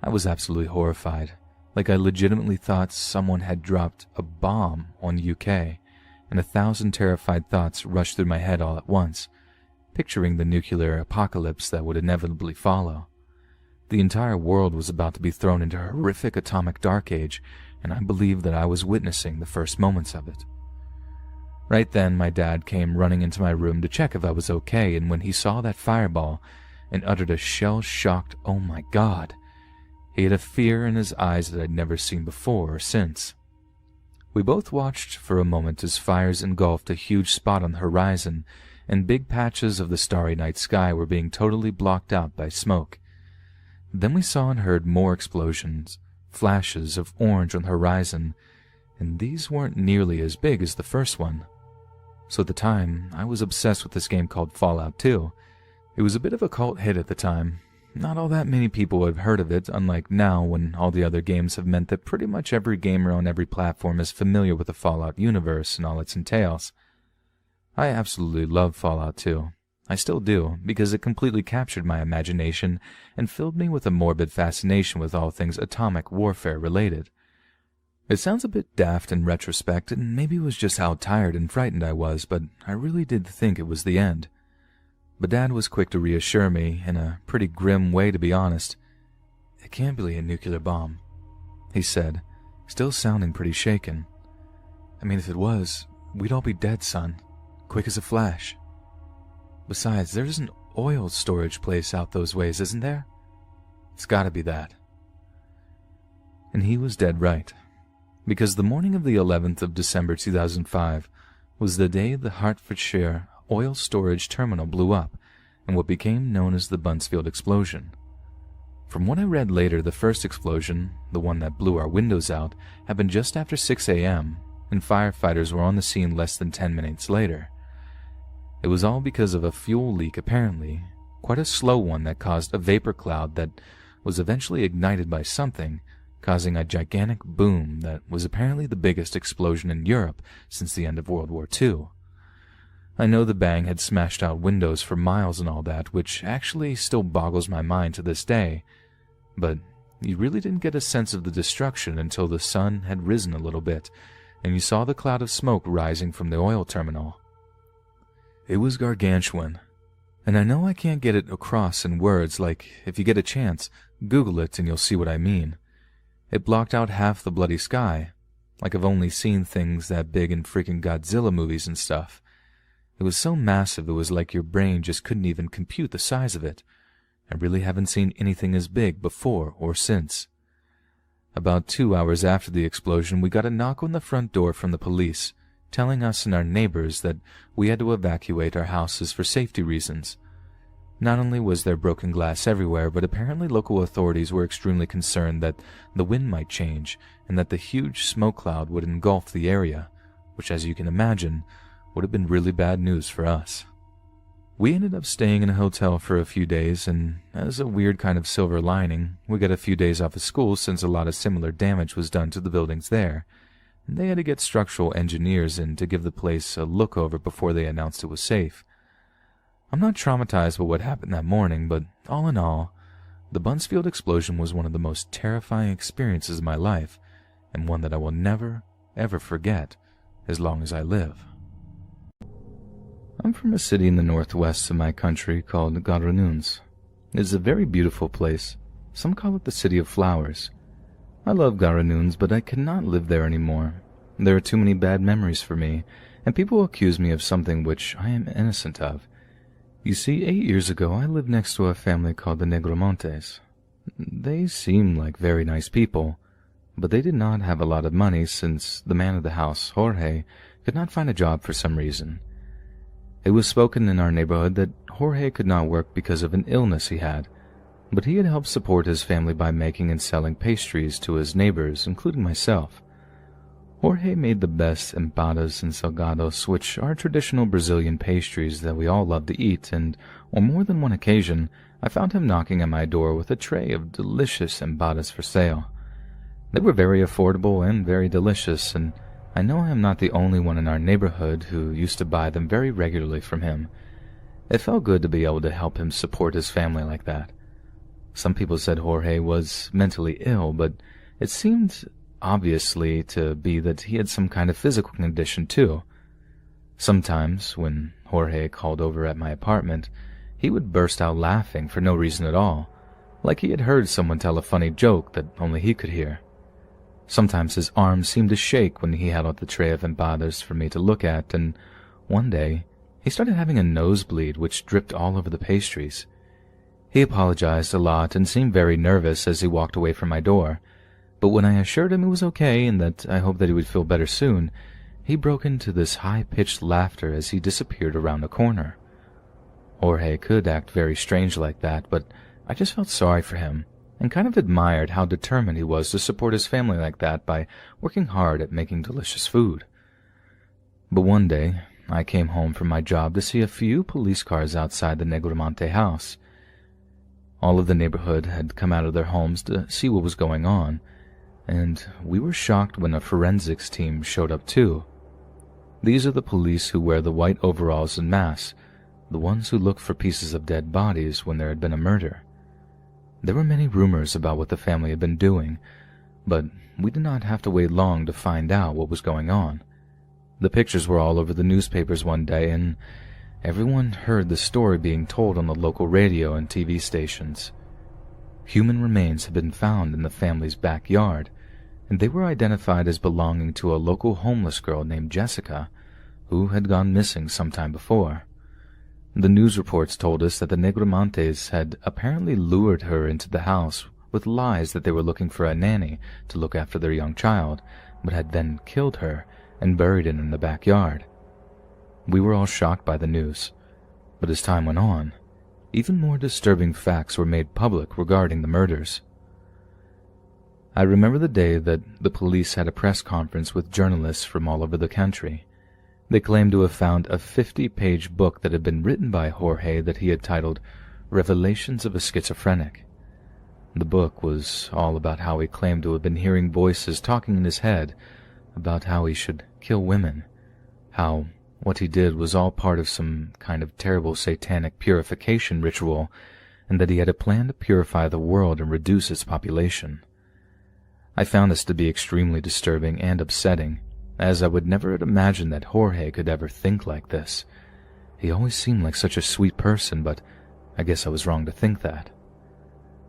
I was absolutely horrified, like I legitimately thought someone had dropped a bomb on UK, and 1,000 terrified thoughts rushed through my head all at once, picturing the nuclear apocalypse that would inevitably follow. The entire world was about to be thrown into a horrific atomic dark age, and I believed that I was witnessing the first moments of it. Right then, my dad came running into my room to check if I was okay, and when he saw that fireball, and uttered a shell-shocked, "Oh my God." He had a fear in his eyes that I'd never seen before or since. We both watched for a moment as fires engulfed a huge spot on the horizon, and big patches of the starry night sky were being totally blocked out by smoke. Then we saw and heard more explosions, flashes of orange on the horizon, and these weren't nearly as big as the first one. So at the time, I was obsessed with this game called Fallout 2. It was a bit of a cult hit at the time. Not all that many people have heard of it, unlike now when all the other games have meant that pretty much every gamer on every platform is familiar with the Fallout universe and all it entails. I absolutely love Fallout 2. I still do, because it completely captured my imagination and filled me with a morbid fascination with all things atomic warfare related. It sounds a bit daft in retrospect, and maybe it was just how tired and frightened I was, but I really did think it was the end. But Dad was quick to reassure me, in a pretty grim way to be honest. "It can't be a nuclear bomb," he said, still sounding pretty shaken. "I mean, if it was, we'd all be dead, son. Quick as a flash. Besides, there's an oil storage place out those ways, isn't there? It's gotta be that." And he was dead right, because the morning of the 11th of December 2005 was the day the Hertfordshire oil storage terminal blew up, and what became known as the Buncefield explosion. From what I read later, the first explosion, the one that blew our windows out, happened just after 6 a.m., and firefighters were on the scene less than 10 minutes later. It was all because of a fuel leak apparently, quite a slow one that caused a vapor cloud that was eventually ignited by something, causing a gigantic boom that was apparently the biggest explosion in Europe since the end of World War II. I know the bang had smashed out windows for miles and all that, which actually still boggles my mind to this day, but you really didn't get a sense of the destruction until the sun had risen a little bit, and you saw the cloud of smoke rising from the oil terminal. It was gargantuan, and I know I can't get it across in words. Like, if you get a chance, Google it and you'll see what I mean. It blocked out half the bloody sky, like I've only seen things that big in freaking Godzilla movies and stuff. It was so massive it was like your brain just couldn't even compute the size of it. I really haven't seen anything as big before or since. About 2 hours after the explosion, we got a knock on the front door from the police, telling us and our neighbors that we had to evacuate our houses for safety reasons. Not only was there broken glass everywhere, but apparently local authorities were extremely concerned that the wind might change and that the huge smoke cloud would engulf the area, which, as you can imagine, would have been really bad news for us. We ended up staying in a hotel for a few days, and as a weird kind of silver lining, we got a few days off of school since a lot of similar damage was done to the buildings there, and they had to get structural engineers in to give the place a look over before they announced it was safe. I'm not traumatized by what happened that morning, but all in all, the Buncefield explosion was one of the most terrifying experiences of my life, and one that I will never, ever forget as long as I live. I'm from a city in the northwest of my country called Garanuns. It is a very beautiful place. Some call it the City of Flowers. I love Garanuns, but I cannot live there anymore. There are too many bad memories for me, and people accuse me of something which I am innocent of. You see, 8 years ago I lived next to a family called the Negromontes. They seemed like very nice people, but they did not have a lot of money since the man of the house, Jorge, could not find a job for some reason. It was spoken in our neighborhood that Jorge could not work because of an illness he had, but he had helped support his family by making and selling pastries to his neighbors, including myself. Jorge made the best empadas and salgados, which are traditional Brazilian pastries that we all love to eat, and on more than one occasion, I found him knocking at my door with a tray of delicious empadas for sale. They were very affordable and very delicious, and I know I am not the only one in our neighborhood who used to buy them very regularly from him. It felt good to be able to help him support his family like that. Some people said Jorge was mentally ill, but it seemed obviously to be that he had some kind of physical condition too. Sometimes, when Jorge called over at my apartment, he would burst out laughing for no reason at all, like he had heard someone tell a funny joke that only he could hear. Sometimes his arms seemed to shake when he had out the tray of empadas for me to look at, and one day he started having a nosebleed which dripped all over the pastries. He apologized a lot and seemed very nervous as he walked away from my door, but when I assured him it was okay and that I hoped that he would feel better soon, he broke into this high-pitched laughter as he disappeared around a corner. Jorge could act very strange like that, but I just felt sorry for him and kind of admired how determined he was to support his family like that by working hard at making delicious food. But one day, I came home from my job to see a few police cars outside the Negromante house. All of the neighborhood had come out of their homes to see what was going on, and we were shocked when a forensics team showed up too. These are the police who wear the white overalls and masks, the ones who look for pieces of dead bodies when there had been a murder. There were many rumors about what the family had been doing, but we did not have to wait long to find out what was going on. The pictures were all over the newspapers one day, and everyone heard the story being told on the local radio and TV stations. Human remains had been found in the family's backyard, and they were identified as belonging to a local homeless girl named Jessica, who had gone missing some time before. The news reports told us that the Negromantes had apparently lured her into the house with lies that they were looking for a nanny to look after their young child, but had then killed her and buried it in the backyard. We were all shocked by the news, but as time went on, even more disturbing facts were made public regarding the murders. I remember the day that the police had a press conference with journalists from all over the country. They claimed to have found a 50-page book that had been written by Jorge that he had titled Revelations of a Schizophrenic. The book was all about how he claimed to have been hearing voices talking in his head about how he should kill women, how what he did was all part of some kind of terrible satanic purification ritual, and that he had a plan to purify the world and reduce its population. I found this to be extremely disturbing and upsetting, as I would never have imagined that Jorge could ever think like this. He always seemed like such a sweet person, but I guess I was wrong to think that.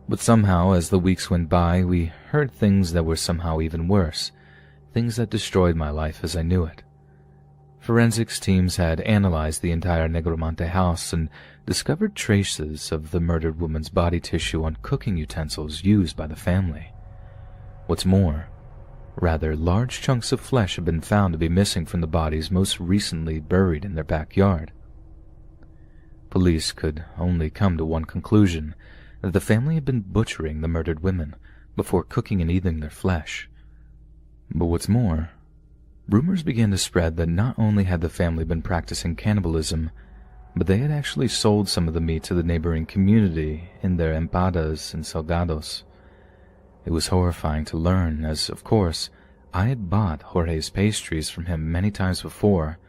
But somehow, as the weeks went by, we heard things that were somehow even worse, things that destroyed my life as I knew it. Forensics teams had analyzed the entire Negromante house and discovered traces of the murdered woman's body tissue on cooking utensils used by the family. What's more, rather large chunks of flesh had been found to be missing from the bodies most recently buried in their backyard. Police could only come to one conclusion, that the family had been butchering the murdered women before cooking and eating their flesh. But what's more, rumors began to spread that not only had the family been practicing cannibalism, but they had actually sold some of the meat to the neighboring community in their empadas and salgados. It was horrifying to learn, as, of course, I had bought Jorge's pastries from him many times before,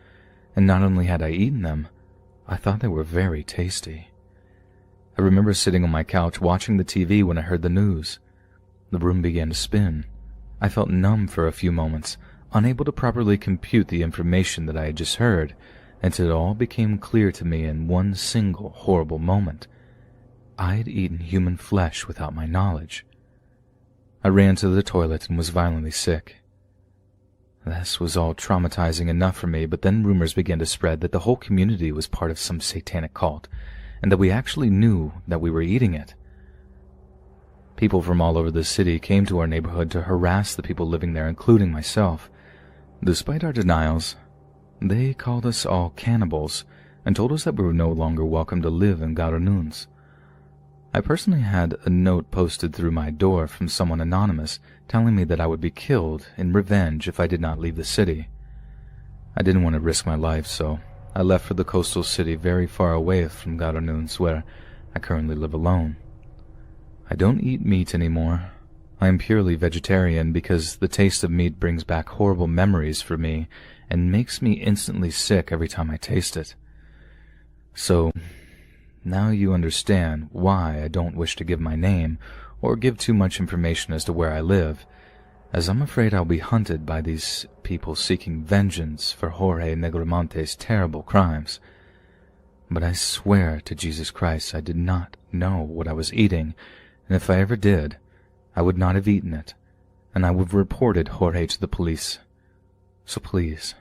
and not only had I eaten them, I thought they were very tasty. I remember sitting on my couch watching the TV when I heard the news. The room began to spin. I felt numb for a few moments, unable to properly compute the information that I had just heard, until it all became clear to me in one single horrible moment. I had eaten human flesh without my knowledge. I ran to the toilet and was violently sick. This was all traumatizing enough for me, but then rumors began to spread that the whole community was part of some satanic cult, and that we actually knew that we were eating it. People from all over the city came to our neighborhood to harass the people living there, including myself. Despite our denials, they called us all cannibals and told us that we were no longer welcome to live in Garununs. I personally had a note posted through my door from someone anonymous telling me that I would be killed in revenge if I did not leave the city. I didn't want to risk my life, so I left for the coastal city very far away from Garununs, where I currently live alone. I don't eat meat anymore. I am purely vegetarian because the taste of meat brings back horrible memories for me and makes me instantly sick every time I taste it. So, now you understand why I don't wish to give my name or give too much information as to where I live, as I'm afraid I'll be hunted by these people seeking vengeance for Jorge Negromante's terrible crimes. But I swear to Jesus Christ I did not know what I was eating, and if I ever did, I would not have eaten it, and I would have reported Jorge to the police. So please,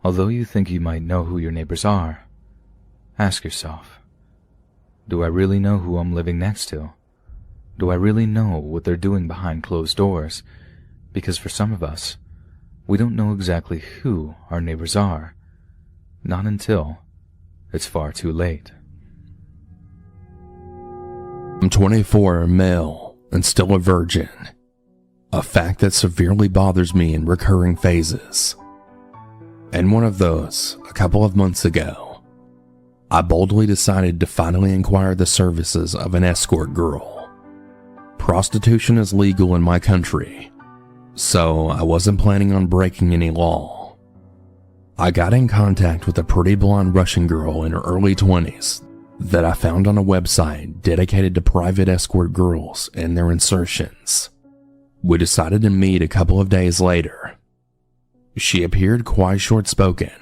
although you think you might know who your neighbors are, ask yourself, Do I really know who I'm living next to? Do I really know what they're doing behind closed doors? Because for some of us, we don't know exactly who our neighbors are. Not until it's far too late. I'm 24, male, and still a virgin. A fact that severely bothers me in recurring phases. And one of those, a couple of months ago, I boldly decided to finally inquire the services of an escort girl. Prostitution is legal in my country, so I wasn't planning on breaking any law. I got in contact with a pretty blonde Russian girl in her early 20s that I found on a website dedicated to private escort girls and their insertions. We decided to meet a couple of days later. She appeared quite short-spoken,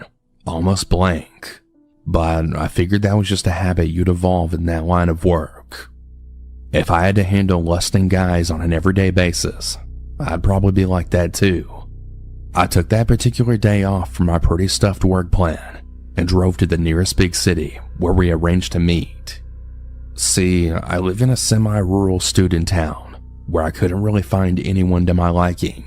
almost blank, but I figured that was just a habit you'd evolve in that line of work. If I had to handle lusting guys on an everyday basis, I'd probably be like that too. I took that particular day off from my pretty stuffed work plan and drove to the nearest big city where we arranged to meet. See, I live in a semi-rural student town where I couldn't really find anyone to my liking.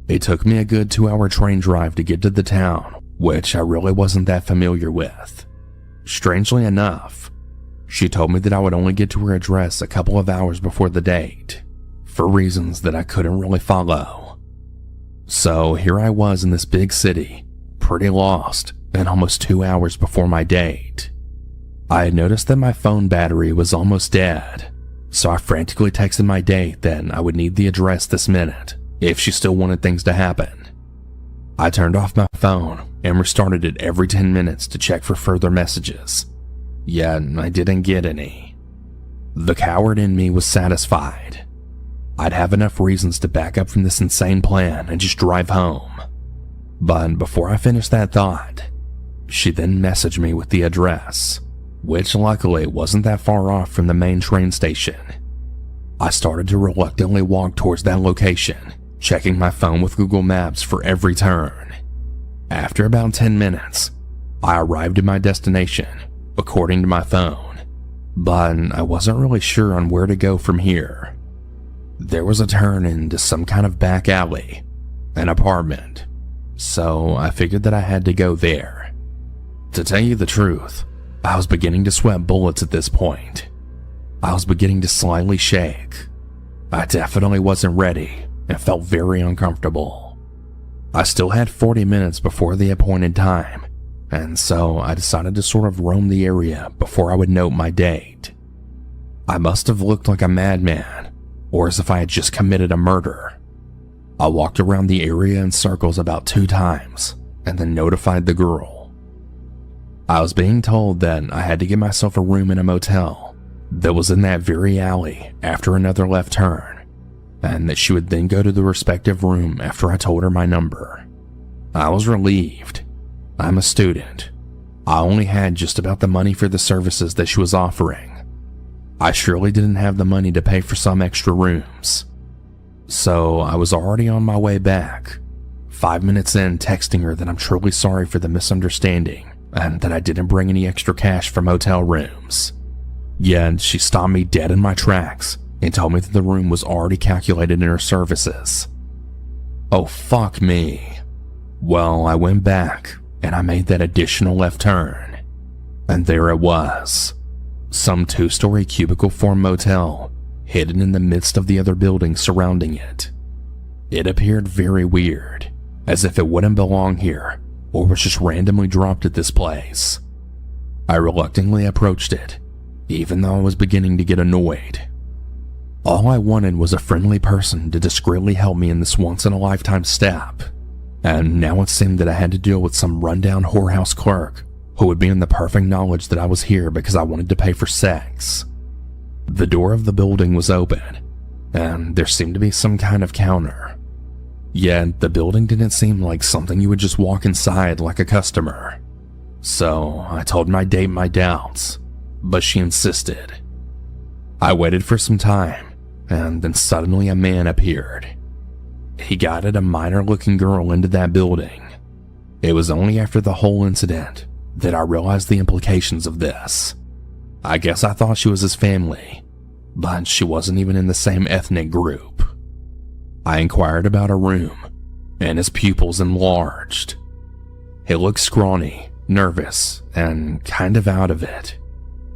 It took me a good 2-hour train drive to get to the town, which I really wasn't that familiar with. Strangely enough, she told me that I would only get to her address a couple of hours before the date, for reasons that I couldn't really follow. So here I was in this big city, pretty lost, and almost 2 hours before my date. I had noticed that my phone battery was almost dead, so I frantically texted my date that I would need the address this minute if she still wanted things to happen. I turned off my phone and restarted it every 10 minutes to check for further messages, yet I didn't get any. The coward in me was satisfied. I'd have enough reasons to back up from this insane plan and just drive home. But before I finished that thought, she then messaged me with the address, which luckily wasn't that far off from the main train station. I started to reluctantly walk towards that location, checking my phone with Google Maps for every turn. After about 10 minutes, I arrived at my destination, according to my phone, but I wasn't really sure on where to go from here. There was a turn into some kind of back alley, an apartment, so I figured that I had to go there. To tell you the truth, I was beginning to sweat bullets at this point. I was beginning to slightly shake. I definitely wasn't ready and felt very uncomfortable. I still had 40 minutes before the appointed time, and so I decided to sort of roam the area before I would note my date. I must have looked like a madman, or as if I had just committed a murder. I walked around the area in circles about 2 times, and then notified the girl. I was being told that I had to get myself a room in a motel that was in that very alley after another left turn, and that she would then go to the respective room after I told her my number. I was relieved. I'm a student. I only had just about the money for the services that she was offering. I surely didn't have the money to pay for some extra rooms. So I was already on my way back, 5 minutes in, texting her that I'm truly sorry for the misunderstanding and that I didn't bring any extra cash for motel rooms. Yet she stopped me dead in my tracks and told me that the room was already calculated in her services. Oh, fuck me. Well, I went back and I made that additional left turn, and there it was. Some 2-story cubicle form motel hidden in the midst of the other buildings surrounding it. It appeared very weird, as if it wouldn't belong here or was just randomly dropped at this place. I reluctantly approached it, even though I was beginning to get annoyed. All I wanted was a friendly person to discreetly help me in this once-in-a-lifetime step, and now it seemed that I had to deal with some rundown whorehouse clerk who would be in the perfect knowledge that I was here because I wanted to pay for sex. The door of the building was open, and there seemed to be some kind of counter. Yet the building didn't seem like something you would just walk inside like a customer. So I told my date my doubts, but she insisted. I waited for some time, and then suddenly a man appeared. He guided a minor-looking girl into that building. It was only after the whole incident that I realized the implications of this. I guess I thought she was his family, but she wasn't even in the same ethnic group. I inquired about her room, and his pupils enlarged. He looked scrawny, nervous, and kind of out of it.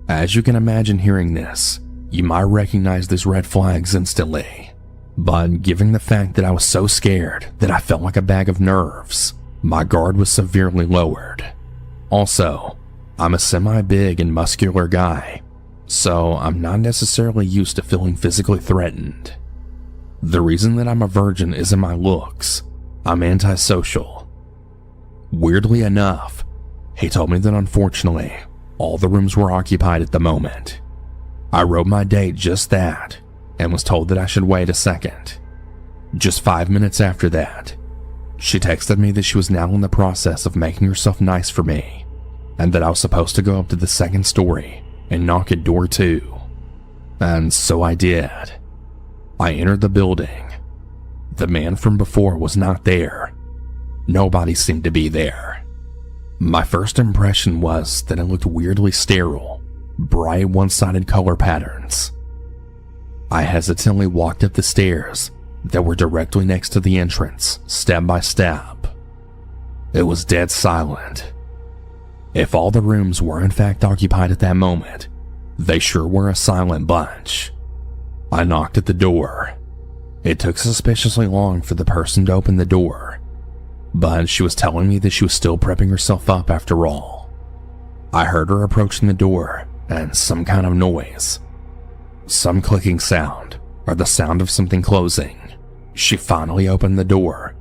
As you can imagine hearing this, you might recognize these red flags instantly. But given the fact that I was so scared that I felt like a bag of nerves, my guard was severely lowered. Also, I'm a semi-big and muscular guy, so I'm not necessarily used to feeling physically threatened. The reason that I'm a virgin isn't my looks. I'm antisocial. Weirdly enough, he told me that unfortunately, all the rooms were occupied at the moment. I wrote my date just that, and was told that I should wait a second. Just 5 minutes after that, she texted me that she was now in the process of making herself nice for me, and that I was supposed to go up to the second story and knock at door 2. And so I did. I entered the building. The man from before was not there. Nobody seemed to be there. My first impression was that it looked weirdly sterile, bright one-sided color patterns. I hesitantly walked up the stairs that were directly next to the entrance, step by step. It was dead silent. If all the rooms were in fact occupied at that moment, they sure were a silent bunch. I knocked at the door. It took suspiciously long for the person to open the door, but she was telling me that she was still prepping herself up after all. I heard her approaching the door and some kind of noise. Some clicking sound, or the sound of something closing. She finally opened the door,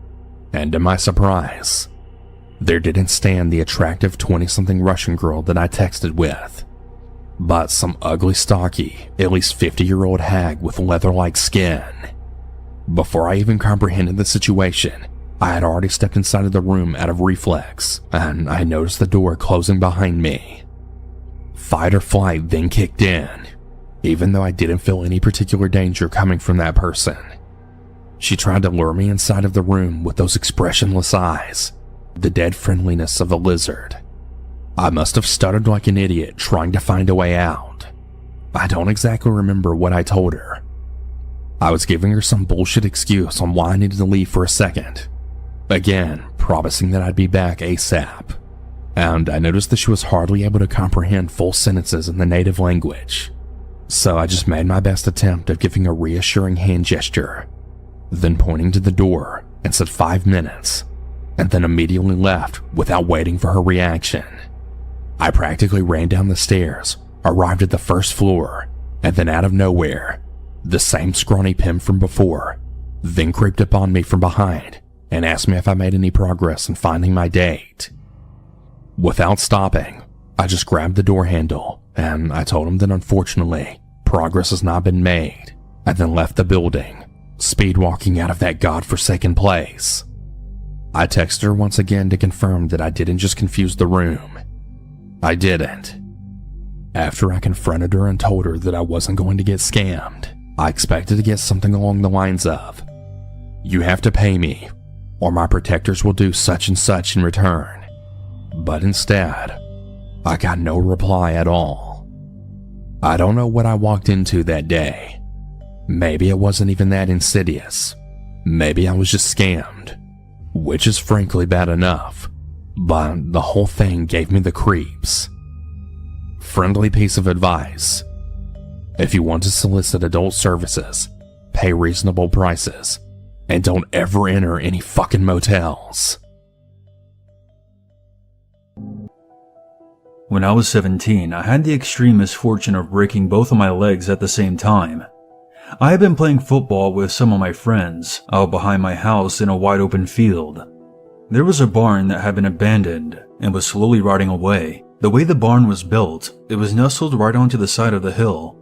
and to my surprise, there didn't stand the attractive 20-something Russian girl that I texted with, but some ugly, stocky, at least 50-year-old hag with leather-like skin. Before I even comprehended the situation, I had already stepped inside of the room out of reflex, and I noticed the door closing behind me. Fight or flight then kicked in, even though I didn't feel any particular danger coming from that person. She tried to lure me inside of the room with those expressionless eyes, the dead friendliness of a lizard. I must have stuttered like an idiot trying to find a way out. I don't exactly remember what I told her. I was giving her some bullshit excuse on why I needed to leave for a second, again promising that I'd be back ASAP, and I noticed that she was hardly able to comprehend full sentences in the native language, so I just made my best attempt of giving a reassuring hand gesture, then pointing to the door and said 5 minutes, and then immediately left without waiting for her reaction. I practically ran down the stairs, arrived at the first floor, and then out of nowhere, the same scrawny pimp from before then creeped upon me from behind and asked me if I made any progress in finding my date. Without stopping, I just grabbed the door handle and I told him that unfortunately, progress has not been made, and then left the building, speed walking out of that godforsaken place. I texted her once again to confirm that I didn't just confuse the room. I didn't. After I confronted her and told her that I wasn't going to get scammed, I expected to get something along the lines of, "You have to pay me, or my protectors will do such and such in return." But instead, I got no reply at all. I don't know what I walked into that day. Maybe it wasn't even that insidious. Maybe I was just scammed, which is frankly bad enough, but the whole thing gave me the creeps. Friendly piece of advice: if you want to solicit adult services, pay reasonable prices, and don't ever enter any fucking motels. When I was 17, I had the extreme misfortune of breaking both of my legs at the same time. I had been playing football with some of my friends out behind my house in a wide open field. There was a barn that had been abandoned and was slowly rotting away. The way the barn was built, it was nestled right onto the side of the hill.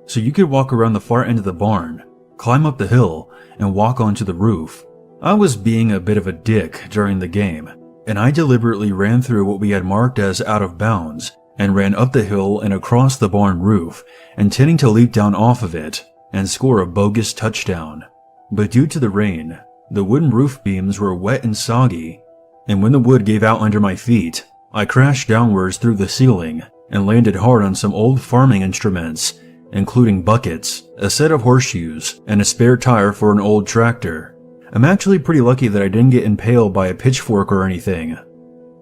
So you could walk around the far end of the barn, climb up the hill, and walk onto the roof. I was being a bit of a dick during the game, and I deliberately ran through what we had marked as out of bounds and ran up the hill and across the barn roof, intending to leap down off of it and score a bogus touchdown. But due to the rain, the wooden roof beams were wet and soggy, and when the wood gave out under my feet, I crashed downwards through the ceiling and landed hard on some old farming instruments, including buckets, a set of horseshoes, and a spare tire for an old tractor. I'm actually pretty lucky that I didn't get impaled by a pitchfork or anything.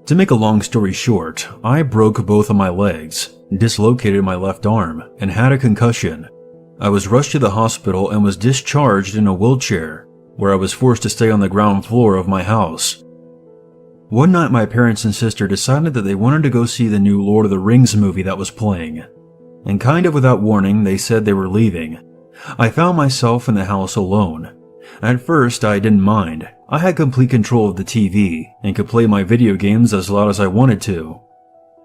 To make a long story short, I broke both of my legs, dislocated my left arm, and had a concussion. I was rushed to the hospital and was discharged in a wheelchair, where I was forced to stay on the ground floor of my house. One night my parents and sister decided that they wanted to go see the new Lord of the Rings movie that was playing, and kind of without warning they said they were leaving. I found myself in the house alone. At first I didn't mind. I had complete control of the TV and could play my video games as loud as I wanted to.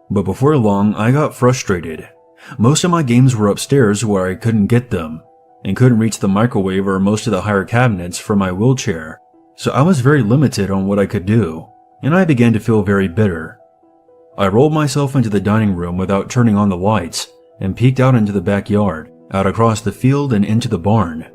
But before long I got frustrated. Most of my games were upstairs where I couldn't get them, and couldn't reach the microwave or most of the higher cabinets from my wheelchair, so I was very limited on what I could do, and I began to feel very bitter. I rolled myself into the dining room without turning on the lights, and peeked out into the backyard, out across the field and into the barn.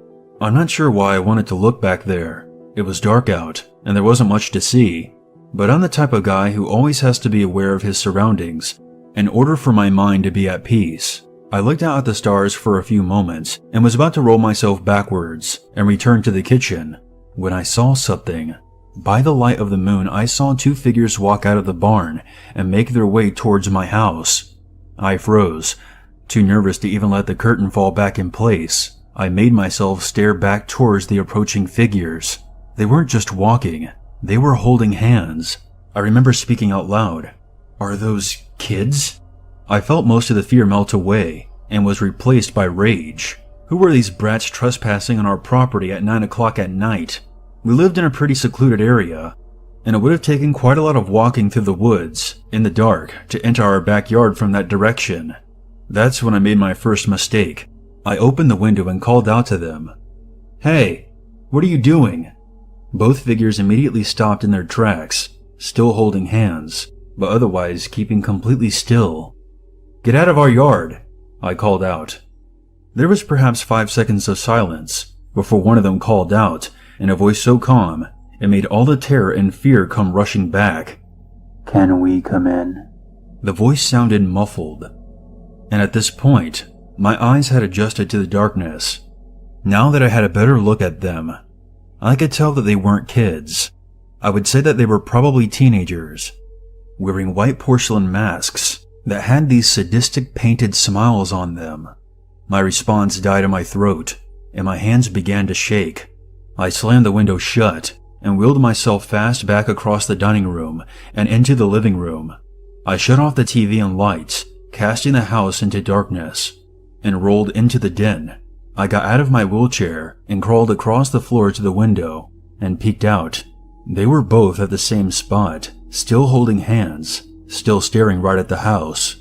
I'm not sure why I wanted to look back there. It was dark out, and there wasn't much to see, but I'm the type of guy who always has to be aware of his surroundings, in order for my mind to be at peace. I looked out at the stars for a few moments, and was about to roll myself backwards, and return to the kitchen, when I saw something. By the light of the moon, I saw two figures walk out of the barn, and make their way towards my house. I froze, too nervous to even let the curtain fall back in place. I made myself stare back towards the approaching figures. They weren't just walking, they were holding hands. I remember speaking out loud, "Are those kids?" I felt most of the fear melt away, and was replaced by rage. Who were these brats trespassing on our property at 9 o'clock at night? We lived in a pretty secluded area, and it would have taken quite a lot of walking through the woods, in the dark, to enter our backyard from that direction. That's when I made my first mistake. I opened the window and called out to them. "Hey, what are you doing?" Both figures immediately stopped in their tracks, still holding hands, but otherwise keeping completely still. "Get out of our yard," I called out. There was perhaps 5 seconds of silence before one of them called out, in a voice so calm, it made all the terror and fear come rushing back. "Can we come in?" The voice sounded muffled, and at this point, my eyes had adjusted to the darkness. Now that I had a better look at them, I could tell that they weren't kids. I would say that they were probably teenagers, wearing white porcelain masks that had these sadistic painted smiles on them. My response died in my throat, and my hands began to shake. I slammed the window shut and wheeled myself fast back across the dining room and into the living room. I shut off the TV and lights, casting the house into darkness, and rolled into the den. I got out of my wheelchair and crawled across the floor to the window and peeked out. They were both at the same spot, still holding hands, still staring right at the house.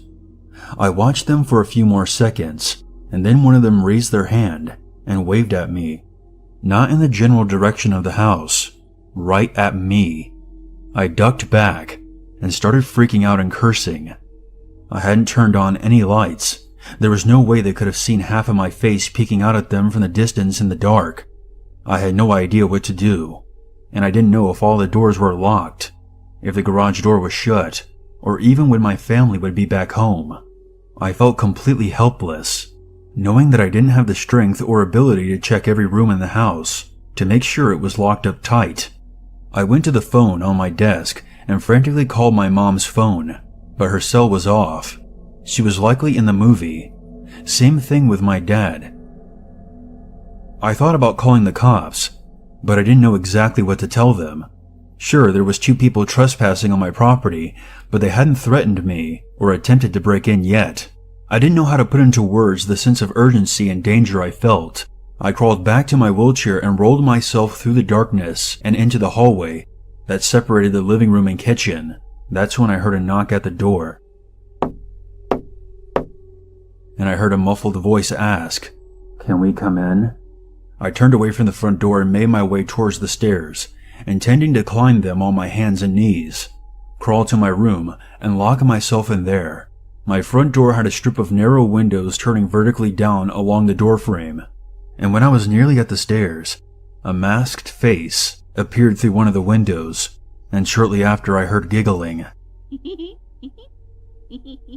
I watched them for a few more seconds, and then one of them raised their hand and waved at me. Not in the general direction of the house, right at me. I ducked back and started freaking out and cursing. I hadn't turned on any lights. There was no way they could have seen half of my face peeking out at them from the distance in the dark. I had no idea what to do, and I didn't know if all the doors were locked, if the garage door was shut, or even when my family would be back home. I felt completely helpless, knowing that I didn't have the strength or ability to check every room in the house to make sure it was locked up tight. I went to the phone on my desk and frantically called my mom's phone, but her cell was off. She was likely in the movie. Same thing with my dad. I thought about calling the cops, but I didn't know exactly what to tell them. Sure, there was 2 people trespassing on my property, but they hadn't threatened me or attempted to break in yet. I didn't know how to put into words the sense of urgency and danger I felt. I crawled back to my wheelchair and rolled myself through the darkness and into the hallway that separated the living room and kitchen. That's when I heard a knock at the door, and I heard a muffled voice ask, "Can we come in?" I turned away from the front door and made my way towards the stairs, intending to climb them on my hands and knees, crawl to my room, and lock myself in there. My front door had a strip of narrow windows turning vertically down along the doorframe, and when I was nearly at the stairs, a masked face appeared through one of the windows, and shortly after I heard giggling.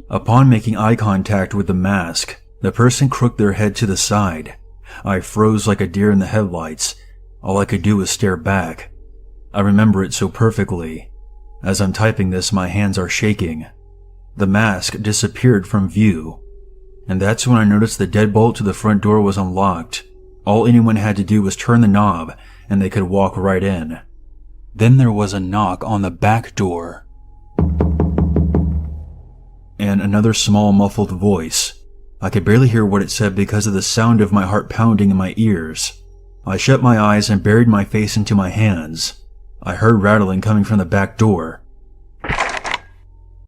Upon making eye contact with the mask, the person crooked their head to the side. I froze like a deer in the headlights. All I could do was stare back. I remember it so perfectly. As I'm typing this, my hands are shaking. The mask disappeared from view. And that's when I noticed the deadbolt to the front door was unlocked. All anyone had to do was turn the knob, and they could walk right in. Then there was a knock on the back door. And another small muffled voice. I could barely hear what it said because of the sound of my heart pounding in my ears. I shut my eyes and buried my face into my hands. I heard rattling coming from the back door.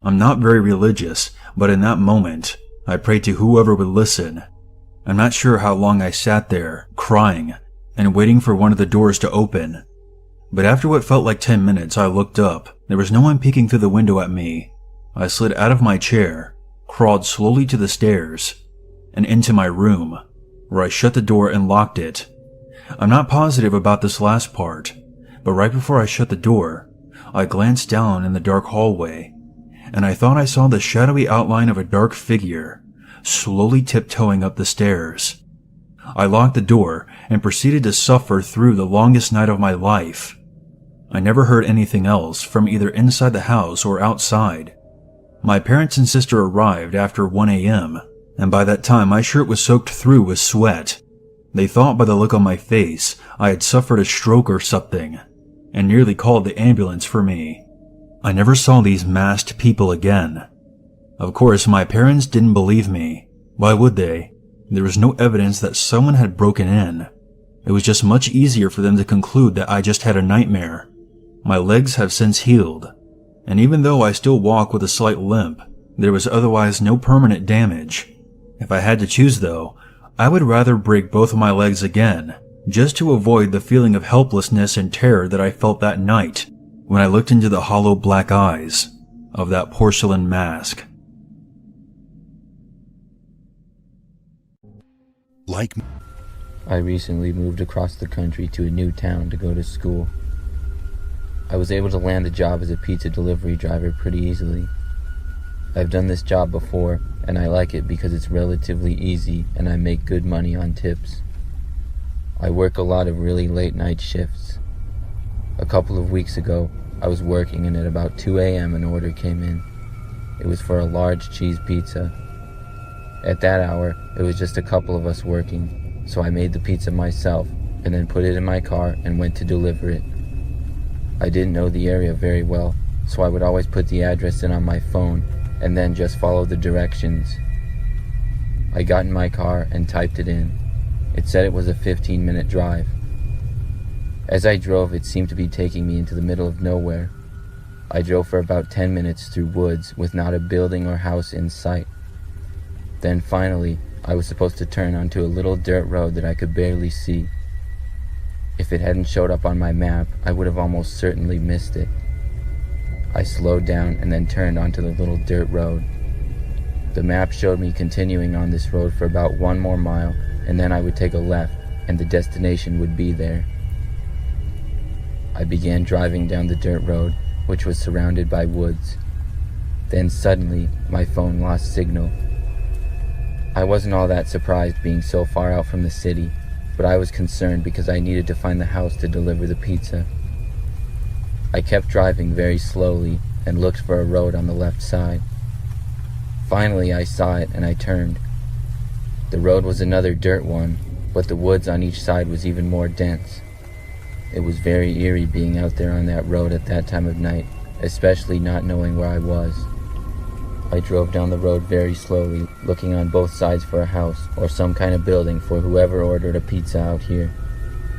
I'm not very religious, but in that moment, I prayed to whoever would listen. I'm not sure how long I sat there, crying, and waiting for one of the doors to open. But after what felt like 10 minutes, I looked up. There was no one peeking through the window at me. I slid out of my chair, crawled slowly to the stairs, and into my room, where I shut the door and locked it. I'm not positive about this last part, but right before I shut the door, I glanced down in the dark hallway, and I thought I saw the shadowy outline of a dark figure, slowly tiptoeing up the stairs. I locked the door and proceeded to suffer through the longest night of my life. I never heard anything else from either inside the house or outside. My parents and sister arrived after 1 a.m., and by that time my shirt was soaked through with sweat. They thought by the look on my face I had suffered a stroke or something, and nearly called the ambulance for me. I never saw these masked people again. Of course, my parents didn't believe me. Why would they? There was no evidence that someone had broken in. It was just much easier for them to conclude that I just had a nightmare. My legs have since healed, and even though I still walk with a slight limp, there was otherwise no permanent damage. If I had to choose though, I would rather break both of my legs again, just to avoid the feeling of helplessness and terror that I felt that night when I looked into the hollow black eyes of that porcelain mask. I recently moved across the country to a new town to go to school. I was able to land a job as a pizza delivery driver pretty easily. I've done this job before, and I like it because it's relatively easy and I make good money on tips. I work a lot of really late night shifts. A couple of weeks ago, I was working and at about 2 a.m. an order came in. It was for a large cheese pizza. At that hour, it was just a couple of us working, so I made the pizza myself and then put it in my car and went to deliver it. I didn't know the area very well, so I would always put the address in on my phone and then just follow the directions. I got in my car and typed it in. It said it was a 15-minute drive. As I drove, it seemed to be taking me into the middle of nowhere. I drove for about 10 minutes through woods with not a building or house in sight. Then finally, I was supposed to turn onto a little dirt road that I could barely see. If it hadn't showed up on my map, I would have almost certainly missed it. I slowed down and then turned onto the little dirt road. The map showed me continuing on this road for about 1 more mile, and then I would take a left, and the destination would be there. I began driving down the dirt road, which was surrounded by woods. Then suddenly, my phone lost signal. I wasn't all that surprised being so far out from the city, but I was concerned because I needed to find the house to deliver the pizza. I kept driving very slowly and looked for a road on the left side. Finally, I saw it and I turned. The road was another dirt one, but the woods on each side was even more dense. It was very eerie being out there on that road at that time of night, especially not knowing where I was. I drove down the road very slowly, looking on both sides for a house or some kind of building for whoever ordered a pizza out here.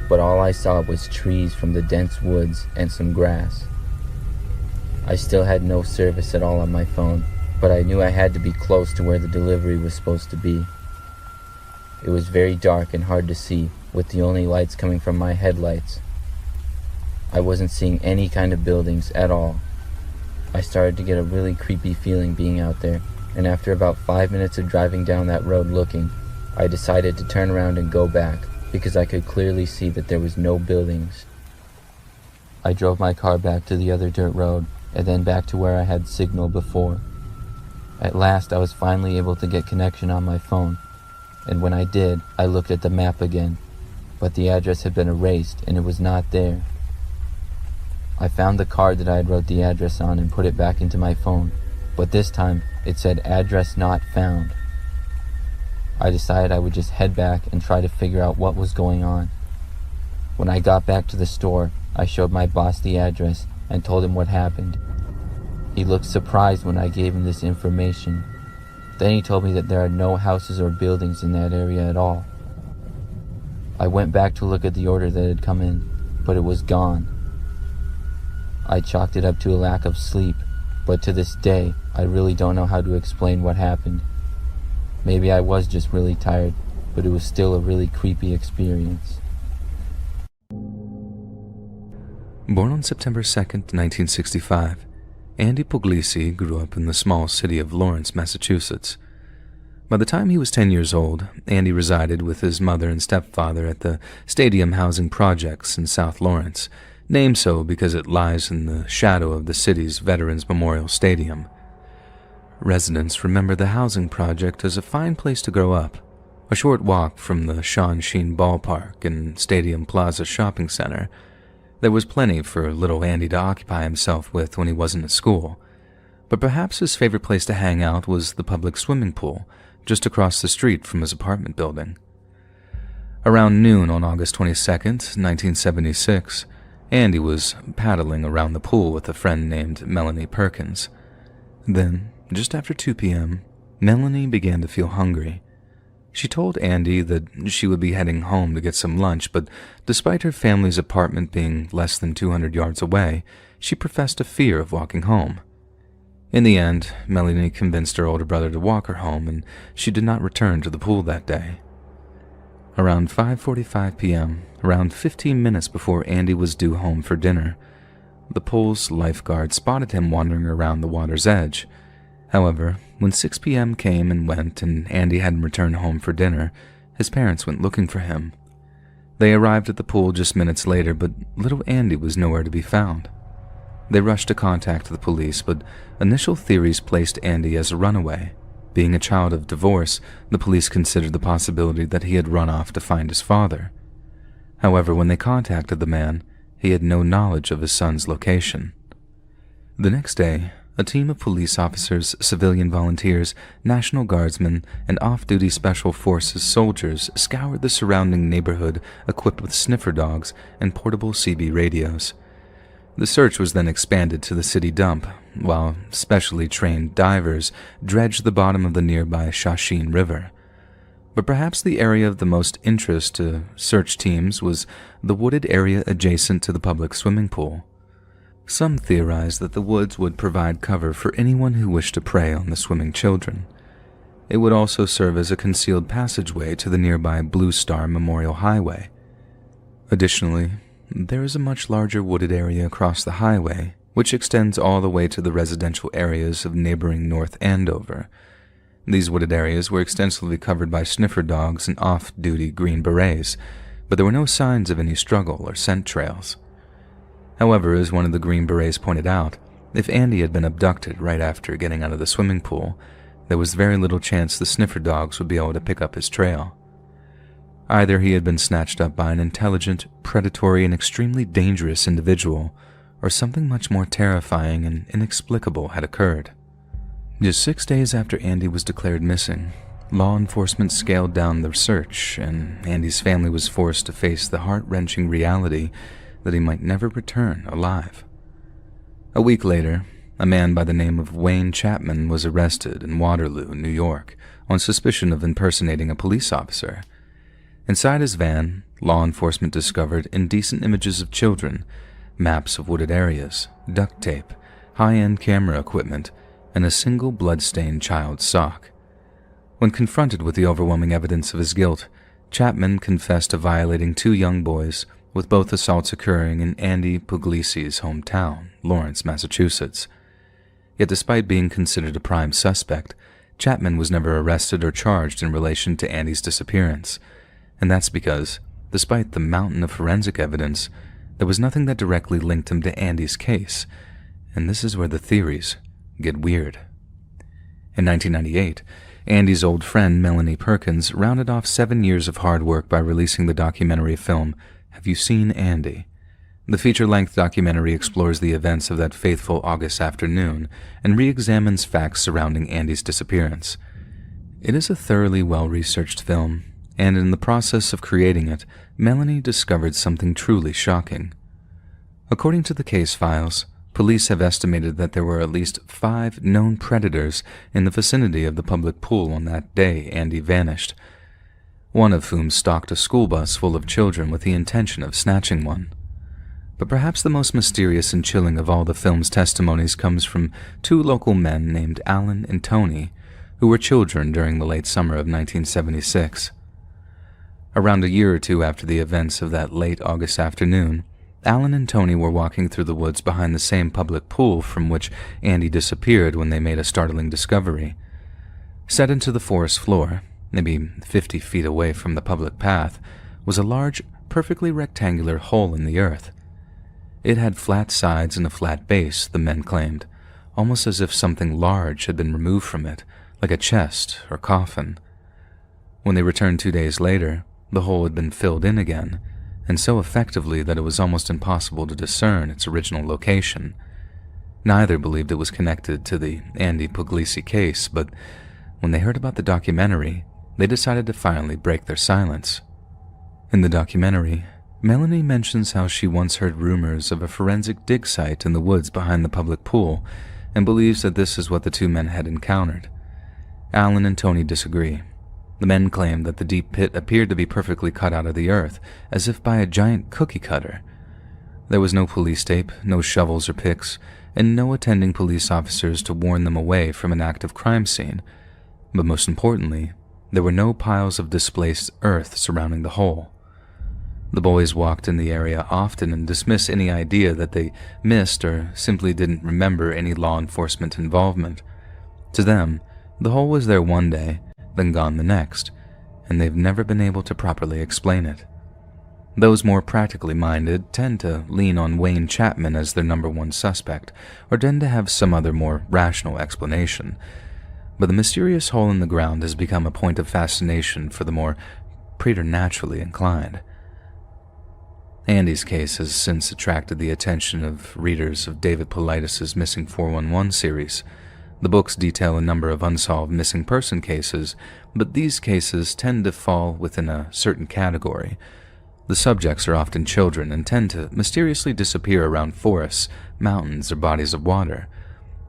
But all I saw was trees from the dense woods and some grass. I still had no service at all on my phone, but I knew I had to be close to where the delivery was supposed to be. It was very dark and hard to see, with the only lights coming from my headlights. I wasn't seeing any kind of buildings at all. I started to get a really creepy feeling being out there, and after about 5 minutes of driving down that road looking, I decided to turn around and go back, because I could clearly see that there was no buildings. I drove my car back to the other dirt road, and then back to where I had signal before. At last, I was finally able to get connection on my phone, and when I did, I looked at the map again, but the address had been erased and it was not there. I found the card that I had wrote the address on and put it back into my phone, but this time it said address not found. I decided I would just head back and try to figure out what was going on. When I got back to the store, I showed my boss the address and told him what happened. He looked surprised when I gave him this information. Then he told me that there are no houses or buildings in that area at all. I went back to look at the order that had come in, but it was gone. I chalked it up to a lack of sleep, but to this day, I really don't know how to explain what happened. Maybe I was just really tired, but it was still a really creepy experience. Born on September 2nd, 1965, Andy Puglisi grew up in the small city of Lawrence, Massachusetts. By the time he was 10 years old, Andy resided with his mother and stepfather at the Stadium Housing Projects in South Lawrence, named so because it lies in the shadow of the city's Veterans Memorial Stadium. Residents remember the housing project as a fine place to grow up, a short walk from the Sean Sheen Ballpark and Stadium Plaza Shopping Center. There was plenty for little Andy to occupy himself with when he wasn't at school, but perhaps his favorite place to hang out was the public swimming pool just across the street from his apartment building. Around noon on August 22nd, 1976, Andy was paddling around the pool with a friend named Melanie Perkins. Then, just after 2 p.m., Melanie began to feel hungry. She told Andy that she would be heading home to get some lunch, but despite her family's apartment being less than 200 yards away, she professed a fear of walking home. In the end, Melanie convinced her older brother to walk her home, and she did not return to the pool that day. Around 5:45 p.m., around 15 minutes before Andy was due home for dinner, the pool's lifeguard spotted him wandering around the water's edge. However, when 6 p.m. came and went and Andy hadn't returned home for dinner, his parents went looking for him. They arrived at the pool just minutes later, but little Andy was nowhere to be found. They rushed to contact the police, but initial theories placed Andy as a runaway. Being a child of divorce, the police considered the possibility that he had run off to find his father. However, when they contacted the man, he had no knowledge of his son's location. The next day, a team of police officers, civilian volunteers, National Guardsmen, and off-duty Special Forces soldiers scoured the surrounding neighborhood equipped with sniffer dogs and portable CB radios. The search was then expanded to the city dump, while specially trained divers dredged the bottom of the nearby Shashin River. But perhaps the area of the most interest to search teams was the wooded area adjacent to the public swimming pool. Some theorized that the woods would provide cover for anyone who wished to prey on the swimming children. It would also serve as a concealed passageway to the nearby Blue Star Memorial Highway. Additionally, there is a much larger wooded area across the highway, which extends all the way to the residential areas of neighboring North Andover. These wooded areas were extensively covered by sniffer dogs and off-duty Green Berets, but there were no signs of any struggle or scent trails. However, as one of the Green Berets pointed out, if Andy had been abducted right after getting out of the swimming pool, there was very little chance the sniffer dogs would be able to pick up his trail. Either he had been snatched up by an intelligent, predatory, and extremely dangerous individual, or something much more terrifying and inexplicable had occurred. Just 6 days after Andy was declared missing, law enforcement scaled down the search, and Andy's family was forced to face the heart-wrenching reality that he might never return alive. A week later, a man by the name of Wayne Chapman was arrested in Waterloo, New York, on suspicion of impersonating a police officer. Inside his van, law enforcement discovered indecent images of children, maps of wooded areas, duct tape, high-end camera equipment, and a single blood-stained child's sock. When confronted with the overwhelming evidence of his guilt, Chapman confessed to violating 2 young boys, with both assaults occurring in Andy Puglisi's hometown, Lawrence, Massachusetts. Yet despite being considered a prime suspect, Chapman was never arrested or charged in relation to Andy's disappearance. And that's because, despite the mountain of forensic evidence, there was nothing that directly linked him to Andy's case, and this is where the theories get weird. In 1998, Andy's old friend Melanie Perkins rounded off 7 years of hard work by releasing the documentary film Have You Seen Andy? The feature-length documentary explores the events of that fateful August afternoon and re-examines facts surrounding Andy's disappearance. It is a thoroughly well-researched film, and in the process of creating it, Melanie discovered something truly shocking. According to the case files, police have estimated that there were at least 5 known predators in the vicinity of the public pool on that day Andy vanished, one of whom stalked a school bus full of children with the intention of snatching one. But perhaps the most mysterious and chilling of all the film's testimonies comes from 2 local men named Alan and Tony, who were children during the late summer of 1976. Around a year or two after the events of that late August afternoon, Alan and Tony were walking through the woods behind the same public pool from which Andy disappeared when they made a startling discovery. Set into the forest floor, maybe 50 feet away from the public path, was a large, perfectly rectangular hole in the earth. It had flat sides and a flat base, the men claimed, almost as if something large had been removed from it, like a chest or coffin. When they returned 2 days later, the hole had been filled in again, and so effectively that it was almost impossible to discern its original location. Neither believed it was connected to the Andy Puglisi case, but when they heard about the documentary, they decided to finally break their silence. In the documentary, Melanie mentions how she once heard rumors of a forensic dig site in the woods behind the public pool, and believes that this is what the 2 men had encountered. Alan and Tony disagree. The men claim that the deep pit appeared to be perfectly cut out of the earth, as if by a giant cookie cutter. There was no police tape, no shovels or picks, and no attending police officers to warn them away from an active crime scene. But most importantly, there were no piles of displaced earth surrounding the hole. The boys walked in the area often and dismissed any idea that they missed or simply didn't remember any law enforcement involvement. To them, the hole was there one day, then gone the next, and they've never been able to properly explain it. Those more practically minded tend to lean on Wayne Chapman as their number one suspect, or tend to have some other more rational explanation. But the mysterious hole in the ground has become a point of fascination for the more preternaturally inclined. Andy's case has since attracted the attention of readers of David Paulides' Missing 411 series. The books detail a number of unsolved missing person cases, but these cases tend to fall within a certain category. The subjects are often children and tend to mysteriously disappear around forests, mountains, or bodies of water.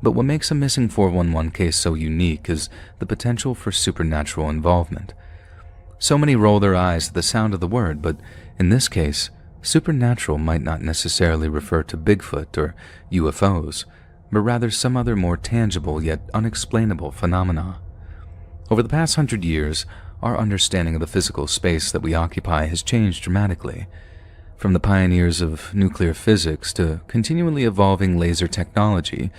But what makes a Missing 411 case so unique is the potential for supernatural involvement. So many roll their eyes at the sound of the word, but in this case, supernatural might not necessarily refer to Bigfoot or UFOs, but rather some other more tangible yet unexplainable phenomena. Over the past 100 years, our understanding of the physical space that we occupy has changed dramatically. From the pioneers of nuclear physics to continually evolving laser technology,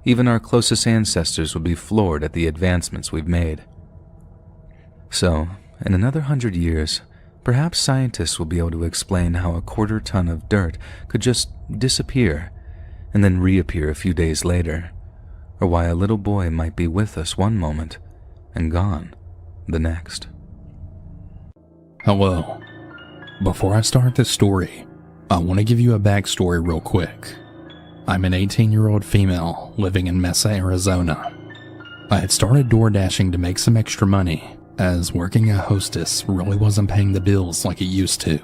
even our closest ancestors would be floored at the advancements we've made. So, in another 100 years, perhaps scientists will be able to explain how a quarter ton of dirt could just disappear and then reappear a few days later, or why a little boy might be with us one moment and gone the next. Hello. Before I start this story, I want to give you a backstory real quick. I'm an 18-year-old female living in Mesa, Arizona. I had started door dashing to make some extra money, as working a hostess really wasn't paying the bills like it used to.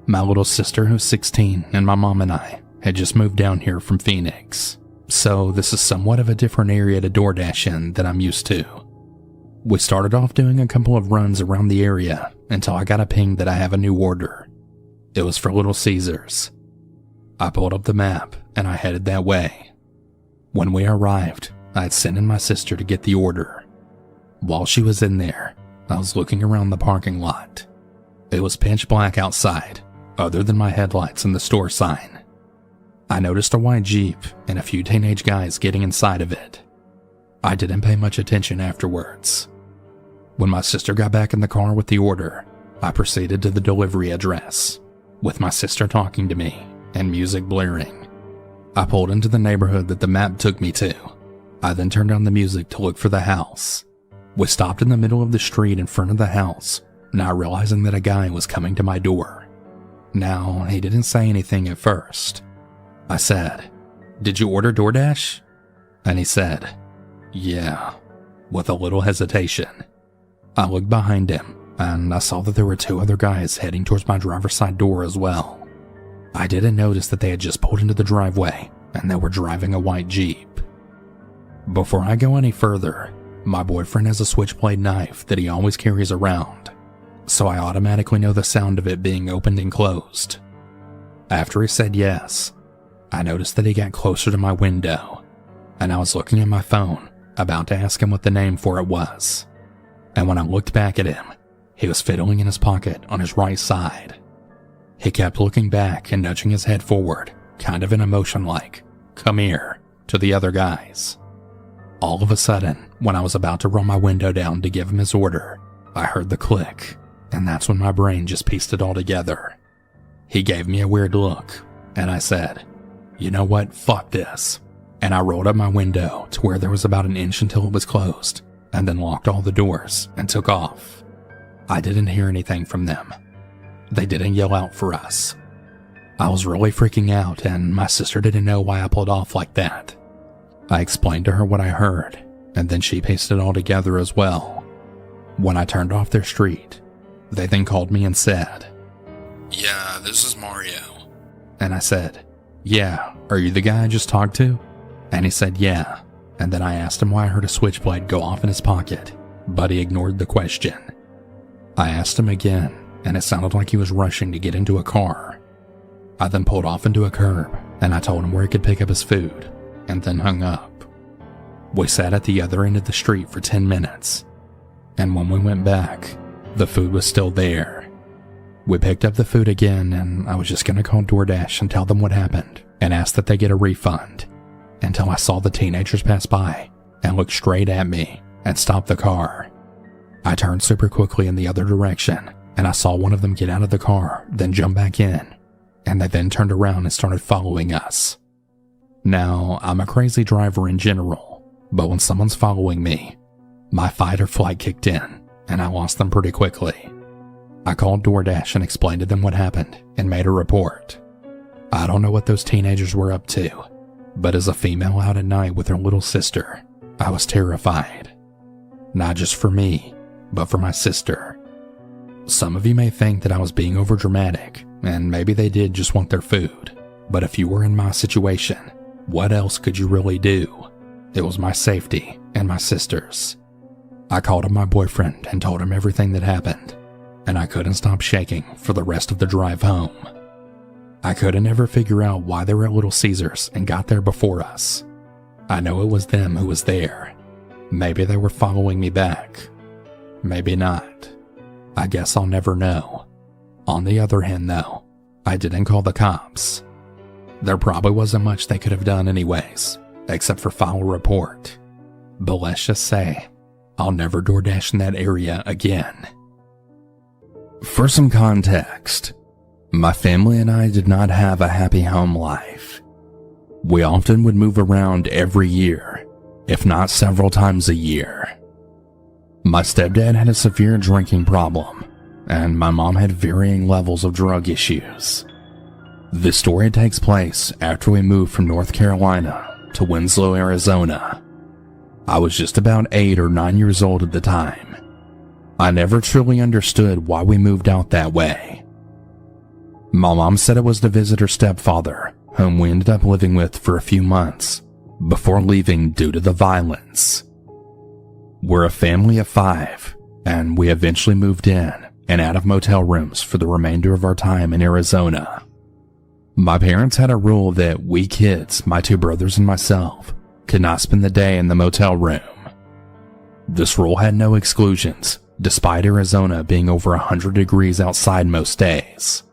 My little sister, who's 16, and my mom and I had just moved down here from Phoenix, so this is somewhat of a different area to DoorDash in than I'm used to. We started off doing a couple of runs around the area until I got a ping that I have a new order. It was for Little Caesars. I pulled up the map and I headed that way. When we arrived, I had sent in my sister to get the order. While she was in there, I was looking around the parking lot. It was pitch black outside, other than my headlights and the store sign. I noticed a white Jeep and a few teenage guys getting inside of it. I didn't pay much attention afterwards. When my sister got back in the car with the order, I proceeded to the delivery address, with my sister talking to me and music blaring. I pulled into the neighborhood that the map took me to, I then turned down the music to look for the house. We stopped in the middle of the street in front of the house, not realizing that a guy was coming to my door. Now, he didn't say anything at first. I said, "Did you order DoorDash?" And he said, "Yeah," with a little hesitation. I looked behind him, and I saw that there were 2 other guys heading towards my driver's side door as well. I didn't notice that they had just pulled into the driveway, and they were driving a white Jeep. Before I go any further, my boyfriend has a switchblade knife that he always carries around, so I automatically know the sound of it being opened and closed. After he said yes, I noticed that he got closer to my window, and I was looking at my phone, about to ask him what the name for it was. And when I looked back at him, he was fiddling in his pocket on his right side. He kept looking back and nudging his head forward, kind of in a motion like, "Come here," to the other guys. All of a sudden, when I was about to roll my window down to give him his order, I heard the click, and that's when my brain just pieced it all together. He gave me a weird look, and I said, "You know what, fuck this." And I rolled up my window to where there was about an inch until it was closed, and then locked all the doors and took off. I didn't hear anything from them. They didn't yell out for us. I was really freaking out, and my sister didn't know why I pulled off like that. I explained to her what I heard, and then she pieced it all together as well. When I turned off their street, they then called me and said, "Yeah, this is Mario." And I said, "Yeah, are you the guy I just talked to?" And he said, "Yeah." And then I asked him why I heard a switchblade go off in his pocket, but he ignored the question. I asked him again, and it sounded like he was rushing to get into a car. I then pulled off into a curb, and I told him where he could pick up his food, and then hung up. We sat at the other end of the street for 10 minutes, and when we went back, the food was still there. We picked up the food again, and I was just going to call DoorDash and tell them what happened, and ask that they get a refund, until I saw the teenagers pass by and look straight at me and stop the car. I turned super quickly in the other direction, and I saw one of them get out of the car, then jump back in, and they then turned around and started following us. Now, I'm a crazy driver in general, but when someone's following me, my fight or flight kicked in, and I lost them pretty quickly. I called DoorDash and explained to them what happened and made a report. I don't know what those teenagers were up to, but as a female out at night with her little sister, I was terrified. Not just for me, but for my sister. Some of you may think that I was being overdramatic, and maybe they did just want their food, but if you were in my situation, what else could you really do? It was my safety and my sister's. I called up my boyfriend and told him everything that happened, and I couldn't stop shaking for the rest of the drive home. I couldn't ever figure out why they were at Little Caesars and got there before us. I know it was them who was there. Maybe they were following me back. Maybe not. I guess I'll never know. On the other hand though, I didn't call the cops. There probably wasn't much they could have done anyways, except for file a report. But let's just say, I'll never DoorDash in that area again. For some context, my family and I did not have a happy home life. We often would move around every year, if not several times a year. My stepdad had a severe drinking problem, and my mom had varying levels of drug issues. The story takes place after we moved from North Carolina to Winslow, Arizona. I was just about 8 or 9 years old at the time. I never truly understood why we moved out that way. My mom said it was to visit her stepfather, whom we ended up living with for a few months, before leaving due to the violence. We're a family of 5, and we eventually moved in and out of motel rooms for the remainder of our time in Arizona. My parents had a rule that we kids, my 2 brothers and myself, could not spend the day in the motel room. This rule had no exclusions, despite Arizona being over 100 degrees outside most days.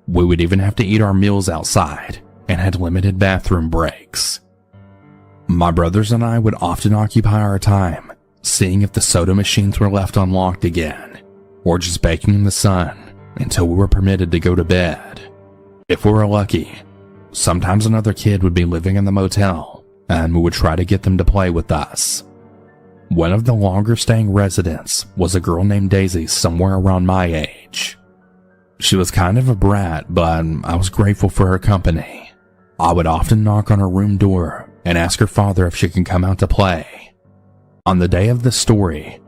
We would even have to eat our meals outside and had limited bathroom breaks. My brothers and I would often occupy our time seeing if the soda machines were left unlocked again, or just baking in the sun until we were permitted to go to bed. If we were lucky, sometimes another kid would be living in the motel, and we would try to get them to play with us. One of the longer staying residents was a girl named Daisy, somewhere around my age. She was kind of a brat, but I was grateful for her company. I would often knock on her room door and ask her father if she could come out to play. On the day of the story,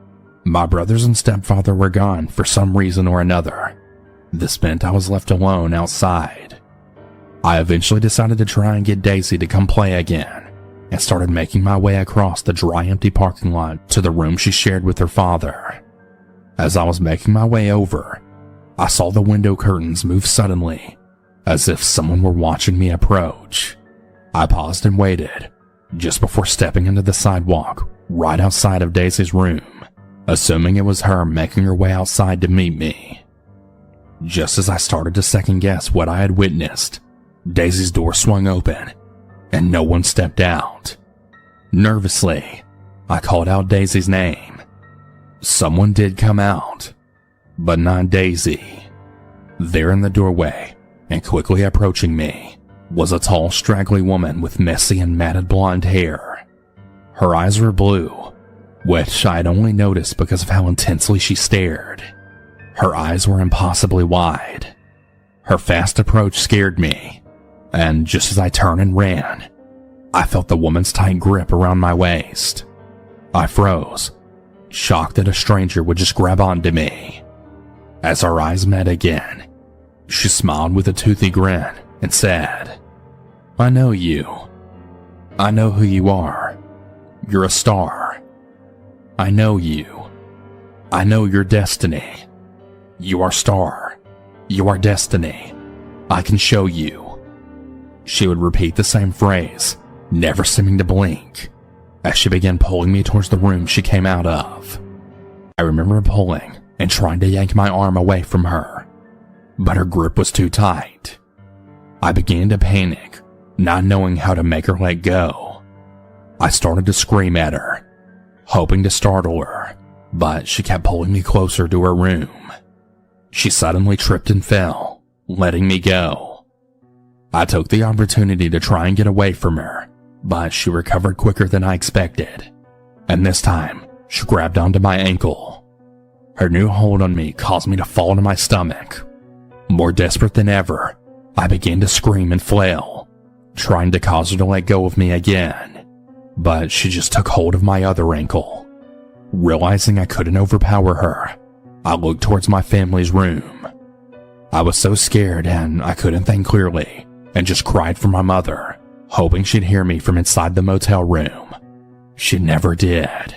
my brothers and stepfather were gone for some reason or another. This meant I was left alone outside. I eventually decided to try and get Daisy to come play again, and started making my way across the dry, empty parking lot to the room she shared with her father. As I was making my way over, I saw the window curtains move suddenly, as if someone were watching me approach. I paused and waited, just before stepping into the sidewalk right outside of Daisy's room, assuming it was her making her way outside to meet me. Just as I started to second guess what I had witnessed, Daisy's door swung open, and no one stepped out. Nervously, I called out Daisy's name. Someone did come out, but not Daisy. There in the doorway, and quickly approaching me, was a tall, straggly woman with messy and matted blonde hair. Her eyes were blue, which I had only noticed because of how intensely she stared. Her eyes were impossibly wide. Her fast approach scared me, and just as I turned and ran, I felt the woman's tight grip around my waist. I froze, shocked that a stranger would just grab onto me. As our eyes met again, she smiled with a toothy grin and said, "I know you. I know who you are. You're a star. I know you. I know your destiny. You are star. You are destiny. I can show you." She would repeat the same phrase, never seeming to blink, as she began pulling me towards the room she came out of. I remember pulling and trying to yank my arm away from her, but her grip was too tight. I began to panic, not knowing how to make her let go. I started to scream at her, hoping to startle her, but she kept pulling me closer to her room. She suddenly tripped and fell, letting me go. I took the opportunity to try and get away from her, but she recovered quicker than I expected, and this time she grabbed onto my ankle. Her new hold on me caused me to fall to my stomach. More desperate than ever, I began to scream and flail, trying to cause her to let go of me again, but she just took hold of my other ankle. Realizing I couldn't overpower her, I looked towards my family's room. I was so scared and I couldn't think clearly, and just cried for my mother, hoping she'd hear me from inside the motel room. She never did.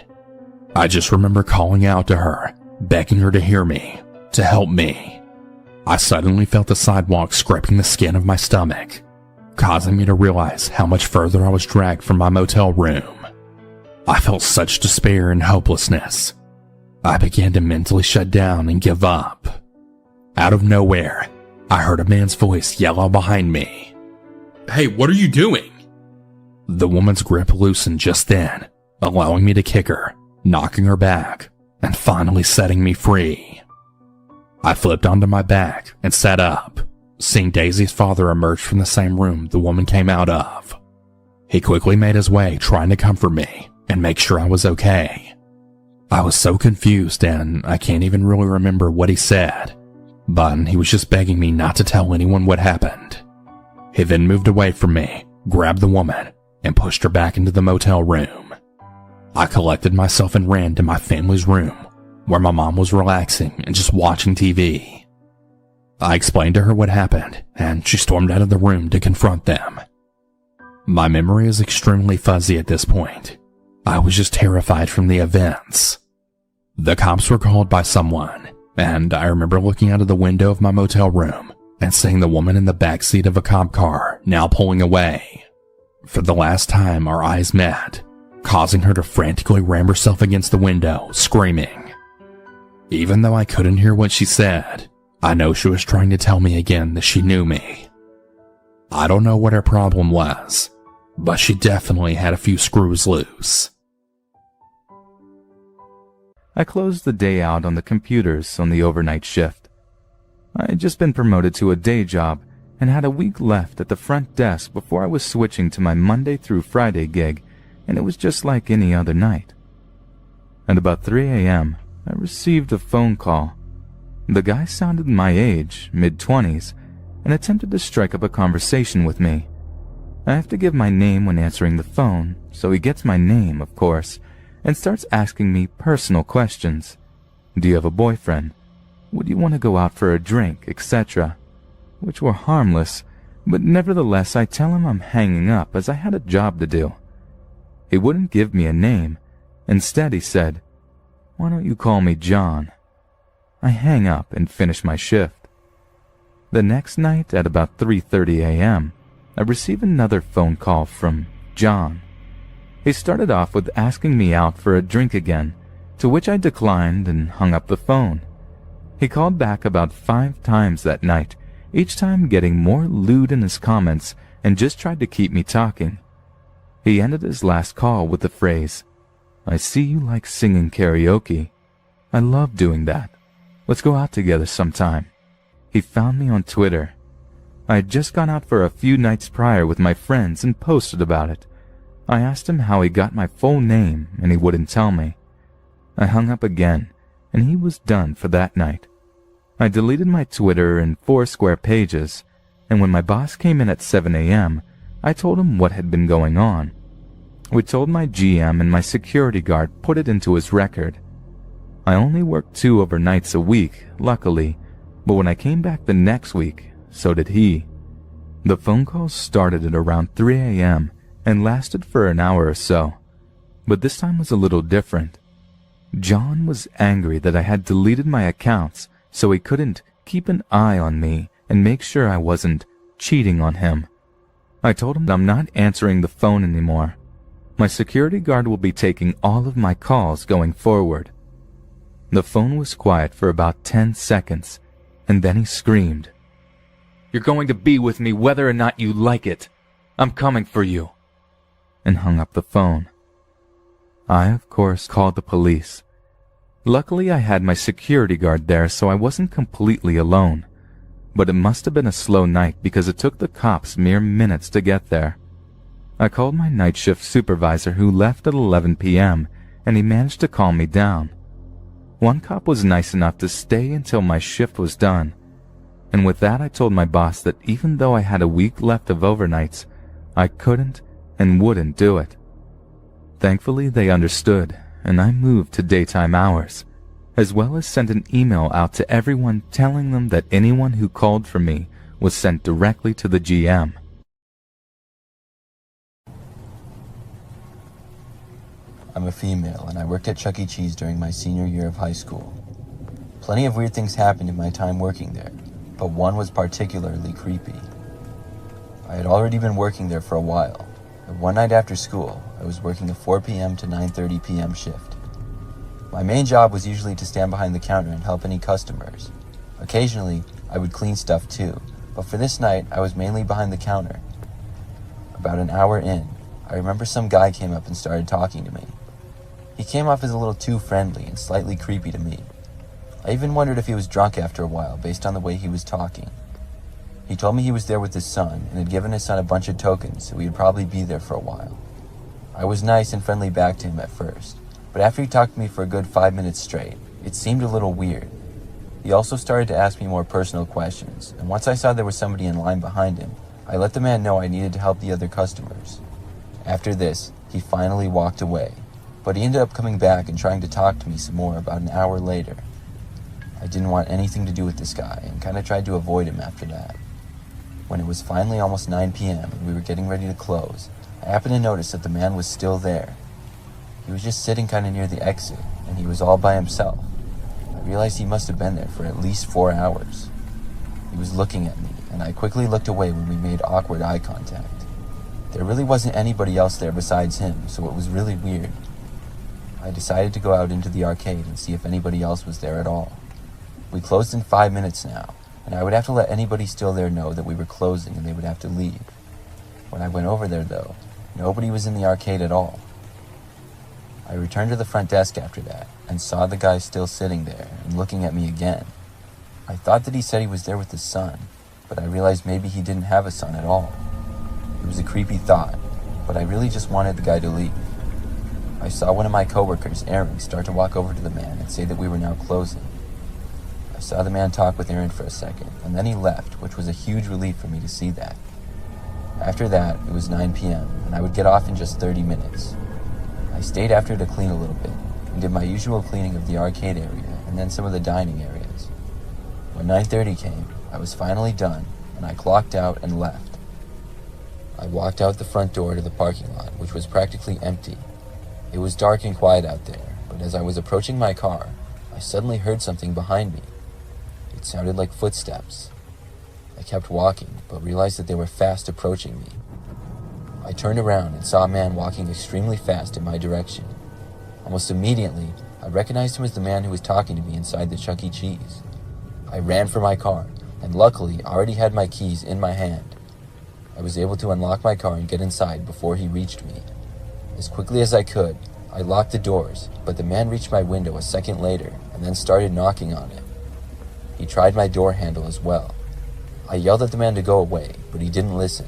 I just remember calling out to her, begging her to hear me, to help me. I suddenly felt the sidewalk scraping the skin of my stomach, causing me to realize how much further I was dragged from my motel room. I felt such despair and hopelessness. I began to mentally shut down and give up. Out of nowhere, I heard a man's voice yell out behind me, "Hey, what are you doing?" The woman's grip loosened just then, allowing me to kick her, knocking her back, and finally setting me free. I flipped onto my back and sat up, seeing Daisy's father emerge from the same room the woman came out of. He quickly made his way, trying to comfort me and make sure I was okay. I was so confused and I can't even really remember what he said, but he was just begging me not to tell anyone what happened. He then moved away from me, grabbed the woman, and pushed her back into the motel room. I collected myself and ran to my family's room, where my mom was relaxing and just watching TV. I explained to her what happened, and she stormed out of the room to confront them. My memory is extremely fuzzy at this point. I was just terrified from the events. The cops were called by someone, and I remember looking out of the window of my motel room and seeing the woman in the backseat of a cop car now pulling away. For the last time, our eyes met, causing her to frantically ram herself against the window, screaming. Even though I couldn't hear what she said, I know she was trying to tell me again that she knew me. I don't know what her problem was, but she definitely had a few screws loose. I closed the day out on the computers on the overnight shift. I had just been promoted to a day job, and had a week left at the front desk before I was switching to my Monday through Friday gig, and it was just like any other night. At about 3 a.m., I received a phone call. The guy sounded my age, mid-20s, and attempted to strike up a conversation with me. I have to give my name when answering the phone, so he gets my name, of course, and starts asking me personal questions. Do you have a boyfriend? Would you want to go out for a drink, etc.? Which were harmless, but nevertheless I tell him I'm hanging up as I had a job to do. He wouldn't give me a name. Instead he said, "Why don't you call me John?" I hang up and finish my shift. The next night at about 3:30 a.m., I receive another phone call from John. He started off with asking me out for a drink again, to which I declined and hung up the phone. He called back about 5 times that night, each time getting more lewd in his comments, and just tried to keep me talking. He ended his last call with the phrase, "I see you like singing karaoke. I love doing that. Let's go out together sometime." He found me on Twitter. I had just gone out for a few nights prior with my friends and posted about it. I asked him how he got my full name, and he wouldn't tell me. I hung up again, and he was done for that night. I deleted my Twitter and Foursquare pages, and when my boss came in at 7 a.m., I told him what had been going on. We told my GM, and my security guard put it into his record. I only worked 2 overnights a week, luckily, but when I came back the next week, so did he. The phone calls started at around 3 a.m. and lasted for an hour or so, but this time was a little different. John was angry that I had deleted my accounts so he couldn't keep an eye on me and make sure I wasn't cheating on him. I told him that I'm not answering the phone anymore. My security guard will be taking all of my calls going forward. The phone was quiet for about 10 seconds, and then he screamed, "You're going to be with me whether or not you like it. I'm coming for you," and hung up the phone. I, of course, called the police. Luckily, I had my security guard there, so I wasn't completely alone. But it must have been a slow night because it took the cops mere minutes to get there. I called my night shift supervisor, who left at 11 p.m., and he managed to calm me down. One cop was nice enough to stay until my shift was done. And with that, I told my boss that even though I had a week left of overnights, I couldn't and wouldn't do it. Thankfully, they understood, and I moved to daytime hours, as well as sent an email out to everyone telling them that anyone who called for me was sent directly to the GM. I'm a female, and I worked at Chuck E. Cheese during my senior year of high school. Plenty of weird things happened in my time working there, but one was particularly creepy. I had already been working there for a while, and one night after school, I was working a 4 p.m. to 9:30 p.m. shift. My main job was usually to stand behind the counter and help any customers. Occasionally, I would clean stuff too, but for this night, I was mainly behind the counter. About an hour in, I remember some guy came up and started talking to me. He came off as a little too friendly and slightly creepy to me. I even wondered if he was drunk after a while based on the way he was talking. He told me he was there with his son and had given his son a bunch of tokens, so he'd probably be there for a while. I was nice and friendly back to him at first, but after he talked to me for a good 5 minutes straight, it seemed a little weird. He also started to ask me more personal questions, and once I saw there was somebody in line behind him, I let the man know I needed to help the other customers. After this, he finally walked away, but he ended up coming back and trying to talk to me some more about an hour later. I didn't want anything to do with this guy and kind of tried to avoid him after that. When it was finally almost 9 p.m. and we were getting ready to close, I happened to notice that the man was still there. He was just sitting kind of near the exit, and he was all by himself. I realized he must have been there for at least 4 hours. He was looking at me, and I quickly looked away when we made awkward eye contact. There really wasn't anybody else there besides him, so it was really weird. I decided to go out into the arcade and see if anybody else was there at all. We closed in 5 minutes now, and I would have to let anybody still there know that we were closing and they would have to leave. When I went over there, though, nobody was in the arcade at all. I returned to the front desk after that and saw the guy still sitting there and looking at me again. I thought that he said he was there with his son, but I realized maybe he didn't have a son at all. It was a creepy thought, but I really just wanted the guy to leave. I saw one of my coworkers, Aaron, start to walk over to the man and say that we were now closing. I saw the man talk with Aaron for a second, and then he left, which was a huge relief for me to see that. After that, it was 9 p.m., and I would get off in just 30 minutes. I stayed after to clean a little bit, and did my usual cleaning of the arcade area, and then some of the dining areas. When 9:30 came, I was finally done, and I clocked out and left. I walked out the front door to the parking lot, which was practically empty. It was dark and quiet out there, but as I was approaching my car, I suddenly heard something behind me. It sounded like footsteps. I kept walking, but realized that they were fast approaching me. I turned around and saw a man walking extremely fast in my direction. Almost immediately, I recognized him as the man who was talking to me inside the Chuck E. Cheese. I ran for my car, and luckily I already had my keys in my hand. I was able to unlock my car and get inside before he reached me. As quickly as I could, I locked the doors, but the man reached my window a second later and then started knocking on it. He tried my door handle as well. I yelled at the man to go away, but he didn't listen.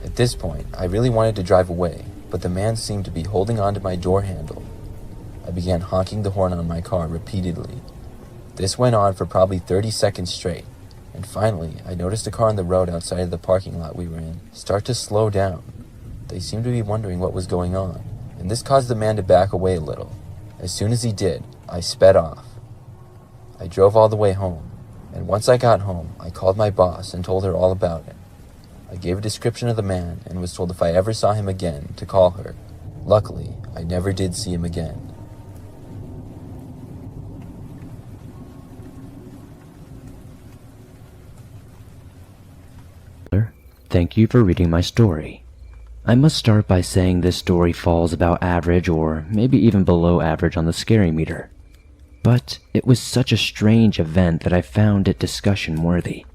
At this point, I really wanted to drive away, but the man seemed to be holding onto my door handle. I began honking the horn on my car repeatedly. This went on for probably 30 seconds straight, and finally, I noticed a car on the road outside of the parking lot we were in start to slow down. They seemed to be wondering what was going on, and this caused the man to back away a little. As soon as he did, I sped off. I drove all the way home, and once I got home, I called my boss and told her all about it. I gave a description of the man and was told if I ever saw him again to call her. Luckily, I never did see him again. Thank you for reading my story. I must start by saying this story falls about average or maybe even below average on the scary meter. But it was such a strange event that I found it discussion worthy.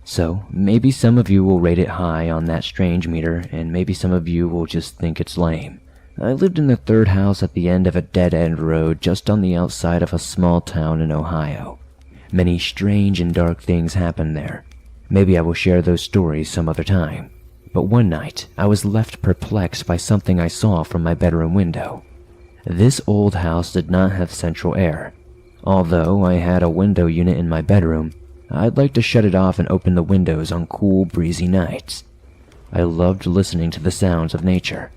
So maybe some of you will rate it high on that strange meter and maybe some of you will just think it's lame. I lived in the third house at the end of a dead-end road just on the outside of a small town in Ohio. Many strange and dark things happened there. Maybe I will share those stories some other time. But one night, I was left perplexed by something I saw from my bedroom window. This old house did not have central air. Although I had a window unit in my bedroom, I'd like to shut it off and open the windows on cool, breezy nights. I loved listening to the sounds of nature.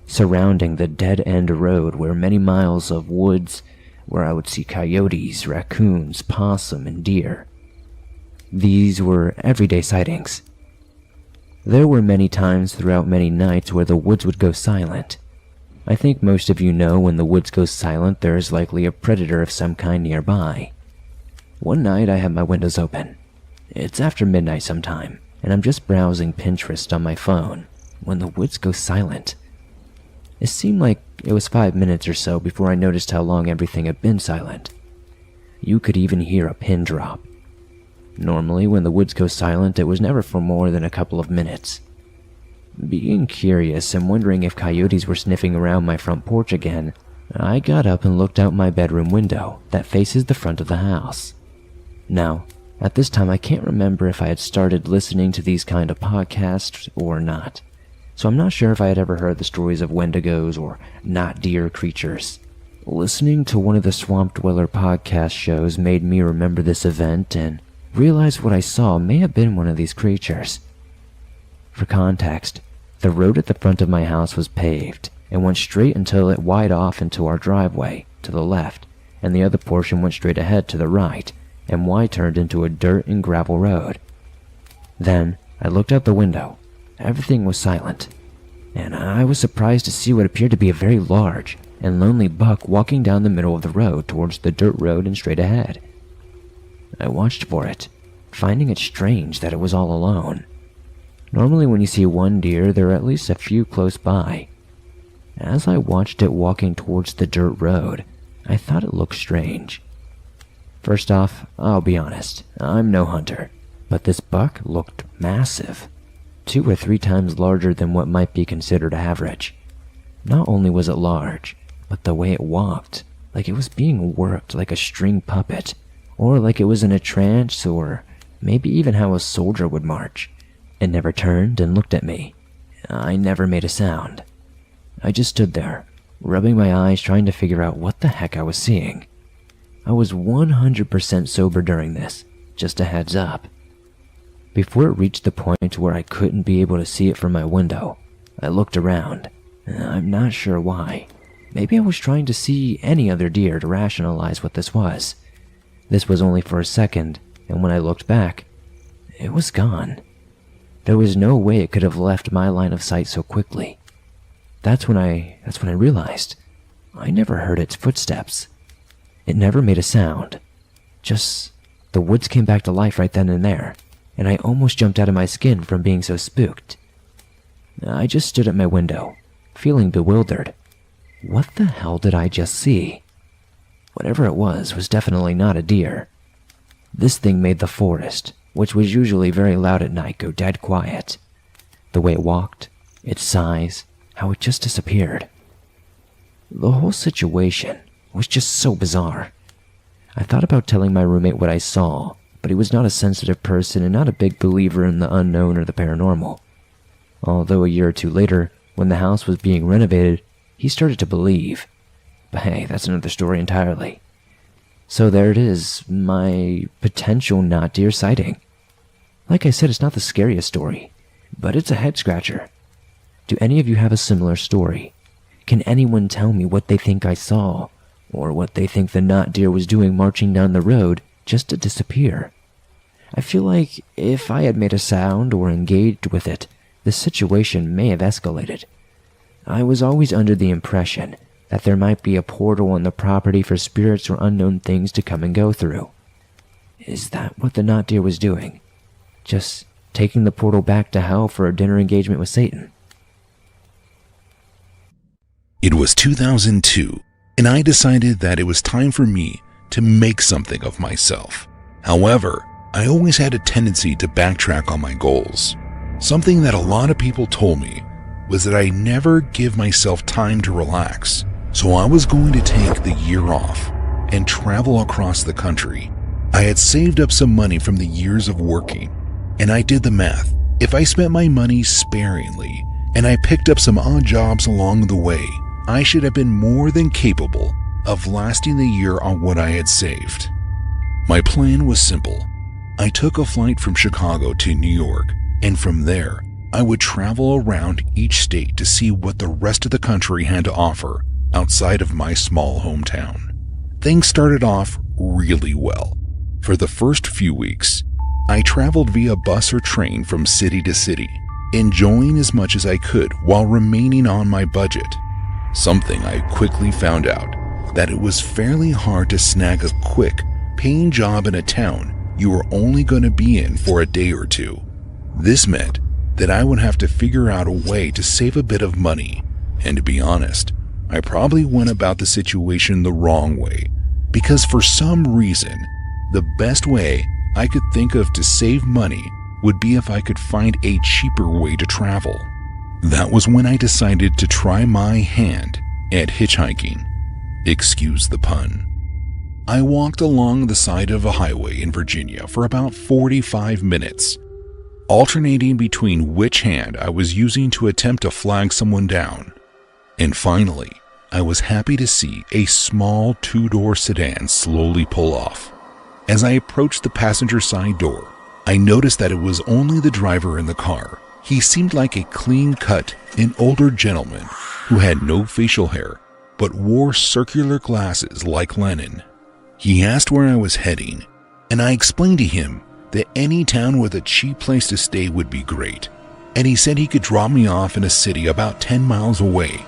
Surrounding the dead-end road were many miles of woods where I would see coyotes, raccoons, possum, and deer. These were everyday sightings. There were many times throughout many nights where the woods would go silent. I think most of you know when the woods go silent there is likely a predator of some kind nearby. One night I had my windows open. It's after midnight sometime, and I'm just browsing Pinterest on my phone when the woods go silent. It seemed like it was 5 minutes or so before I noticed how long everything had been silent. You could even hear a pin drop. Normally, when the woods go silent, it was never for more than a couple of minutes. Being curious and wondering if coyotes were sniffing around my front porch again, I got up and looked out my bedroom window that faces the front of the house. Now, at this time I can't remember if I had started listening to these kind of podcasts or not, so I'm not sure if I had ever heard the stories of wendigos or not deer creatures. Listening to one of the Swamp Dweller podcast shows made me remember this event and realized what I saw may have been one of these creatures. For context, the road at the front of my house was paved and went straight until it widened off into our driveway to the left, and the other portion went straight ahead to the right and turned into a dirt and gravel road. Then I looked out the window. Everything was silent, and I was surprised to see what appeared to be a very large and lonely buck walking down the middle of the road towards the dirt road and straight ahead. I watched for it, finding it strange that it was all alone. Normally when you see one deer, there are at least a few close by. As I watched it walking towards the dirt road, I thought it looked strange. First off, I'll be honest, I'm no hunter, but this buck looked massive, 2 or 3 times larger than what might be considered average. Not only was it large, but the way it walked, like it was being worked like a string puppet, or like it was in a trance, or maybe even how a soldier would march. It never turned and looked at me. I never made a sound. I just stood there, rubbing my eyes, trying to figure out what the heck I was seeing. I was 100% sober during this, just a heads up. Before it reached the point where I couldn't be able to see it from my window, I looked around. I'm not sure why. Maybe I was trying to see any other deer to rationalize what this was. This was only for a second, and when I looked back, it was gone. There was no way it could have left my line of sight so quickly. That's when I realized I never heard its footsteps. It never made a sound. Just the woods came back to life right then and there, and I almost jumped out of my skin from being so spooked. I just stood at my window, feeling bewildered. What the hell did I just see? Whatever it was definitely not a deer. This thing made the forest, which was usually very loud at night, go dead quiet. The way it walked, its size, how it just disappeared. The whole situation was just so bizarre. I thought about telling my roommate what I saw, but he was not a sensitive person and not a big believer in the unknown or the paranormal. Although a year or two later, when the house was being renovated, he started to believe. But hey, that's another story entirely. So there it is, my potential not deer sighting. Like I said, it's not the scariest story, but it's a head-scratcher. Do any of you have a similar story? Can anyone tell me what they think I saw, or what they think the not deer was doing marching down the road just to disappear? I feel like if I had made a sound or engaged with it, the situation may have escalated. I was always under the impression that there might be a portal on the property for spirits or unknown things to come and go through. Is that what the not deer was doing? Just taking the portal back to hell for a dinner engagement with Satan? It was 2002, and I decided that it was time for me to make something of myself. However, I always had a tendency to backtrack on my goals. Something that a lot of people told me was that I never give myself time to relax. So I was going to take the year off and travel across the country. I had saved up some money from the years of working, and I did the math. If I spent my money sparingly and I picked up some odd jobs along the way, I should have been more than capable of lasting the year on what I had saved. My plan was simple. I took a flight from Chicago to New York, and from there, I would travel around each state to see what the rest of the country had to offer outside of my small hometown. Things started off really well. For the first few weeks, I traveled via bus or train from city to city, enjoying as much as I could while remaining on my budget. Something I quickly found out, that it was fairly hard to snag a quick, paying job in a town you were only going to be in for a day or two. This meant that I would have to figure out a way to save a bit of money, and to be honest, I probably went about the situation the wrong way, because for some reason, the best way I could think of to save money would be if I could find a cheaper way to travel. That was when I decided to try my hand at hitchhiking. Excuse the pun. I walked along the side of a highway in Virginia for about 45 minutes, alternating between which hand I was using to attempt to flag someone down. And finally, I was happy to see a small two-door sedan slowly pull off. As I approached the passenger side door, I noticed that it was only the driver in the car. He seemed like a clean-cut and older gentleman who had no facial hair, but wore circular glasses like Lenin. He asked where I was heading, and I explained to him that any town with a cheap place to stay would be great, and he said he could drop me off in a city about 10 miles away,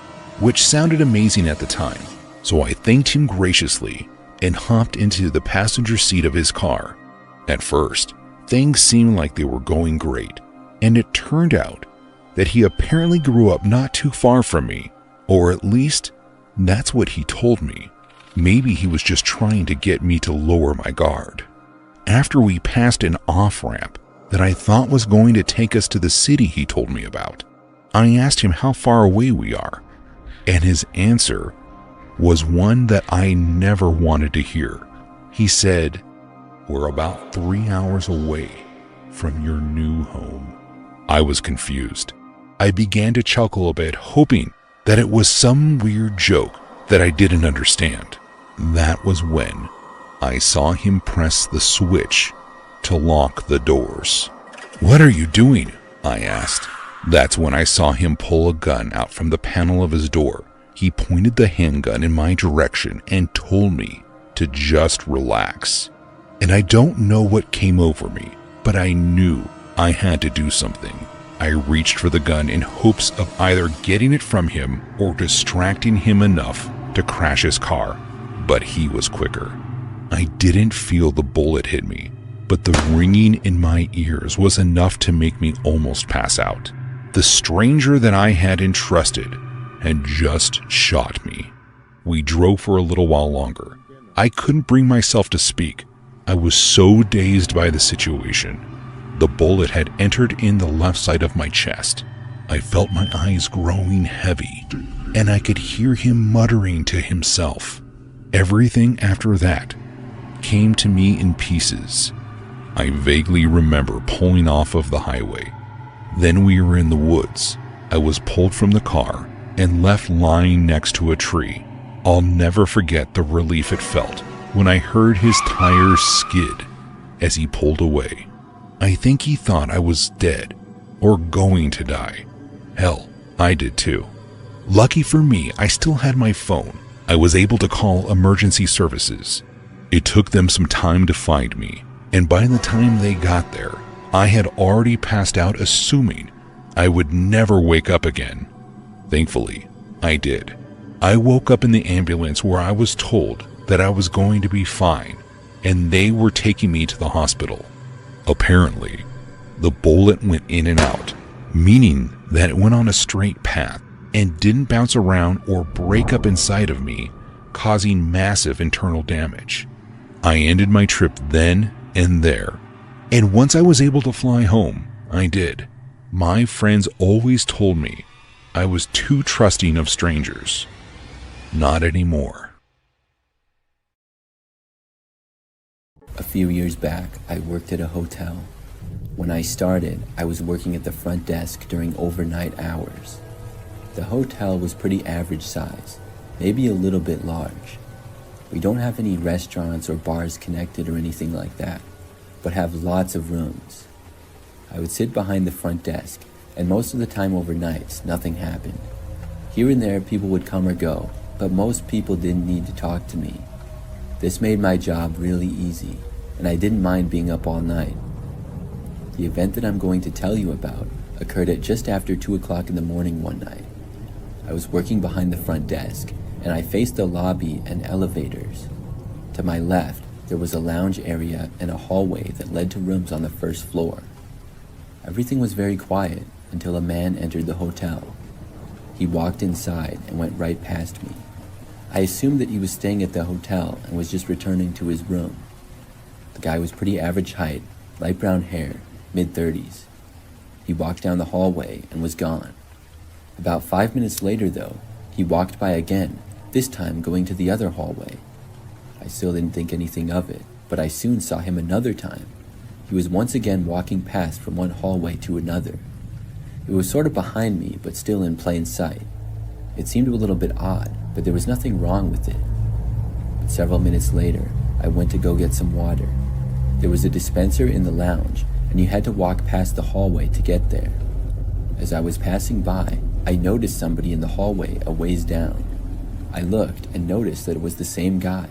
which sounded amazing at the time, so I thanked him graciously and hopped into the passenger seat of his car. At first, things seemed like they were going great, and it turned out that he apparently grew up not too far from me, or at least, that's what he told me. Maybe he was just trying to get me to lower my guard. After we passed an off-ramp that I thought was going to take us to the city he told me about, I asked him how far away we are, and his answer was one that I never wanted to hear. He said, "We're about 3 hours away." from your new home." I was confused. I began to chuckle a bit, hoping that it was some weird joke that I didn't understand. That was when I saw him press the switch to lock the doors. "What are you doing?" I asked. That's when I saw him pull a gun out from the panel of his door. He pointed the handgun in my direction and told me to just relax. And I don't know what came over me, but I knew I had to do something. I reached for the gun in hopes of either getting it from him or distracting him enough to crash his car, but he was quicker. I didn't feel the bullet hit me, but the ringing in my ears was enough to make me almost pass out. The stranger that I had entrusted had just shot me. We drove for a little while longer. I couldn't bring myself to speak. I was so dazed by the situation. The bullet had entered in the left side of my chest. I felt my eyes growing heavy, and I could hear him muttering to himself. Everything after that came to me in pieces. I vaguely remember pulling off of the highway. Then we were in the woods. I was pulled from the car and left lying next to a tree. I'll never forget the relief it felt when I heard his tires skid as he pulled away. I think he thought I was dead or going to die. Hell, I did too. Lucky for me, I still had my phone. I was able to call emergency services. It took them some time to find me, and by the time they got there, I had already passed out, assuming I would never wake up again. Thankfully, I did. I woke up in the ambulance where I was told that I was going to be fine, and they were taking me to the hospital. Apparently, the bullet went in and out, meaning that it went on a straight path and didn't bounce around or break up inside of me, causing massive internal damage. I ended my trip then and there, and once I was able to fly home, I did. My friends always told me I was too trusting of strangers. Not anymore. A few years back, I worked at a hotel. When I started, I was working at the front desk during overnight hours. The hotel was pretty average size, maybe a little bit large. We don't have any restaurants or bars connected or anything like that, but have lots of rooms. I would sit behind the front desk, and most of the time overnights, nothing happened. Here and there, people would come or go, but most people didn't need to talk to me. This made my job really easy, and I didn't mind being up all night. The event that I'm going to tell you about occurred at just after 2 o'clock in the morning one night. I was working behind the front desk, and I faced the lobby and elevators. To my left, there was a lounge area and a hallway that led to rooms on the first floor. Everything was very quiet until a man entered the hotel. He walked inside and went right past me. I assumed that he was staying at the hotel and was just returning to his room. The guy was pretty average height, light brown hair, mid-30s. He walked down the hallway and was gone. About 5 minutes later, though, he walked by again, this time going to the other hallway. I still didn't think anything of it, but I soon saw him another time. He was once again walking past from one hallway to another. It was sort of behind me, but still in plain sight. It seemed a little bit odd, but there was nothing wrong with it. But several minutes later, I went to go get some water. There was a dispenser in the lounge, and you had to walk past the hallway to get there. As I was passing by, I noticed somebody in the hallway a ways down. I looked and noticed that it was the same guy.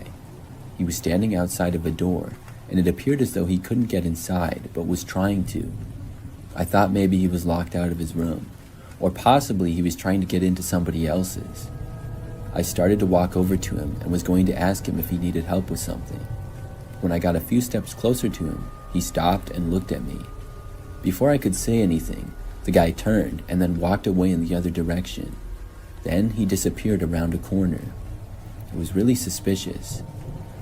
He was standing outside of a door, and it appeared as though he couldn't get inside, but was trying to. I thought maybe he was locked out of his room, or possibly he was trying to get into somebody else's. I started to walk over to him and was going to ask him if he needed help with something. When I got a few steps closer to him, he stopped and looked at me. Before I could say anything, the guy turned and then walked away in the other direction. Then he disappeared around a corner. It was really suspicious.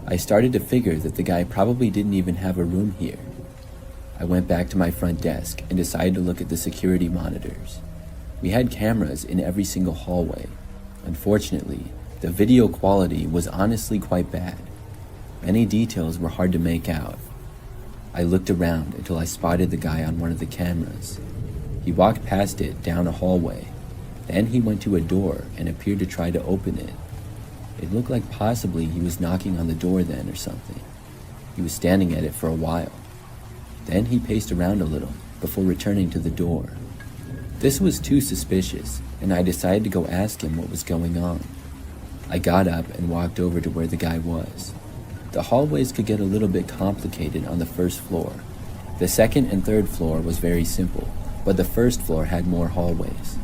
I started to figure that the guy probably didn't even have a room here. I went back to my front desk and decided to look at the security monitors. We had cameras in every single hallway. Unfortunately, the video quality was honestly quite bad. Many details were hard to make out. I looked around until I spotted the guy on one of the cameras. He walked past it down a hallway. Then he went to a door and appeared to try to open it. It looked like possibly he was knocking on the door then or something. He was standing at it for a while. Then he paced around a little before returning to the door. This was too suspicious, and I decided to go ask him what was going on. I got up and walked over to where the guy was. The hallways could get a little bit complicated on the first floor. The second and third floor was very simple, but the first floor had more hallways.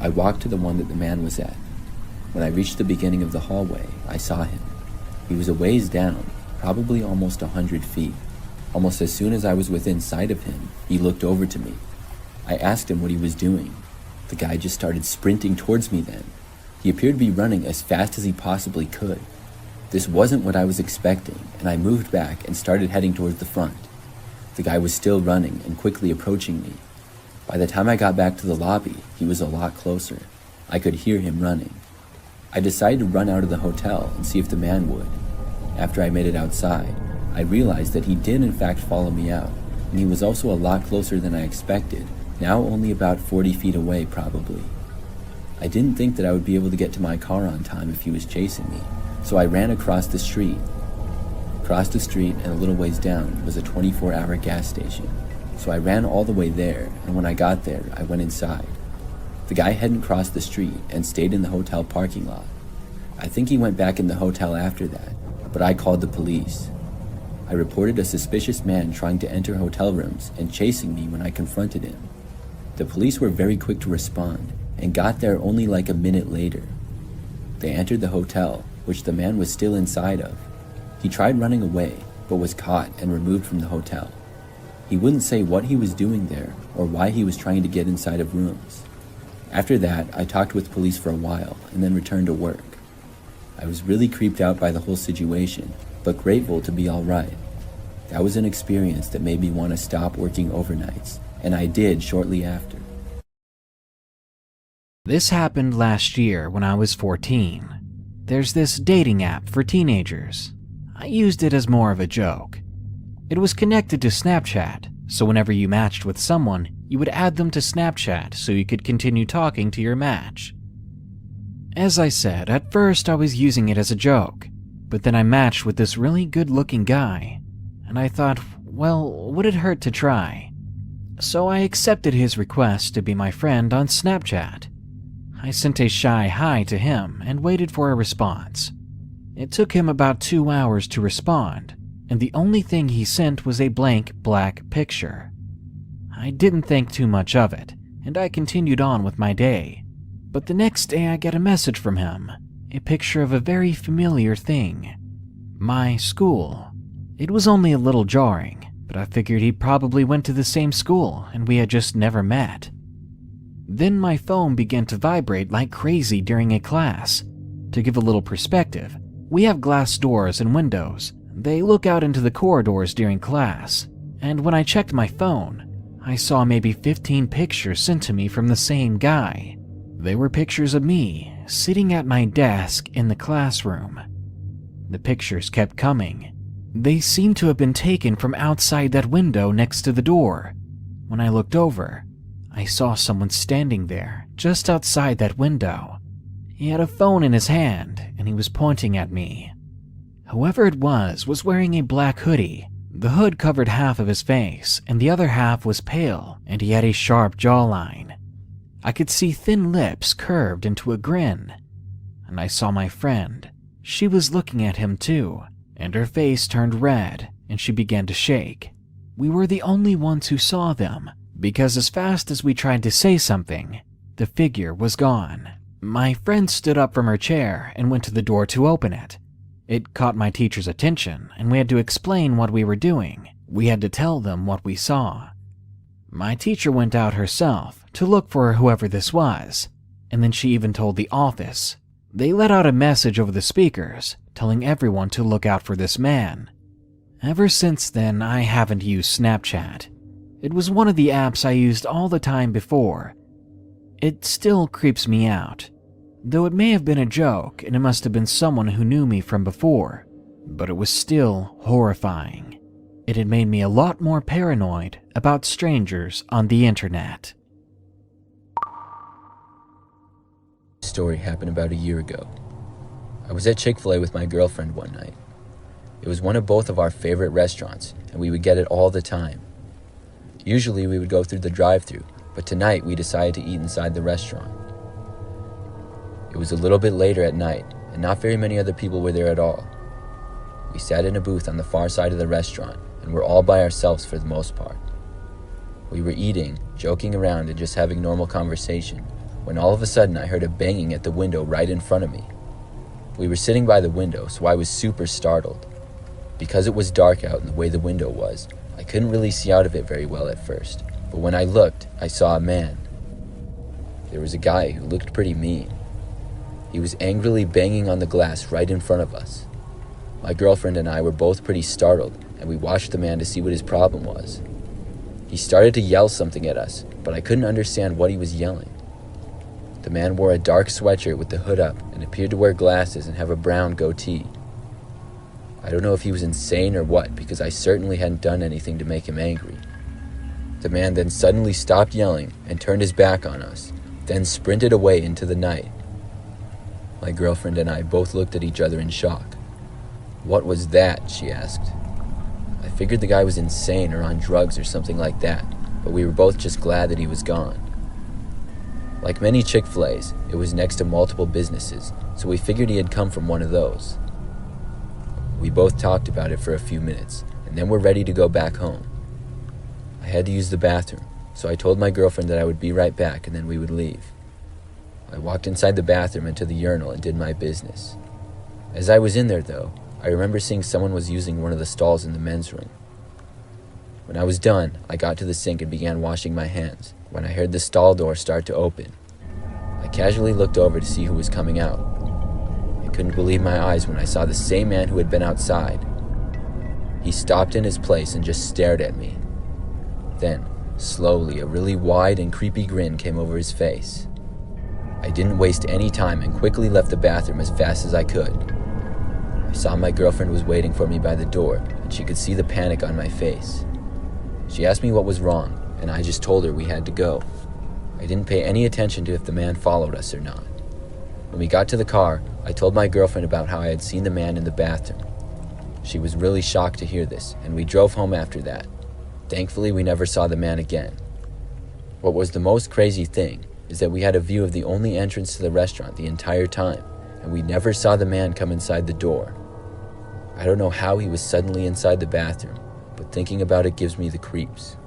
I walked to the one that the man was at. When I reached the beginning of the hallway, I saw him. He was a ways down, probably almost 100 feet. Almost as soon as I was within sight of him, he looked over to me. I asked him what he was doing. The guy just started sprinting towards me then. He appeared to be running as fast as he possibly could. This wasn't what I was expecting, and I moved back and started heading towards the front. The guy was still running and quickly approaching me. By the time I got back to the lobby, he was a lot closer. I could hear him running. I decided to run out of the hotel and see if the man would. After I made it outside, I realized that he did in fact follow me out, and he was also a lot closer than I expected, now only about 40 feet away probably. I didn't think that I would be able to get to my car on time if he was chasing me, so I ran across the street. Across the street and a little ways down was a 24-hour gas station, so I ran all the way there, and when I got there, I went inside. The guy hadn't crossed the street and stayed in the hotel parking lot. I think he went back in the hotel after that, but I called the police. I reported a suspicious man trying to enter hotel rooms and chasing me when I confronted him. The police were very quick to respond and got there only like a minute later. They entered the hotel, which the man was still inside of. He tried running away, but was caught and removed from the hotel. He wouldn't say what he was doing there or why he was trying to get inside of rooms. After that, I talked with police for a while and then returned to work. I was really creeped out by the whole situation, but grateful to be all right. That was an experience that made me want to stop working overnights, and I did shortly after. This happened last year when I was 14. There's this dating app for teenagers. I used it as more of a joke. It was connected to Snapchat, so whenever you matched with someone, you would add them to Snapchat so you could continue talking to your match. As I said, at first I was using it as a joke, but then I matched with this really good-looking guy, and I thought, well, would it hurt to try? So I accepted his request to be my friend on Snapchat. I sent a shy hi to him and waited for a response. It took him about 2 hours to respond, and the only thing he sent was a blank black picture. I didn't think too much of it, and I continued on with my day. But the next day I get a message from him, a picture of a very familiar thing. My school. It was only a little jarring, but I figured he probably went to the same school and we had just never met. Then my phone began to vibrate like crazy during a class. To give a little perspective, we have glass doors and windows. They look out into the corridors during class, and when I checked my phone, I saw maybe 15 pictures sent to me from the same guy. They were pictures of me sitting at my desk in the classroom. The pictures kept coming. They seemed to have been taken from outside that window next to the door. When I looked over, I saw someone standing there, just outside that window. He had a phone in his hand, and he was pointing at me. Whoever it was wearing a black hoodie. The hood covered half of his face, and the other half was pale, and he had a sharp jawline. I could see thin lips curved into a grin. And I saw my friend. She was looking at him too, and her face turned red, and she began to shake. We were the only ones who saw them, because as fast as we tried to say something, the figure was gone. My friend stood up from her chair and went to the door to open it. It caught my teacher's attention, and we had to explain what we were doing. We had to tell them what we saw. My teacher went out herself to look for whoever this was, and then she even told the office. They let out a message over the speakers, telling everyone to look out for this man. Ever since then, I haven't used Snapchat. It was one of the apps I used all the time before. It still creeps me out, though it may have been a joke and it must have been someone who knew me from before, but it was still horrifying. it had made me a lot more paranoid about strangers on the internet. This story happened about a year ago. I was at Chick-fil-A with my girlfriend one night. It was one of both of our favorite restaurants, and we would get it all the time. Usually we would go through the drive-thru, but tonight we decided to eat inside the restaurant. It was a little bit later at night, and not very many other people were there at all. We sat in a booth on the far side of the restaurant, and were all by ourselves for the most part. We were eating, joking around, and just having normal conversation, when all of a sudden I heard a banging at the window right in front of me. We were sitting by the window, so I was super startled. Because it was dark out and the way the window was, I couldn't really see out of it very well at first, but when I looked, I saw a man. There was a guy who looked pretty mean. He was angrily banging on the glass right in front of us. My girlfriend and I were both pretty startled, and we watched the man to see what his problem was. He started to yell something at us, but I couldn't understand what he was yelling. The man wore a dark sweatshirt with the hood up and appeared to wear glasses and have a brown goatee. I don't know if he was insane or what, because I certainly hadn't done anything to make him angry. The man then suddenly stopped yelling and turned his back on us, then sprinted away into the night. My girlfriend and I both looked at each other in shock. "What was that?" she asked. I figured the guy was insane or on drugs or something like that, but we were both just glad that he was gone. Like many Chick-fil-A's, it was next to multiple businesses, so we figured he had come from one of those. We both talked about it for a few minutes, and then were ready to go back home. I had to use the bathroom, so I told my girlfriend that I would be right back and then we would leave. I walked inside the bathroom and to the urinal and did my business. As I was in there, though, I remember seeing someone was using one of the stalls in the men's room. When I was done, I got to the sink and began washing my hands, when I heard the stall door start to open. I casually looked over to see who was coming out. I couldn't believe my eyes when I saw the same man who had been outside. He stopped in his place and just stared at me. Then, slowly, a really wide and creepy grin came over his face. I didn't waste any time and quickly left the bathroom as fast as I could. I saw my girlfriend was waiting for me by the door, and she could see the panic on my face. She asked me what was wrong, and I just told her we had to go. I didn't pay any attention to if the man followed us or not. When we got to the car, I told my girlfriend about how I had seen the man in the bathroom. She was really shocked to hear this, and we drove home after that. Thankfully, we never saw the man again. What was the most crazy thing is that we had a view of the only entrance to the restaurant the entire time, and we never saw the man come inside the door. I don't know how he was suddenly inside the bathroom, but thinking about it gives me the creeps.